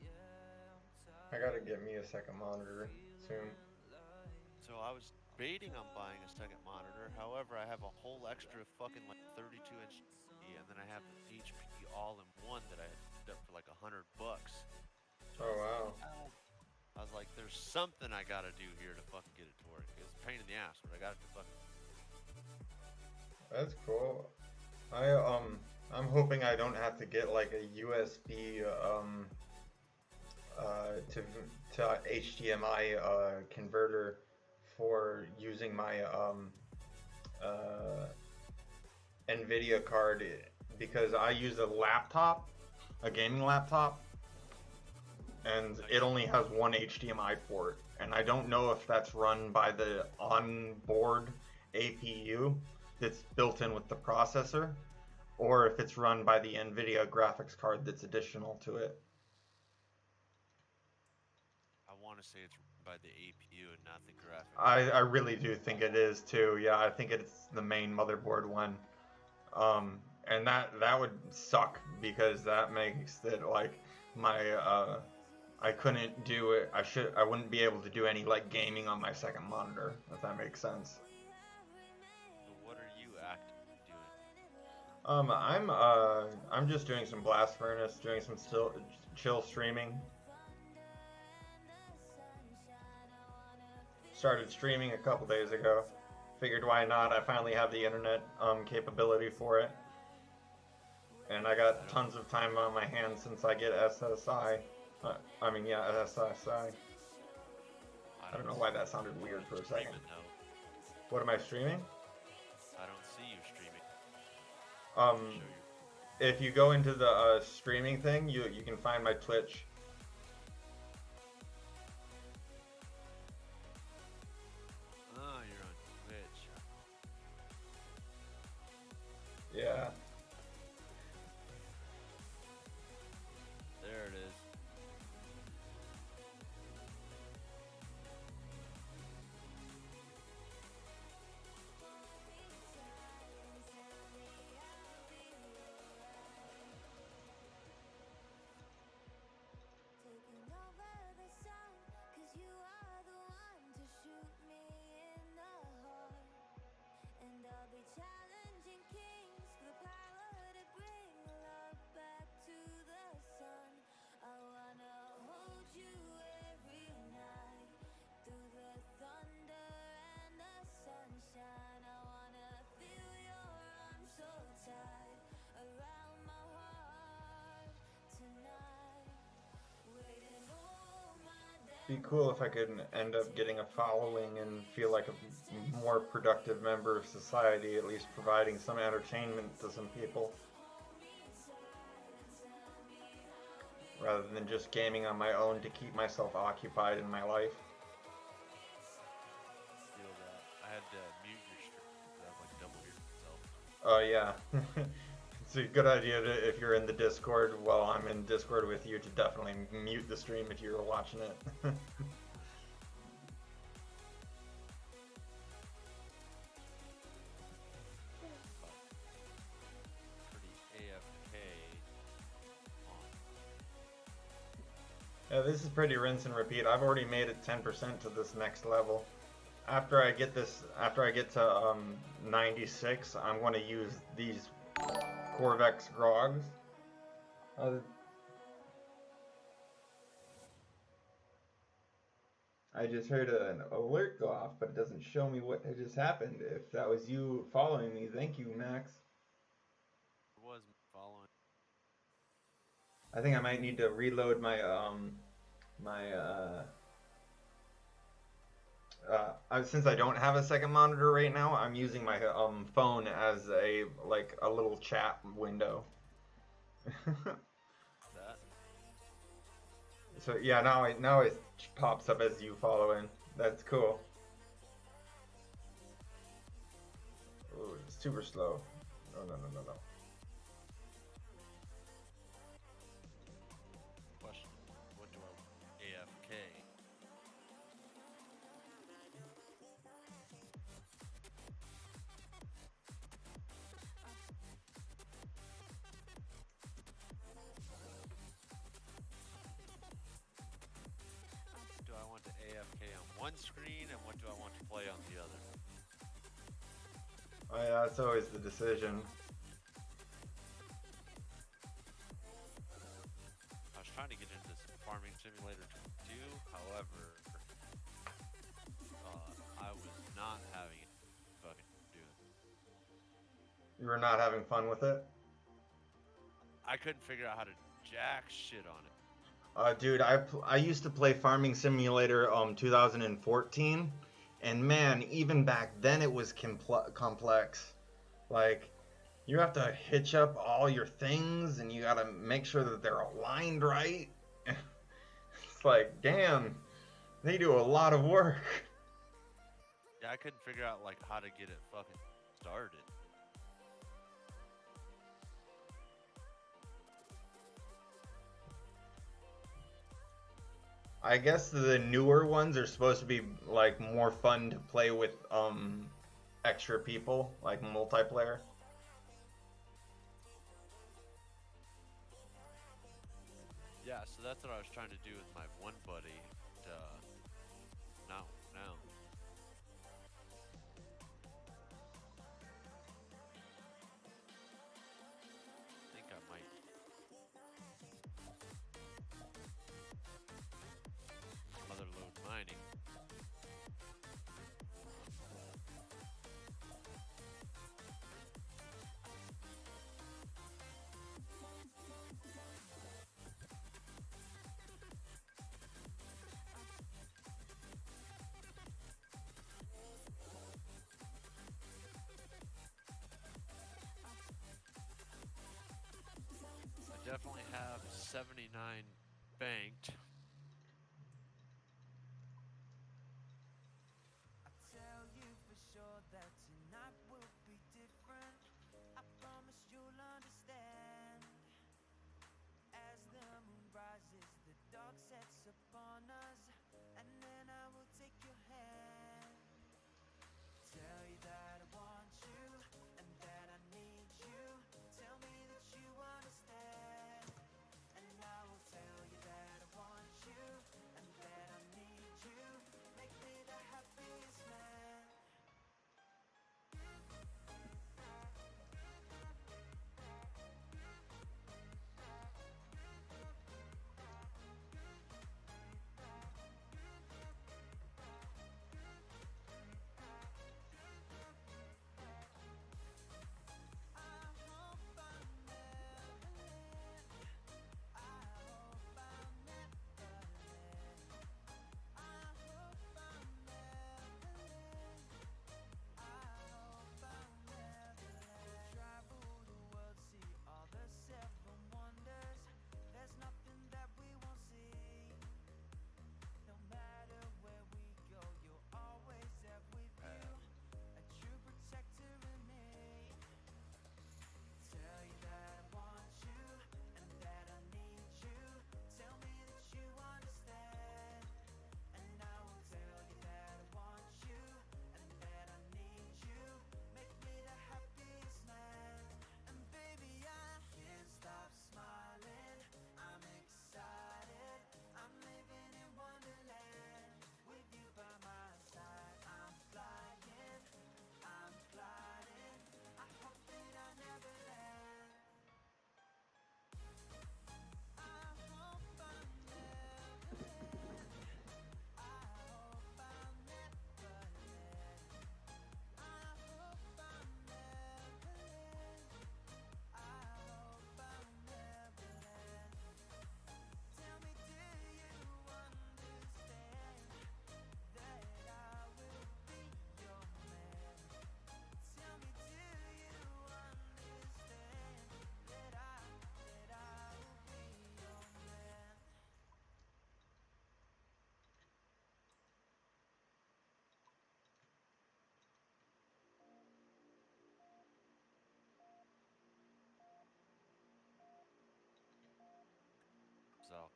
Speaker 2: Yeah, I'm
Speaker 1: I
Speaker 2: tired
Speaker 1: gotta get me a second monitor soon.
Speaker 2: feeling like
Speaker 5: So I was debating on buying a second monitor. However, I have a whole extra fucking like 32-inch TV, and then I have an HP all-in-one that I had picked up for like $100. So
Speaker 1: Oh wow.
Speaker 5: I was like, there's something I gotta do here to fucking get it to work. It's a pain in the ass, but I got it to fucking.
Speaker 1: That's cool. I'm hoping I don't have to get like a USB to HDMI converter for using my NVIDIA card, because I use a laptop, a gaming laptop, and it only has one HDMI port, and I don't know if that's run by the onboard APU that's built in with the processor, or if it's run by the NVIDIA graphics card that's additional to it.
Speaker 5: I want to say it's by the APU and not the graphic.
Speaker 1: I really do think it is too. Yeah, I think it's the main motherboard one. And that would suck, because that makes it like my I couldn't do it. I wouldn't be able to do any like gaming on my second monitor, if that makes sense.
Speaker 5: So what are you actively doing?
Speaker 1: I'm just doing some Blast Furnace, doing some chill streaming. Started streaming a couple days ago. Figured why not? I finally have the internet capability for it. And I got tons of time on my hands since I get SSI. SSI. I don't know why that sounded weird for a second.
Speaker 5: Streaming, though.
Speaker 1: What am I streaming?
Speaker 5: I don't see you streaming.
Speaker 1: Um,
Speaker 5: Show you.
Speaker 1: if you go into the streaming thing, you can find my Twitch.
Speaker 5: Oh, you're on Twitch.
Speaker 1: Yeah.
Speaker 5: There it is.
Speaker 1: be cool if I could end up getting a following and feel like a more productive member of society, at least providing some entertainment to some people. Rather than just gaming on my own to keep myself occupied in my life.
Speaker 5: Feel that. I had to mute your stream because I like double muted myself.
Speaker 1: Oh yeah. It's a good idea to, if you're in the Discord while I'm in Discord with you, to definitely mute the stream if you're watching it.
Speaker 5: Pretty AFK on.
Speaker 1: Yeah, this is pretty rinse and repeat. I've already made it 10% to this next level. After I get to 96, I'm going to use these Corvex Grogs. I just heard an alert go off, but it doesn't show me what had just happened. If that was you following me, thank you, Max.
Speaker 5: It was me following.
Speaker 1: I think I might need to reload my since I don't have a second monitor right now, I'm using my phone as a little chat window.
Speaker 5: That.
Speaker 1: So yeah, now it pops up as you following. That's cool. Ooh, it's super slow. No.
Speaker 5: Question. What do I want? AFK. Do I want to AFK on one screen and what do I want to play on the other?
Speaker 1: Oh yeah, that's always the decision.
Speaker 5: I was trying to get into some Farming Simulator 2, however, I was not having it fucking doing.
Speaker 1: You were not having fun with it?
Speaker 5: I couldn't figure out how to jack shit on it.
Speaker 1: Dude, I used to play Farming Simulator 2014, and man, even back then it was complex. Like, you have to hitch up all your things, and you gotta make sure that they're aligned right. It's like, damn, they do a lot of work.
Speaker 5: Yeah, I couldn't figure out like how to get it fucking started.
Speaker 1: I guess the newer ones are supposed to be like more fun to play with extra people, like multiplayer.
Speaker 5: Yeah, so that's what I was trying to do with my one buddy. No. I think I might. Motherload mining. I definitely have 79 banked.
Speaker 2: I tell you for sure that tonight will be different. I promise you'll understand. As the moon rises, the dark sets upon us, and then I will take your hand. Tell you that I want you, and that I need you. Tell me that you understand, and I will tell you that I want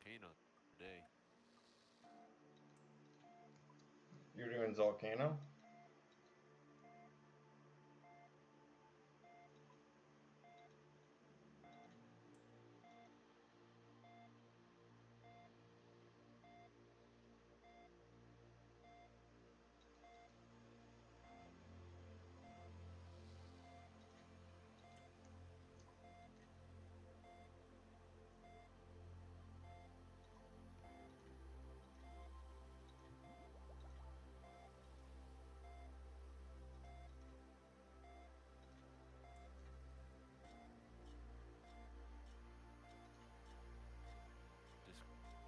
Speaker 5: Volcano today.
Speaker 1: You're doing Volcano?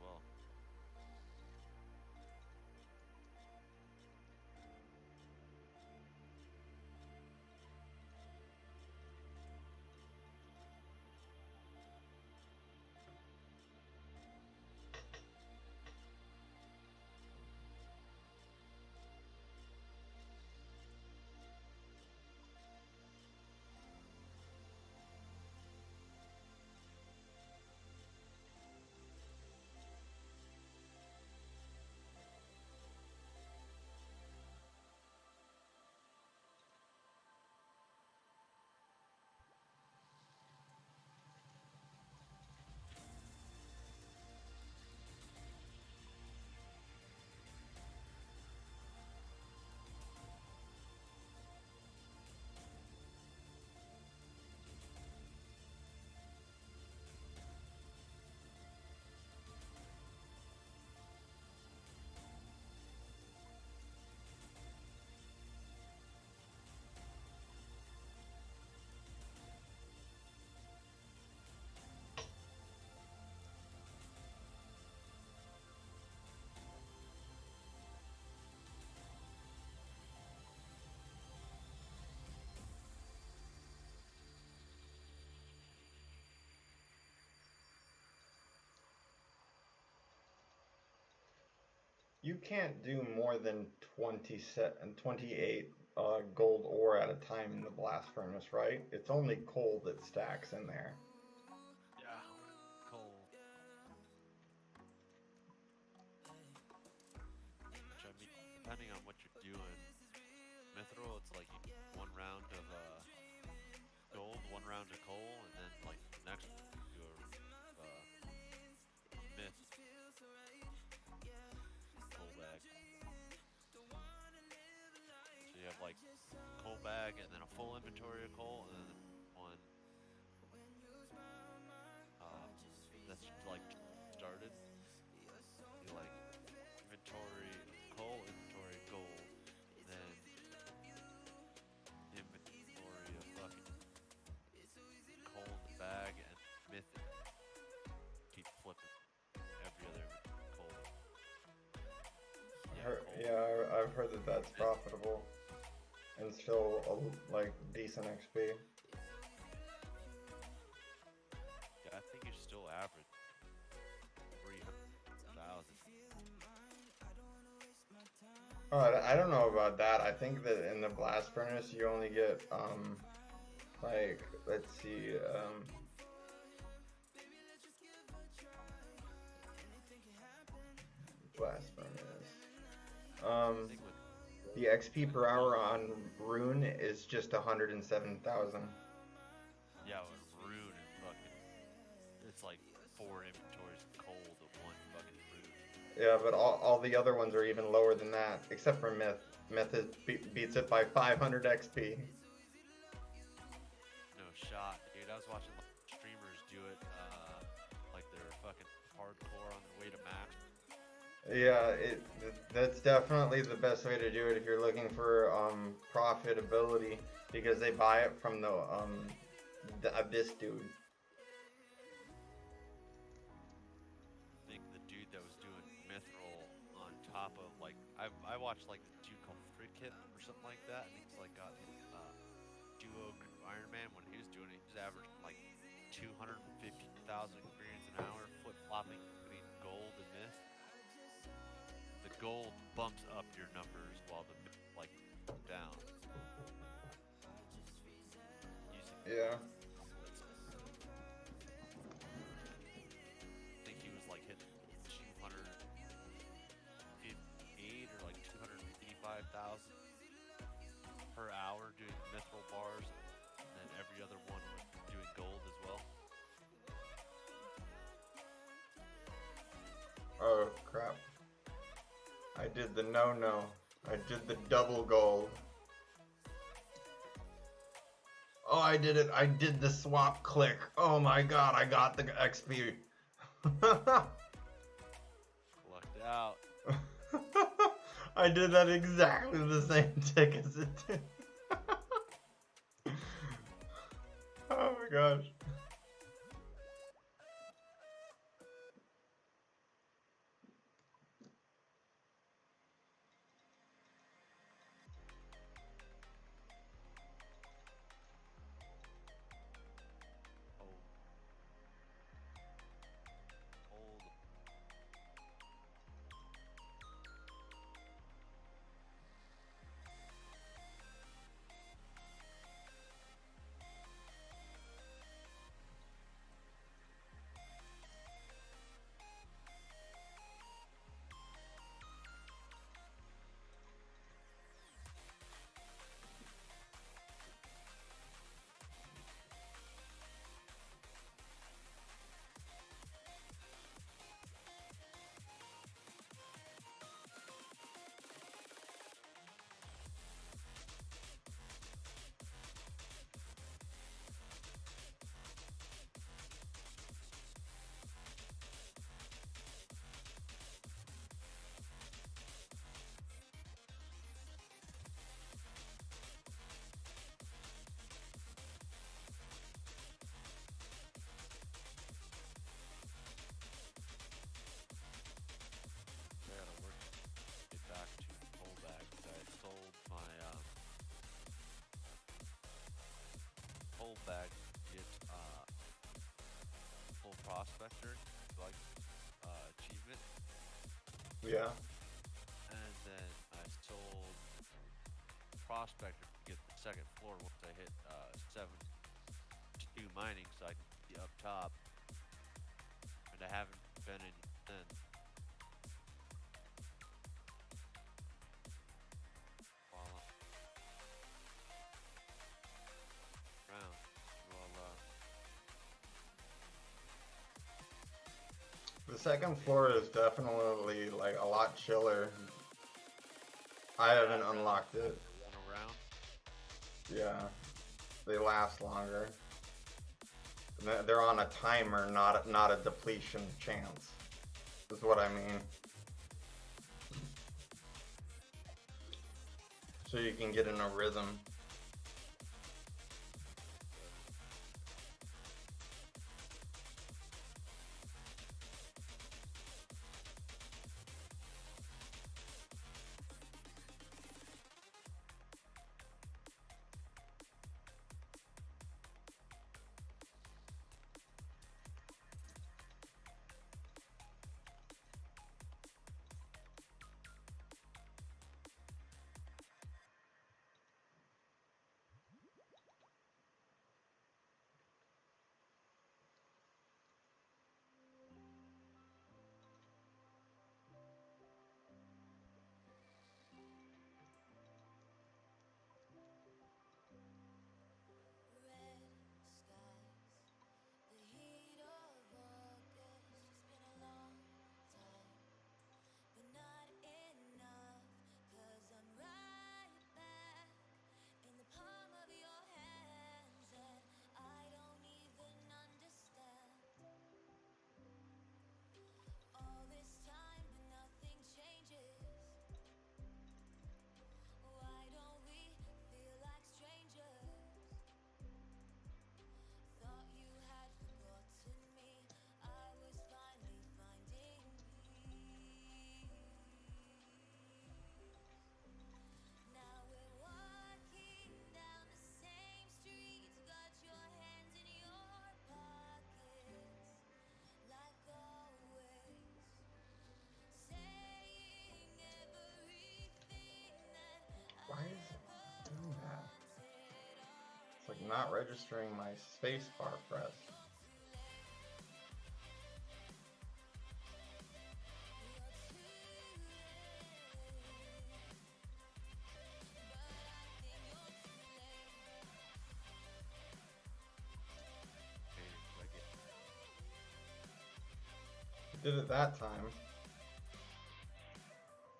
Speaker 5: Well,
Speaker 1: You can't do more than 28 gold ore at a time in the blast furnace, right? It's only coal that stacks in there.
Speaker 5: yeah, coal. Which I mean, depending on what you're doing, mithril, it's like you get 1 round of gold, 1 round of coal, and then like the next one you do a myth coal bag. So you have like coal bag and then a full inventory of coal, and then one that's like started. You like inventory coal, inventory gold, then inventory of fucking coal in the bag and myth it. Keep flipping every other coal.
Speaker 1: I've heard that that's profitable and still like decent XP.
Speaker 5: Yeah, I think you're still average 300,000.
Speaker 1: I don't know about that. I think that in the blast furnace you only get like, let's see, blast furnace. The XP per hour on Rune is just 107,000.
Speaker 5: Yeah, with Rune and fucking, it's like 4 inventories of coal to 1 fucking Rune.
Speaker 1: Yeah, but all the other ones are even lower than that, except for Myth. Myth beats it by 500 XP.
Speaker 5: No shot, dude. I was watching like, streamers do it, like they're fucking hardcore on their way to max.
Speaker 1: Yeah, that's definitely the best way to do it if you're looking for profitability, because they buy it from the Abyss dude.
Speaker 5: I think the dude that was doing mithril on top of like I watched like this dude called Frikit or something like that, and he's like got duo Iron Man. When he was doing it, he was averaging like 250,000 experience an hour, flip flopping between gold and myth. The gold bumps up your numbers while the myth like down.
Speaker 1: Yeah.
Speaker 5: I think he was like hitting
Speaker 1: I did the no. I did the double gold. Oh, I did it. I did the swap click. Oh my god, I got the XP.
Speaker 5: Lucked out.
Speaker 1: I did that exactly the same tick as it did. Oh my gosh.
Speaker 5: Oh. Hold. I gotta work. Get back to full bag. I had sold my full bag. Get full prospector, like achievement,
Speaker 1: Yeah.
Speaker 5: and then I sold prospector to get the second floor once I hit 7-2 mining, so I can be up top. And I haven't been in since. While I'm around, well,
Speaker 1: The second floor is definitely like a lot chiller. I haven't unlocked it.
Speaker 5: run around.
Speaker 1: Yeah. They last longer. They're on a timer, not a depletion chance. Is what I mean. So you can get in a rhythm.
Speaker 2: Red skies, the heat of August. It's been a long time, but not enough. 'Cause I'm right back in the palm of your hands, and I don't even understand. All this time, but nothing changes. Why don't we feel like strangers? Thought you had forgotten me. I was finally finding peace. Now we're walking down the same streets. Got your hands in your pockets, like always. Saying everything that
Speaker 1: Why is it doing that? It's like not registering my spacebar press. Did it that time.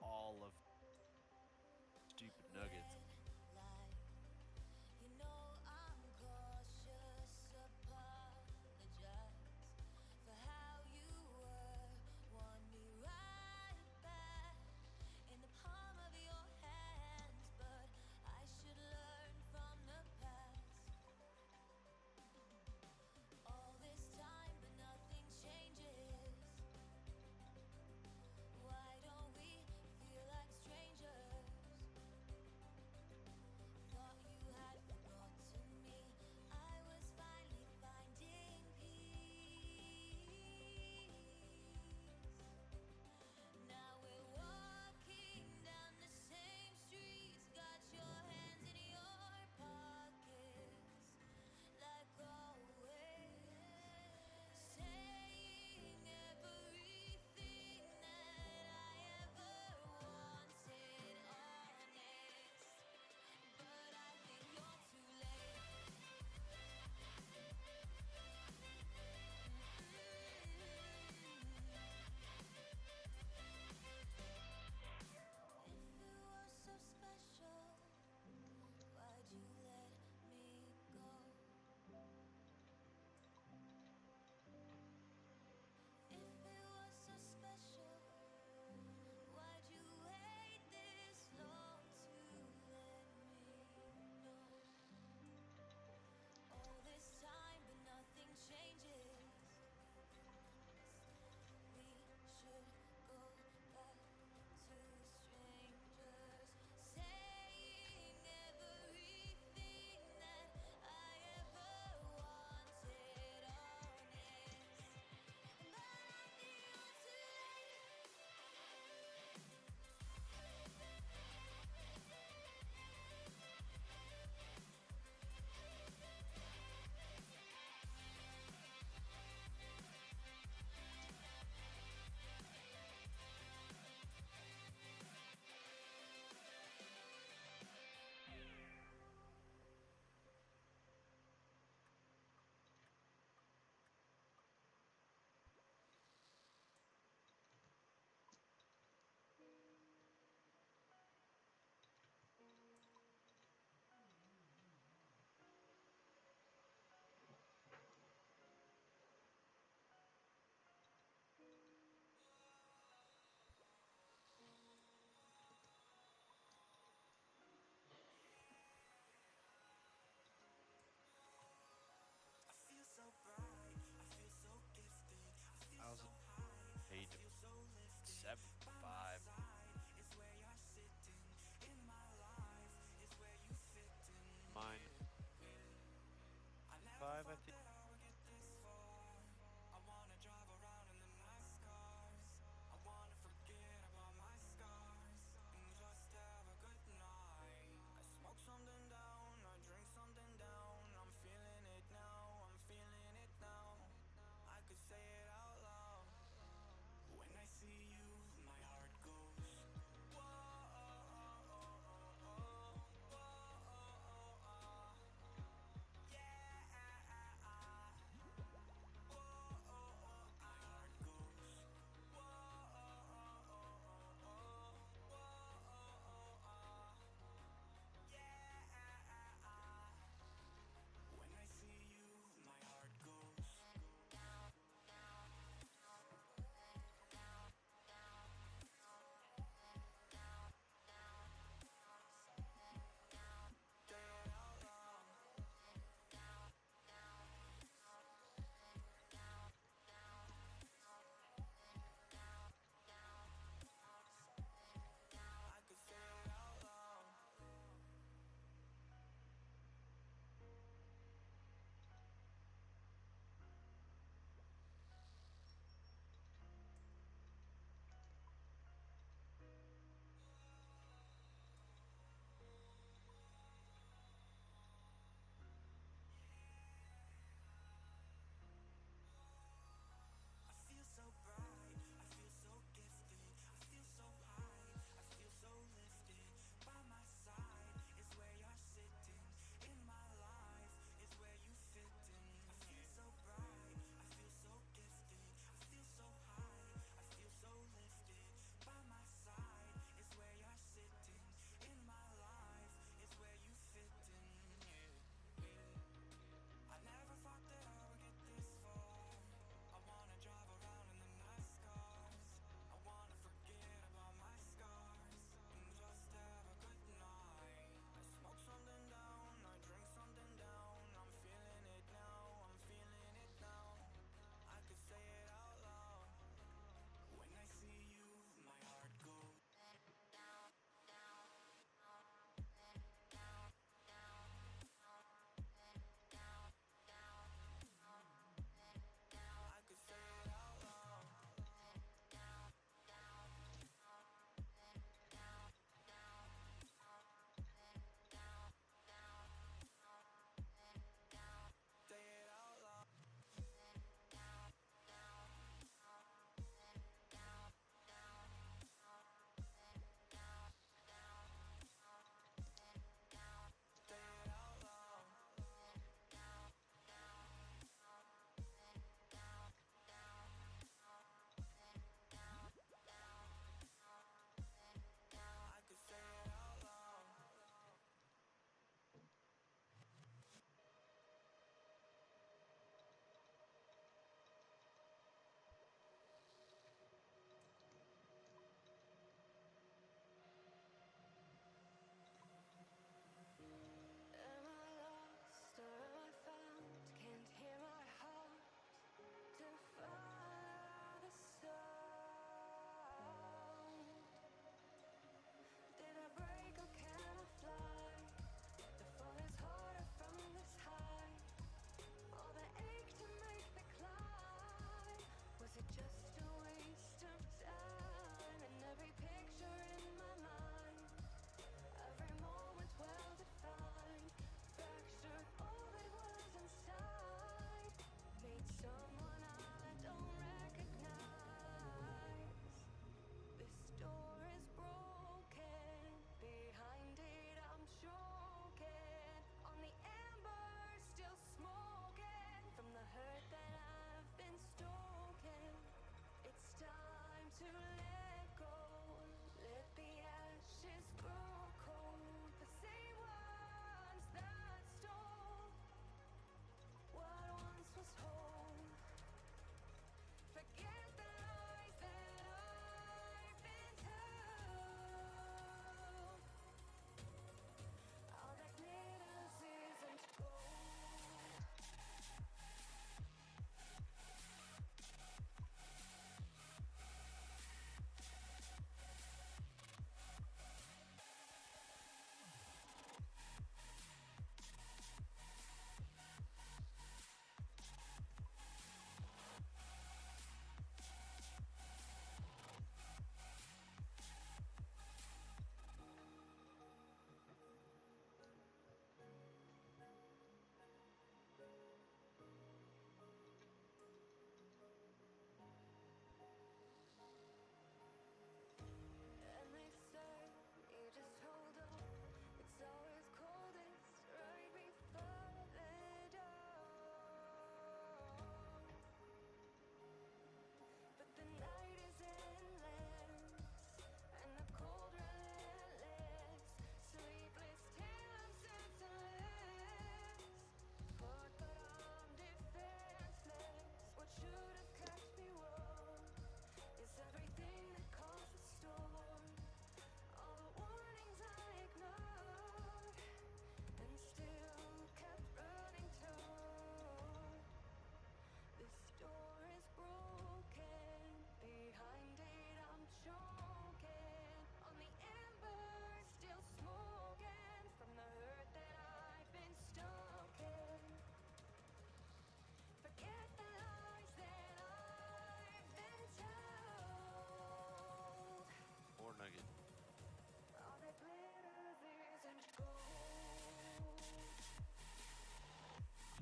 Speaker 5: All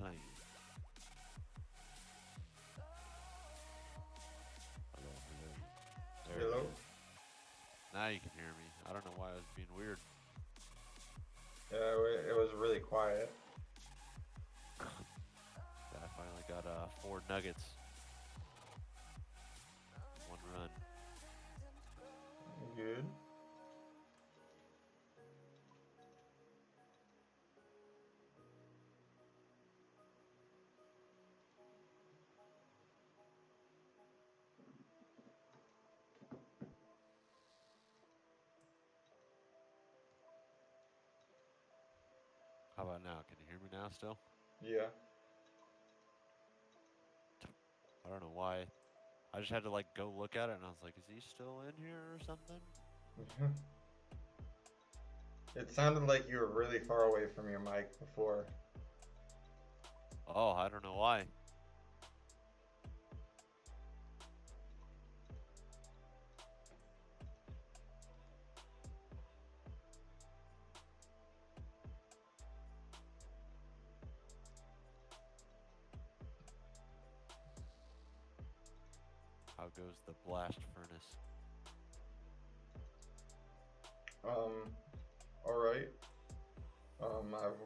Speaker 5: time. Hello, hello. There it
Speaker 1: Hello?
Speaker 5: is. Now you can hear me. I don't know why I was being weird.
Speaker 1: Yeah, it was really quiet.
Speaker 5: Yeah, I finally got 4 nuggets. 1 run.
Speaker 1: Good.
Speaker 5: How about now? Can you hear me now still?
Speaker 1: Yeah.
Speaker 5: I don't know why. I just had to like go look at it and I was like, is he still in here or something?
Speaker 1: It sounded like you were really far away from your mic before.
Speaker 5: Oh, I don't know why. How goes the blast furnace?
Speaker 1: Alright. I've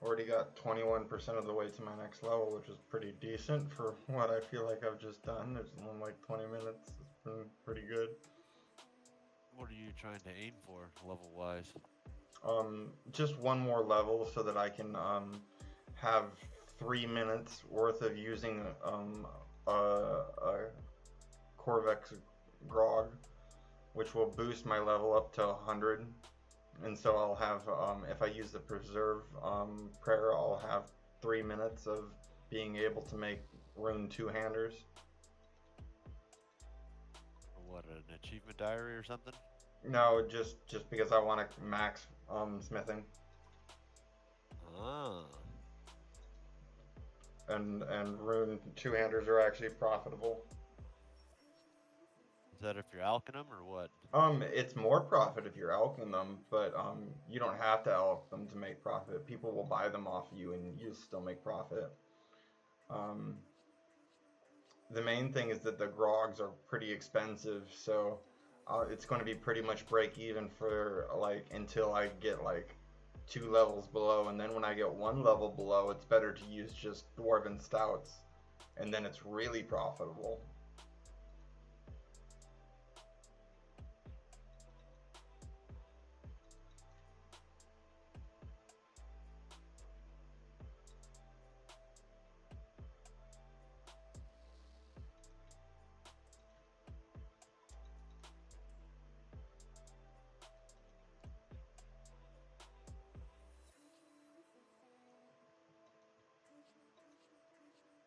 Speaker 1: already got 21% of the way to my next level, which is pretty decent for what I feel like I've just done. It's only like 20 minutes. It's been pretty good.
Speaker 5: What are you trying to aim for, level-wise?
Speaker 1: Just one more level so that I can have 3 minutes worth of using a Corvex grog, which will boost my level up to 100. And so I'll have, if I use the preserve prayer, I'll have 3 minutes of being able to make rune 2-handers.
Speaker 5: What, an achievement diary or something?
Speaker 1: No, just because I want to max smithing.
Speaker 5: Ah.
Speaker 1: And rune 2-handers are actually profitable.
Speaker 5: Is that if you're alching them or what?
Speaker 1: It's more profit if you're alching them, but you don't have to alch them to make profit. People will buy them off you and you still make profit. The main thing is that the grogs are pretty expensive, so it's going to be pretty much break even for like until I get like 2 levels below, and then when I get 1 level below, it's better to use just dwarven stouts, and then it's really profitable.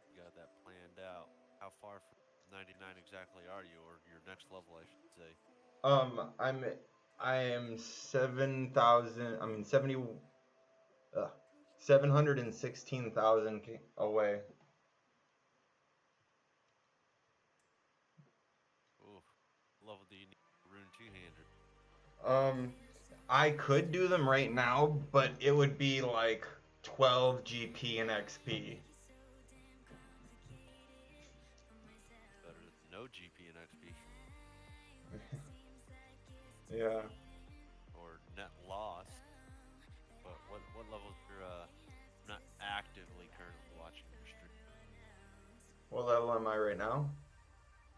Speaker 5: You got that planned out. How far from 99 exactly are you, or your next level, I should say?
Speaker 1: I am 7,000. I mean 716,000 away.
Speaker 5: Oof. What level do you need rune 2-hander?
Speaker 1: I could do them right now, but it would be like 12 GP and XP.
Speaker 5: Better than no GP and XP.
Speaker 1: Yeah.
Speaker 5: Or net loss. But what level you're not actively currently watching your stream?
Speaker 1: What level am I right now?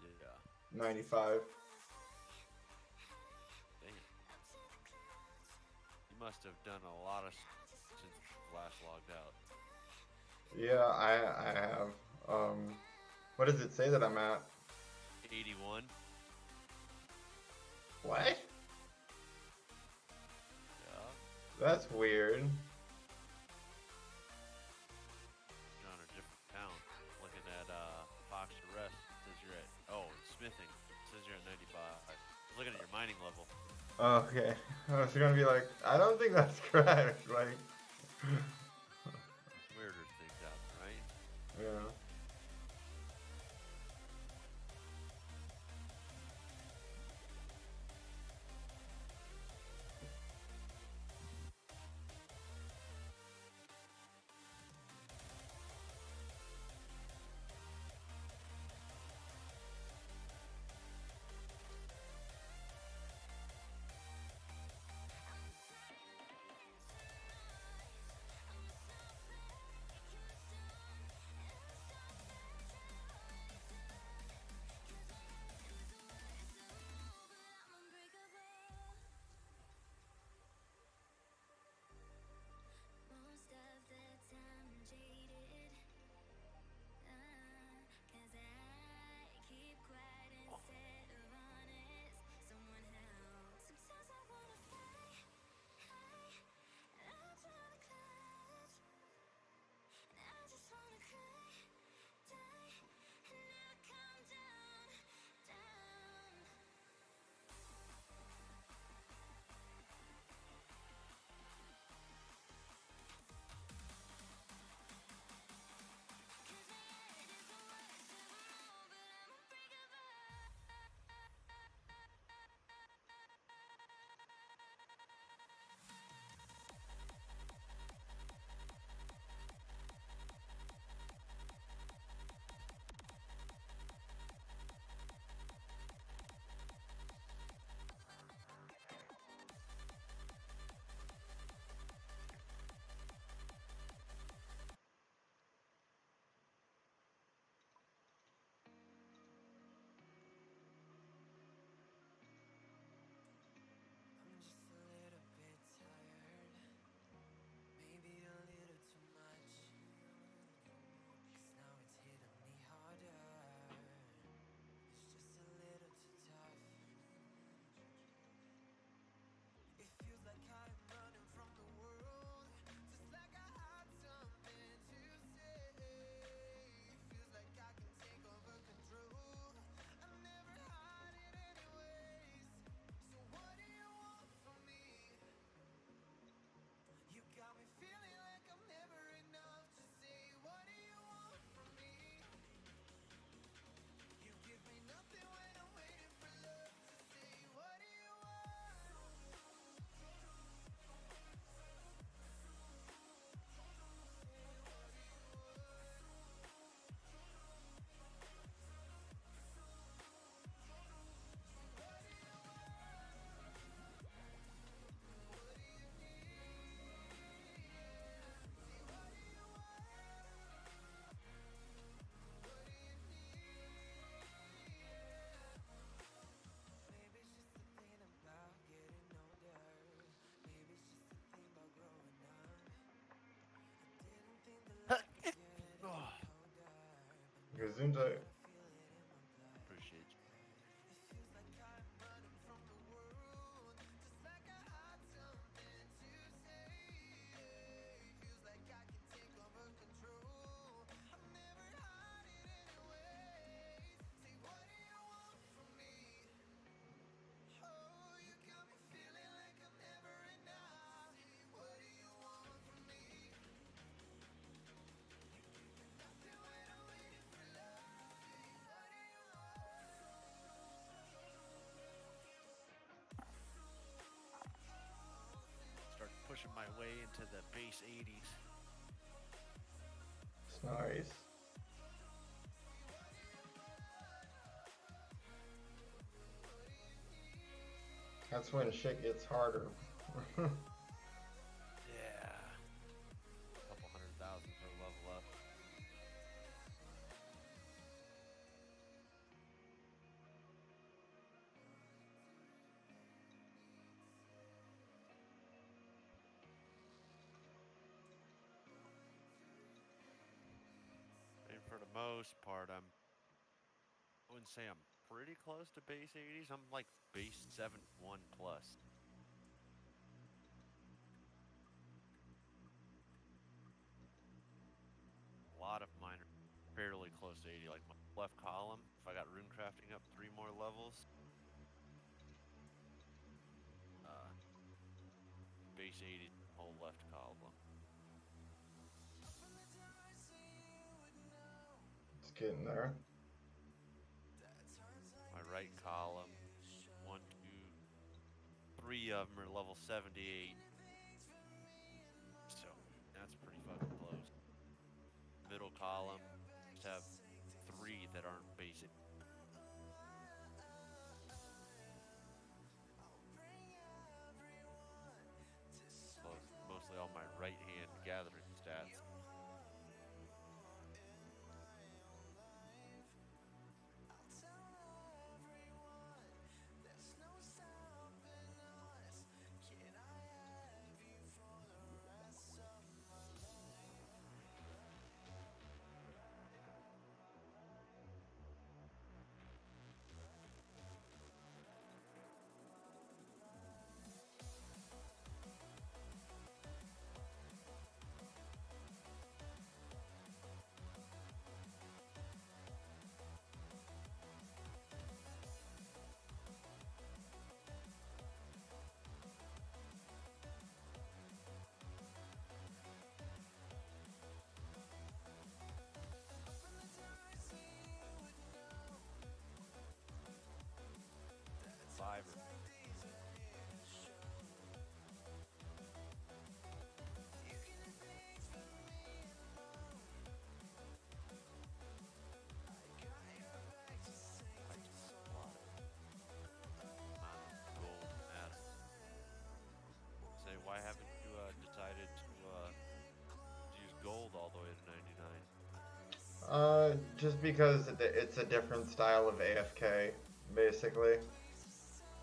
Speaker 5: Yeah.
Speaker 1: 95.
Speaker 5: Damn. You must have done a lot of since you last logged out.
Speaker 1: Yeah, I have. What does it say that I'm at?
Speaker 5: 81.
Speaker 1: What?
Speaker 5: Yeah.
Speaker 1: That's weird.
Speaker 5: You're on a different town. Looking at Foxerest, it says you're at, oh, smithing, it says you're at 95. I was looking at your mining level.
Speaker 1: Okay. I was gonna be like, I don't think that's correct. Like,
Speaker 5: Weirder things happen, right?
Speaker 1: yeah. Gesundheit.
Speaker 5: Appreciate you. Start pushing my way into the base 80s.
Speaker 1: It's nice. That's when shit gets harder.
Speaker 5: Yeah. Couple 100,000 per level up. And for the most part, I wouldn't say I'm pretty close to base 80s. I'm like base 71 plus. A lot of mine are fairly close to 80. Like my left column, if I got rune crafting up 3 more levels, base 80 whole left column.
Speaker 1: It's getting there.
Speaker 5: My right column, 1, 2, 3 of them are level 78. So that's pretty fucking close. Middle column, just have 3 that aren't basic. So mostly all my right hand gathering stats. Fiber. Say, why haven't you decided to use gold all the way to 99?
Speaker 1: Just because it's a different style of AFK, basically.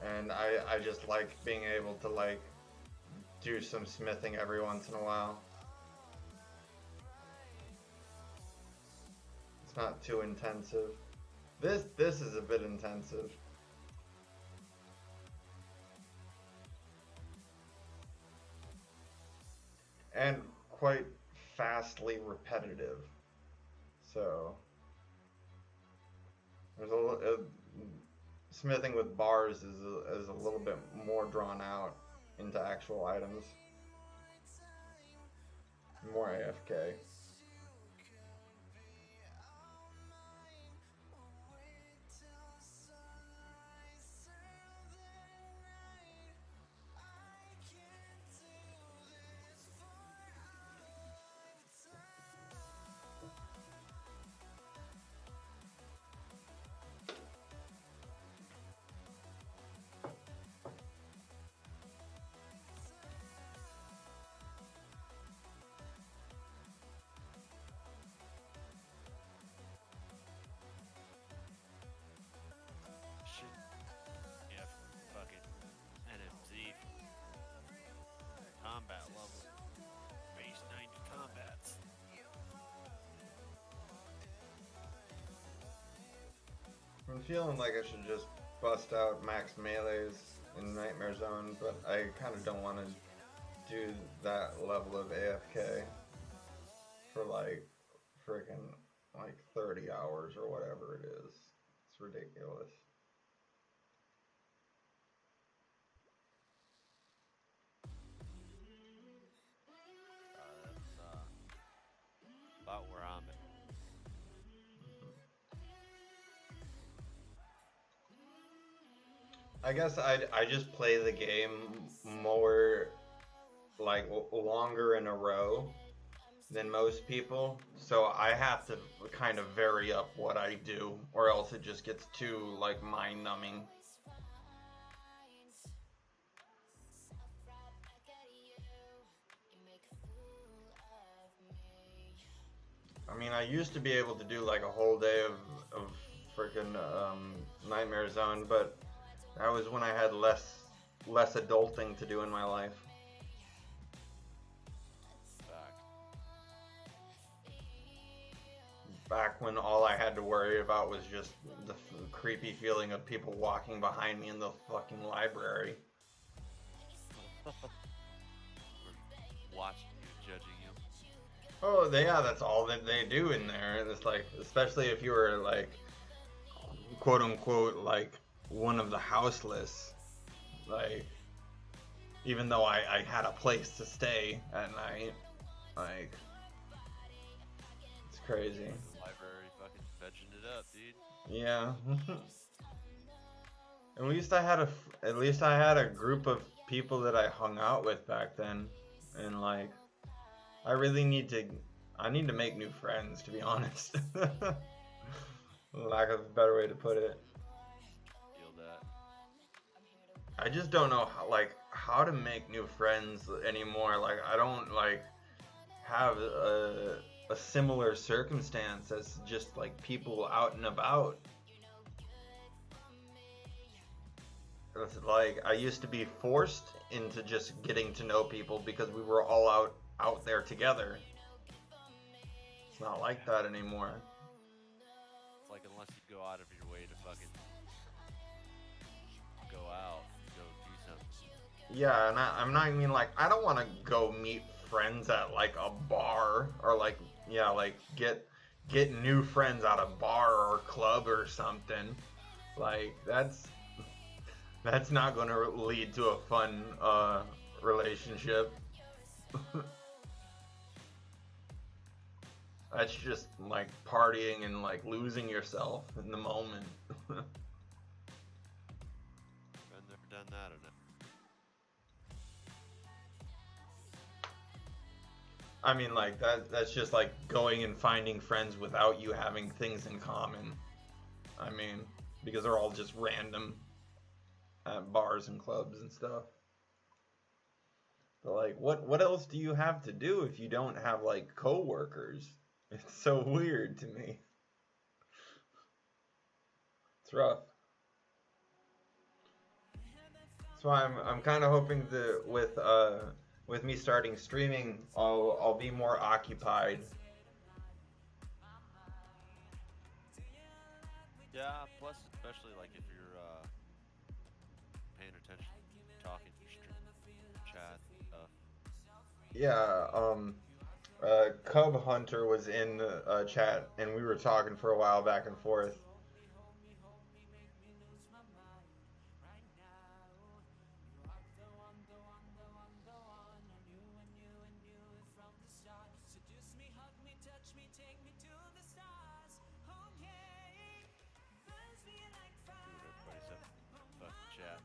Speaker 1: And I just like being able to, like, do some smithing every once in a while. It's not too intensive. This is a bit intensive. And quite fastly repetitive. So there's smithing with bars is a little bit more drawn out into actual items. More AFK. I'm feeling like I should just bust out max melees in Nightmare Zone, but I kind of don't want to do that level of AFK for like freaking like 30 hours or whatever it is. It's ridiculous.
Speaker 5: That's about where I'm at.
Speaker 1: I guess I just play the game more like longer in a row than most people, so I have to kind of vary up what I do, or else it just gets too like mind numbing. I mean, I used to be able to do like a whole day of freaking Nightmare Zone, but that was when I had less adulting to do in my life. Back when all I had to worry about was just the creepy feeling of people walking behind me in the fucking library.
Speaker 5: Watching you, judging you.
Speaker 1: Oh, yeah, that's all that they do in there. And it's like, especially if you were like, quote unquote, like one of the houseless. Like, even though I had a place to stay at night, like, it's crazy.
Speaker 5: Library fucking fetching it up, dude.
Speaker 1: Yeah. At least I had a group of people that I hung out with back then, and like, I need to make new friends, to be honest. Lack of a better way to put it.
Speaker 5: Feel that.
Speaker 1: I just don't know how to make new friends anymore. Like, I don't like have a similar circumstance as just like people out and about. It's like I used to be forced into just getting to know people because we were all out there together. It's not like that anymore.
Speaker 5: It's like unless you go out of your way to fucking go out, go do something.
Speaker 1: Yeah, and I'm not even like, I don't want to go meet friends at like a bar or like, yeah, like get new friends at a bar or club or something. Like that's not going to lead to a fun relationship. That's just like partying and like losing yourself in the moment.
Speaker 5: Been there, done that, and
Speaker 1: I mean, like that's just like going and finding friends without you having things in common. I mean, because they're all just random at bars and clubs and stuff. But like, what else do you have to do if you don't have like coworkers? It's so weird to me. It's rough. So I'm kind of hoping that with me starting streaming, I'll be more occupied.
Speaker 5: yeah. Plus, especially like if you're paying attention, talking, stream, chat, stuff.
Speaker 1: Yeah, Cub Hunter was in chat, and we were talking for a while back and forth.
Speaker 5: Dude, everybody's up fucking chat.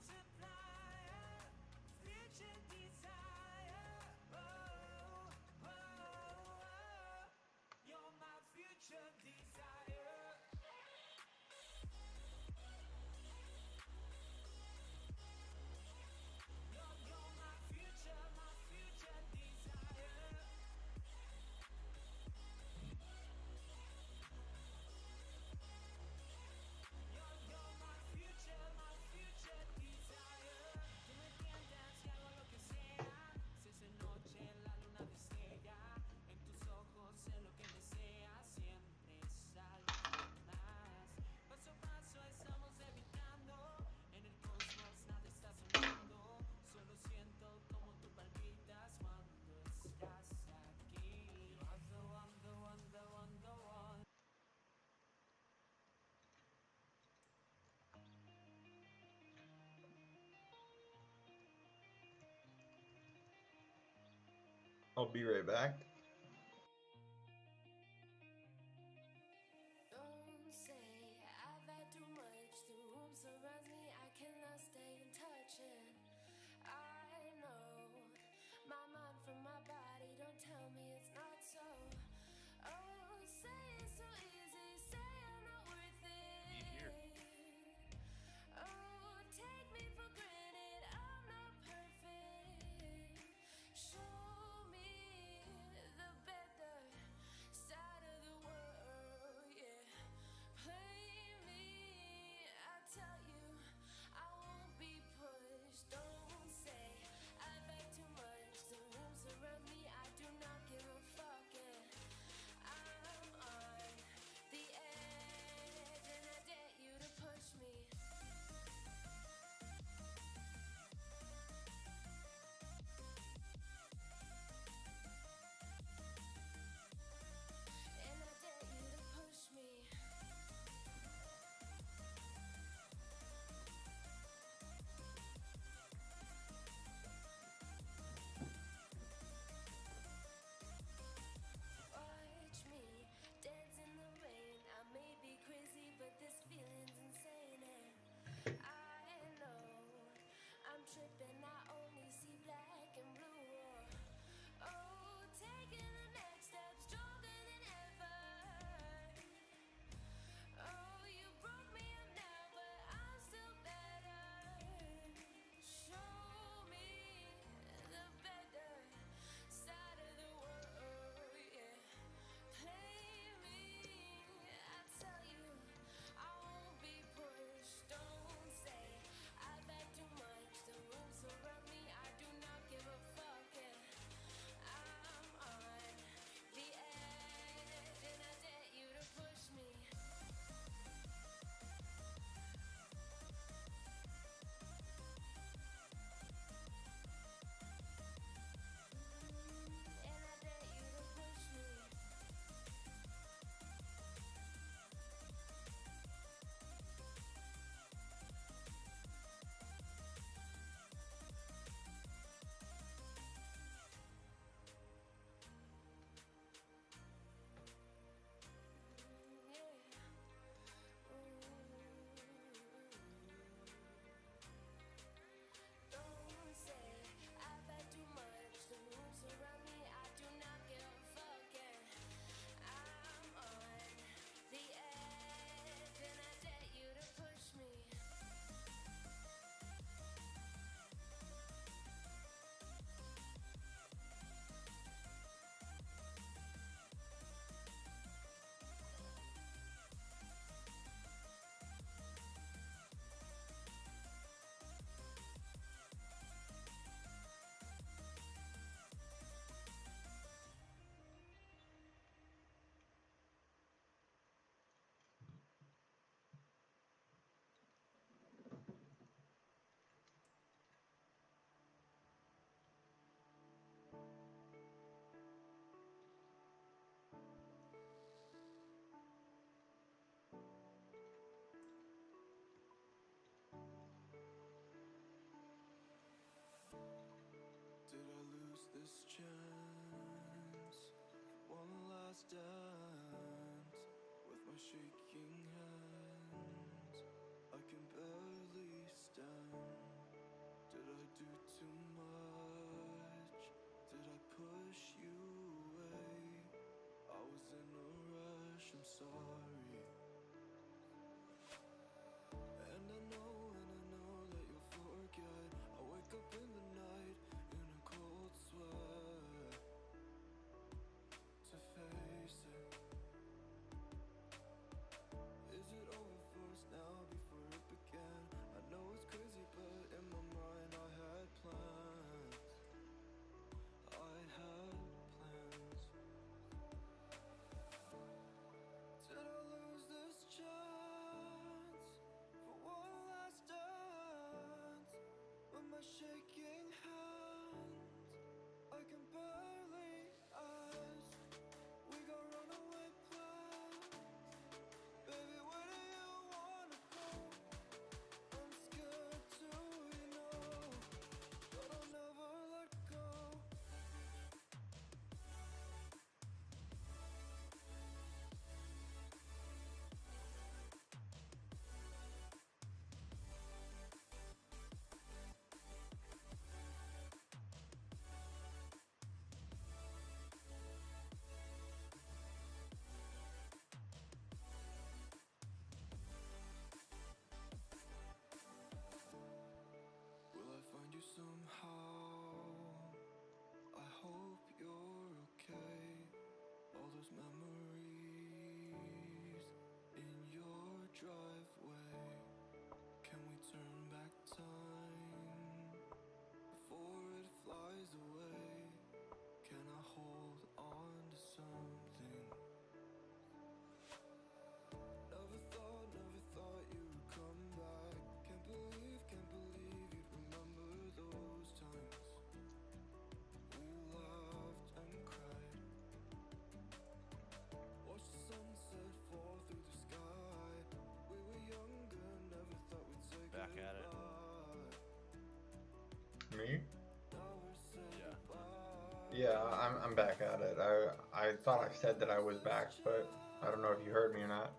Speaker 1: I'll be right back.
Speaker 2: Don't say I've had too much. The room surrounds me, I cannot stay in touch. And I know my mind from my body. Don't tell me it's not so. Oh, say it's so easy. Say I'm not worth
Speaker 5: Here.
Speaker 2: it. Oh, take me for granted. I'm not perfect. Show me the better side of the world, yeah. Play me, I tell you, I won't be pushed. Don't say I've had too much. The room surround me, I do not give a fuck. And I'm on the edge, and I dare you to push me. And I dare you to push me. Watch me dance in the rain. I may be crazy, but this feeling's insane. And I know I'm tripping. I only see black and blue. Oh, taking the next step, stronger than ever. Oh, you broke me up now, but I'm still better. Show me the better side of the world, yeah. Play me, I tell you, I won't be pushed. Don't say I've had too much. The room surround me, I do not give a fuck. Yeah. I'm on the edge, and I dare you to push me. And I dare you to push me. Don't say I've had too much. The room surround me, I do not give a fuck. And I'm on the edge, and I dare you to push me.
Speaker 6: Did I lose this chance? One last dance with my shaking hands. I can barely stand. Did I do too much? Did I push you away? I was in a rush, I'm sorry. And I know that you'll forget. I wake up in the night in a cold sweat to face it. Is it over for us now before it began? I know it's crazy, but in my mind I had plans. I had plans. Did I
Speaker 1: Yeah, I'm back at it. I thought I said that I was back, but I don't know if you heard me or not.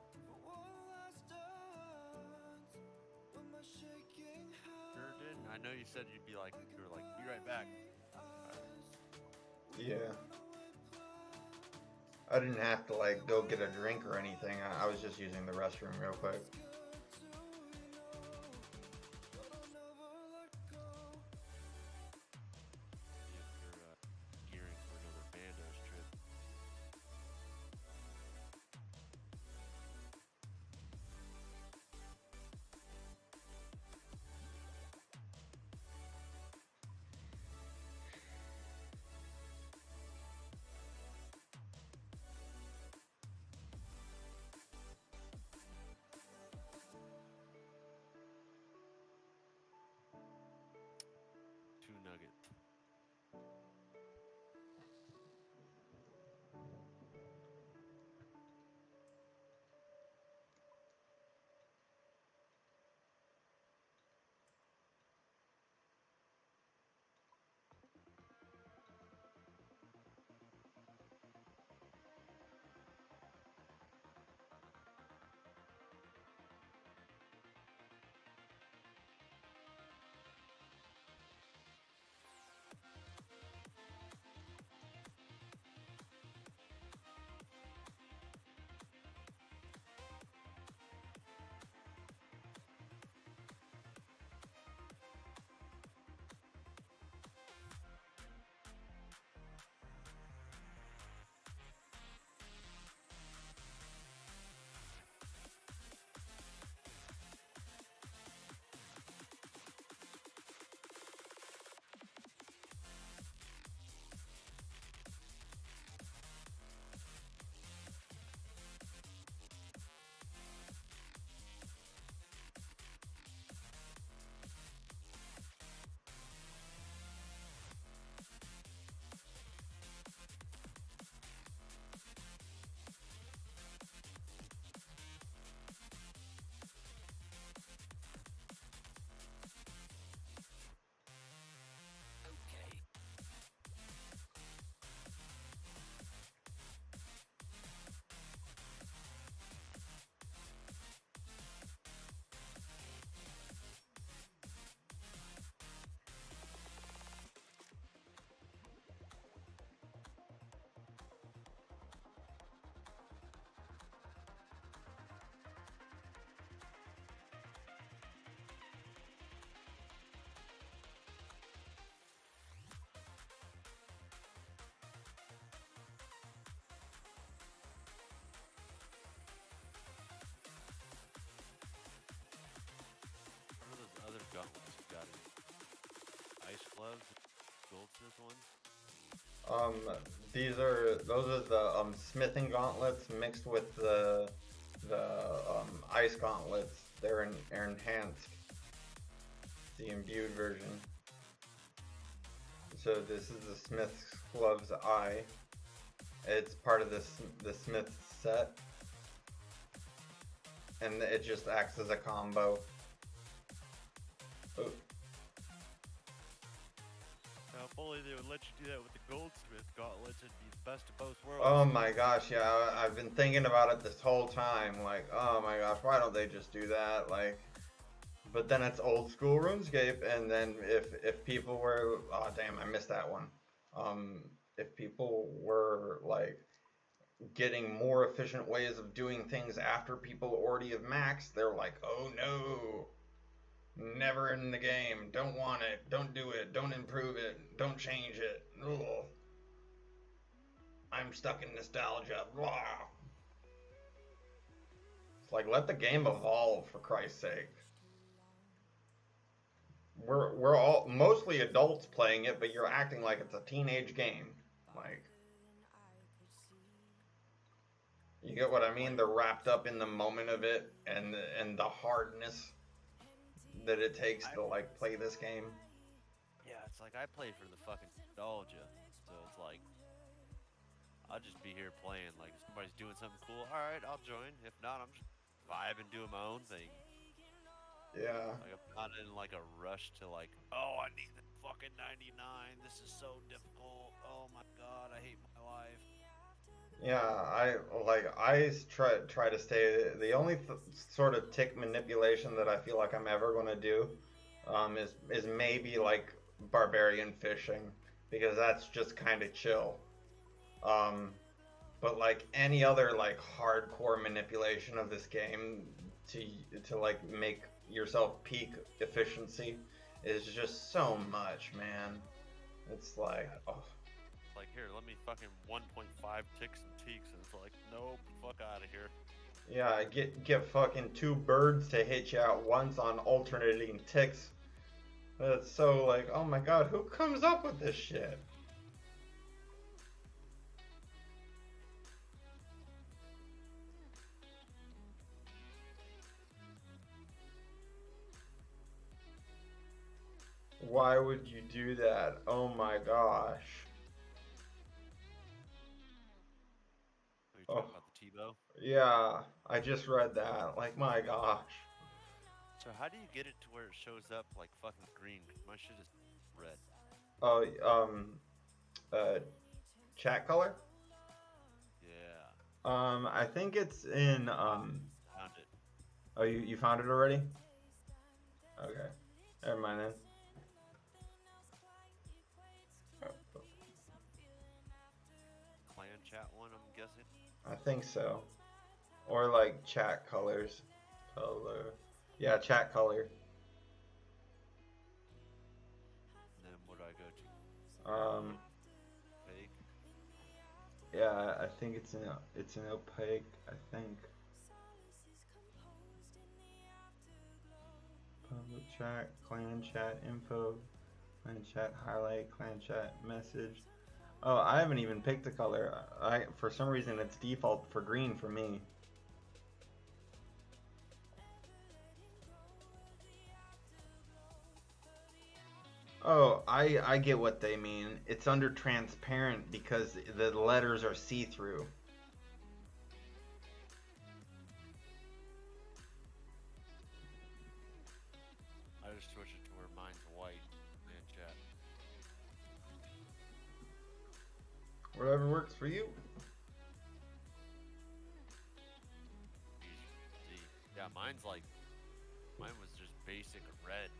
Speaker 5: Sure did. I know you said you were like, be right back.
Speaker 1: Yeah. I didn't have to like go get a drink or anything. I was just using the restroom real quick.
Speaker 5: See if you're gearing for another Bandos trip. Two nuggets. What are those other gauntlets you got? Ice gloves, goldsmith ones.
Speaker 1: Those are the smithing gauntlets mixed with the ice gauntlets. They're enhanced. The imbued version. So this is the Smith's Gloves Eye. It's part of the Smith set, and it just acts as a combo. Oh.
Speaker 5: Now, if only they would let you do that with the goldsmith gauntlets, it'd be the best of both worlds.
Speaker 1: Oh my gosh, yeah, I've been thinking about it this whole time. Like, oh my gosh, why don't they just do that? Like, but then it's old school RuneScape, and then if people were, oh damn, I missed that one. If people were like getting more efficient ways of doing things after people already have maxed, they're like, oh no, never in the game, don't want it, don't do it, don't improve it, don't change it. Ugh. I'm stuck in nostalgia. Blah. It's like, let the game evolve, for Christ's sake. We're all mostly adults playing it, but you're acting like it's a teenage game. Like, you get what I mean? They're wrapped up in the moment of it and the hardness that it takes to like play this game.
Speaker 5: Yeah, it's like I play for the fucking nostalgia, so it's like I'll just be here playing. Like if somebody's doing something cool, all right, I'll join. If not, I'm just vibing, doing my own thing.
Speaker 1: Yeah.
Speaker 5: Like I'm not in like a rush to like, oh, I need the fucking 99. This is so difficult. Oh my god, I hate my life.
Speaker 1: Yeah, I try to stay. The only sort of tick manipulation that I feel like I'm ever gonna do, is maybe like barbarian fishing, because that's just kind of chill. Um, but like any other like hardcore manipulation of this game to like make yourself peak efficiency is just so much, man. It's like, oh.
Speaker 5: Like, here, let me fucking 1.5 ticks and teaks, and it's like, nope, fuck out of here.
Speaker 1: Yeah, get fucking two birds to hit you at once on alternating ticks. It's so like, oh my god, who comes up with this shit? Why would you do that? Oh my gosh.
Speaker 5: Are you
Speaker 1: Oh.
Speaker 5: talking about the T-bow?
Speaker 1: Yeah, I just read that. Like, my gosh.
Speaker 5: So how do you get it to where it shows up like fucking green? 'Cause my shit is red.
Speaker 1: Oh, chat color?
Speaker 5: Yeah,
Speaker 1: I think it's in,
Speaker 5: found it.
Speaker 1: oh, you found it already? Okay. Never mind then.
Speaker 5: Clan chat one, I'm guessing.
Speaker 1: I think so. Or like chat colors. Color. Yeah, chat color.
Speaker 5: And then what do I go to? Fake.
Speaker 1: Yeah, I think it's an opaque, I think. Public chat, clan chat info, clan chat highlight, clan chat message. Oh, I haven't even picked the color. For some reason it's default for green for me. Oh, I get what they mean. It's under transparent because the letters are see-through.
Speaker 5: I just switch it to where mine's white. Clan chat.
Speaker 1: Whatever works for you.
Speaker 5: Easy. Yeah, mine was just basic red.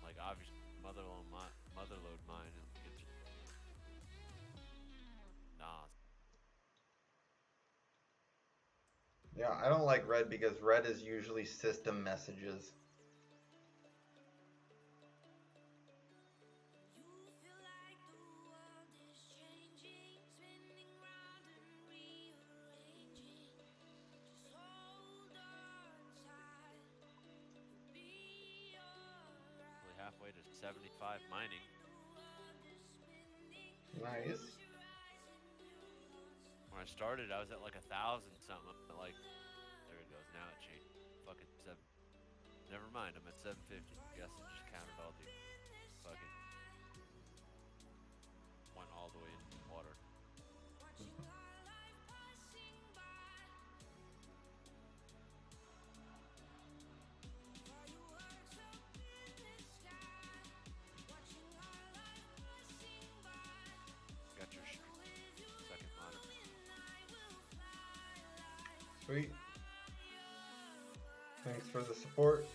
Speaker 5: Like obviously motherload mine and get you. Nah.
Speaker 1: Yeah, I don't like red because red is usually system messages.
Speaker 5: Halfway to 75 mining.
Speaker 1: Nice.
Speaker 5: When I started, I was at like 1,000 something. But like, there it goes. Now it changed. Fucking 7. Never mind. I'm at 750. Guess I just counted all the fucking went all the way into the water. Got your second monitor.
Speaker 1: Sweet. Thanks for the support.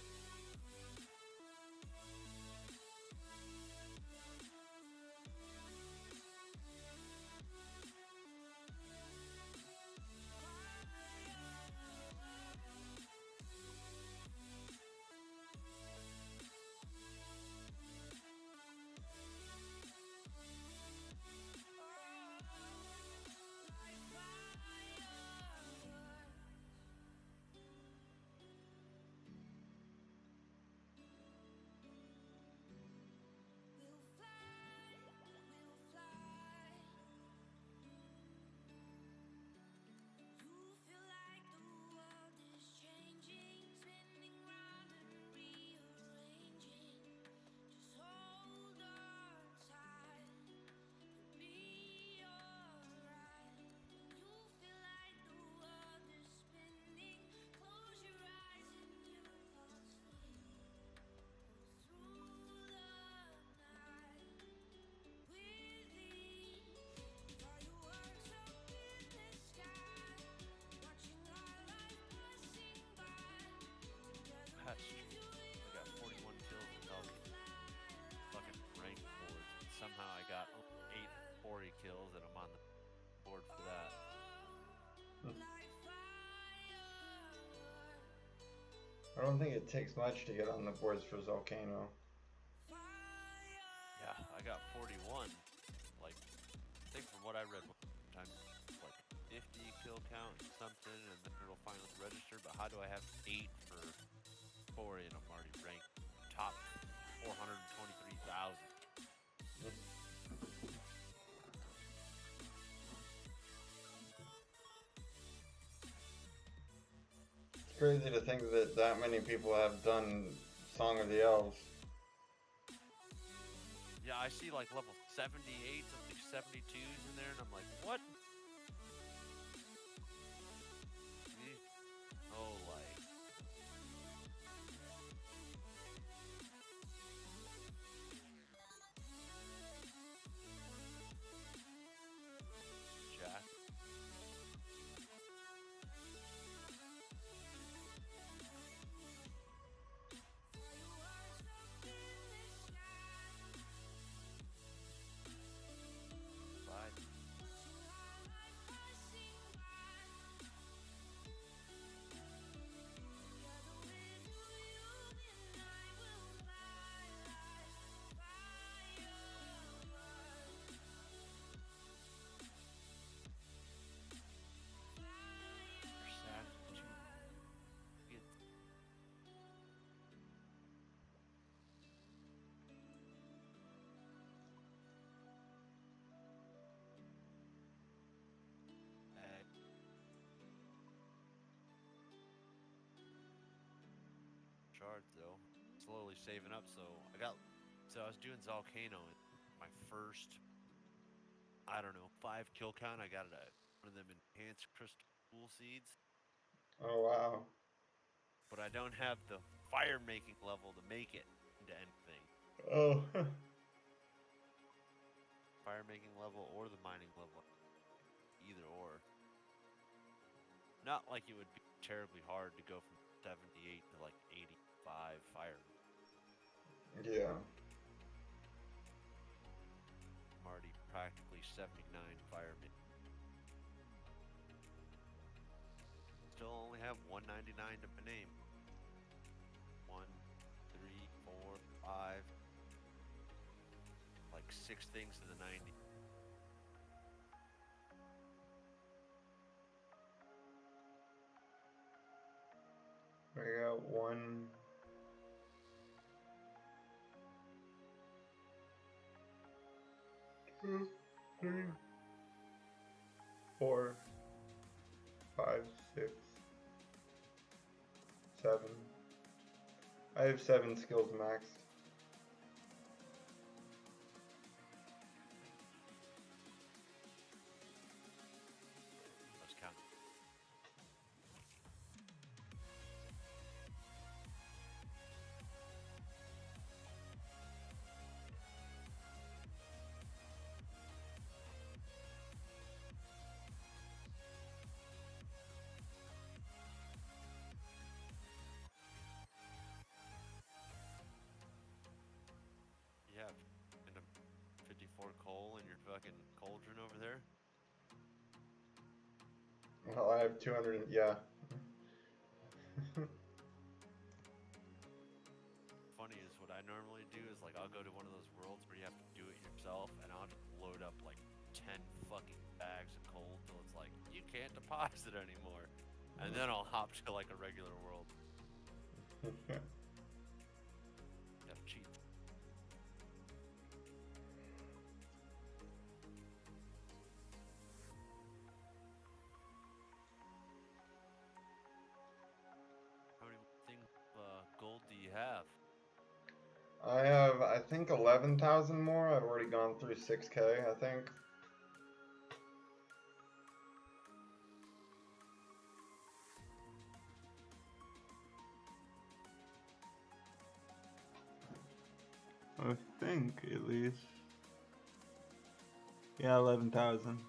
Speaker 1: I don't think it takes much to get on the boards for Volcano.
Speaker 5: Yeah, I got 41. Like, I think from what I read one time, like 50 kill count and something, and then it'll finally register. But how do I have 8 for 4 and I'm already ranked top 423,000?
Speaker 1: It's crazy to think that that many people have done Song of the Elves.
Speaker 5: Yeah, I see like level 78, something 72s in there, and I'm like, what? Oh, like. Jack. Bye. Shards though, slowly saving up. So I was doing Volcano, and my first, I don't know, 5 kill count. I got it at one of them enhanced crystal pool seeds,
Speaker 1: Oh wow.
Speaker 5: but I don't have the fire making level to make it into anything.
Speaker 1: Oh.
Speaker 5: Fire making level or the mining level, either or. Not like it would be terribly hard to go from 78 to like 85 fire.
Speaker 1: Yeah.
Speaker 5: I'm already practically 79 firemen. Still only have 199 to my name. 1, 3, 4, 5. Like 6 things to the 90.
Speaker 1: I got 1. 2, 3, 4, 5, 6, 7. I have 7 skills maxed.
Speaker 5: Let's count. You have 54 coal in your fucking cauldron over there.
Speaker 1: Well, I have 200. Yeah.
Speaker 5: Funny is what I normally do is like I'll go to one of those worlds where you have to do it yourself, and I'll just load up like 10 fucking bags of coal till it's like you can't deposit anymore, and then I'll hop to like a regular world. Gotta cheat. How many things gold do you have?
Speaker 1: I have, I think, 11,000 more. I've already gone through 6K, I think. I think, at least. Yeah, 11,000.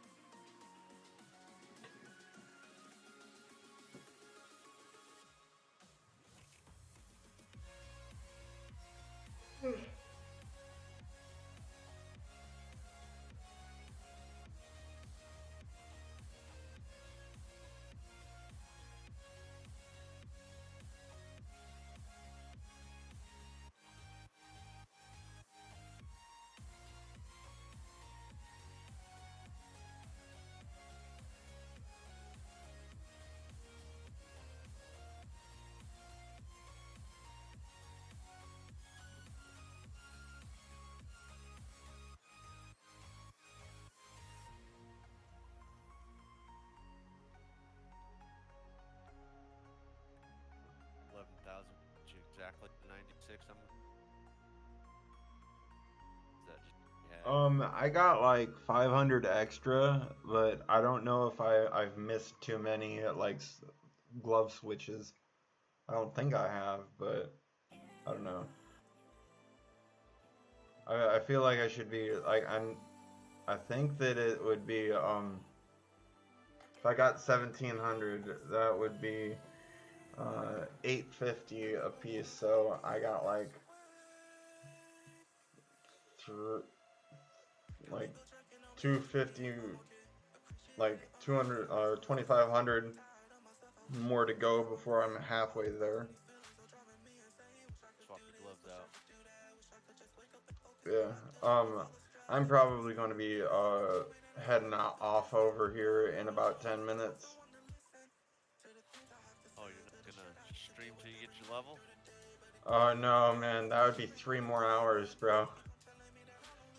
Speaker 5: exactly the 96? Is that just yeah?
Speaker 1: I got like 500 extra, but I don't know if I've missed too many like glove switches. I don't think I have, but I don't know. I feel like I should be like I think that it would be if I got 1700, that would be 850 a piece. So I got like like 250, like 200 2500 more to go before I'm halfway there.
Speaker 5: Swap the gloves out.
Speaker 1: Yeah. I'm probably going to be heading off over here in about 10 minutes.
Speaker 5: Oh, you're not gonna stream till you get your level?
Speaker 1: No, man, that would be 3 more hours, bro.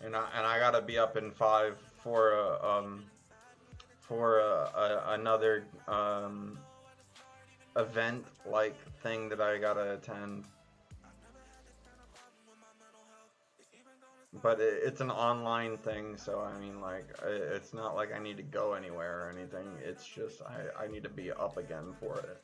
Speaker 1: And I gotta be up in 5 for another event like thing that I gotta attend. But it's an online thing, so I mean, like, it's not like I need to go anywhere or anything. It's just I need to be up again for it.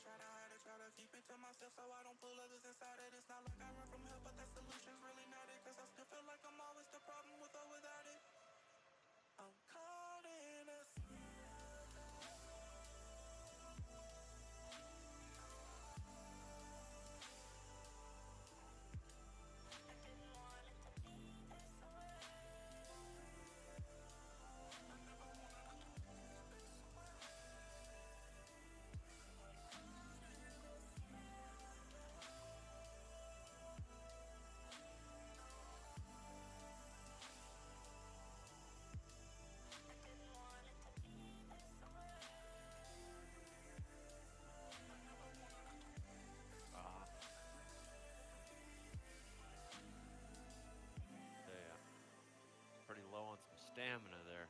Speaker 5: Pretty low on some stamina there.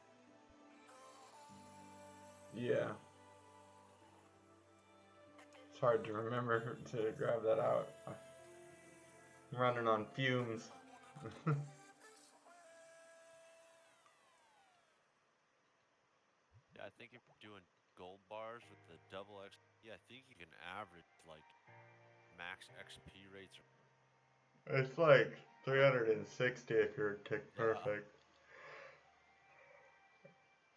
Speaker 1: Yeah. It's hard to remember to grab that out. I'm running on fumes.
Speaker 5: Yeah, I think if you're doing gold bars with the double X, yeah, I think you can average like max XP rates.
Speaker 1: It's like 360 if you're tick perfect.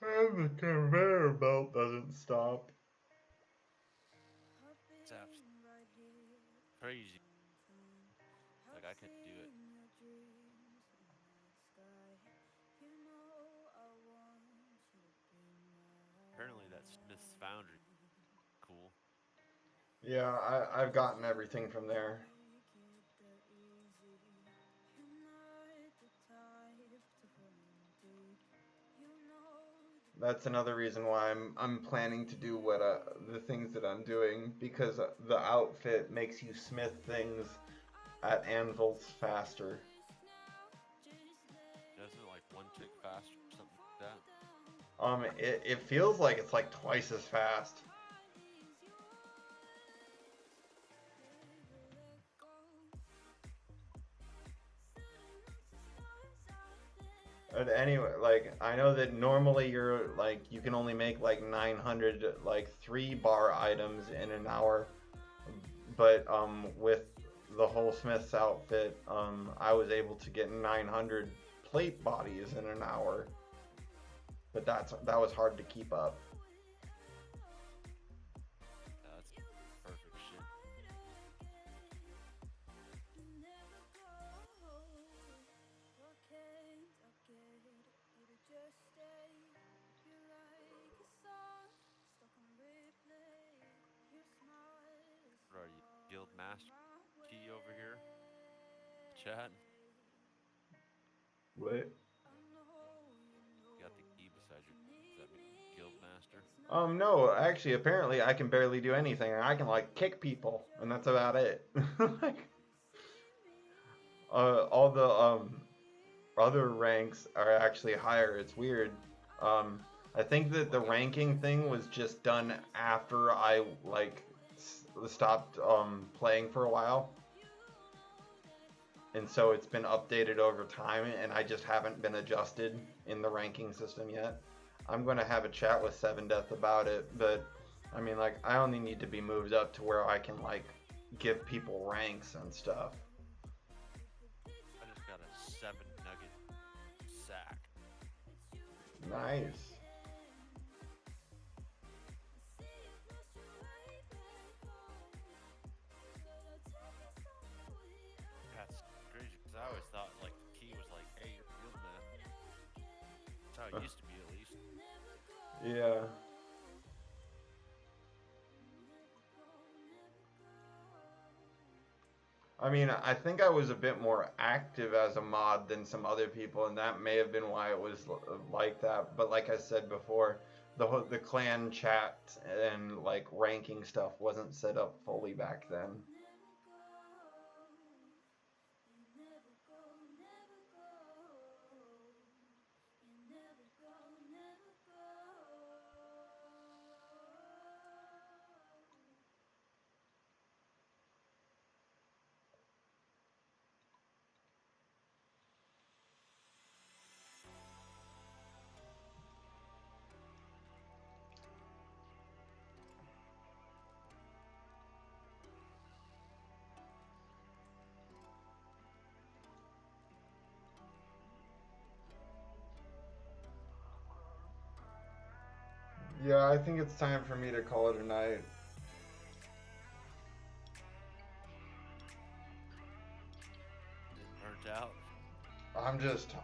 Speaker 1: And the conveyor belt doesn't stop.
Speaker 5: It's absolutely crazy. Like I couldn't do it. Apparently that Smith's Foundry, cool.
Speaker 1: Yeah, I've gotten everything from there. That's another reason why I'm planning to do what the things that I'm doing, because the outfit makes you smith things at anvils faster.
Speaker 5: Doesn't it like one tick faster or something like that?
Speaker 1: It feels like it's like twice as fast. But anyway, like, I know that normally you're like, you can only make like 900 like 3-bar items in an hour, but with the whole Smith's outfit, I was able to get 900 plate bodies in an hour. But that was hard to keep up.
Speaker 5: That's perfect shit. What are you, guild master key over here? Chat?
Speaker 1: What?
Speaker 5: You got the key beside your, does that mean guild master?
Speaker 1: No, actually, apparently I can barely do anything. I can like kick people, and that's about it. Like, all the other ranks are actually higher. It's weird. I think that the ranking thing was just done after I like stopped playing for a while. and so it's been updated over time, and I just haven't been adjusted in the ranking system yet. I'm going to have a chat with Seven Death about it, but I mean, like, I only need to be moved up to where I can, like, give people ranks and stuff.
Speaker 5: I just got a 7-nugget sack.
Speaker 1: Nice.
Speaker 5: That's crazy because I always thought like the key was like, hey, you're field man. That's how it used to be, at least.
Speaker 1: Yeah. I mean, I think I was a bit more active as a mod than some other people, and that may have been why it was like that. But like I said before, the clan chat and like ranking stuff wasn't set up fully back then. Yeah, I think it's time for me to call it a night.
Speaker 5: Burnt out.
Speaker 1: I'm just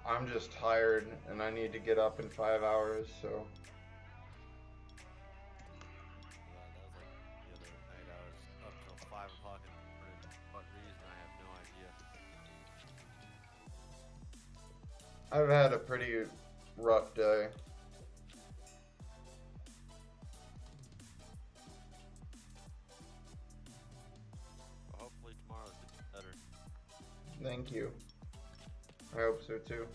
Speaker 1: tired, and I need to get up in 5 hours, so.
Speaker 5: That was like the other night. I was up till 5 o'clock in the morning. What reason? I have no idea.
Speaker 1: I've had a pretty rough day.
Speaker 5: Well, hopefully tomorrow's gonna be better.
Speaker 1: Thank you. I hope so too.